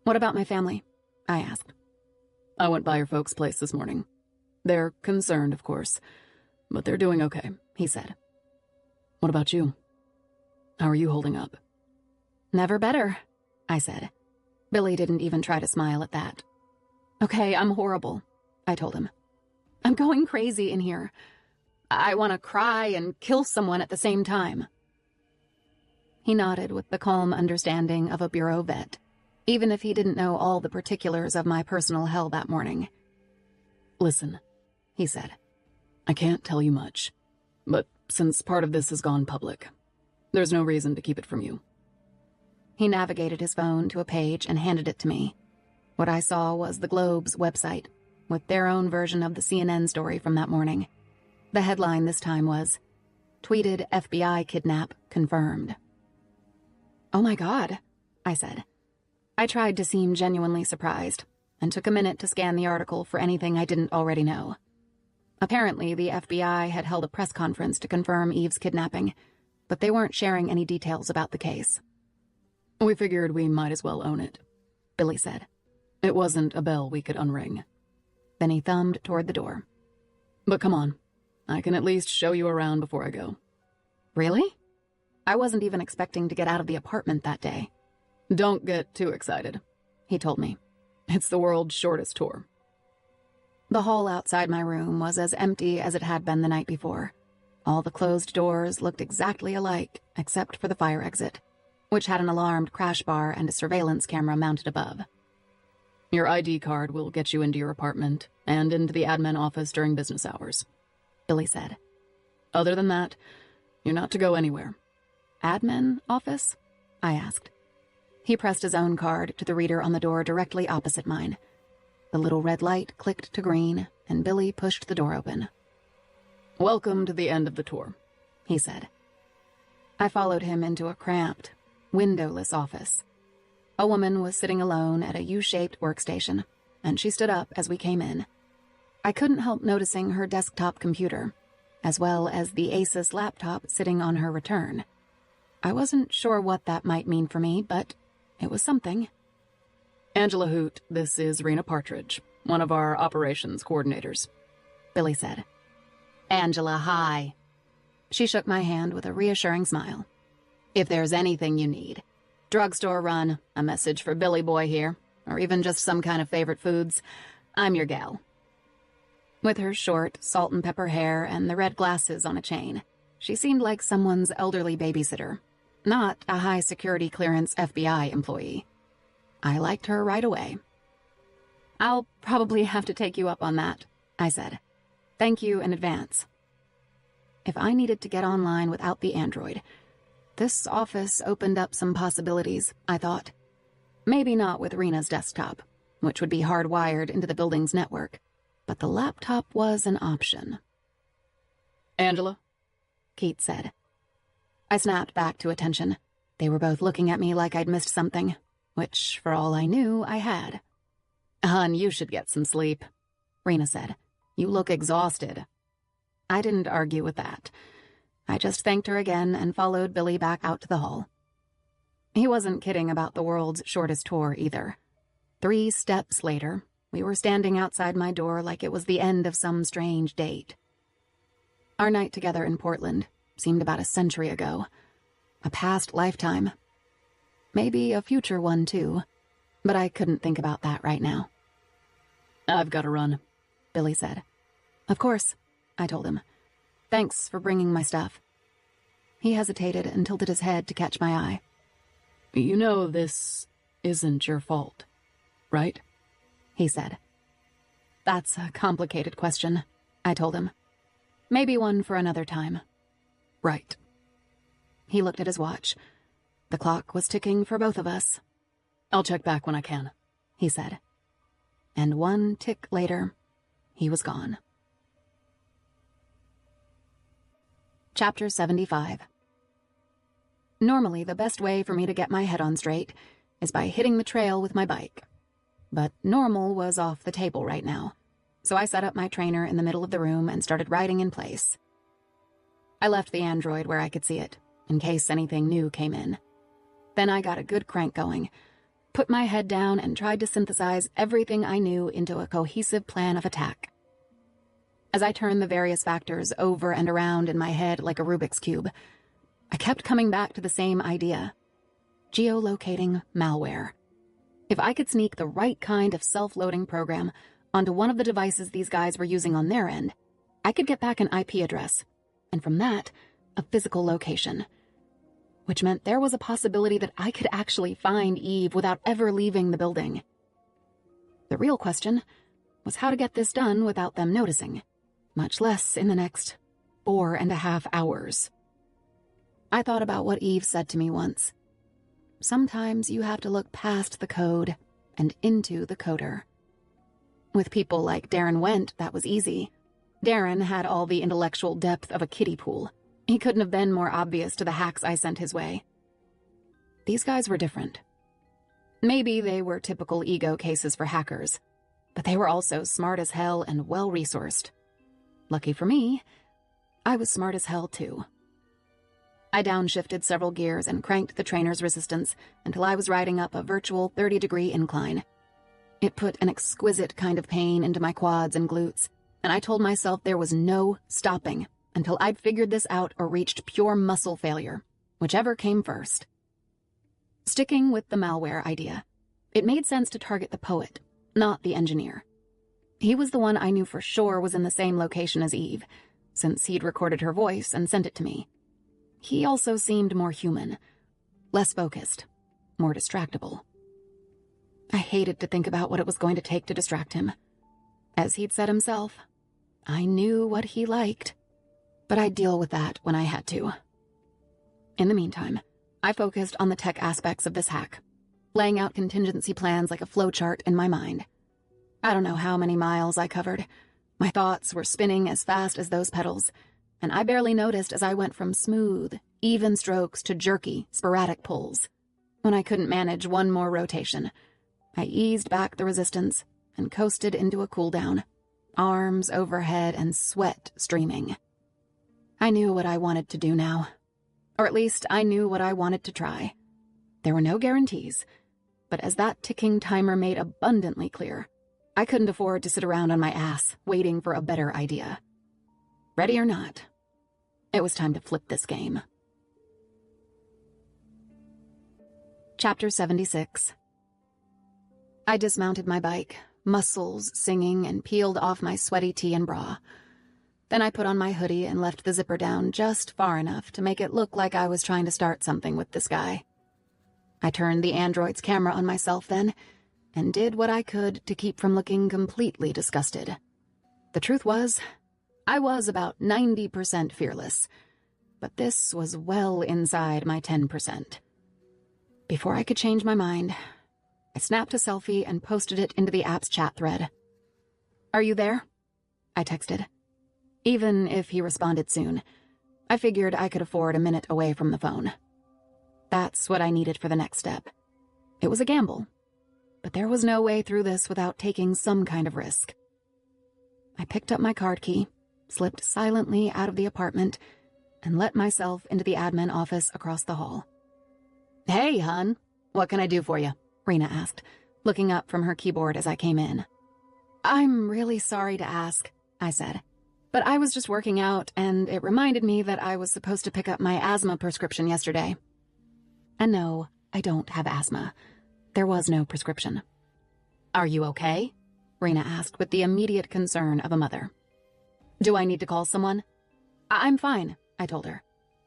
Speaker 1: What about my family? I asked.
Speaker 2: I went by your folks' place this morning. They're concerned, of course, but they're doing okay, he said. What about you? How are you holding up?
Speaker 1: Never better, I said. Billy didn't even try to smile at that. Okay, I'm horrible, I told him. I'm going crazy in here. I want to cry and kill someone at the same time. He nodded with the calm understanding of a bureau vet, even if he didn't know all the particulars of my personal hell that morning.
Speaker 2: Listen, he said. I can't tell you much, but since part of this has gone public, there's no reason to keep it from you.
Speaker 1: He navigated his phone to a page and handed it to me. What I saw was the Globe's website, with their own version of the CNN story from that morning. The headline this time was, "Tweeted FBI kidnap confirmed." Oh my God, I said. I tried to seem genuinely surprised, and took a minute to scan the article for anything I didn't already know. Apparently, the FBI had held a press conference to confirm Eve's kidnapping, but they weren't sharing any details about the case.
Speaker 2: We figured we might as well own it, Billy said. It wasn't a bell we could unring.
Speaker 1: Then he thumbed toward the door.
Speaker 2: But come on, I can at least show you around before I go.
Speaker 1: Really? I wasn't even expecting to get out of the apartment that day.
Speaker 2: Don't get too excited, he told me. It's the world's shortest tour.
Speaker 3: The hall outside my room was as empty as it had been the night before. All the closed doors looked exactly alike, except for the fire exit, which had an alarmed crash bar and a surveillance camera mounted above.
Speaker 2: Your ID card will get you into your apartment and into the admin office during business hours,
Speaker 3: Billy said.
Speaker 2: Other than that, you're not to go anywhere.
Speaker 3: Admin office? I asked. He pressed his own card to the reader on the door directly opposite mine. The little red light clicked to green, and Billy pushed the door open.
Speaker 2: Welcome to the end of the tour,
Speaker 3: he said. I followed him into a cramped, windowless office. A woman was sitting alone at a U-shaped workstation, and she stood up as we came in. I couldn't help noticing her desktop computer, as well as the Asus laptop sitting on her return. I wasn't sure what that might mean for me, but it was something.
Speaker 2: Angela Hoot, this is Rena Partridge, one of our operations coordinators,
Speaker 3: Billy said. Angela, hi. She shook my hand with a reassuring smile. If there's anything you need, drugstore run, a message for Billy Boy here, or even just some kind of favorite foods, I'm your gal. With her short, salt and pepper hair and the red glasses on a chain, she seemed like someone's elderly babysitter, not a high-security clearance FBI employee. I liked her right away. I'll probably have to take you up on that, I said. Thank you in advance. If I needed to get online without the Android, this office opened up some possibilities, I thought. Maybe not with Rena's desktop, which would be hardwired into the building's network, but the laptop was an option.
Speaker 2: Angela?
Speaker 3: Keith said. I snapped back to attention. They were both looking at me like I'd missed something, which, for all I knew, I had.
Speaker 1: Hun, you should get some sleep, Rena said. You look exhausted.
Speaker 3: I didn't argue with that. I just thanked her again and followed Billy back out to the hall. He wasn't kidding about the world's shortest tour either. 3 steps later, we were standing outside my door like it was the end of some strange date. Our night together in Portland seemed about a century ago. A past lifetime. Maybe a future one, too. But I couldn't think about that right now.
Speaker 2: I've got to run,
Speaker 3: Billy said. Of course, I told him. Thanks for bringing my stuff. He hesitated and tilted his head to catch my eye.
Speaker 2: You know this isn't your fault, right?
Speaker 3: He said. That's a complicated question, I told him. Maybe one for another time.
Speaker 2: Right.
Speaker 3: He looked at his watch. The clock was ticking for both of us.
Speaker 2: I'll check back when I can,
Speaker 3: he said. And 1 tick later, he was gone. Chapter 75. Normally, the best way for me to get my head on straight is by hitting the trail with my bike. But normal was off the table right now, so I set up my trainer in the middle of the room and started riding in place. I left the Android where I could see it, in case anything new came in. Then I got a good crank going, put my head down and tried to synthesize everything I knew into a cohesive plan of attack. As I turned the various factors over and around in my head like a Rubik's Cube, I kept coming back to the same idea. Geolocating malware. If I could sneak the right kind of self-loading program onto one of the devices these guys were using on their end, I could get back an IP address, and from that, a physical location. Which meant there was a possibility that I could actually find Eve without ever leaving the building. The real question was how to get this done without them noticing, much less in the next 4.5 hours. I thought about what Eve said to me once. Sometimes you have to look past the code and into the coder. With people like Darren Wendt, that was easy. Darren had all the intellectual depth of a kiddie pool. He couldn't have been more obvious to the hacks I sent his way. These guys were different. Maybe they were typical ego cases for hackers, but they were also smart as hell and well-resourced. Lucky for me, I was smart as hell too. I downshifted several gears and cranked the trainer's resistance until I was riding up a virtual 30-degree incline. It put an exquisite kind of pain into my quads and glutes, and I told myself there was no stopping until I'd figured this out or reached pure muscle failure, whichever came first.
Speaker 1: Sticking with the malware idea, it made sense to target the poet, not the engineer. He was the one I knew for sure was in the same location as Eve, since he'd recorded her voice and sent it to me. He also seemed more human, less focused, more distractible. I hated to think about what it was going to take to distract him. As he'd said himself, I knew what he liked, but I'd deal with that when I had to. In the meantime, I focused on the tech aspects of this hack, laying out contingency plans like a flowchart in my mind. I don't know how many miles I covered. My thoughts were spinning as fast as those pedals, and I barely noticed as I went from smooth, even strokes to jerky, sporadic pulls. When I couldn't manage one more rotation, I eased back the resistance and coasted into a cooldown, arms overhead and sweat streaming. I knew what I wanted to do now. Or at least I knew what I wanted to try. There were no guarantees, but as that ticking timer made abundantly clear, I couldn't afford to sit around on my ass waiting for a better idea. Ready or not, it was time to flip this game. Chapter 76. I dismounted my bike, muscles singing, and peeled off my sweaty tee and bra. Then I put on my hoodie and left the zipper down just far enough to make it look like I was trying to start something with this guy. I turned the android's camera on myself then, and did what I could to keep from looking completely disgusted. The truth was, I was about 90% fearless, but this was well inside my 10%. Before I could change my mind, I snapped a selfie and posted it into the app's chat thread. "Are you there?" I texted. Even if he responded soon, I figured I could afford a minute away from the phone. That's what I needed for the next step. It was a gamble, but there was no way through this without taking some kind of risk. I picked up my card key, slipped silently out of the apartment, and let myself into the admin office across the hall. "Hey, hun, what can I do for you?" Rena asked, looking up from her keyboard as I came in. "I'm really sorry to ask," I said, "but I was just working out, and it reminded me that I was supposed to pick up my asthma prescription yesterday." And no, I don't have asthma. There was no prescription. "Are you okay?" Rena asked with the immediate concern of a mother. "Do I need to call someone?" "I'm fine," I told her.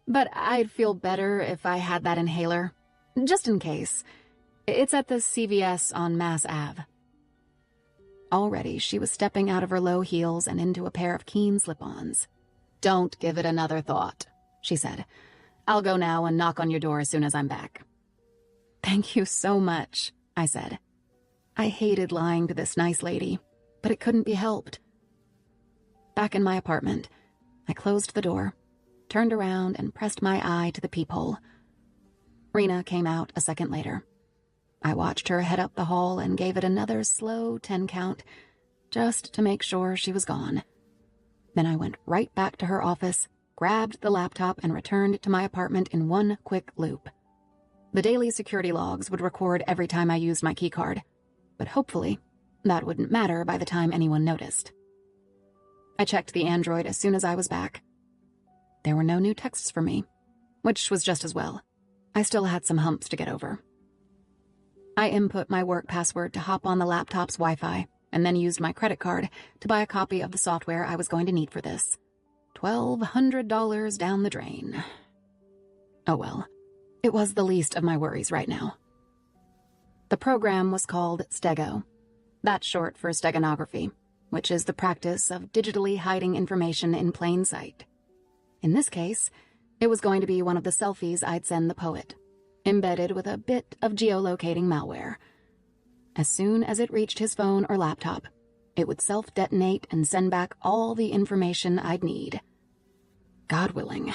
Speaker 1: "But I'd feel better if I had that inhaler. Just in case. It's at the CVS on Mass Ave." Already, she was stepping out of her low heels and into a pair of keen slip-ons. "Don't give it another thought," she said. "I'll go now and knock on your door as soon as I'm back." "Thank you so much," I said. I hated lying to this nice lady, but it couldn't be helped. Back in my apartment, I closed the door, turned around, and pressed my eye to the peephole. Rena came out a second later. I watched her head up the hall and gave it another slow 10 count, just to make sure she was gone. Then I went right back to her office, grabbed the laptop, and returned to my apartment in one quick loop. The daily security logs would record every time I used my keycard, but hopefully that wouldn't matter by the time anyone noticed. I checked the Android as soon as I was back. There were no new texts for me, which was just as well. I still had some humps to get over. I input my work password to hop on the laptop's Wi-Fi, and then used my credit card to buy a copy of the software I was going to need for this. $1,200 down the drain. Oh well, it was the least of my worries right now. The program was called Stego. That's short for steganography, which is the practice of digitally hiding information in plain sight. In this case, it was going to be one of the selfies I'd send the poet, embedded with a bit of geolocating malware. As soon as it reached his phone or laptop, it would self-detonate and send back all the information I'd need. God willing.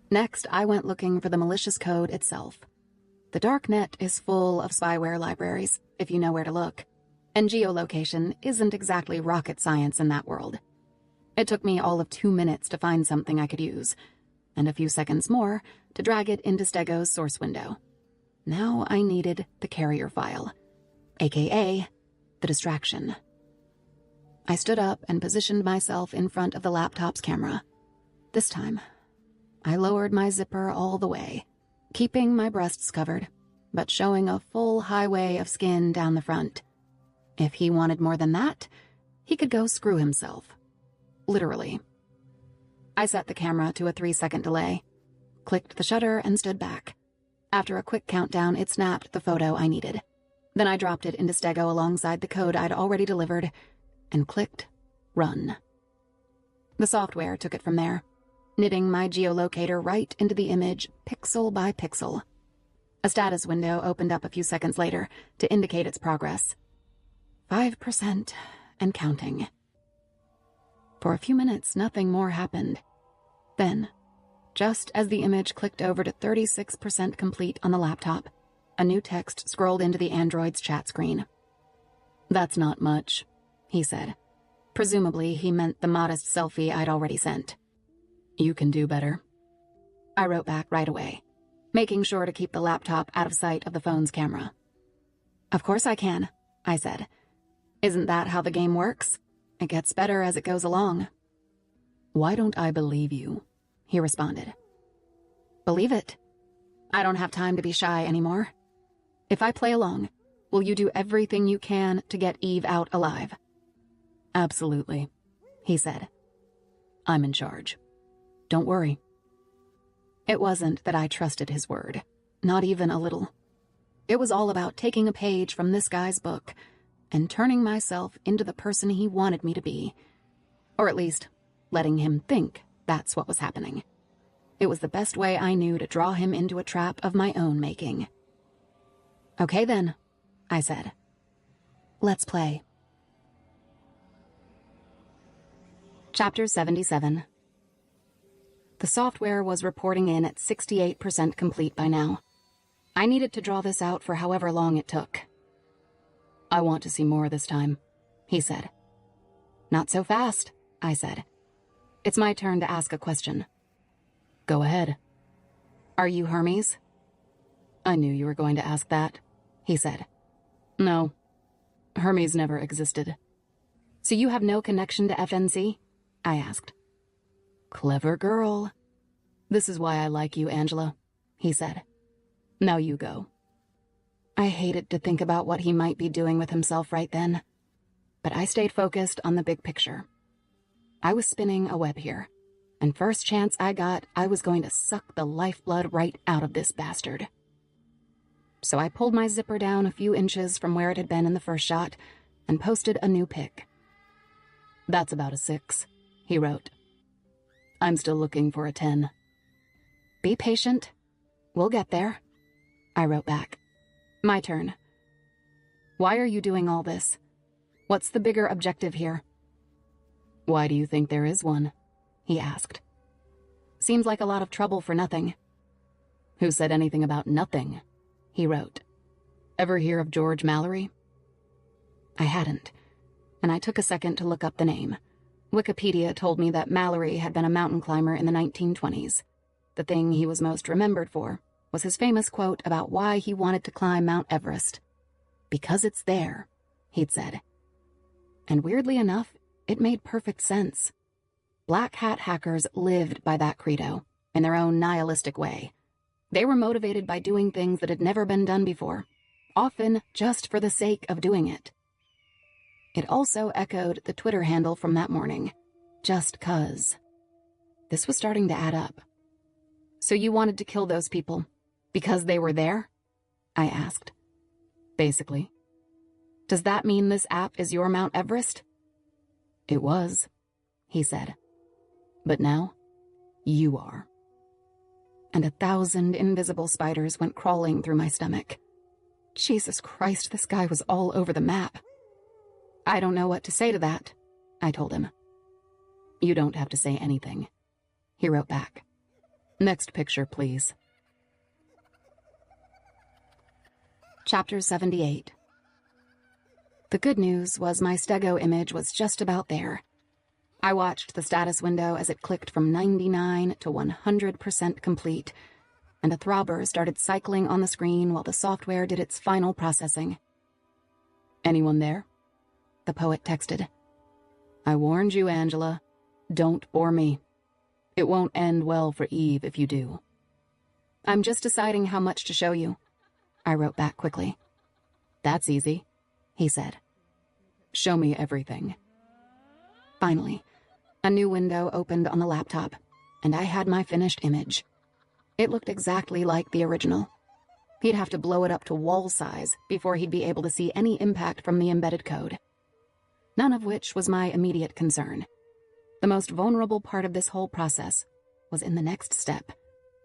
Speaker 1: Next, I went looking for the malicious code itself. The dark net is full of spyware libraries, if you know where to look, and geolocation isn't exactly rocket science in that world. It took me all of 2 minutes to find something I could use, and a few seconds more to drag it into Stego's source window. Now I needed the carrier file, aka the distraction. I stood up and positioned myself in front of the laptop's camera. This time, I lowered my zipper all the way,
Speaker 3: keeping my breasts covered, but showing a full highway of skin down the front. If he wanted more than that, he could go screw himself. Literally. I set the camera to a 3-second delay, clicked the shutter, and stood back. After a quick countdown, it snapped the photo I needed. Then I dropped it into Stego alongside the code I'd already delivered and clicked Run. The software took it from there, knitting my geolocator right into the image pixel by pixel. A status window opened up a few seconds later to indicate its progress. 5% and counting. For a few minutes, nothing more happened. Then, just as the image clicked over to 36% complete on the laptop, a new text scrolled into the Android's chat screen.
Speaker 2: "That's not much," he said.
Speaker 3: Presumably, he meant the modest selfie I'd already sent.
Speaker 2: "You can do better."
Speaker 3: I wrote back right away, making sure to keep the laptop out of sight of the phone's camera. "Of course I can," I said. "Isn't that how the game works? It gets better as it goes along."
Speaker 2: "Why don't I believe you?" he responded.
Speaker 3: "Believe it. I don't have time to be shy anymore. If I play along, will you do everything you can to get Eve out alive?"
Speaker 2: "Absolutely," he said. "I'm in charge. Don't worry."
Speaker 3: It wasn't that I trusted his word, not even a little. It was all about taking a page from this guy's book and turning myself into the person he wanted me to be. Or at least, letting him think that's what was happening. It was the best way I knew to draw him into a trap of my own making. "Okay then," I said. "Let's play." Chapter 77. The software was reporting in at 68% complete by now. I needed to draw this out for however long it took.
Speaker 2: "I want to see more this time," he said.
Speaker 3: "Not so fast," I said. "It's my turn to ask a question."
Speaker 2: "Go ahead."
Speaker 3: "Are you Hermes?"
Speaker 2: "I knew you were going to ask that," he said. "No, Hermes never existed."
Speaker 3: "So you have no connection to FNC?" I asked.
Speaker 2: "Clever girl. This is why I like you, Angela," he said. "Now you go."
Speaker 3: I hated to think about what he might be doing with himself right then, but I stayed focused on the big picture. I was spinning a web here, and first chance I got, I was going to suck the lifeblood right out of this bastard. So I pulled my zipper down a few inches from where it had been in the first shot and posted a new pic.
Speaker 2: "That's about a 6, he wrote. "I'm still looking for a 10.
Speaker 3: "Be patient. We'll get there," I wrote back. My turn. "Why are you doing all this? What's the bigger objective here?"
Speaker 2: "Why do you think there is one?" he asked.
Speaker 3: "Seems like a lot of trouble for nothing."
Speaker 2: "Who said anything about nothing?" he wrote. "Ever hear of George Mallory?"
Speaker 3: I hadn't, and I took a second to look up the name. Wikipedia told me that Mallory had been a mountain climber in the 1920s. The thing he was most remembered for was his famous quote about why he wanted to climb Mount Everest. "Because it's there," he'd said. And weirdly enough, it made perfect sense. Black hat hackers lived by that credo, in their own nihilistic way. They were motivated by doing things that had never been done before, often just for the sake of doing it. It also echoed the Twitter handle from that morning, "Just 'cause." This was starting to add up. "So you wanted to kill those people because they were there?" I asked.
Speaker 2: "Basically."
Speaker 3: "Does that mean this app is your Mount Everest?"
Speaker 2: "It was," he said. "But now, you are."
Speaker 3: And 1,000 invisible spiders went crawling through my stomach. Jesus Christ, this guy was all over the map. "I don't know what to say to that," I told him.
Speaker 2: "You don't have to say anything," he wrote back. "Next picture, please."
Speaker 3: Chapter 78. The good news was my Stego image was just about there. I watched the status window as it clicked from 99 to 100% complete, and a throbber started cycling on the screen while the software did its final processing.
Speaker 2: "Anyone there?"
Speaker 3: the poet texted.
Speaker 2: "I warned you, Angela. Don't bore me. It won't end well for Eve if you do."
Speaker 1: I'm just deciding how much to show you. I wrote back quickly.
Speaker 2: That's easy,
Speaker 1: he said.
Speaker 2: Show me everything.
Speaker 1: Finally, a new window opened on the laptop, and I had my finished image. It looked exactly like the original. He'd have to blow it up to wall size before he'd be able to see any impact from the embedded code. None of which was my immediate concern. The most vulnerable part of this whole process was in the next step,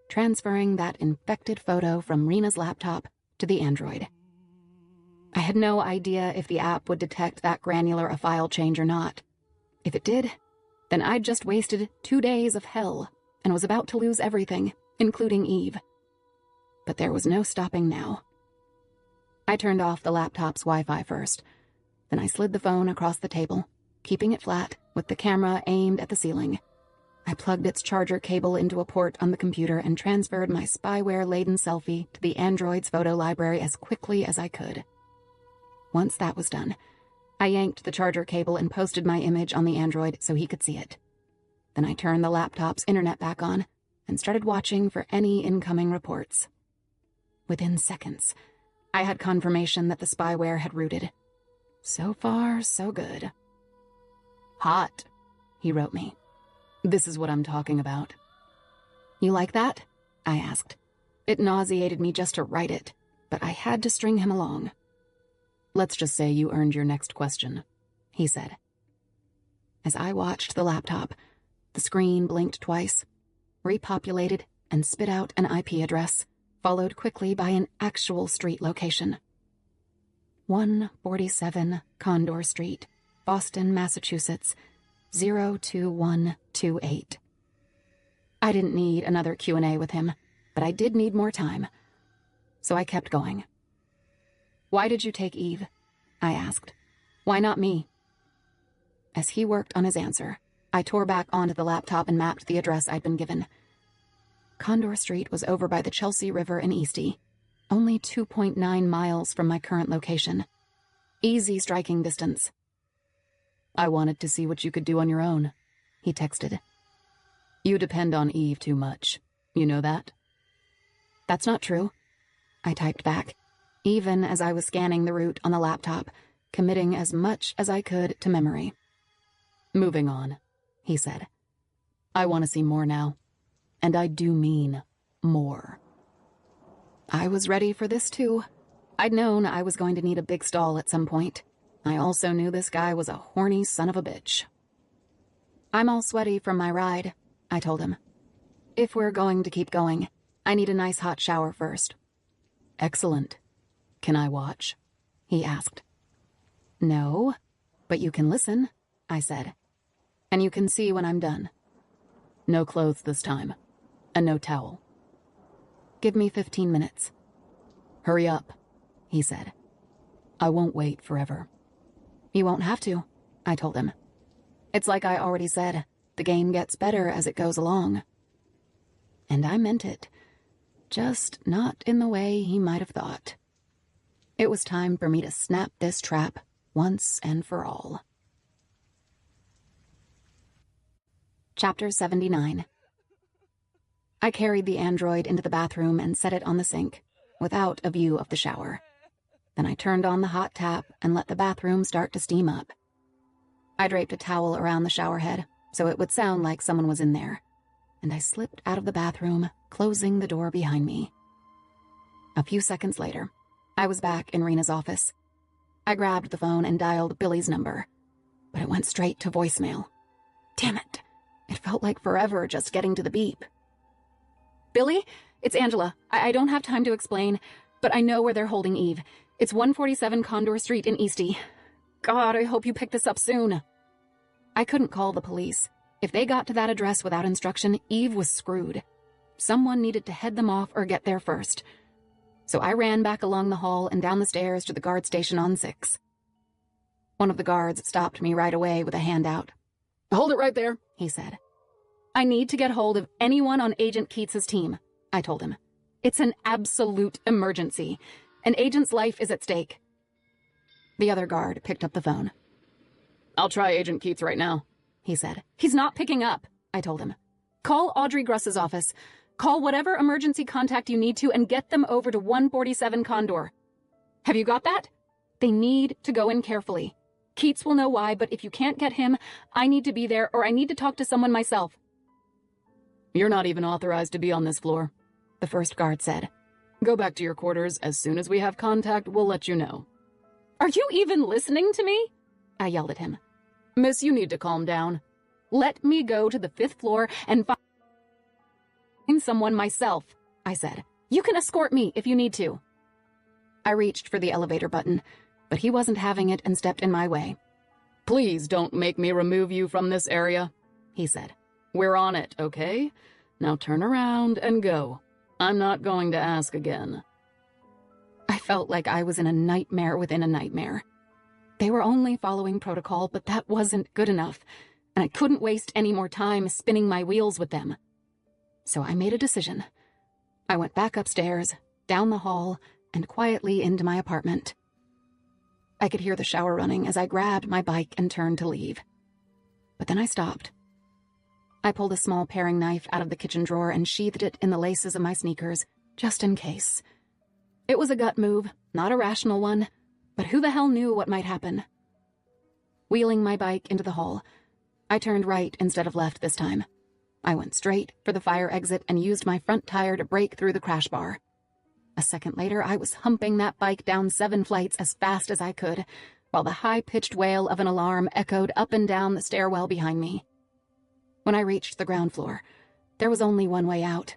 Speaker 1: transferring that infected photo from Rena's laptop to the Android. I had no idea if the app would detect that granular a file change or not. If it did, then I'd just wasted 2 days of hell and was about to lose everything, including Eve. But there was no stopping now. I turned off the laptop's Wi-Fi first. Then I slid the phone across the table, keeping it flat with the camera aimed at the ceiling. I plugged its charger cable into a port on the computer and transferred my spyware-laden selfie to the Android's photo library as quickly as I could. Once that was done, I yanked the charger cable and posted my image on the Android so he could see it. Then I turned the laptop's internet back on and started watching for any incoming reports. Within seconds, I had confirmation that the spyware had rooted. So far, so good.
Speaker 2: Hot, he wrote me. This is what I'm talking about.
Speaker 1: You like that? I asked. It nauseated me just to write it, but I had to string him along.
Speaker 2: Let's just say you earned your next question, he said.
Speaker 1: As I watched the laptop, the screen blinked twice, repopulated, and spit out an IP address, followed quickly by an actual street location. 147 Condor Street, Boston, Massachusetts, 02128. I didn't need another Q&A with him, but I did need more time. So I kept going. Why did you take Eve? I asked. Why not me? As he worked on his answer, I tore back onto the laptop and mapped the address I'd been given. Condor Street was over by the Chelsea River in Eastie, only 2.9 miles from my current location. Easy striking distance.
Speaker 2: I wanted to see what you could do on your own, he texted. You depend on Eve too much. You know that?
Speaker 1: That's not true, I typed back, even as I was scanning the route on the laptop, committing as much as I could to memory.
Speaker 2: Moving on, he said. I want to see more now. And I do mean more.
Speaker 1: I was ready for this too. I'd known I was going to need a big stall at some point. I also knew this guy was a horny son of a bitch. I'm all sweaty from my ride, I told him. If we're going to keep going, I need a nice hot shower first.
Speaker 2: Excellent. Can I watch? He asked.
Speaker 1: No, but you can listen, I said. And you can see when I'm done.
Speaker 2: No clothes this time. And no towel.
Speaker 1: Give me 15 minutes.
Speaker 2: Hurry up, he said. I won't wait forever.
Speaker 1: You won't have to, I told him. It's like I already said, the game gets better as it goes along. And I meant it, just not in the way he might have thought. It was time for me to snap this trap once and for all. Chapter 79. I carried the android into the bathroom and set it on the sink, without a view of the shower. Then I turned on the hot tap and let the bathroom start to steam up. I draped a towel around the shower head, so it would sound like someone was in there, and I slipped out of the bathroom, closing the door behind me. A few seconds later, I was back in Rena's office. I grabbed the phone and dialed Billy's number, but it went straight to voicemail. Damn it! It felt like forever just getting to the beep. Billy, it's Angela. I don't have time to explain, but I know where they're holding Eve. It's 147 Condor Street in Eastie. God, I hope you pick this up soon. I couldn't call the police. If they got to that address without instruction, Eve was screwed. Someone needed to head them off or get there first. So I ran back along the hall and down the stairs to the guard station on 6. One of the guards stopped me right away with a hand out. Hold it right there, he said. I need to get hold of anyone on Agent Keats's team, I told him. It's an absolute emergency. An agent's life is at stake. The other guard picked up the phone. I'll try Agent Keats right now, he said. He's not picking up, I told him. Call Audrey Gruss's office. Call whatever emergency contact you need to and get them over to 147 Condor. Have you got that? They need to go in carefully. Keats will know why, but if you can't get him, I need to be there or I need to talk to someone myself.
Speaker 2: You're not even authorized to be on this floor, the first guard said. Go back to your quarters. As soon as we have contact, we'll let you know.
Speaker 1: Are you even listening to me? I yelled at him.
Speaker 2: Miss, you need to calm down.
Speaker 1: Let me go to the 5th floor and find someone myself, I said. You can escort me if you need to. I reached for the elevator button, but he wasn't having it and stepped in my way.
Speaker 2: Please don't make me remove you from this area, he said. We're on it, okay? Now turn around and go. I'm not going to ask again.
Speaker 1: I felt like I was in a nightmare within a nightmare. They were only following protocol, but that wasn't good enough, and I couldn't waste any more time spinning my wheels with them. So I made a decision. I went back upstairs, down the hall, and quietly into my apartment. I could hear the shower running as I grabbed my bike and turned to leave. But then I stopped. I pulled a small paring knife out of the kitchen drawer and sheathed it in the laces of my sneakers, just in case. It was a gut move, not a rational one, but who the hell knew what might happen? Wheeling my bike into the hall, I turned right instead of left this time. I went straight for the fire exit and used my front tire to break through the crash bar. A second later, I was humping that bike down 7 flights as fast as I could, while the high-pitched wail of an alarm echoed up and down the stairwell behind me. When I reached the ground floor, there was only one way out.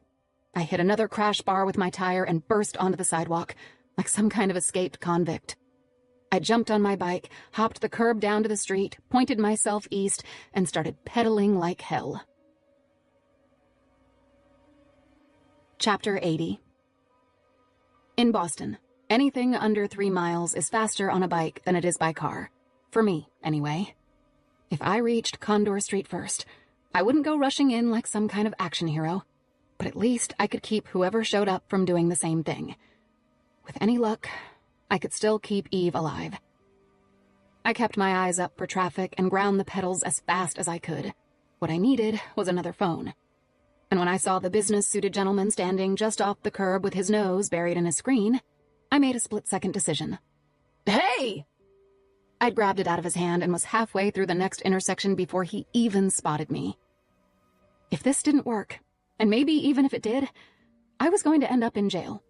Speaker 1: I hit another crash bar with my tire and burst onto the sidewalk, like some kind of escaped convict. I jumped on my bike, hopped the curb down to the street, pointed myself east, and started pedaling like hell. Chapter 80. In Boston, anything under 3 miles is faster on a bike than it is by car. For me, anyway. If I reached Condor Street first, I wouldn't go rushing in like some kind of action hero, but at least I could keep whoever showed up from doing the same thing. With any luck, I could still keep Eve alive. I kept my eyes up for traffic and ground the pedals as fast as I could. What I needed was another phone. And when I saw the business-suited gentleman standing just off the curb with his nose buried in a screen, I made a split-second decision.
Speaker 2: Hey!
Speaker 1: I'd grabbed it out of his hand and was halfway through the next intersection before he even spotted me. If this didn't work, and maybe even if it did, I was going to end up in jail.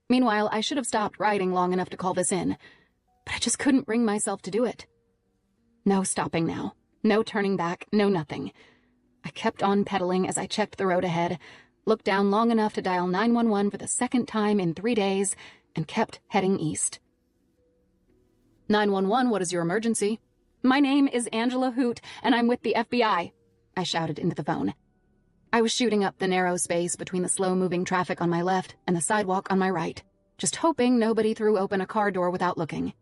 Speaker 1: Meanwhile, I should have stopped riding long enough to call this in, but I just couldn't bring myself to do it. No stopping now. No turning back. No nothing. I kept on pedaling as I checked the road ahead, looked down long enough to dial 911 for the second time in 3 days, and kept heading east.
Speaker 2: 911, what is your emergency?
Speaker 1: My name is Angela Hoot, and I'm with the FBI, I shouted into the phone. I was shooting up the narrow space between the slow-moving traffic on my left and the sidewalk on my right, just hoping nobody threw open a car door without looking.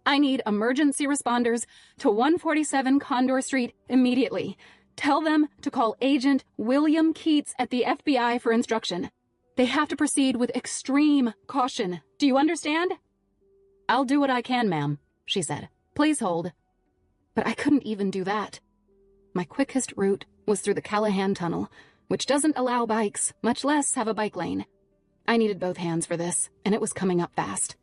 Speaker 1: I need emergency responders to 147 Condor Street immediately. Tell them to call Agent William Keats at the FBI for instruction. They have to proceed with extreme caution. Do you understand?
Speaker 2: I'll do what I can, ma'am, she said.
Speaker 1: Please hold. But I couldn't even do that. My quickest route was through the Callahan Tunnel, which doesn't allow bikes, much less have a bike lane. I needed both hands for this, and it was coming up fast.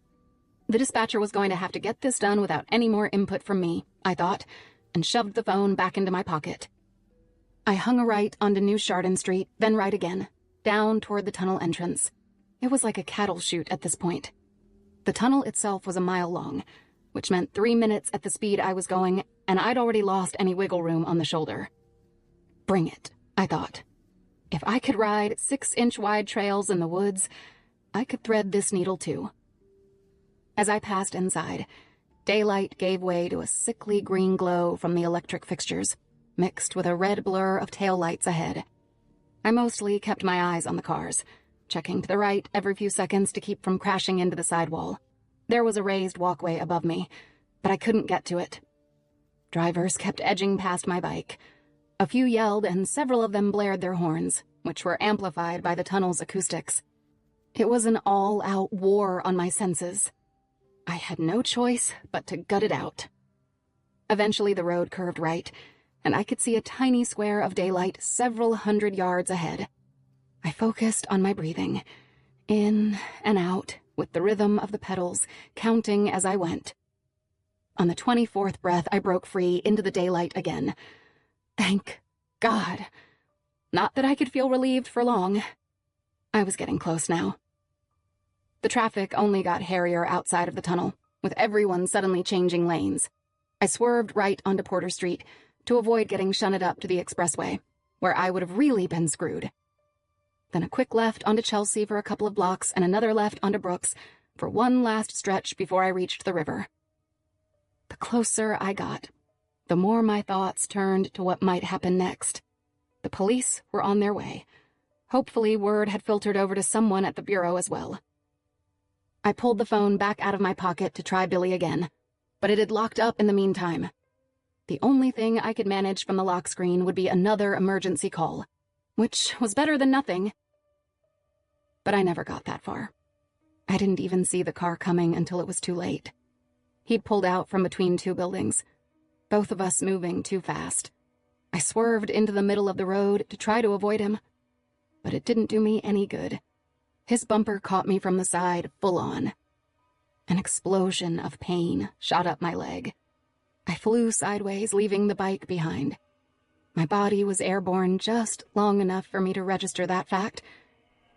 Speaker 1: The dispatcher was going to have to get this done without any more input from me, I thought, and shoved the phone back into my pocket. I hung a right onto New Chardon Street, then right again, down toward the tunnel entrance. It was like a cattle chute at this point. The tunnel itself was a mile long, which meant 3 minutes at the speed I was going, and I'd already lost any wiggle room on the shoulder. Bring it, I thought. If I could ride 6-inch wide trails in the woods, I could thread this needle too. As I passed inside, daylight gave way to a sickly green glow from the electric fixtures, mixed with a red blur of taillights ahead. I mostly kept my eyes on the cars, checking to the right every few seconds to keep from crashing into the sidewall. There was a raised walkway above me, but I couldn't get to it. Drivers kept edging past my bike. A few yelled, and several of them blared their horns, which were amplified by the tunnel's acoustics. It was an all-out war on my senses. I had no choice but to gut it out. Eventually the road curved right, and I could see a tiny square of daylight several hundred yards ahead.
Speaker 3: I focused on my breathing, in and out, with the rhythm of the pedals, counting as I went. On the 24th breath, I broke free into the daylight again. Thank God. Not that I could feel relieved for long. I was getting close now. The traffic only got hairier outside of the tunnel, with everyone suddenly changing lanes. I swerved right onto Porter Street to avoid getting shunted up to the expressway, where I would have really been screwed. Then a quick left onto Chelsea for a couple of blocks and another left onto Brooks for one last stretch before I reached the river. The closer I got, the more my thoughts turned to what might happen next. The police were on their way. Hopefully word had filtered over to someone at the bureau as well. I pulled the phone back out of my pocket to try Billy again, but it had locked up in the meantime. The only thing I could manage from the lock screen would be another emergency call, which was better than nothing. But I never got that far. I didn't even see the car coming until it was too late. He'd pulled out from between two buildings, both of us moving too fast. I swerved into the middle of the road to try to avoid him, but it didn't do me any good. His bumper caught me from the side, full on. An explosion of pain shot up my leg. I flew sideways, leaving the bike behind. My body was airborne just long enough for me to register that fact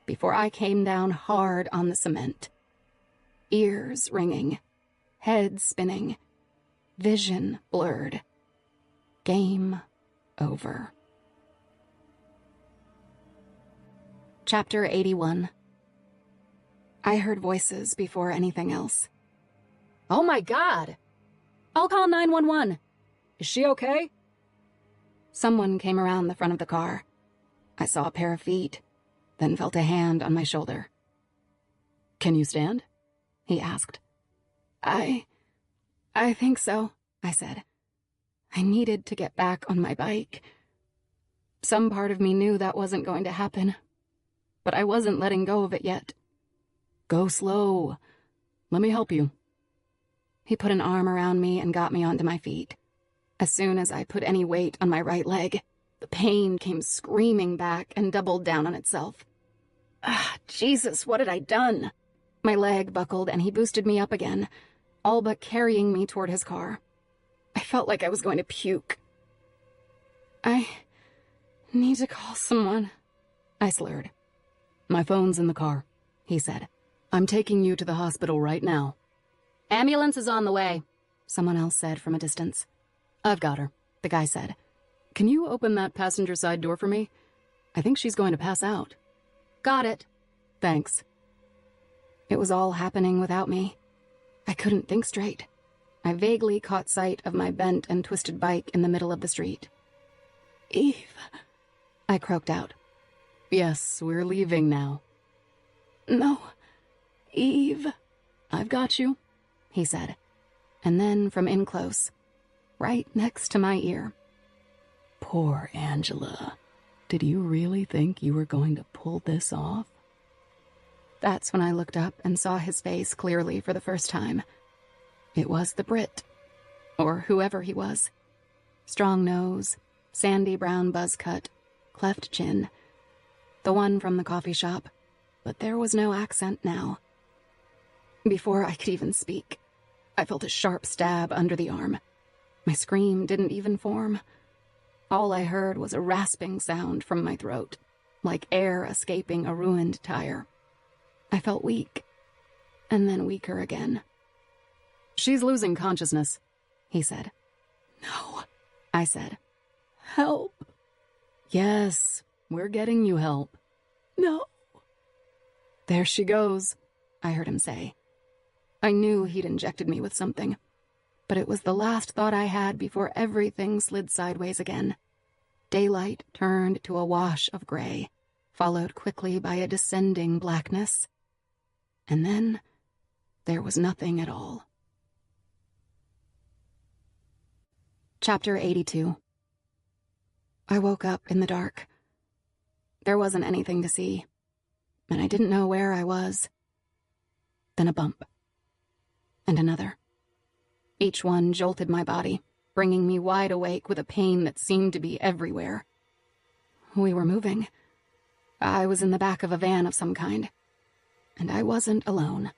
Speaker 3: before I came down hard on the cement. Ears ringing, head spinning, vision blurred. Game over. Chapter 81. I heard voices before anything else.
Speaker 2: Oh my God!
Speaker 3: I'll call 911.
Speaker 2: Is she okay?
Speaker 3: Someone came around the front of the car. I saw a pair of feet, then felt a hand on my shoulder.
Speaker 2: Can you stand?
Speaker 3: He asked. I think so, I said. I needed to get back on my bike. Some part of me knew that wasn't going to happen, but I wasn't letting go of it yet.
Speaker 2: Go slow. Let me help you.
Speaker 3: He put an arm around me and got me onto my feet. As soon as I put any weight on my right leg, the pain came screaming back and doubled down on itself. Jesus, what had I done? My leg buckled and he boosted me up again, all but carrying me toward his car. I felt like I was going to puke. I need to call someone, I slurred.
Speaker 2: My phone's in the car, he said. I'm taking you to the hospital right now.
Speaker 3: Ambulance is on the way, someone else said from a distance.
Speaker 2: I've got her, the guy said. Can you open that passenger side door for me? I think she's going to pass out.
Speaker 3: Got it.
Speaker 2: Thanks.
Speaker 3: It was all happening without me. I couldn't think straight. I vaguely caught sight of my bent and twisted bike in the middle of the street. Eve, I croaked out.
Speaker 2: Yes, we're leaving now.
Speaker 3: No, Eve.
Speaker 2: I've got you,
Speaker 3: he said, and then from in close, right next to my ear.
Speaker 2: Poor Angela. Did you really think you were going to pull this off?
Speaker 3: That's when I looked up and saw his face clearly for the first time. It was the Brit, or whoever he was. Strong nose, sandy brown buzz cut, cleft chin. The one from the coffee shop, but there was no accent now. Before I could even speak, I felt a sharp stab under the arm. My scream didn't even form. All I heard was a rasping sound from my throat, like air escaping a ruined tire. I felt weak, and then weaker again.
Speaker 2: She's losing consciousness,
Speaker 3: he said. No, I said. Help.
Speaker 2: Yes, we're getting you help.
Speaker 3: No.
Speaker 2: There she goes,
Speaker 3: I heard him say. I knew he'd injected me with something, but it was the last thought I had before everything slid sideways again. Daylight turned to a wash of gray, followed quickly by a descending blackness. And then there was nothing at all. Chapter 82. I woke up in the dark. There wasn't anything to see, and I didn't know where I was. Then a bump. And another. Each one jolted my body, bringing me wide awake with a pain that seemed to be everywhere. We were moving.
Speaker 1: I was in the back of a van of some kind, and I wasn't alone.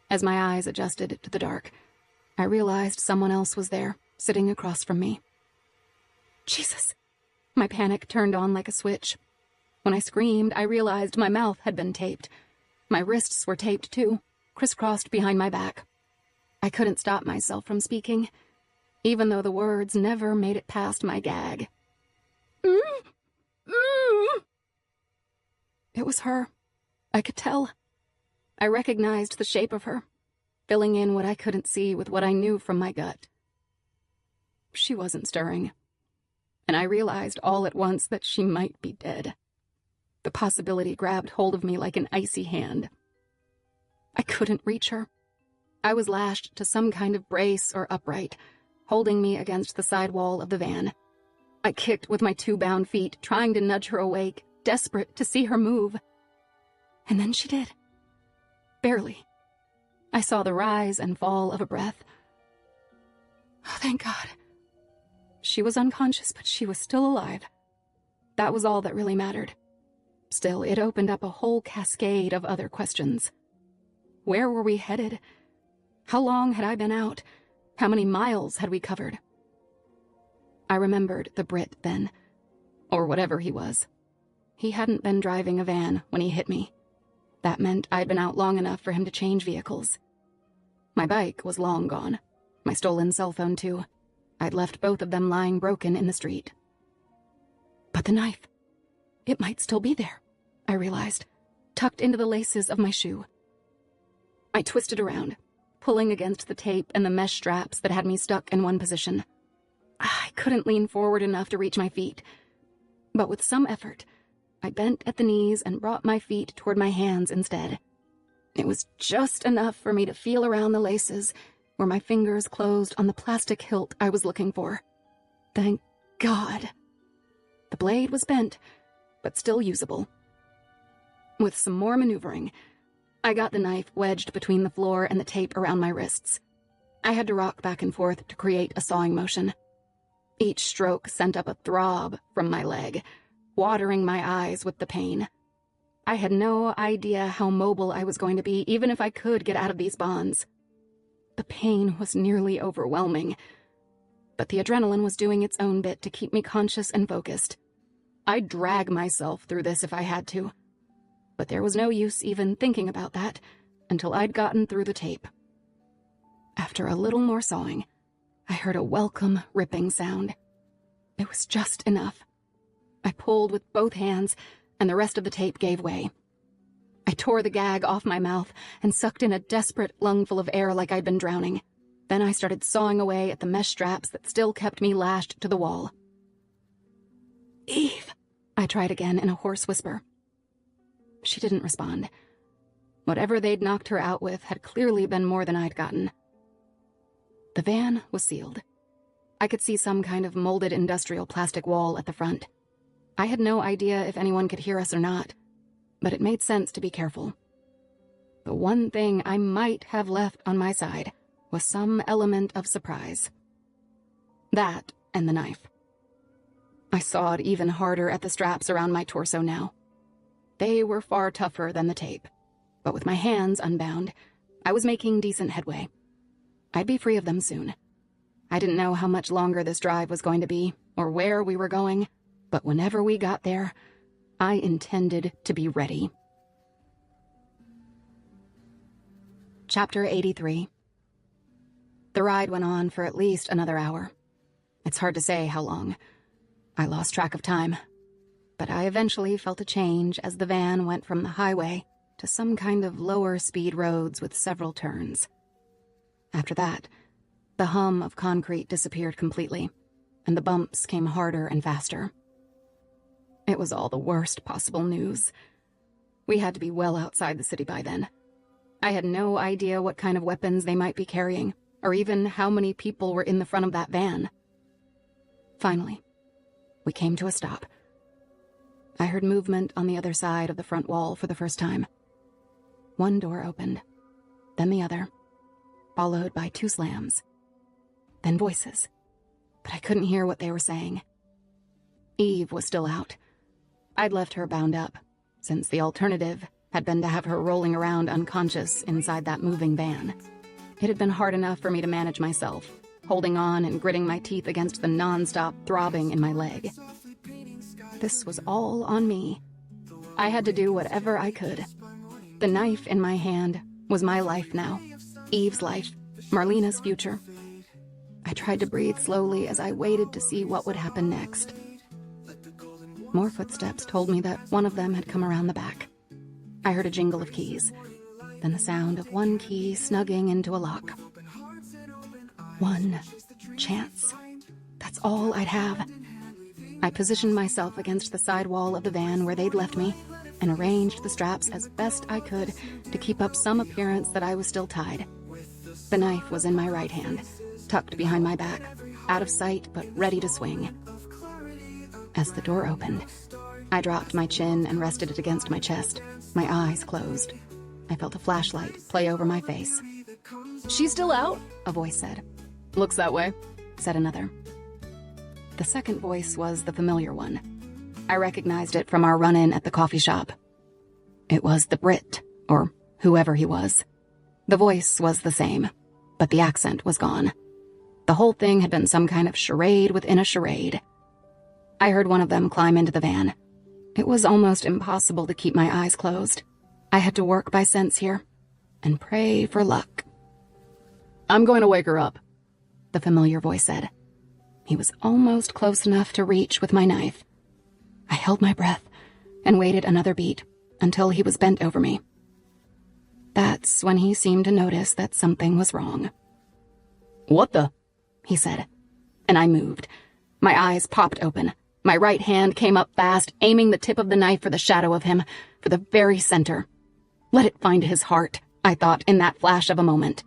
Speaker 1: As my eyes adjusted to the dark, I realized someone else was there, sitting across from me. Jesus! My panic turned on like a switch. When I screamed, I realized my mouth had been taped. My wrists were taped too, crisscrossed behind my back. I couldn't stop myself from speaking, even though the words never made it past my gag. It was her. I could tell. I recognized the shape of her, filling in what I couldn't see with what I knew from my gut. She wasn't stirring, and I realized all at once that she might be dead. The possibility grabbed hold of me like an icy hand. I couldn't reach her. I was lashed to some kind of brace or upright, holding me against the side wall of the van. I kicked with my 2 bound feet, trying to nudge her awake, desperate to see her move. And then she did. Barely. I saw the rise and fall of a breath. Oh, thank God. She was unconscious, but she was still alive. That was all that really mattered. Still, it opened up a whole cascade of other questions. Where were we headed? How long had I been out? How many miles had we covered? I remembered the Brit then, or whatever he was. He hadn't been driving a van when he hit me. That meant I'd been out long enough for him to change vehicles. My bike was long gone. My stolen cell phone, too. I'd left both of them lying broken in the street. But the knife. It might still be there, I realized, tucked into the laces of my shoe. I twisted around, pulling against the tape and the mesh straps that had me stuck in one position. I couldn't lean forward enough to reach my feet, but with some effort, I bent at the knees and brought my feet toward my hands instead. It was just enough for me to feel around the laces, where my fingers closed on the plastic hilt I was looking for. Thank God. The blade was bent, but still usable. With some more maneuvering, I got the knife wedged between the floor and the tape around my wrists. I had to rock back and forth to create a sawing motion. Each stroke sent up a throb from my leg, watering my eyes with the pain. I had no idea how mobile I was going to be, even if I could get out of these bonds. The pain was nearly overwhelming, but the adrenaline was doing its own bit to keep me conscious and focused. I'd drag myself through this if I had to, but there was no use even thinking about that until I'd gotten through the tape. After a little more sawing, I heard a welcome ripping sound. It was just enough. I pulled with both hands, and the rest of the tape gave way. I tore the gag off my mouth and sucked in a desperate lungful of air like I'd been drowning. Then I started sawing away at the mesh straps that still kept me lashed to the wall. "Eve," I tried again in a hoarse whisper. She didn't respond. Whatever they'd knocked her out with had clearly been more than I'd gotten. The van was sealed. I could see some kind of molded industrial plastic wall at the front. I had no idea if anyone could hear us or not, but it made sense to be careful. The one thing I might have left on my side was some element of surprise. That and the knife. I sawed even harder at the straps around my torso now. They were far tougher than the tape, but with my hands unbound, I was making decent headway. I'd be free of them soon. I didn't know how much longer this drive was going to be, or where we were going, but whenever we got there, I intended to be ready. Chapter 83. The ride went on for at least another hour. It's hard to say how long. I lost track of time. But I eventually felt a change as the van went from the highway to some kind of lower speed roads with several turns. After that, the hum of concrete disappeared completely, and the bumps came harder and faster. It was all the worst possible news. We had to be well outside the city by then. I had no idea what kind of weapons they might be carrying, or even how many people were in the front of that van. Finally, we came to a stop. I heard movement on the other side of the front wall for the first time. One door opened, then the other, followed by 2 slams. Then voices, but I couldn't hear what they were saying. Eve was still out. I'd left her bound up,
Speaker 3: since the alternative had been to have her rolling around unconscious inside that moving van. It had been hard enough for me to manage myself, holding on and gritting my teeth against the non-stop throbbing in my leg. This was all on me. I had to do whatever I could. The knife in my hand was my life now. Eve's life, Marlena's future. I tried to breathe slowly as I waited to see what would happen next. More footsteps told me that one of them had come around the back. I heard a jingle of keys, then the sound of one key snugging into a lock. One chance. That's all I'd have. I positioned myself against the side wall of the van where they'd left me and arranged the straps as best I could to keep up some appearance that I was still tied. The knife was in my right hand, tucked behind my back, out of sight but ready to swing. As the door opened, I dropped my chin and rested it against my chest, my eyes closed. I felt a flashlight play over my face.
Speaker 2: "She's still out?"
Speaker 3: A voice said.
Speaker 2: "Looks that way,"
Speaker 3: said another. The second voice was the familiar one. I recognized it from our run-in at the coffee shop. It was the Brit, or whoever he was. The voice was the same, but the accent was gone. The whole thing had been some kind of charade within a charade. I heard one of them climb into the van. It was almost impossible to keep my eyes closed. I had to work by sense here, and pray for luck.
Speaker 2: "I'm going to wake her up,"
Speaker 3: the familiar voice said. He was almost close enough to reach with my knife. I held my breath and waited another beat until he was bent over me. That's when he seemed to notice that something was wrong.
Speaker 2: "What the?"
Speaker 3: he said, and I moved. My eyes popped open. My right hand came up fast, aiming the tip of the knife for the shadow of him, for the very center. Let it find his heart, I thought in that flash of a moment.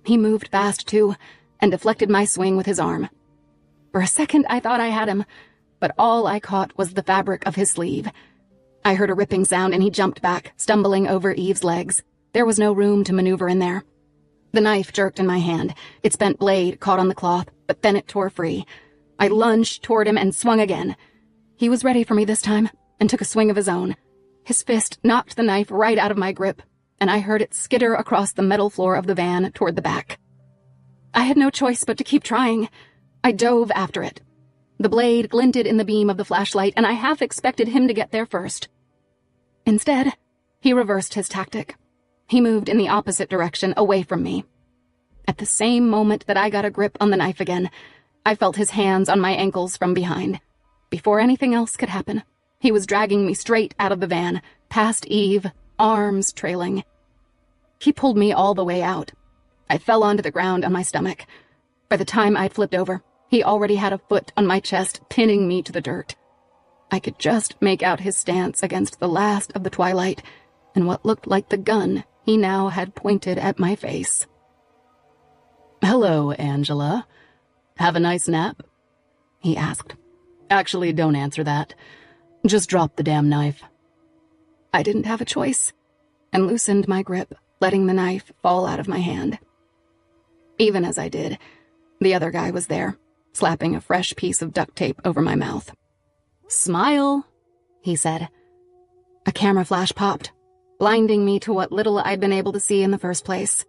Speaker 3: He moved fast, too, and deflected my swing with his arm. For a second, I thought I had him, but all I caught was the fabric of his sleeve. I heard a ripping sound, and he jumped back, stumbling over Eve's legs. There was no room to maneuver in there. The knife jerked in my hand. Its bent blade caught on the cloth, but then it tore free. I lunged toward him and swung again. He was ready for me this time, and took a swing of his own. His fist knocked the knife right out of my grip, and I heard it skitter across the metal floor of the van toward the back. I had no choice but to keep trying. I dove after it. The blade glinted in the beam of the flashlight, and I half expected him to get there first. Instead, he reversed his tactic. He moved in the opposite direction, away from me. At the same moment that I got a grip on the knife again, I felt his hands on my ankles from behind. Before anything else could happen, he was dragging me straight out of the van, past Eve, arms trailing. He pulled me all the way out. I fell onto the ground on my stomach. By the time I'd flipped over, he already had a foot on my chest, pinning me to the dirt. I could just make out his stance against the last of the twilight, and what looked like the gun he now had pointed at my face.
Speaker 2: "Hello, Angela. Have a nice nap?" he asked. "Actually, don't answer that. Just drop the damn knife."
Speaker 3: I didn't have a choice, and loosened my grip, letting the knife fall out of my hand. Even as I did, the other guy was there, slapping a fresh piece of duct tape over my mouth.
Speaker 2: "Smile,"
Speaker 3: he said. A camera flash popped, blinding me to what little I'd been able to see in the first place.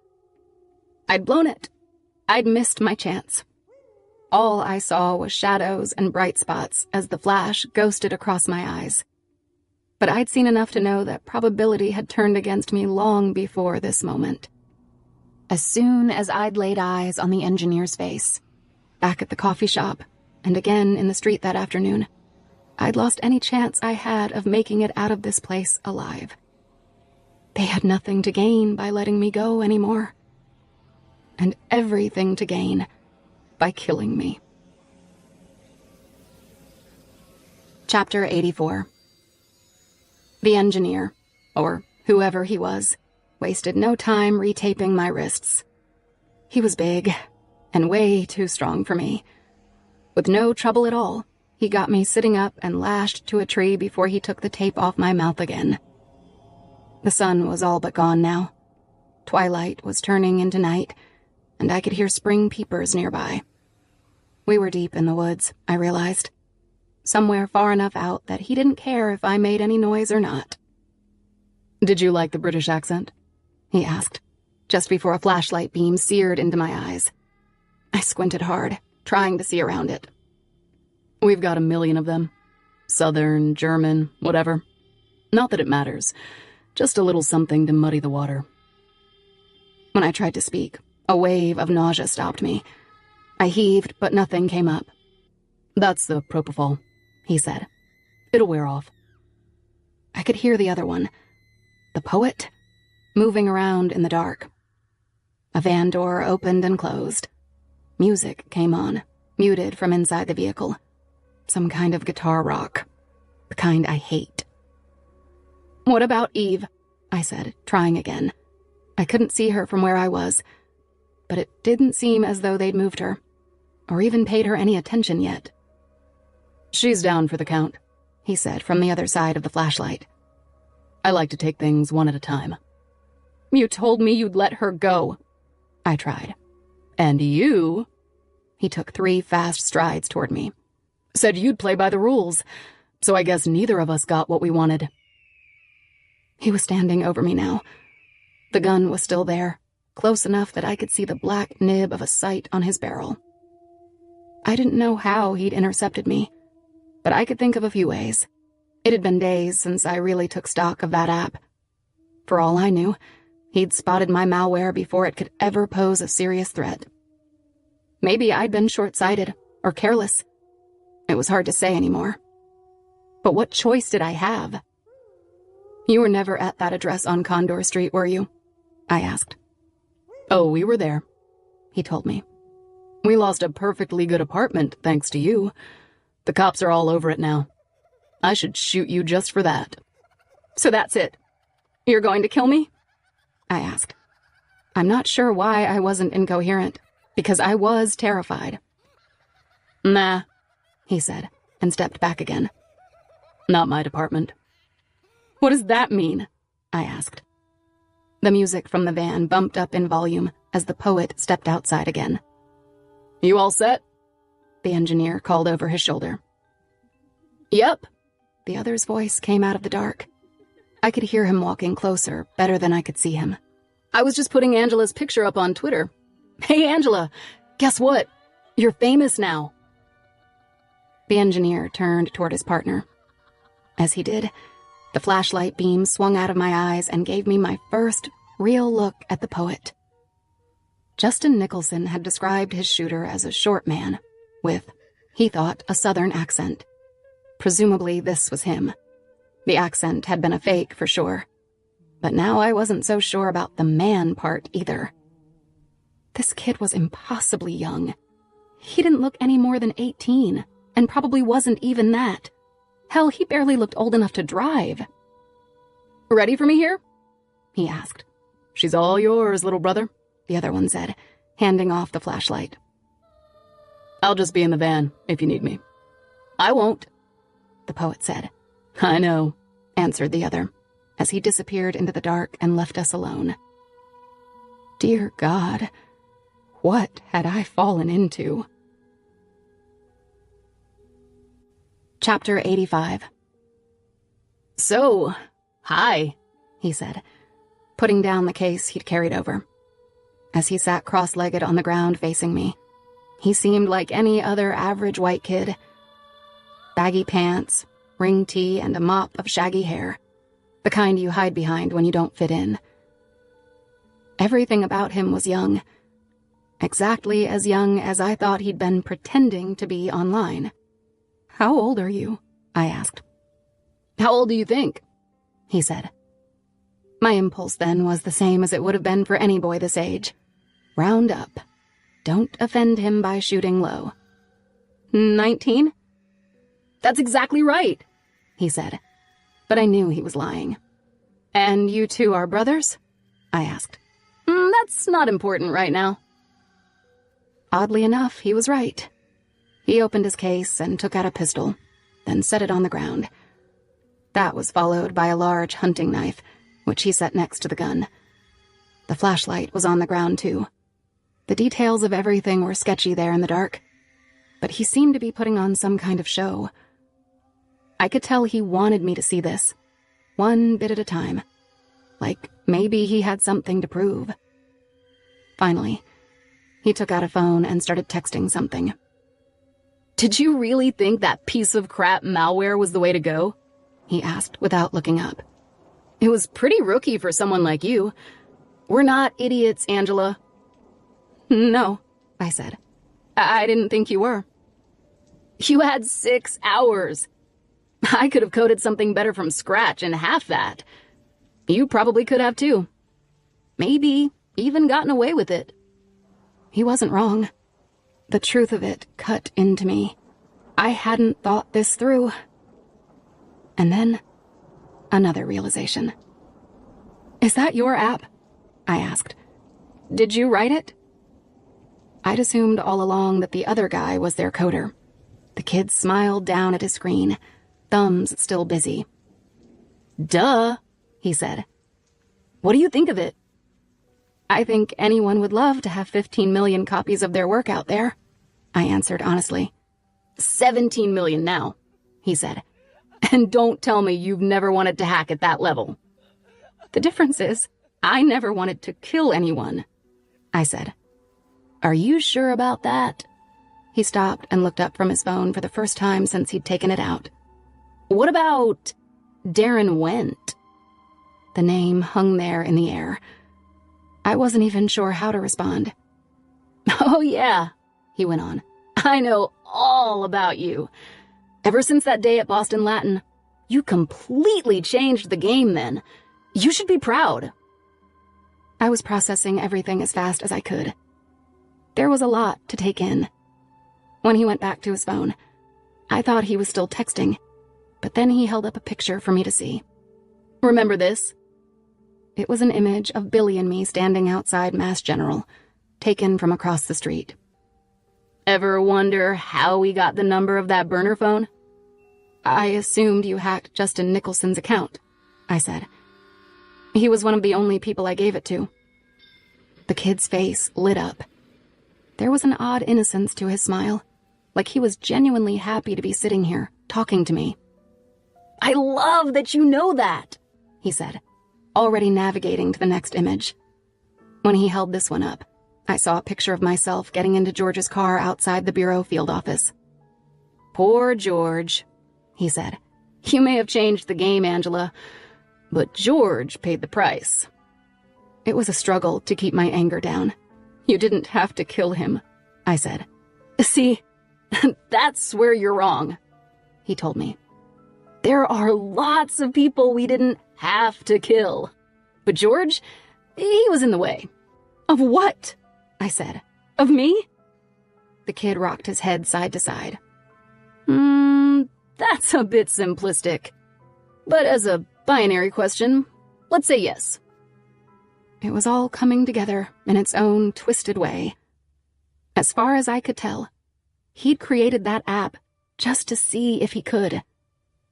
Speaker 3: I'd blown it. I'd missed my chance. All I saw was shadows and bright spots as the flash ghosted across my eyes. But I'd seen enough to know that probability had turned against me long before this moment. As soon as I'd laid eyes on the engineer's face, back at the coffee shop, and again in the street that afternoon, I'd lost any chance I had of making it out of this place alive. They had nothing to gain by letting me go anymore, and everything to gain by killing me. Chapter 84. The engineer, or whoever he was, wasted no time retaping my wrists. He was big, and way too strong for me. With no trouble at all, he got me sitting up and lashed to a tree before he took the tape off my mouth again. The sun was all but gone now. Twilight was turning into night, and I could hear spring peepers nearby. We were deep in the woods, I realized. Somewhere far enough out that he didn't care if I made any noise or not.
Speaker 2: Did you like the British accent?
Speaker 3: He asked, just before a flashlight beam seared into my eyes. I squinted hard, trying to see around it.
Speaker 2: We've got 1 million of them. Southern, German, whatever. Not that it matters. Just a little something to muddy the water.
Speaker 3: When I tried to speak, a wave of nausea stopped me. I heaved, but nothing came up.
Speaker 2: That's the propofol, he said. It'll wear off.
Speaker 3: I could hear the other one, the poet, moving around in the dark. A van door opened and closed. Music came on, muted from inside the vehicle. Some kind of guitar rock. The kind I hate. "What about Eve?" I said, trying again. I couldn't see her from where I was, but it didn't seem as though they'd moved her, or even paid her any attention yet.
Speaker 2: "She's down for the count,"
Speaker 3: he said from the other side of the flashlight.
Speaker 2: "I like to take things one at a time."
Speaker 3: "You told me you'd let her go," I tried.
Speaker 2: "And you,"
Speaker 3: he took 3 fast strides toward me,
Speaker 2: "said you'd play by the rules, so I guess neither of us got what we wanted."
Speaker 3: He was standing over me now. The gun was still there, close enough that I could see the black nib of a sight on his barrel. I didn't know how he'd intercepted me, but I could think of a few ways. It had been days since I really took stock of that app. For all I knew, he'd spotted my malware before it could ever pose a serious threat. Maybe I'd been short-sighted or careless. It was hard to say anymore. But what choice did I have? "You were never at that address on Condor Street, were you?" I asked.
Speaker 2: "Oh, we were there,"
Speaker 3: he told me.
Speaker 2: "We lost a perfectly good apartment, thanks to you. The cops are all over it now. I should shoot you just for that."
Speaker 3: "So that's it? You're going to kill me?" I asked. I'm not sure why I wasn't incoherent, because I was terrified.
Speaker 2: "Nah,"
Speaker 3: he said, and stepped back again.
Speaker 2: "Not my department."
Speaker 3: "What does that mean?" I asked. The music from the van bumped up in volume as the poet stepped outside again.
Speaker 2: "You all set?"
Speaker 3: the engineer called over his shoulder.
Speaker 2: "Yep."
Speaker 3: The other's voice came out of the dark. I could hear him walking closer, better than I could see him.
Speaker 2: "I was just putting Angela's picture up on Twitter. Hey, Angela, guess what? You're famous now."
Speaker 3: The engineer turned toward his partner. As he did, the flashlight beam swung out of my eyes and gave me my first real look at the poet. Justin Nicholson had described his shooter as a short man, with, he thought, a southern accent. Presumably this was him. The accent had been a fake for sure. But now I wasn't so sure about the man part either. This kid was impossibly young. He didn't look any more than 18, and probably wasn't even that. Hell, he barely looked old enough to drive.
Speaker 2: "Ready for me here?"
Speaker 3: he asked.
Speaker 2: "She's all yours, little brother,"
Speaker 3: the other one said, handing off the flashlight.
Speaker 2: "I'll just be in the van if you need me."
Speaker 3: "I won't," the poet said.
Speaker 2: "I know,"
Speaker 3: answered the other, as he disappeared into the dark and left us alone. Dear God, what had I fallen into? Chapter 85.
Speaker 2: "So, hi,"
Speaker 3: he said, putting down the case he'd carried over. As he sat cross-legged on the ground facing me, he seemed like any other average white kid. Baggy pants, ring tee, and a mop of shaggy hair, the kind you hide behind when you don't fit in. Everything about him was young, exactly as young as I thought he'd been pretending to be online. "How old are you?" I asked.
Speaker 2: "How old do you think?"
Speaker 3: he said. My impulse then was the same as it would have been for any boy this age. Round up. Don't offend him by shooting low. 19?
Speaker 2: "That's exactly right,"
Speaker 3: he said, but I knew he was lying. "And you two are brothers?" I asked.
Speaker 2: That's not important right now."
Speaker 3: Oddly enough, he was right. He opened his case and took out a pistol, then set it on the ground. That was followed by a large hunting knife, which he set next to the gun. The flashlight was on the ground, too. The details of everything were sketchy there in the dark, but he seemed to be putting on some kind of show. I could tell he wanted me to see this, one bit at a time, like maybe he had something to prove. Finally, he took out a phone and started texting something.
Speaker 2: Did you really think that piece of crap malware was the way to go?
Speaker 3: He asked without looking up.
Speaker 2: It was pretty rookie for someone like you. We're not idiots, Angela.
Speaker 3: No, I said. I didn't think you were.
Speaker 2: You had 6 hours. I could have coded something better from scratch in half that. You probably could have too. Maybe even gotten away with it.
Speaker 3: He wasn't wrong. The truth of it cut into me. I hadn't thought this through. And then, another realization. Is that your app? I asked. Did you write it? I'd assumed all along that the other guy was their coder. The kid smiled down at his screen, thumbs still busy.
Speaker 2: Duh, he said. What do you think of it?
Speaker 3: I think anyone would love to have 15 million copies of their work out there, I answered honestly.
Speaker 2: 17 million now, he said. And don't tell me you've never wanted to hack at that level.
Speaker 3: The difference is, I never wanted to kill anyone, I said.
Speaker 2: Are you sure about that?
Speaker 3: He stopped and looked up from his phone for the first time since he'd taken it out.
Speaker 2: What about Darren Went?
Speaker 3: The name hung there in the air. I wasn't even sure how to respond.
Speaker 2: Oh yeah, he went on. I know all about you. Ever since that day at Boston Latin, you completely changed the game then. You should be proud.
Speaker 3: I was processing everything as fast as I could. There was a lot to take in. When he went back to his phone, I thought he was still texting, but then he held up a picture for me to see.
Speaker 2: Remember this?
Speaker 3: It was an image of Billy and me standing outside Mass General, taken from across the street.
Speaker 2: Ever wonder how we got the number of that burner phone?
Speaker 3: I assumed you hacked Justin Nicholson's account, I said. He was one of the only people I gave it to. The kid's face lit up. There was an odd innocence to his smile, like he was genuinely happy to be sitting here, talking to me.
Speaker 2: I love that you know that,
Speaker 3: he said, already navigating to the next image. When he held this one up, I saw a picture of myself getting into George's car outside the bureau field office.
Speaker 2: Poor George, he said. You may have changed the game, Angela, but George paid the price.
Speaker 3: It was a struggle to keep my anger down. You didn't have to kill him, I said.
Speaker 2: See, that's where you're wrong, he told me. There are lots of people we didn't have to kill. But George, he was in the way.
Speaker 3: Of what? I said. Of me? The kid rocked his head side to side.
Speaker 2: That's a bit simplistic. But as a binary question, let's say yes.
Speaker 3: It was all coming together in its own twisted way. As far as I could tell, he'd created that app just to see if he could.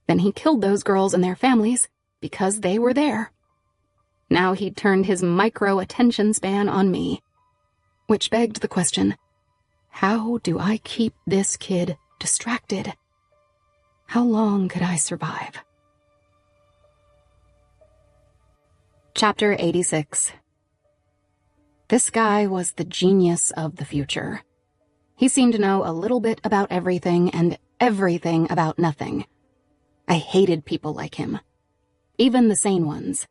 Speaker 3: Then he killed those girls and their families because they were there. Now he'd turned his micro-attention span on me. Which begged the question, how do I keep this kid distracted? How long could I survive? Chapter 86. This guy was the genius of the future. He seemed to know a little bit about everything and everything about nothing. I hated people like him. Even the sane ones.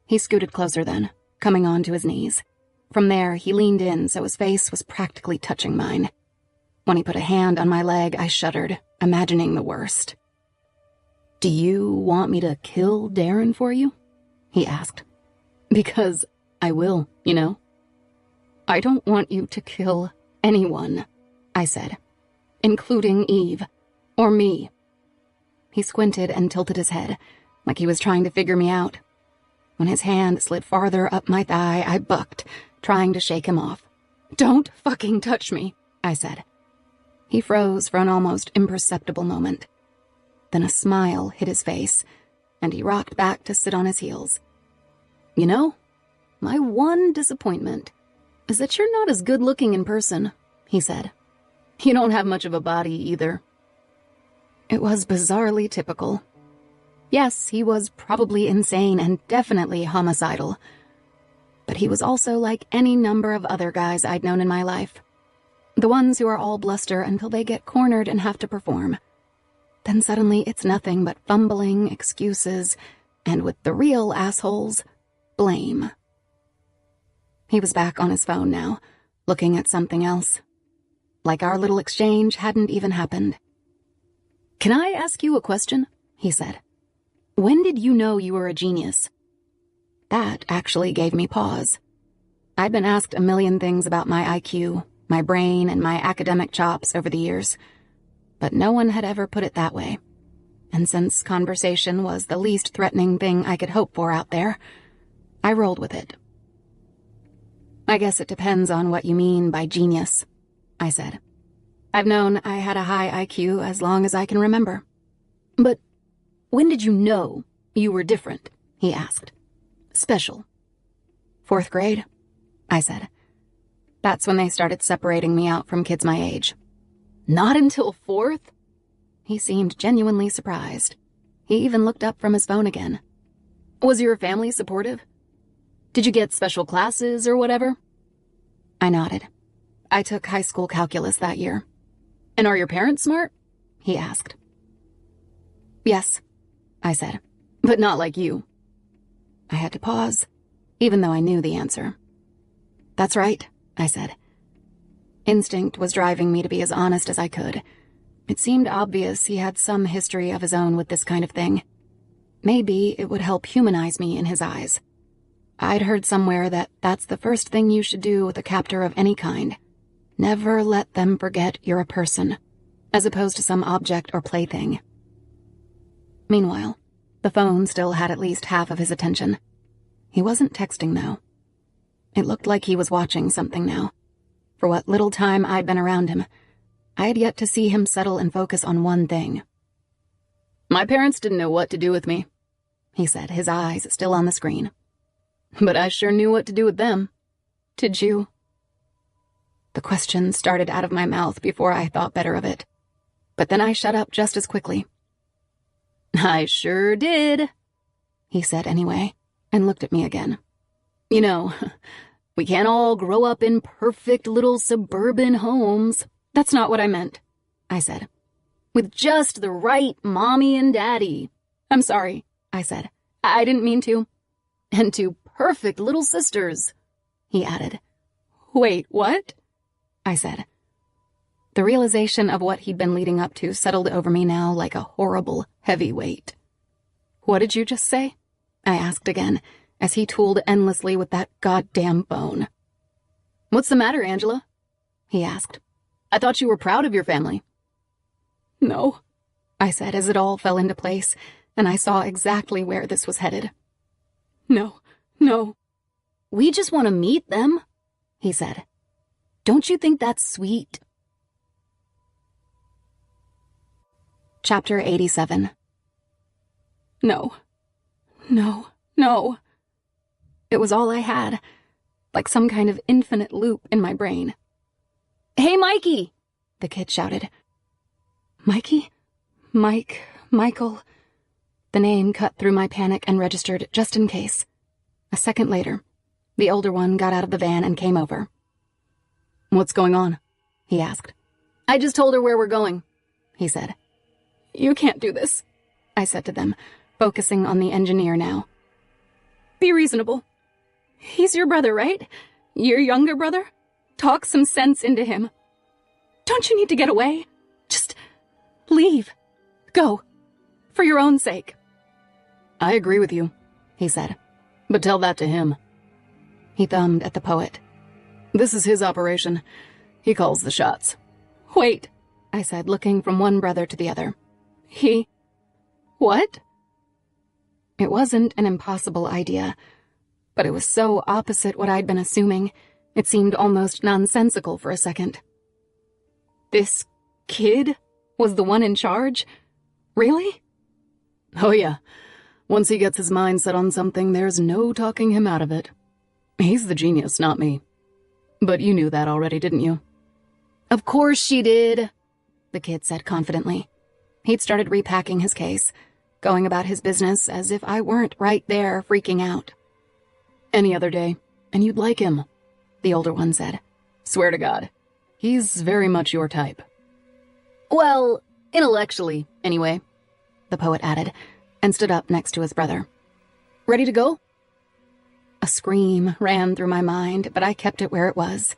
Speaker 3: He scooted closer then, coming onto his knees. From there, he leaned in so his face was practically touching mine. When he put a hand on my leg, I shuddered, imagining the worst.
Speaker 2: Do you want me to kill Darren for you? He asked. Because I will, you know.
Speaker 3: I don't want you to kill anyone, I said, including Eve, or me. He squinted and tilted his head, like he was trying to figure me out. When his hand slid farther up my thigh, I bucked, trying to shake him off. Don't fucking touch me, I said. He froze for an almost imperceptible moment. Then a smile hit his face, and he rocked back to sit on his heels.
Speaker 2: You know, my one disappointment is that you're not as good-looking in person, he said. You don't have much of a body either.
Speaker 3: It was bizarrely typical. Yes, he was probably insane and definitely homicidal. But he was also like any number of other guys I'd known in my life. The ones who are all bluster until they get cornered and have to perform. Then suddenly it's nothing but fumbling, excuses, and with the real assholes, blame. He was back on his phone now, looking at something else. Like our little exchange hadn't even happened.
Speaker 2: "Can I ask you a question?" he said.
Speaker 3: "When did you know you were a genius?" That actually gave me pause. I'd been asked a million things about my IQ, my brain, and my academic chops over the years, but no one had ever put it that way. And since conversation was the least threatening thing I could hope for out there, I rolled with it. "I guess it depends on what you mean by genius," I said. "I've known I had a high IQ as long as I can remember."
Speaker 2: "But when did you know you were different?" he asked. "Special."
Speaker 3: "4th grade," I said. "That's when they started separating me out from kids my age."
Speaker 2: "Not until 4th?
Speaker 3: He seemed genuinely surprised. He even looked up from his phone again.
Speaker 2: "Was your family supportive? Did you get special classes or whatever?"
Speaker 3: I nodded. I took high school calculus that year.
Speaker 2: "And are your parents smart?"
Speaker 3: he asked. "Yes," I said.
Speaker 2: "But not like you."
Speaker 3: I had to pause, even though I knew the answer. "That's right," I said. Instinct was driving me to be as honest as I could. It seemed obvious he had some history of his own with this kind of thing. Maybe it would help humanize me in his eyes. I'd heard somewhere that that's the first thing you should do with a captor of any kind. Never let them forget you're a person, as opposed to some object or plaything. Meanwhile, the phone still had at least half of his attention. He wasn't texting, though. It looked like he was watching something now. For what little time I'd been around him, I had yet to see him settle and focus on one thing.
Speaker 2: "My parents didn't know what to do with me,"
Speaker 3: he said, his eyes still on the screen.
Speaker 2: "But I sure knew what to do with them."
Speaker 3: "Did you?" The question started out of my mouth before I thought better of it. But then I shut up just as quickly.
Speaker 2: "I sure did,"
Speaker 3: he said anyway, and looked at me again.
Speaker 2: "You know, we can't all grow up in perfect little suburban homes."
Speaker 3: "That's not what I meant," I said.
Speaker 2: "With just the right mommy and daddy."
Speaker 3: "I'm sorry," I said. "I didn't mean to."
Speaker 2: "And 2 perfect little sisters," he added.
Speaker 3: "Wait, what?" I said. The realization of what he'd been leading up to settled over me now like a horrible, heavy weight. "What did you just say?" I asked again, as he tooled endlessly with that goddamn phone.
Speaker 2: "What's the matter, Angela?"
Speaker 3: he asked.
Speaker 2: "I thought you were proud of your family."
Speaker 3: "No," I said as it all fell into place, and I saw exactly where this was headed. No.
Speaker 2: "We just want to meet them," he said. "Don't you think that's sweet?"
Speaker 3: Chapter 87. No. It was all I had, like some kind of infinite loop in my brain.
Speaker 2: "Hey, Mikey!"
Speaker 3: the kid shouted. Mikey? Michael. The name cut through my panic and registered just in case. A second later, the older one got out of the van and came over.
Speaker 2: "What's going on?"
Speaker 3: he asked.
Speaker 2: "I just told her where we're going,"
Speaker 3: he said. "You can't do this," I said to them, focusing on the engineer now. "Be reasonable. He's your brother, right? Your younger brother? Talk some sense into him. Don't you need to get away? Just leave. Go. For your own sake."
Speaker 2: "I agree with you," he said. "But tell that to him."
Speaker 3: He thumbed at the poet.
Speaker 2: "This is his operation. He calls the shots."
Speaker 3: "Wait," I said, looking from one brother to the other. "He... what?" It wasn't an impossible idea, but it was so opposite what I'd been assuming, it seemed almost nonsensical for a second. This kid was the one in charge? Really?
Speaker 2: "Oh yeah. Once he gets his mind set on something, there's no talking him out of it. He's the genius, not me. But you knew that already, didn't you?"
Speaker 3: "Of course she did," the kid said confidently. He'd started repacking his case. going about his business as if I weren't right there freaking out.
Speaker 2: "Any other day, and you'd like him," the older one said. "Swear to God. He's very much your type." "Well, intellectually, anyway," the poet added, and stood up next to his brother. "Ready to go?"
Speaker 3: A scream ran through my mind, but I kept it where it was.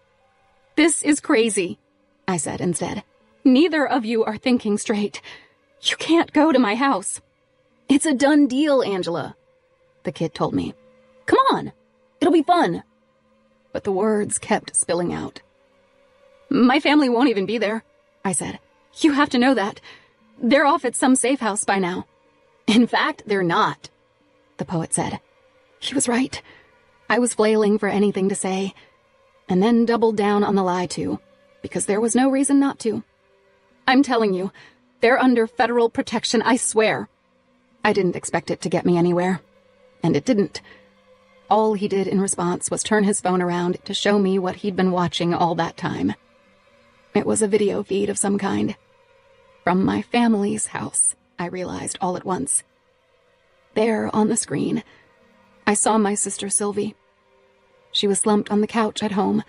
Speaker 3: "This is crazy," I said instead. "Neither of you are thinking straight. You can't go to my house."
Speaker 2: "It's a done deal, Angela," the kid told me. "Come on, it'll be fun." But the words kept spilling out.
Speaker 3: "My family won't even be there," I said. "You have to know that. They're off at some safe house by now."
Speaker 2: "In fact, they're not,"
Speaker 3: the poet said. He was right. I was flailing for anything to say, and then doubled down on the lie too, because there was no reason not to. "I'm telling you, they're under federal protection, I swear." I didn't expect it to get me anywhere, and it didn't. All he did in response was turn his phone around to show me what he'd been watching all that time. It was a video feed of some kind. From my family's house, I realized all at once. There on the screen, I saw my sister Sylvie. She was slumped on the couch at home,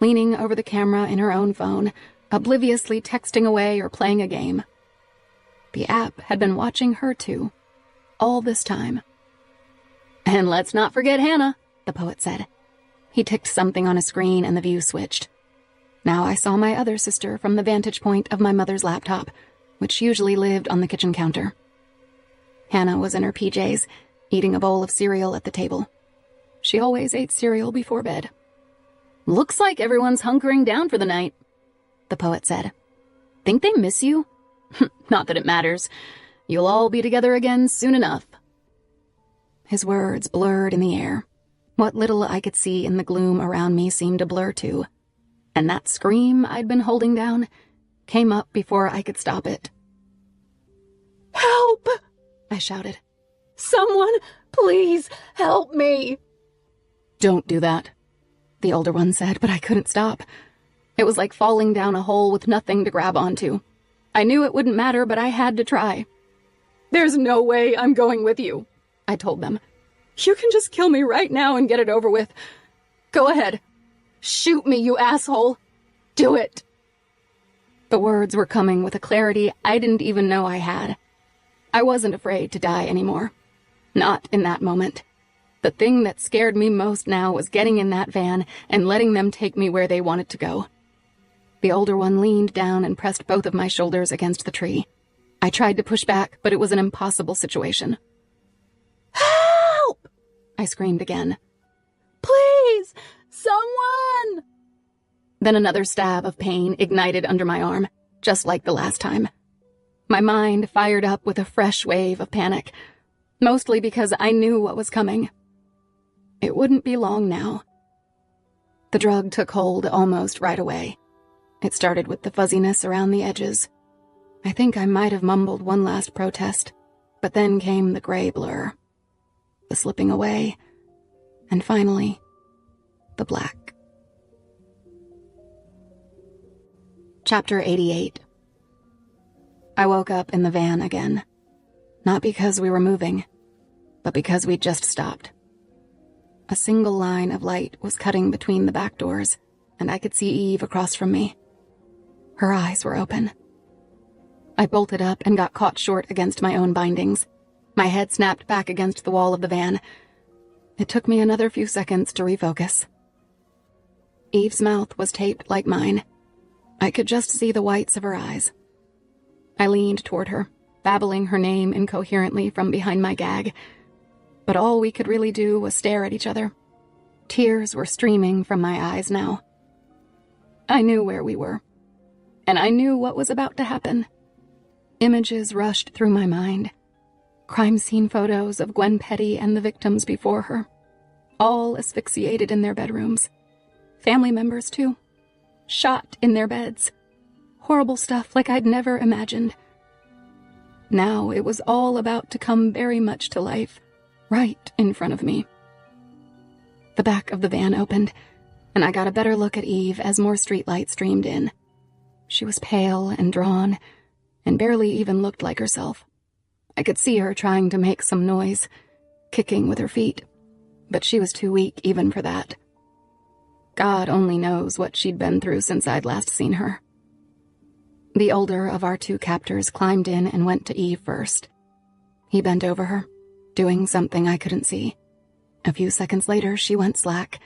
Speaker 3: leaning over the camera in her own phone, obliviously texting away or playing a game. The app had been watching her too, all this time.
Speaker 2: "And let's not forget Hannah,"
Speaker 3: the poet said. He ticked something on a screen and the view switched. Now I saw my other sister from the vantage point of my mother's laptop, which usually lived on the kitchen counter. Hannah was in her PJs, eating a bowl of cereal at the table. She always ate cereal before bed.
Speaker 2: "Looks like everyone's hunkering down for the night," the poet said. "Think they miss you?" "Not that it matters. You'll all be together again soon enough."
Speaker 3: His words blurred in the air. What little I could see in the gloom around me seemed to blur too. And that scream I'd been holding down came up before I could stop it. "Help!" I shouted. "Someone, please help me!"
Speaker 2: "Don't do that,"
Speaker 3: the older one said, but I couldn't stop. It was like falling down a hole with nothing to grab onto. I knew it wouldn't matter, but I had to try. "There's no way I'm going with you," I told them. "You can just kill me right now and get it over with. Go ahead. Shoot me, you asshole. Do it." The words were coming with a clarity I didn't even know I had. I wasn't afraid to die anymore. Not in that moment. The thing that scared me most now was getting in that van and letting them take me where they wanted to go. The older one leaned down and pressed both of my shoulders against the tree. I tried to push back, but it was an impossible situation. "Help!" I screamed again. "Please, someone!" Then another stab of pain ignited under my arm, just like the last time. My mind fired up with a fresh wave of panic, mostly because I knew what was coming. It wouldn't be long now. The drug took hold almost right away. It started with the fuzziness around the edges. I think I might have mumbled one last protest, but then came the gray blur, the slipping away, and finally, the black. Chapter 88. I woke up in the van again. Not because we were moving, but because we'd just stopped. A single line of light was cutting between the back doors, and I could see Eve across from me. Her eyes were open. I bolted up and got caught short against my own bindings. My head snapped back against the wall of the van. It took me another few seconds to refocus. Eve's mouth was taped like mine. I could just see the whites of her eyes. I leaned toward her, babbling her name incoherently from behind my gag. But all we could really do was stare at each other. Tears were streaming from my eyes now. I knew where we were, and I knew what was about to happen. Images rushed through my mind. Crime scene photos of Gwen Petty and the victims before her, all asphyxiated in their bedrooms. Family members, too. Shot in their beds. Horrible stuff like I'd never imagined. Now it was all about to come very much to life, right in front of me. The back of the van opened, and I got a better look at Eve as more streetlight streamed in. She was pale and drawn, and barely even looked like herself. I could see her trying to make some noise, kicking with her feet, but she was too weak even for that. God only knows what she'd been through since I'd last seen her. The older of our two captors climbed in and went to Eve first. He bent over her, doing something I couldn't see. A few seconds later, she went slack,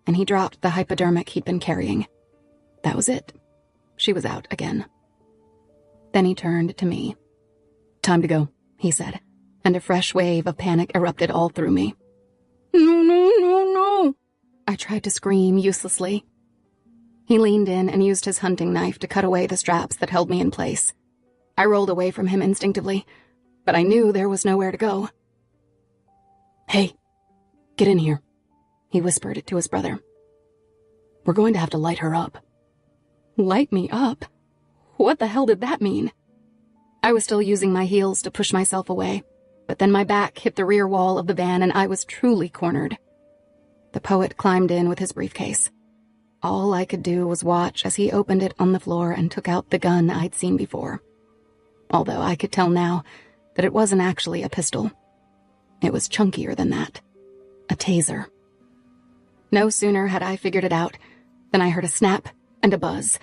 Speaker 3: and he dropped the hypodermic he'd been carrying. That was it. She was out again. Then he turned to me.
Speaker 2: "Time to go,"
Speaker 3: he said, and a fresh wave of panic erupted all through me.
Speaker 2: No.
Speaker 3: I tried to scream uselessly. He leaned in and used his hunting knife to cut away the straps that held me in place. I rolled away from him instinctively, but I knew there was nowhere to go.
Speaker 2: "Hey, get in here,"
Speaker 3: he whispered it to his brother.
Speaker 2: "We're going to have to light her up."
Speaker 3: Light me up? What the hell did that mean? I was still using my heels to push myself away, but then my back hit the rear wall of the van and I was truly cornered. The poet climbed in with his briefcase. All I could do was watch as he opened it on the floor and took out the gun I'd seen before. Although I could tell now that it wasn't actually a pistol. It was chunkier than that. A taser. No sooner had I figured it out than I heard a snap and a buzz.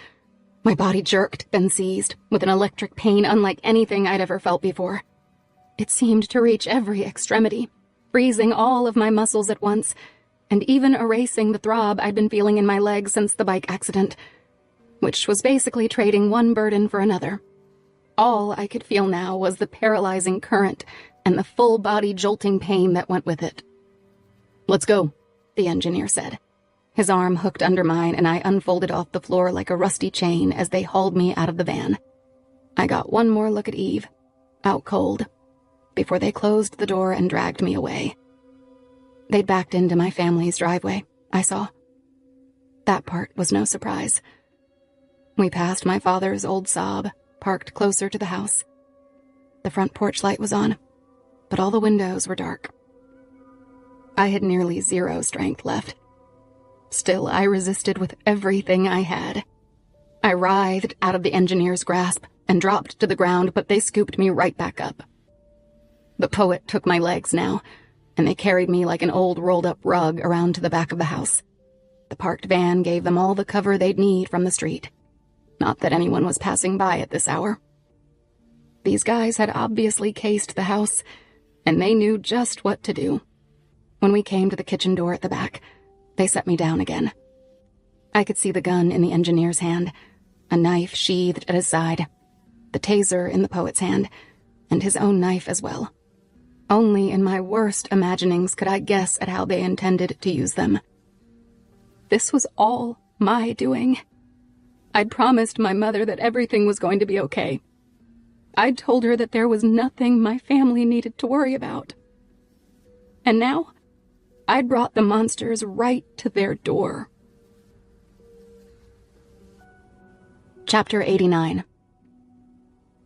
Speaker 3: My body jerked, then seized, with an electric pain unlike anything I'd ever felt before. It seemed to reach every extremity, freezing all of my muscles at once, and even erasing the throb I'd been feeling in my legs since the bike accident, which was basically trading one burden for another. All I could feel now was the paralyzing current and the full-body jolting pain that went with it.
Speaker 2: "Let's go,"
Speaker 3: the engineer said. His arm hooked under mine and I unfolded off the floor like a rusty chain as they hauled me out of the van. I got one more look at Eve, out cold, before they closed the door and dragged me away. They'd backed into my family's driveway, I saw. That part was no surprise. We passed my father's old Saab, parked closer to the house. The front porch light was on, but all the windows were dark. I had nearly zero strength left. Still, I resisted with everything I had. I writhed out of the engineer's grasp and dropped to the ground, but they scooped me right back up. The poet took my legs now, and they carried me like an old rolled-up rug around to the back of the house. The parked van gave them all the cover they'd need from the street. Not that anyone was passing by at this hour. These guys had obviously cased the house, and they knew just what to do. When we came to the kitchen door at the back, they set me down again. I could see the gun in the engineer's hand, a knife sheathed at his side, the taser in the poet's hand, and his own knife as well. Only in my worst imaginings could I guess at how they intended to use them. This was all my doing. I'd promised my mother that everything was going to be okay. I'd told her that there was nothing my family needed to worry about. And now, I'd brought the monsters right to their door. Chapter 89.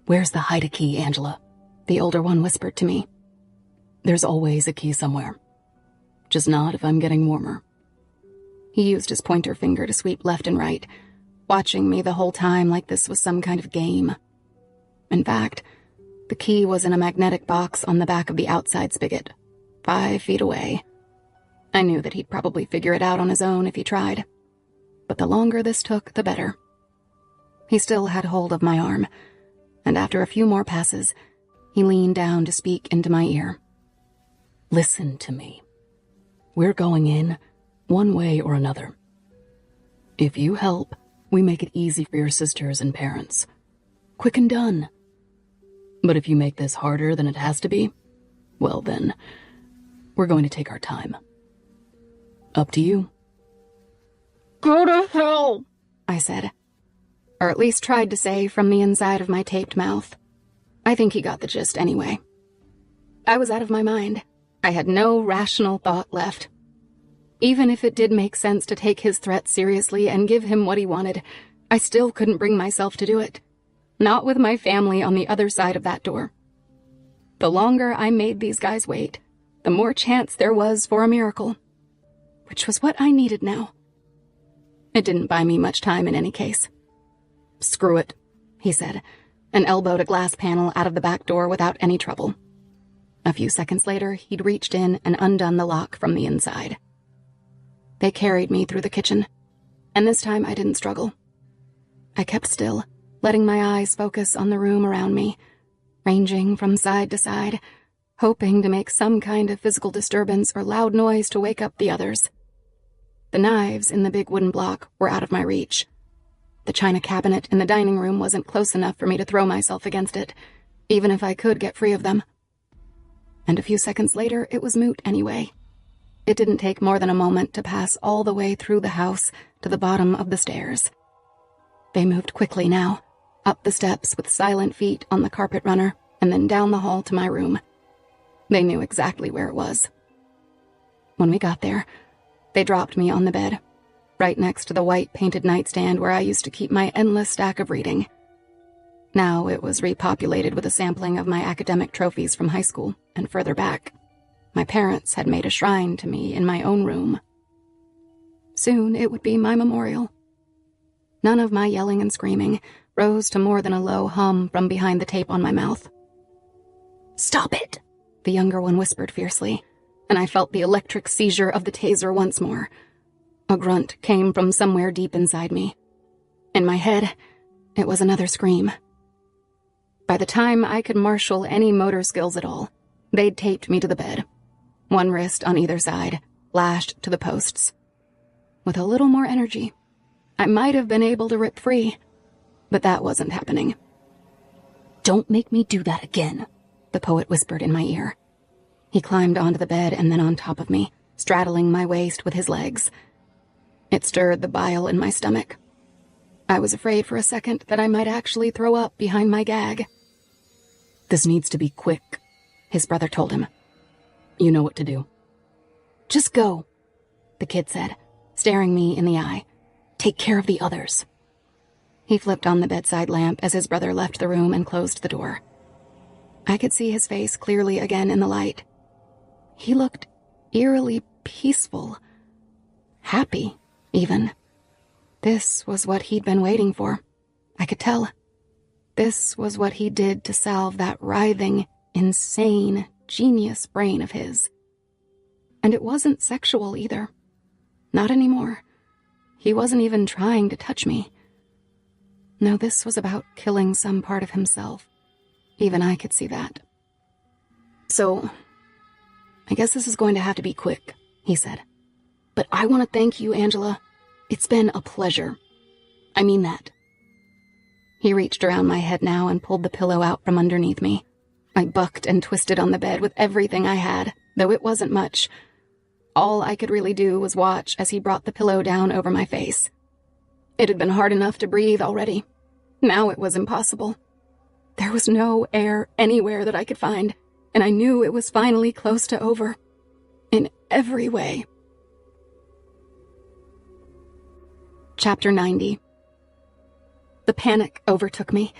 Speaker 2: "Where's the hide-a key, Angela?"
Speaker 3: the older one whispered to me.
Speaker 2: "There's always a key somewhere. Just not if I'm getting warmer."
Speaker 3: He used his pointer finger to sweep left and right, watching me the whole time like this was some kind of game. In fact, the key was in a magnetic box on the back of the outside spigot, 5 feet away. I knew that he'd probably figure it out on his own if he tried. But the longer this took, the better. He still had hold of my arm, and after a few more passes, he leaned down to speak into my ear.
Speaker 2: "Listen to me. We're going in, one way or another. If you help, we make it easy for your sisters and parents. Quick and done. But if you make this harder than it has to be, well then, we're going to take our time. Up to you."
Speaker 3: "Go to hell," I said. Or at least tried to say from the inside of my taped mouth. I think he got the gist anyway. I was out of my mind. I had no rational thought left. Even if it did make sense to take his threat seriously and give him what he wanted, I still couldn't bring myself to do it. Not with my family on the other side of that door. The longer I made these guys wait, the more chance there was for a miracle. Which was what I needed now. It didn't buy me much time in any case.
Speaker 2: "Screw it,"
Speaker 3: he said, and elbowed a glass panel out of the back door without any trouble. A few seconds later, he'd reached in and undone the lock from the inside. They carried me through the kitchen, and this time I didn't struggle. I kept still, letting my eyes focus on the room around me, ranging from side to side, hoping to make some kind of physical disturbance or loud noise to wake up the others. The knives in the big wooden block were out of my reach. The china cabinet in the dining room wasn't close enough for me to throw myself against it, even if I could get free of them. And a few seconds later, it was moot anyway. It didn't take more than a moment to pass all the way through the house to the bottom of the stairs. They moved quickly now, up the steps with silent feet on the carpet runner, and then down the hall to my room. They knew exactly where it was. When we got there, they dropped me on the bed, right next to the white painted nightstand where I used to keep my endless stack of reading. Now it was repopulated with a sampling of my academic trophies from high school and further back. My parents had made a shrine to me in my own room. Soon it would be my memorial. None of my yelling and screaming rose to more than a low hum from behind the tape on my mouth. "Stop it!" the younger one whispered fiercely, and I felt the electric seizure of the taser once more. A grunt came from somewhere deep inside me. In my head, it was another scream. By the time I could marshal any motor skills at all, they'd taped me to the bed, one wrist on either side, lashed to the posts. With a little more energy, I might have been able to rip free, but that wasn't happening. "Don't make me do that again," the poet whispered in my ear. He climbed onto the bed and then on top of me, straddling my waist with his legs. It stirred the bile in my stomach. I was afraid for a second that I might actually throw up behind my gag. "This needs to be quick," his brother told him. "You know what to do." "Just go," the kid said, staring me in the eye. "Take care of the others." He flipped on the bedside lamp as his brother left the room and closed the door. I could see his face clearly again in the light. He looked eerily peaceful. Happy, even. This was what he'd been waiting for. I could tell. This was what he did to salve that writhing, insane, genius brain of his. And it wasn't sexual either. Not anymore. He wasn't even trying to touch me. No, this was about killing some part of himself. Even I could see that. "So, I guess this is going to have to be quick," he said. "But I want to thank you, Angela. It's been a pleasure. I mean that." He reached around my head now and pulled the pillow out from underneath me. I bucked and twisted on the bed with everything I had, though it wasn't much. All I could really do was watch as he brought the pillow down over my face. It had been hard enough to breathe already. Now it was impossible. There was no air anywhere that I could find, and I knew it was finally close to over. In every way. Chapter 90. The panic overtook me.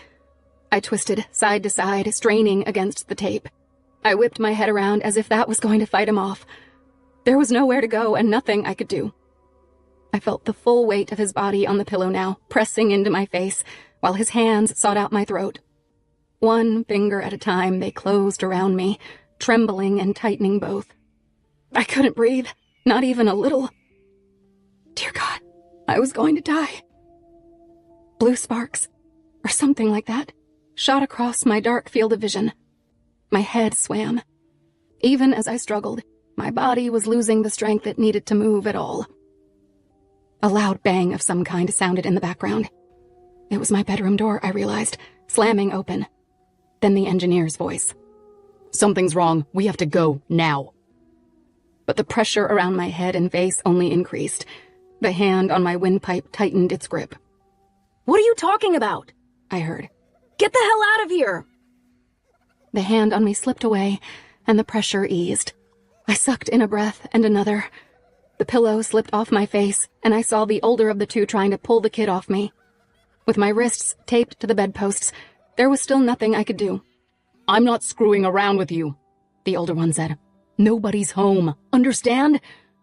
Speaker 3: I twisted side to side, straining against the tape. I whipped my head around as if that was going to fight him off. There was nowhere to go and nothing I could do. I felt the full weight of his body on the pillow now, pressing into my face, while his hands sought out my throat. One finger at a time, they closed around me, trembling and tightening both. I couldn't breathe, not even a little. Dear God, I was going to die. Blue sparks, or something like that, shot across my dark field of vision. My head swam. Even as I struggled, my body was losing the strength it needed to move at all. A loud bang of some kind sounded in the background. It was my bedroom door, I realized, slamming open. Then the engineer's voice. "Something's wrong. We have to go, now." But the pressure around my head and face only increased. The hand on my windpipe tightened its grip. "What are you talking about?" I heard. "Get the hell out of here!" The hand on me slipped away, and the pressure eased. I sucked in a breath and another. The pillow slipped off my face, and I saw the older of the two trying to pull the kid off me. With my wrists taped to the bedposts, there was still nothing I could do. "I'm not screwing around with you," the older one said. "Nobody's home. Understand?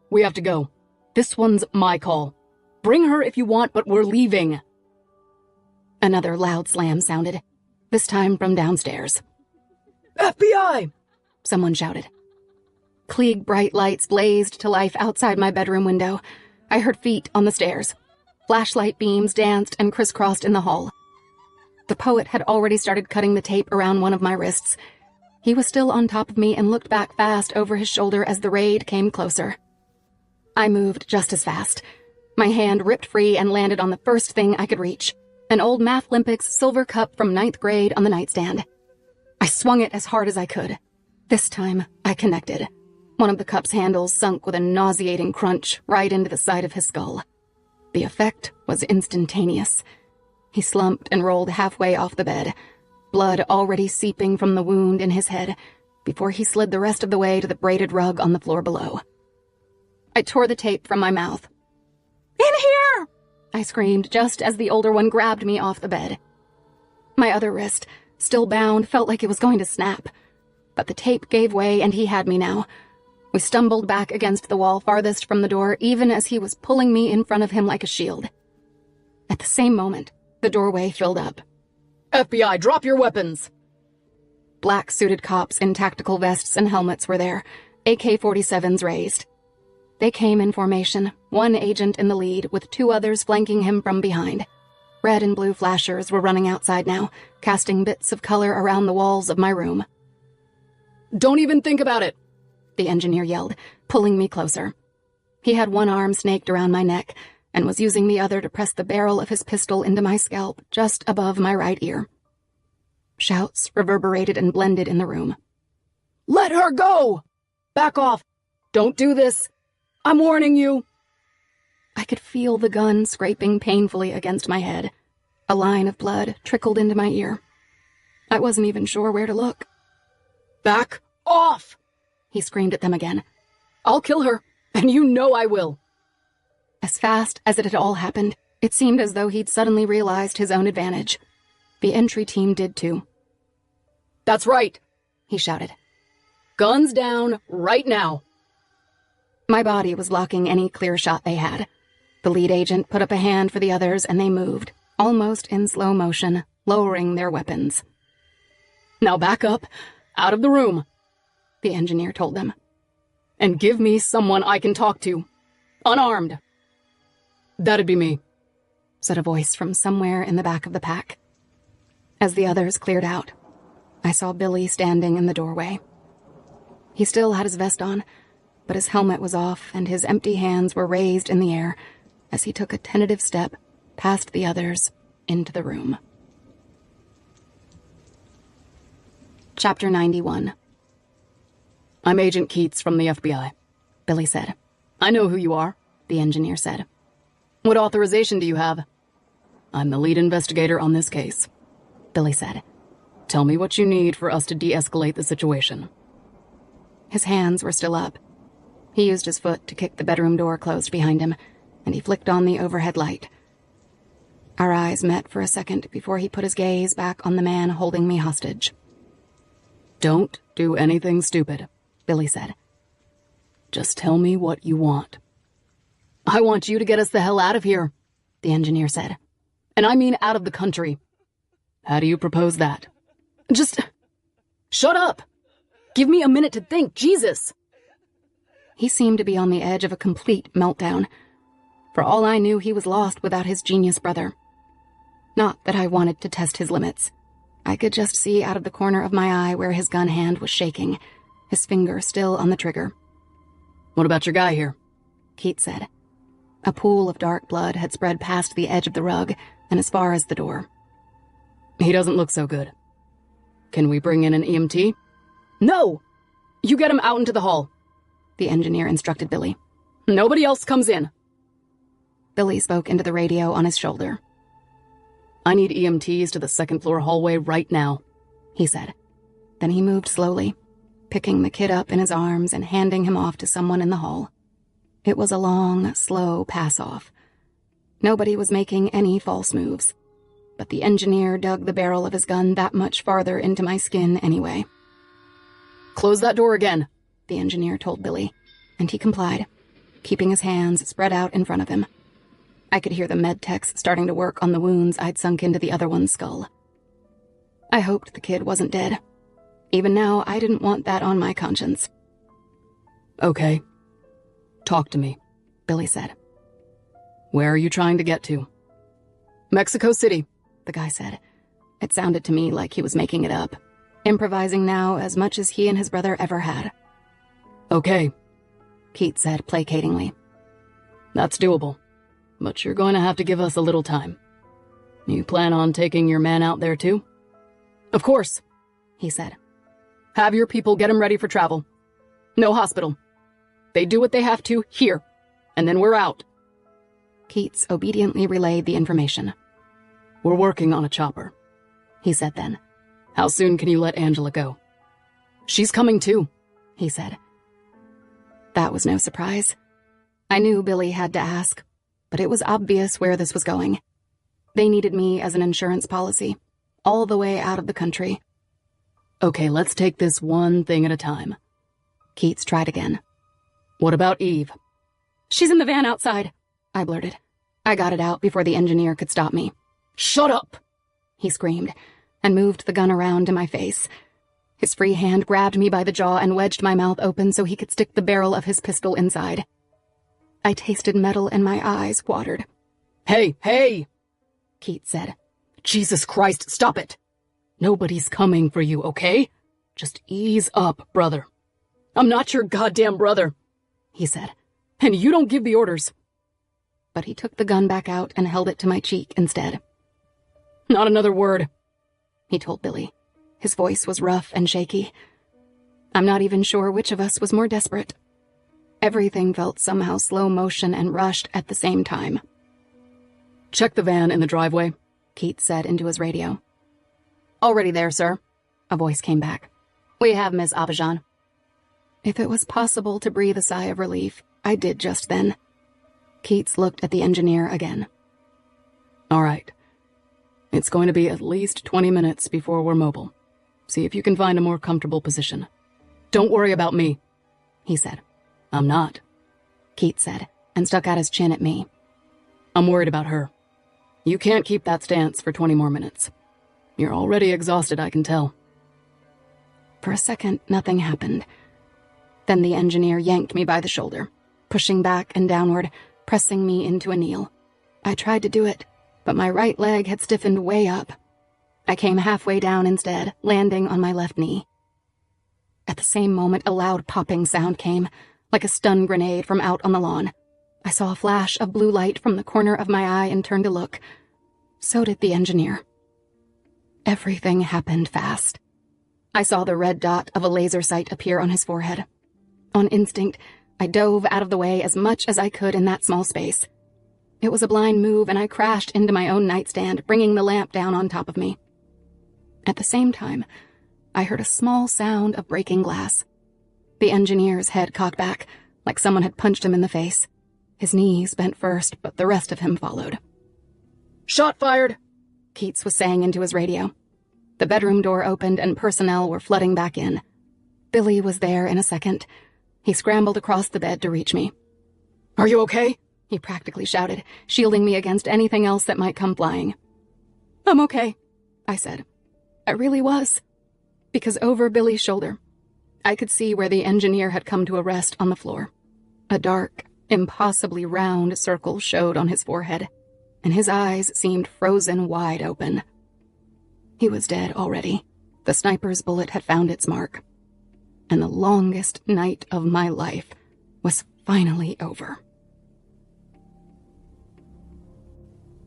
Speaker 3: We have to go. This one's my call. Bring her if you want, but we're leaving." Another loud slam sounded, this time from downstairs. "FBI! someone shouted. Klieg bright lights blazed to life outside my bedroom window. I heard feet on the stairs. Flashlight beams danced and crisscrossed in the hall. The poet had already started cutting the tape around one of my wrists. He was still on top of me and looked back fast over his shoulder as the raid came closer. I moved just as fast. My hand ripped free and landed on the first thing I could reach, an old Mathlympics silver cup from 9th grade on the nightstand. I swung it as hard as I could. This time, I connected. One of the cup's handles sunk with a nauseating crunch right into the side of his skull. The effect was instantaneous. He slumped and rolled halfway off the bed, blood already seeping from the wound in his head, before he slid the rest of the way to the braided rug on the floor below. I tore the tape from my mouth. "In here!" I screamed just as the older one grabbed me off the bed. My other wrist, still bound, felt like it was going to snap. But the tape gave way and he had me now. We stumbled back against the wall farthest from the door, even as he was pulling me in front of him like a shield. At the same moment, the doorway filled up.
Speaker 2: FBI, drop your weapons!
Speaker 3: Black-suited cops in tactical vests and helmets were there, AK-47s raised. They came in formation, one agent in the lead, with 2 others flanking him from behind. Red and blue flashers were running outside now, casting bits of color around the walls of my room.
Speaker 2: "Don't even think about it!"
Speaker 3: the engineer yelled, pulling me closer. He had one arm snaked around my neck and was using the other to press the barrel of his pistol into my scalp just above my right ear. Shouts reverberated and blended in the room.
Speaker 2: "Let her go! Back off! Don't do this! I'm warning you!"
Speaker 3: I could feel the gun scraping painfully against my head. A line of blood trickled into my ear. I wasn't even sure where to look.
Speaker 2: "Back off!"
Speaker 3: he screamed at them again.
Speaker 2: "I'll kill her, and you know I will."
Speaker 3: As fast as it had all happened, it seemed as though he'd suddenly realized his own advantage. The entry team did too.
Speaker 2: "That's right,"
Speaker 3: he shouted.
Speaker 2: "Guns down right now."
Speaker 3: My body was blocking any clear shot they had. The lead agent put up a hand for the others and they moved, almost in slow motion, lowering their weapons.
Speaker 2: "Now back up, out of the room,"
Speaker 3: the engineer told them.
Speaker 2: "And give me someone I can talk to. Unarmed." "That'd be me,"
Speaker 3: said a voice from somewhere in the back of the pack. As the others cleared out, I saw Billy standing in the doorway. He still had his vest on, but his helmet was off and his empty hands were raised in the air as he took a tentative step past the others into the room. Chapter 91.
Speaker 2: "I'm Agent Keats from the FBI,"
Speaker 3: Billy said.
Speaker 2: "I know who you are,"
Speaker 3: the engineer said.
Speaker 2: "What authorization do you have?" "I'm the lead investigator on this case,"
Speaker 3: Billy said.
Speaker 2: "Tell me what you need for us to de-escalate the situation."
Speaker 3: His hands were still up. He used his foot to kick the bedroom door closed behind him, and he flicked on the overhead light. Our eyes met for a second before he put his gaze back on the man holding me hostage.
Speaker 2: "Don't do anything stupid,"
Speaker 3: Billy said.
Speaker 2: "Just tell me what you want." "I want you to get us the hell out of here,"
Speaker 3: the engineer said.
Speaker 2: "And I mean out of the country." "How do you propose that?" "Just shut up! Give me a minute to think, Jesus!"
Speaker 3: He seemed to be on the edge of a complete meltdown. For all I knew, he was lost without his genius brother. Not that I wanted to test his limits. I could just see out of the corner of my eye where his gun hand was shaking, his finger still on the trigger.
Speaker 2: "What about your guy here?"
Speaker 3: Keats said. A pool of dark blood had spread past the edge of the rug and as far as the door.
Speaker 2: "He doesn't look so good. Can we bring in an EMT?" "No! You get him out into the hall,"
Speaker 3: the engineer instructed Billy.
Speaker 2: "Nobody else comes in."
Speaker 3: Billy spoke into the radio on his shoulder.
Speaker 2: "I need EMTs to the second-floor hallway right now,"
Speaker 3: he said. Then he moved slowly, picking the kid up in his arms and handing him off to someone in the hall. It was a long, slow pass-off. Nobody was making any false moves, but the engineer dug the barrel of his gun that much farther into my skin anyway.
Speaker 2: "Close that door again,"
Speaker 3: the engineer told Billy, and he complied, keeping his hands spread out in front of him. I could hear the med techs starting to work on the wounds I'd sunk into the other one's skull. I hoped the kid wasn't dead. Even now, I didn't want that on my conscience.
Speaker 2: Okay. Talk to me,
Speaker 3: Billy said.
Speaker 2: Where are you trying to get to? Mexico City,
Speaker 3: the guy said. It sounded to me like he was making it up, improvising now as much as he and his brother ever had.
Speaker 2: Okay,
Speaker 3: Keith said placatingly.
Speaker 2: That's doable, but you're going to have to give us a little time. You plan on taking your man out there too? Of course,
Speaker 3: he said.
Speaker 2: Have your people get him ready for travel. No hospital. They do what they have to here, and then we're out.
Speaker 3: Keats obediently relayed the information.
Speaker 2: We're working on a chopper,
Speaker 3: he said then.
Speaker 2: How soon can you let Angela go? She's coming too,
Speaker 3: he said. That was no surprise. I knew Billy had to ask, but it was obvious where this was going. They needed me as an insurance policy, all the way out of the country.
Speaker 2: Okay, let's take this one thing at a time.
Speaker 3: Keats tried again.
Speaker 2: What about Eve?
Speaker 3: She's in the van outside, I blurted. I got it out before the engineer could stop me.
Speaker 2: Shut up,
Speaker 3: he screamed, and moved the gun around to my face. His free hand grabbed me by the jaw and wedged my mouth open so he could stick the barrel of his pistol inside. I tasted metal and my eyes watered.
Speaker 2: Hey,
Speaker 3: Keats said.
Speaker 2: Jesus Christ, stop it. Nobody's coming for you, okay? Just ease up, brother. I'm not your goddamn brother,
Speaker 3: he said.
Speaker 2: And you don't give the orders.
Speaker 3: But he took the gun back out and held it to my cheek instead.
Speaker 2: Not another word,
Speaker 3: he told Billy. His voice was rough and shaky. I'm not even sure which of us was more desperate. Everything felt somehow slow motion and rushed at the same time.
Speaker 2: Check the van in the driveway,
Speaker 3: Keats said into his radio.
Speaker 1: Already there, sir,
Speaker 3: a voice came back.
Speaker 1: We have Miss Abidjan.
Speaker 3: If it was possible to breathe a sigh of relief, I did just then. Keats looked at the engineer again.
Speaker 2: All right. It's going to be at least 20 minutes before we're mobile. See if you can find a more comfortable position. Don't worry about me,
Speaker 3: he said.
Speaker 2: I'm not,
Speaker 3: Keats said, and stuck out his chin at me.
Speaker 2: I'm worried about her. You can't keep that stance for 20 more minutes. You're already exhausted, I can tell.
Speaker 3: For a second, nothing happened. Then the engineer yanked me by the shoulder, pushing back and downward, pressing me into a kneel. I tried to do it, but my right leg had stiffened way up. I came halfway down instead, landing on my left knee. At the same moment, a loud popping sound came, like a stun grenade from out on the lawn. I saw a flash of blue light from the corner of my eye and turned to look. So did the engineer. Everything happened fast. I saw the red dot of a laser sight appear on his forehead. On instinct, I dove out of the way as much as I could in that small space. It was a blind move, and I crashed into my own nightstand, bringing the lamp down on top of me. At the same time, I heard a small sound of breaking glass. The engineer's head cocked back, like someone had punched him in the face. His knees bent first, but the rest of him followed.
Speaker 2: Shot fired,
Speaker 3: Keats was saying into his radio. The bedroom door opened and personnel were flooding back in. Billy was there in a second. He scrambled across the bed to reach me.
Speaker 2: Are you okay?
Speaker 3: He practically shouted, shielding me against anything else that might come flying. I'm okay, I said. I really was. Because over Billy's shoulder, I could see where the engineer had come to a rest on the floor. A dark, impossibly round circle showed on his forehead, and his eyes seemed frozen wide open. He was dead already. The sniper's bullet had found its mark. And the longest night of my life was finally over.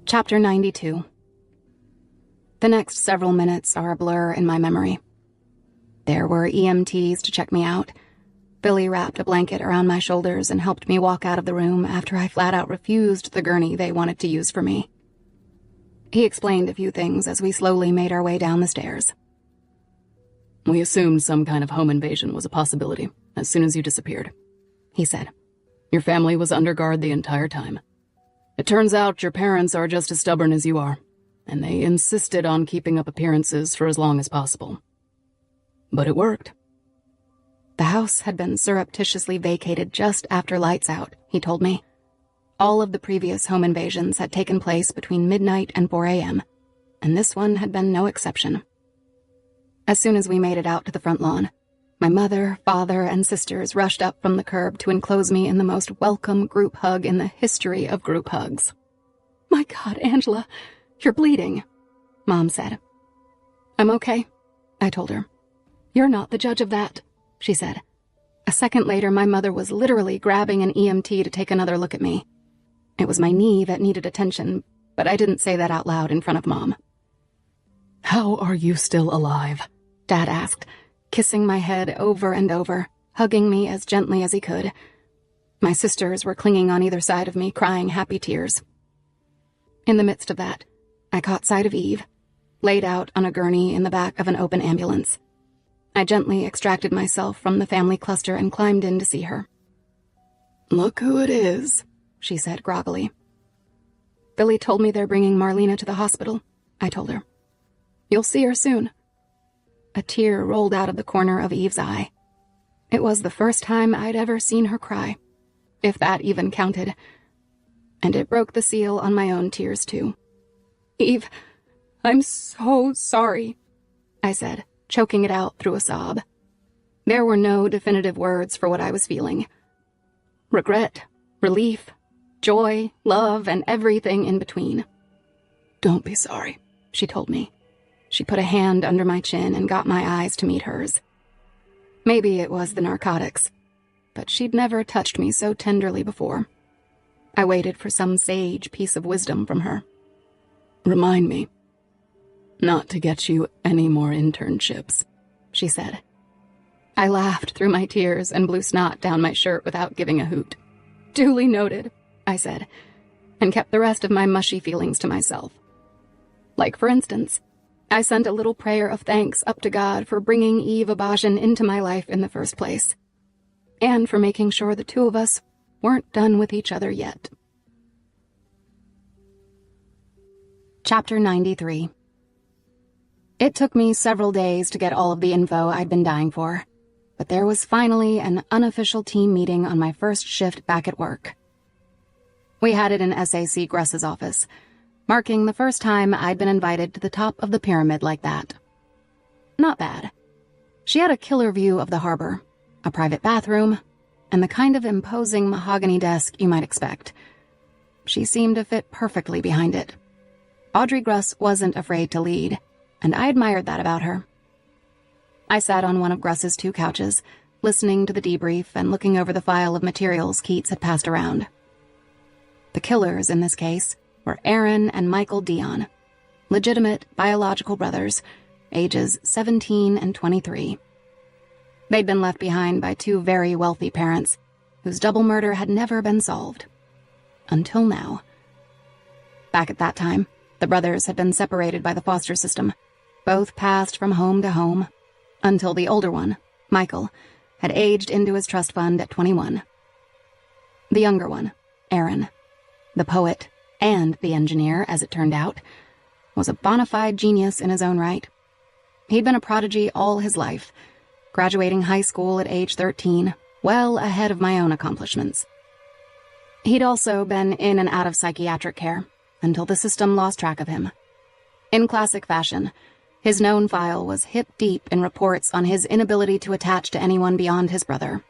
Speaker 3: Chapter 92. The next several minutes are a blur in my memory. There were EMTs to check me out. Billy wrapped a blanket around my shoulders and helped me walk out of the room after I flat out refused the gurney they wanted to use for me. He explained a few things as we slowly made our way down the stairs.
Speaker 2: We assumed some kind of home invasion was a possibility as soon as you disappeared,
Speaker 3: he said.
Speaker 2: Your family was under guard the entire time. It turns out your parents are just as stubborn as you are, and they insisted on keeping up appearances for as long as possible. But it worked.
Speaker 3: The house had been surreptitiously vacated just after lights out, he told me. All of the previous home invasions had taken place between midnight and 4 a.m., and this one had been no exception. As soon as we made it out to the front lawn, my mother, father, and sisters rushed up from the curb to enclose me in the most welcome group hug in the history of group hugs. "My God, Angela, you're bleeding," Mom said. "I'm okay," I told her. "You're not the judge of that," she said. A second later, my mother was literally grabbing an EMT to take another look at me. It was my knee that needed attention, but I didn't say that out loud in front of Mom.
Speaker 2: "How are you still alive?"
Speaker 3: Dad asked, kissing my head over and over, hugging me as gently as he could. My sisters were clinging on either side of me, crying happy tears. In the midst of that, I caught sight of Eve, laid out on a gurney in the back of an open ambulance. I gently extracted myself from the family cluster and climbed in to see her.
Speaker 2: "Look who it is,"
Speaker 3: she said groggily. "Billy told me they're bringing Marlena to the hospital," I told her. "You'll see her soon." A tear rolled out of the corner of Eve's eye. It was the first time I'd ever seen her cry, if that even counted. And it broke the seal on my own tears, too. "Eve, I'm so sorry," I said, choking it out through a sob. There were no definitive words for what I was feeling. Regret, relief, joy, love, and everything in between.
Speaker 2: "Don't be sorry,"
Speaker 3: she told me. She put a hand under my chin and got my eyes to meet hers. Maybe it was the narcotics, but she'd never touched me so tenderly before. I waited for some sage piece of wisdom from her.
Speaker 2: "Remind me not to get you any more internships," she said.
Speaker 3: I laughed through my tears and blew snot down my shirt without giving a hoot. "Duly noted," I said, and kept the rest of my mushy feelings to myself. Like, for instance, I sent a little prayer of thanks up to God for bringing Eve Abashan into my life in the first place, and for making sure the two of us weren't done with each other yet. Chapter 93. It took me several days to get all of the info I'd been dying for, but there was finally an unofficial team meeting on my first shift back at work. We had it in SAC Gruss's office, marking the first time I'd been invited to the top of the pyramid like that. Not bad. She had a killer view of the harbor, a private bathroom, and the kind of imposing mahogany desk you might expect. She seemed to fit perfectly behind it. Audrey Gruss wasn't afraid to lead, and I admired that about her. I sat on one of Gruss's 2 couches, listening to the debrief and looking over the file of materials Keats had passed around. The killers, in this case, were Aaron and Michael Dion, legitimate biological brothers, ages 17 and 23. They'd been left behind by 2 very wealthy parents, whose double murder had never been solved. Until now. Back at that time, the brothers had been separated by the foster system, both passed from home to home, until the older one, Michael, had aged into his trust fund at 21. The younger one, Aaron, the poet and the engineer, as it turned out, was a bona fide genius in his own right. He'd been a prodigy all his life, graduating high school at age 13, well ahead of my own accomplishments. He'd also been in and out of psychiatric care until the system lost track of him. In classic fashion, his known file was hip-deep in reports on his inability to attach to anyone beyond his brother.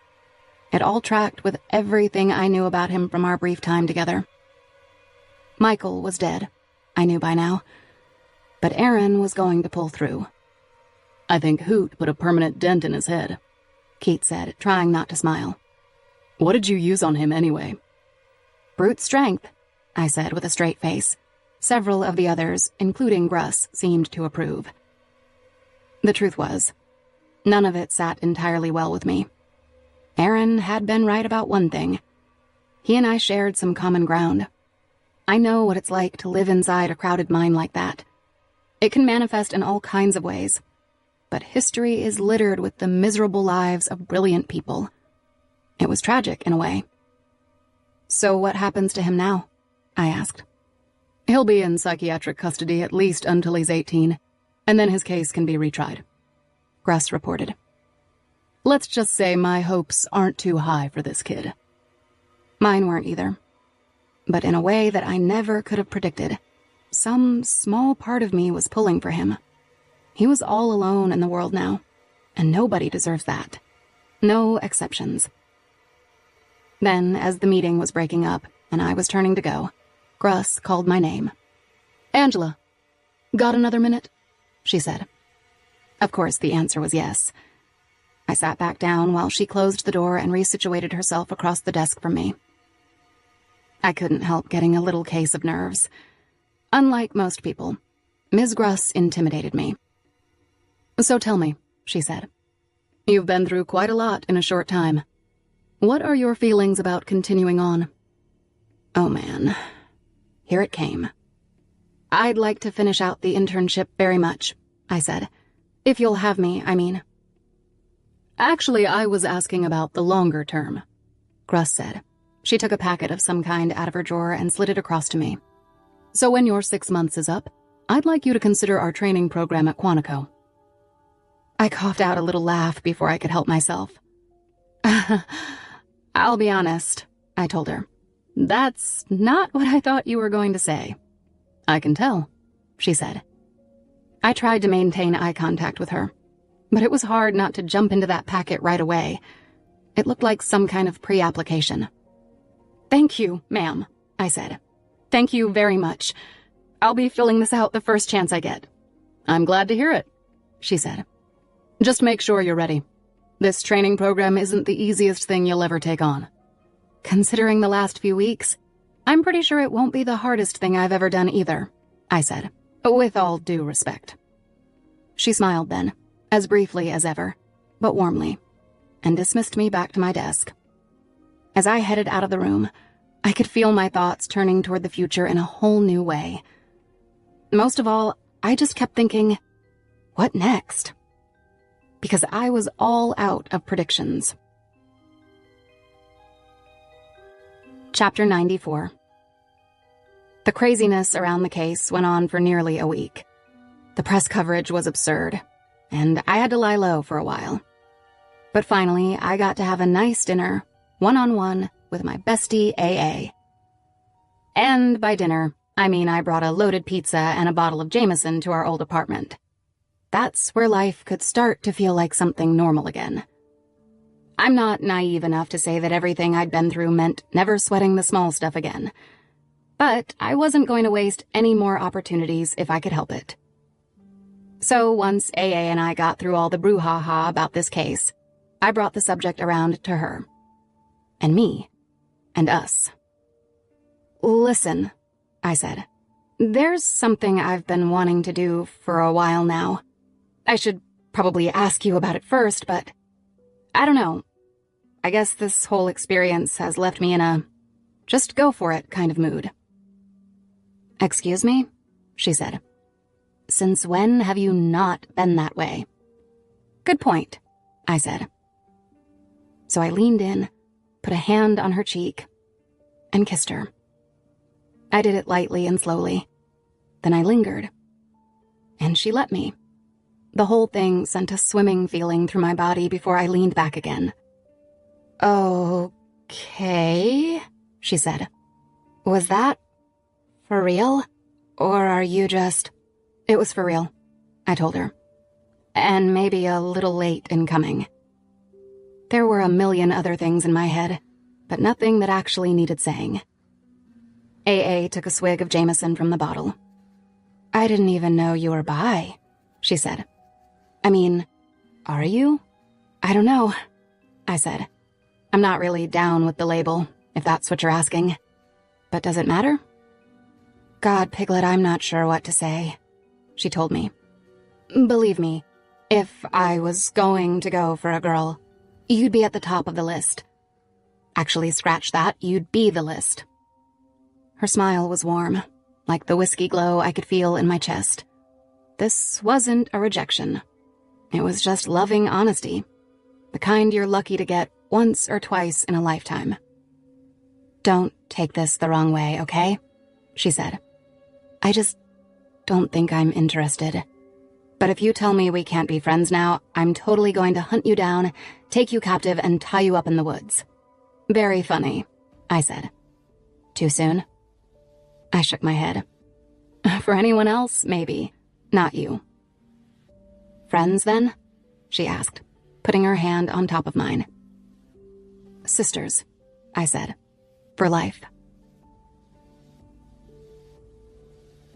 Speaker 3: It all tracked with everything I knew about him from our brief time together. Michael was dead, I knew by now, but Aaron was going to pull through.
Speaker 2: "I think Hoot put a permanent dent in his head,"
Speaker 3: Keats said, trying not to smile.
Speaker 2: "What did you use on him anyway?"
Speaker 3: "Brute strength," I said with a straight face. Several of the others, including Gruss, seemed to approve. The truth was, none of it sat entirely well with me. Aaron had been right about one thing. He and I shared some common ground. I know what it's like to live inside a crowded mind like that. It can manifest in all kinds of ways, but history is littered with the miserable lives of brilliant people. It was tragic in a way. "So what happens to him now?" I asked.
Speaker 2: "He'll be in psychiatric custody at least until he's 18, and then his case can be retried," Gruss reported. "Let's just say my hopes aren't too high for this kid."
Speaker 3: Mine weren't either. But in a way that I never could have predicted, some small part of me was pulling for him. He was all alone in the world now, and nobody deserves that. No exceptions. Then, as the meeting was breaking up and I was turning to go, Gruss called my name.
Speaker 2: "Angela, got another minute?" she said.
Speaker 3: Of course, the answer was yes. I sat back down while she closed the door and resituated herself across the desk from me. I couldn't help getting a little case of nerves. Unlike most people, Ms. Gruss intimidated me.
Speaker 2: "So tell me," she said. "You've been through quite a lot in a short time. What are your feelings about continuing on?"
Speaker 3: Oh man, here it came. "I'd like to finish out the internship very much," I said. "If you'll have me, I mean."
Speaker 2: "Actually, I was asking about the longer term,"
Speaker 3: Gruss said. She took a packet of some kind out of her drawer and slid it across to me.
Speaker 2: "So when your 6 months is up, I'd like you to consider our training program at Quantico."
Speaker 3: I coughed out a little laugh before I could help myself. "I'll be honest," I told her. "That's not what I thought you were going to say."
Speaker 2: "I can tell," she said.
Speaker 3: I tried to maintain eye contact with her, but it was hard not to jump into that packet right away. It looked like some kind of pre-application. "Thank you, ma'am," I said. "Thank you very much. I'll be filling this out the first chance I get."
Speaker 2: "I'm glad to hear it," she said. "Just make sure you're ready. This training program isn't the easiest thing you'll ever take on."
Speaker 3: "Considering the last few weeks, I'm pretty sure it won't be the hardest thing I've ever done either," I said, with all due respect. She smiled then, as briefly as ever, but warmly, and dismissed me back to my desk. As I headed out of the room, I could feel my thoughts turning toward the future in a whole new way. Most of all, I just kept thinking, what next? Because I was all out of predictions. Chapter 94. The craziness around the case went on for nearly a week. The press coverage was absurd, and I had to lie low for a while. But finally, I got to have a nice dinner, one-on-one, with my bestie, AA. And by dinner, I mean I brought a loaded pizza and a bottle of Jameson to our old apartment. That's where life could start to feel like something normal again. I'm not naive enough to say that everything I'd been through meant never sweating the small stuff again. But I wasn't going to waste any more opportunities if I could help it. So once AA and I got through all the brouhaha about this case, I brought the subject around to her. And me. And us. "Listen," I said. "There's something I've been wanting to do for a while now. I should probably ask you about it first, but I don't know. I guess this whole experience has left me in a just go for it kind of mood." "Excuse me?" she said. "Since when have you not been that way?" "Good point," I said. So I leaned in, put a hand on her cheek, and kissed her. I did it lightly and slowly. Then I lingered. And she let me. The whole thing sent a swimming feeling through my body before I leaned back again. "Okay," she said. "Was that for real? Or are you just—" "It was for real," I told her. "And maybe a little late in coming." There were a million other things in my head, but nothing that actually needed saying. AA took a swig of Jameson from the bottle. "I didn't even know you were bi," she said. "I mean, are you?" "I don't know," I said. "I'm not really down with the label, if that's what you're asking. But does it matter?" "God, Piglet, I'm not sure what to say," she told me. "Believe me, if I was going to go for a girl, you'd be at the top of the list. Actually, scratch that, you'd be the list." Her smile was warm, like the whiskey glow I could feel in my chest. This wasn't a rejection. It was just loving honesty, the kind you're lucky to get once or twice in a lifetime. "Don't take this the wrong way, okay?" she said. "I just don't think I'm interested. But if you tell me we can't be friends now, I'm totally going to hunt you down, take you captive, and tie you up in the woods." "Very funny," I said. "Too soon?" I shook my head. "For anyone else, maybe. Not you." Friends, then? She asked, putting her hand on top of mine.
Speaker 1: Sisters, I said. For life.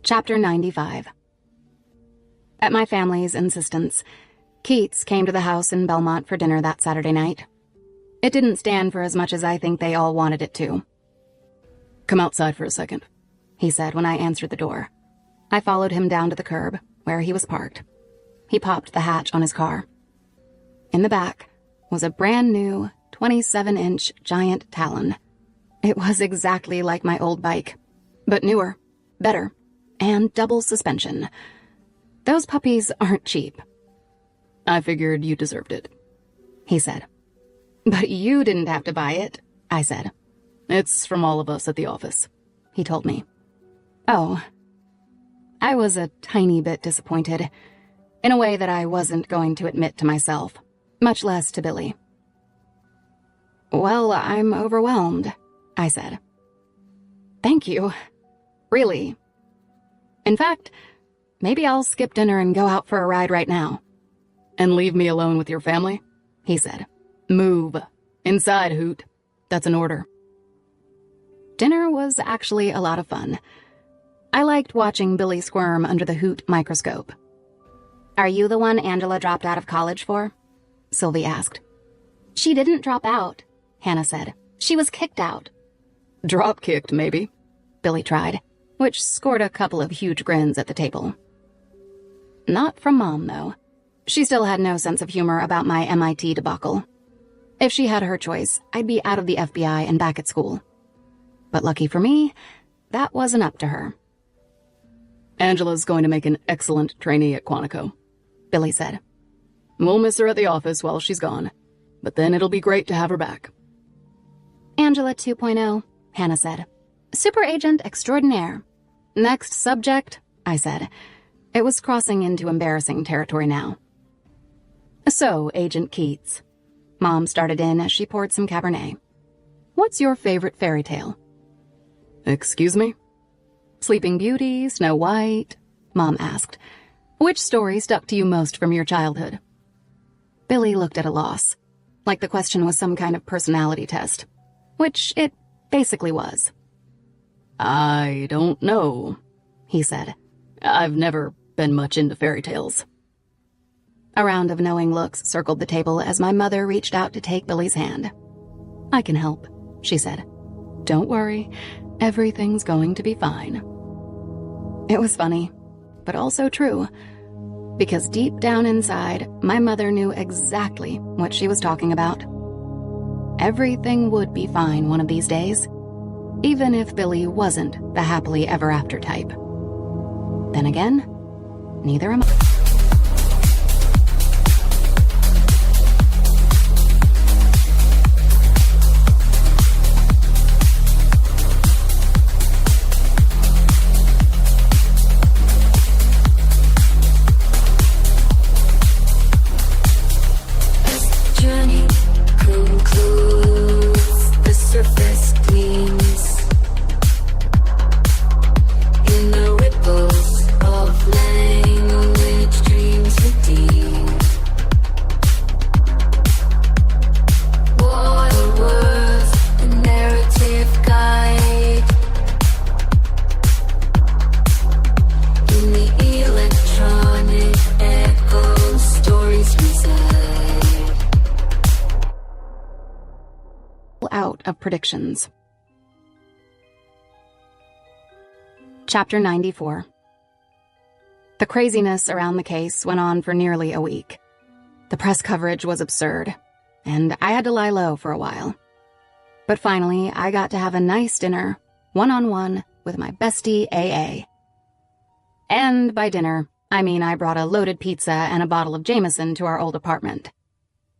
Speaker 3: Chapter 95. At my family's insistence, Keats came to the house in Belmont for dinner that Saturday night. It didn't stand for as much as I think they all wanted it to.
Speaker 2: Come outside for a second,
Speaker 3: he said when I answered the door. I followed him down to the curb, where he was parked. He popped the hatch on his car. In the back was a brand new 27-inch giant Talon. It was exactly like my old bike, but newer, better, and double suspension. Those puppies aren't cheap.
Speaker 2: I figured you deserved it,
Speaker 3: he said. But you didn't have to buy it, I said.
Speaker 2: It's from all of us at the office,
Speaker 3: he told me. Oh. I was a tiny bit disappointed, in a way that I wasn't going to admit to myself, much less to Billy. Well, I'm overwhelmed, I said. Thank you. Really. In fact, maybe I'll skip dinner and go out for a ride right now.
Speaker 2: And leave me alone with your family?
Speaker 3: He said.
Speaker 2: Move. Inside, Hoot. That's an order.
Speaker 3: Dinner was actually a lot of fun. I liked watching Billy squirm under the Hoot microscope. Are you the one Angela dropped out of college for? Sylvie asked. She didn't drop out, Hannah said. She was kicked out.
Speaker 2: Drop-kicked, maybe,
Speaker 3: Billy tried, which scored a couple of huge grins at the table. Not from Mom, though. She still had no sense of humor about my MIT debacle. If she had her choice, I'd be out of the FBI and back at school. But lucky for me, that wasn't up to her.
Speaker 2: Angela's going to make an excellent trainee at Quantico,
Speaker 3: Billy said.
Speaker 2: We'll miss her at the office while she's gone, but then it'll be great to have her back.
Speaker 3: Angela 2.0, Hannah said. Super agent extraordinaire. Next subject, I said. It was crossing into embarrassing territory now. So, Agent Keats. Mom started in as she poured some Cabernet. What's your favorite fairy tale?
Speaker 2: Excuse me?
Speaker 3: Sleeping Beauty, Snow White, Mom asked. Which story stuck to you most from your childhood? Billy looked at a loss, like the question was some kind of personality test, which it basically was.
Speaker 2: I don't know,
Speaker 3: he said.
Speaker 2: I've never been much into fairy tales.
Speaker 3: A round of knowing looks circled the table as my mother reached out to take Billy's hand. I can help, she said. Don't worry, everything's going to be fine. It was funny, but also true, because deep down inside, my mother knew exactly what she was talking about. Everything would be fine one of these days, even if Billy wasn't the happily ever after type. Then again, neither am I. Of predictions. Chapter 94. The craziness around the case went on for nearly a week. The press coverage was absurd, and I had to lie low for a while. But finally, I got to have a nice dinner, one-on-one, with my bestie AA. And by dinner, I mean I brought a loaded pizza and a bottle of Jameson to our old apartment.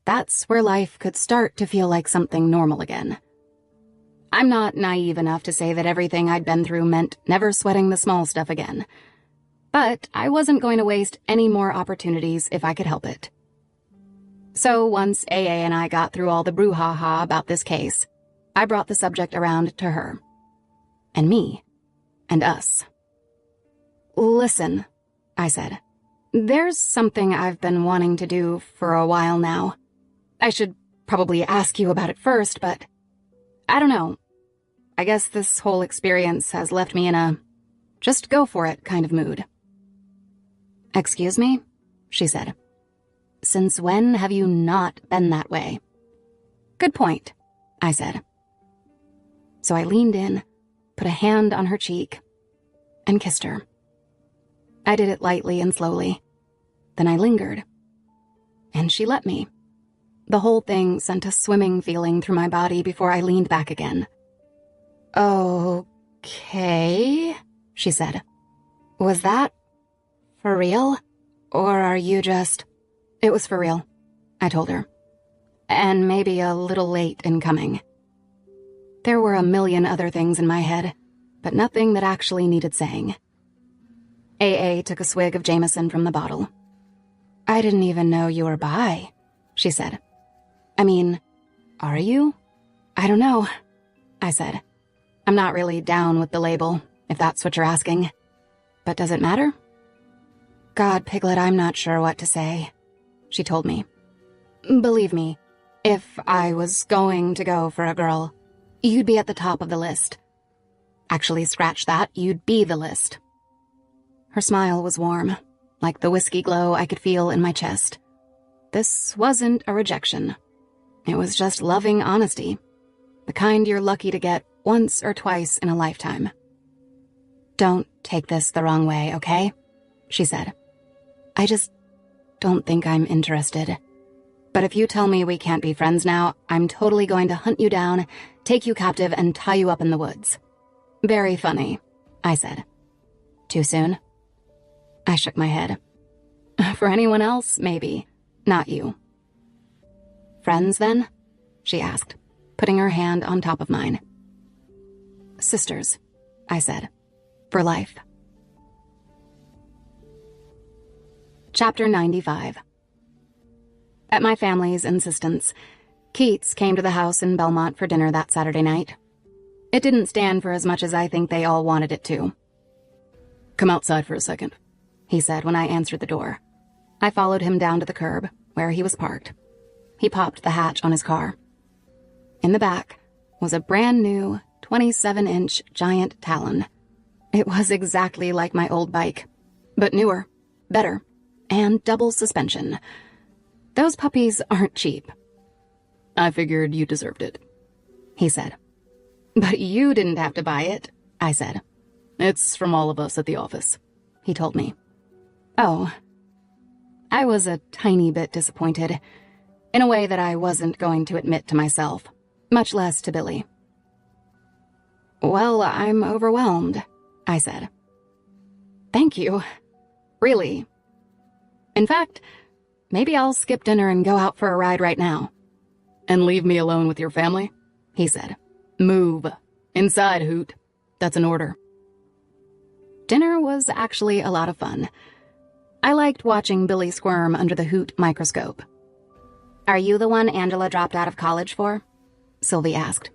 Speaker 3: That's where life could start to feel like something normal again. I'm not naive enough to say that everything I'd been through meant never sweating the small stuff again. But I wasn't going to waste any more opportunities if I could help it. So once AA and I got through all the brouhaha about this case, I brought the subject around to her. And me. And us. Listen, I said. There's something I've been wanting to do for a while now. I should probably ask you about it first, but I don't know. I guess this whole experience has left me in a just go for it kind of mood. Excuse me? She said. Since when have you not been that way? Good point, I said. So I leaned in, put a hand on her cheek, and kissed her. I did it lightly and slowly. Then I lingered. And she let me. The whole thing sent a swimming feeling through my body before I leaned back again. Okay, she said. Was that for real? Or are you just... It was for real, I told her. And maybe a little late in coming. There were a million other things in my head, but nothing that actually needed saying. AA took a swig of Jameson from the bottle. I didn't even know you were bi, she said. I mean, are you? I don't know, I said. I'm not really down with the label, if that's what you're asking. But does it matter? God, Piglet, I'm not sure what to say, she told me. Believe me, if I was going to go for a girl, you'd be at the top of the list. Actually, scratch that, you'd be the list. Her smile was warm, like the whiskey glow I could feel in my chest. This wasn't a rejection. It was just loving honesty, the kind you're lucky to get once or twice in a lifetime. Don't take this the wrong way, okay? She said. I just don't think I'm interested. But if you tell me we can't be friends now, I'm totally going to hunt you down, take you captive, and tie you up in the woods. Very funny, I said. Too soon? I shook my head. For anyone else, maybe. Not you. Friends, then? She asked, putting her hand on top of mine. Sisters, I said. For life. Chapter 95. At my family's insistence, Keats came to the house in Belmont for dinner that Saturday night. It didn't stand for as much as I think they all wanted it to.
Speaker 2: Come outside for a second,
Speaker 3: he said when I answered the door. I followed him down to the curb, where he was parked. He popped the hatch on his car. In the back was a brand new 27-inch giant Talon. It was exactly like my old bike, but newer, better, and double suspension. Those puppies aren't cheap.
Speaker 2: I figured you deserved it,
Speaker 3: he said. But you didn't have to buy it, I said.
Speaker 2: It's from all of us at the office,
Speaker 3: he told me. Oh. I was a tiny bit disappointed, in a way that I wasn't going to admit to myself, much less to Billy. Well, I'm overwhelmed, I said. Thank you. Really. In fact, maybe I'll skip dinner and go out for a ride right now.
Speaker 2: And leave me alone with your family?
Speaker 3: He said.
Speaker 2: Move. Inside, Hoot. That's an order.
Speaker 3: Dinner was actually a lot of fun. I liked watching Billy squirm under the Hoot microscope. Are you the one Angela dropped out of college for? Sylvie asked.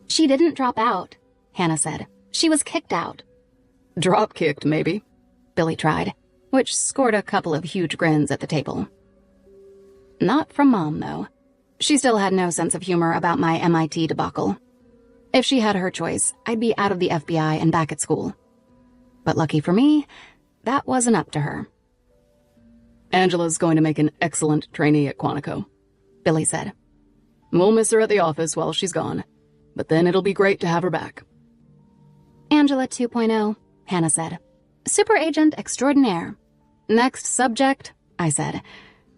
Speaker 3: She didn't drop out, Hannah said. She was kicked out.
Speaker 2: Drop-kicked, maybe,
Speaker 3: Billy tried, which scored a couple of huge grins at the table. Not from Mom, though. She still had no sense of humor about my MIT debacle. If she had her choice, I'd be out of the FBI and back at school. But lucky for me, that wasn't up to her.
Speaker 2: Angela's going to make an excellent trainee at Quantico,
Speaker 3: Billy said.
Speaker 2: We'll miss her at the office while she's gone, but then it'll be great to have her back.
Speaker 3: Angela 2.0, Hannah said. Super agent extraordinaire. Next subject, I said.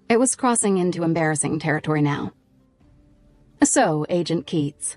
Speaker 3: It was crossing into embarrassing territory now. So, Agent Keats,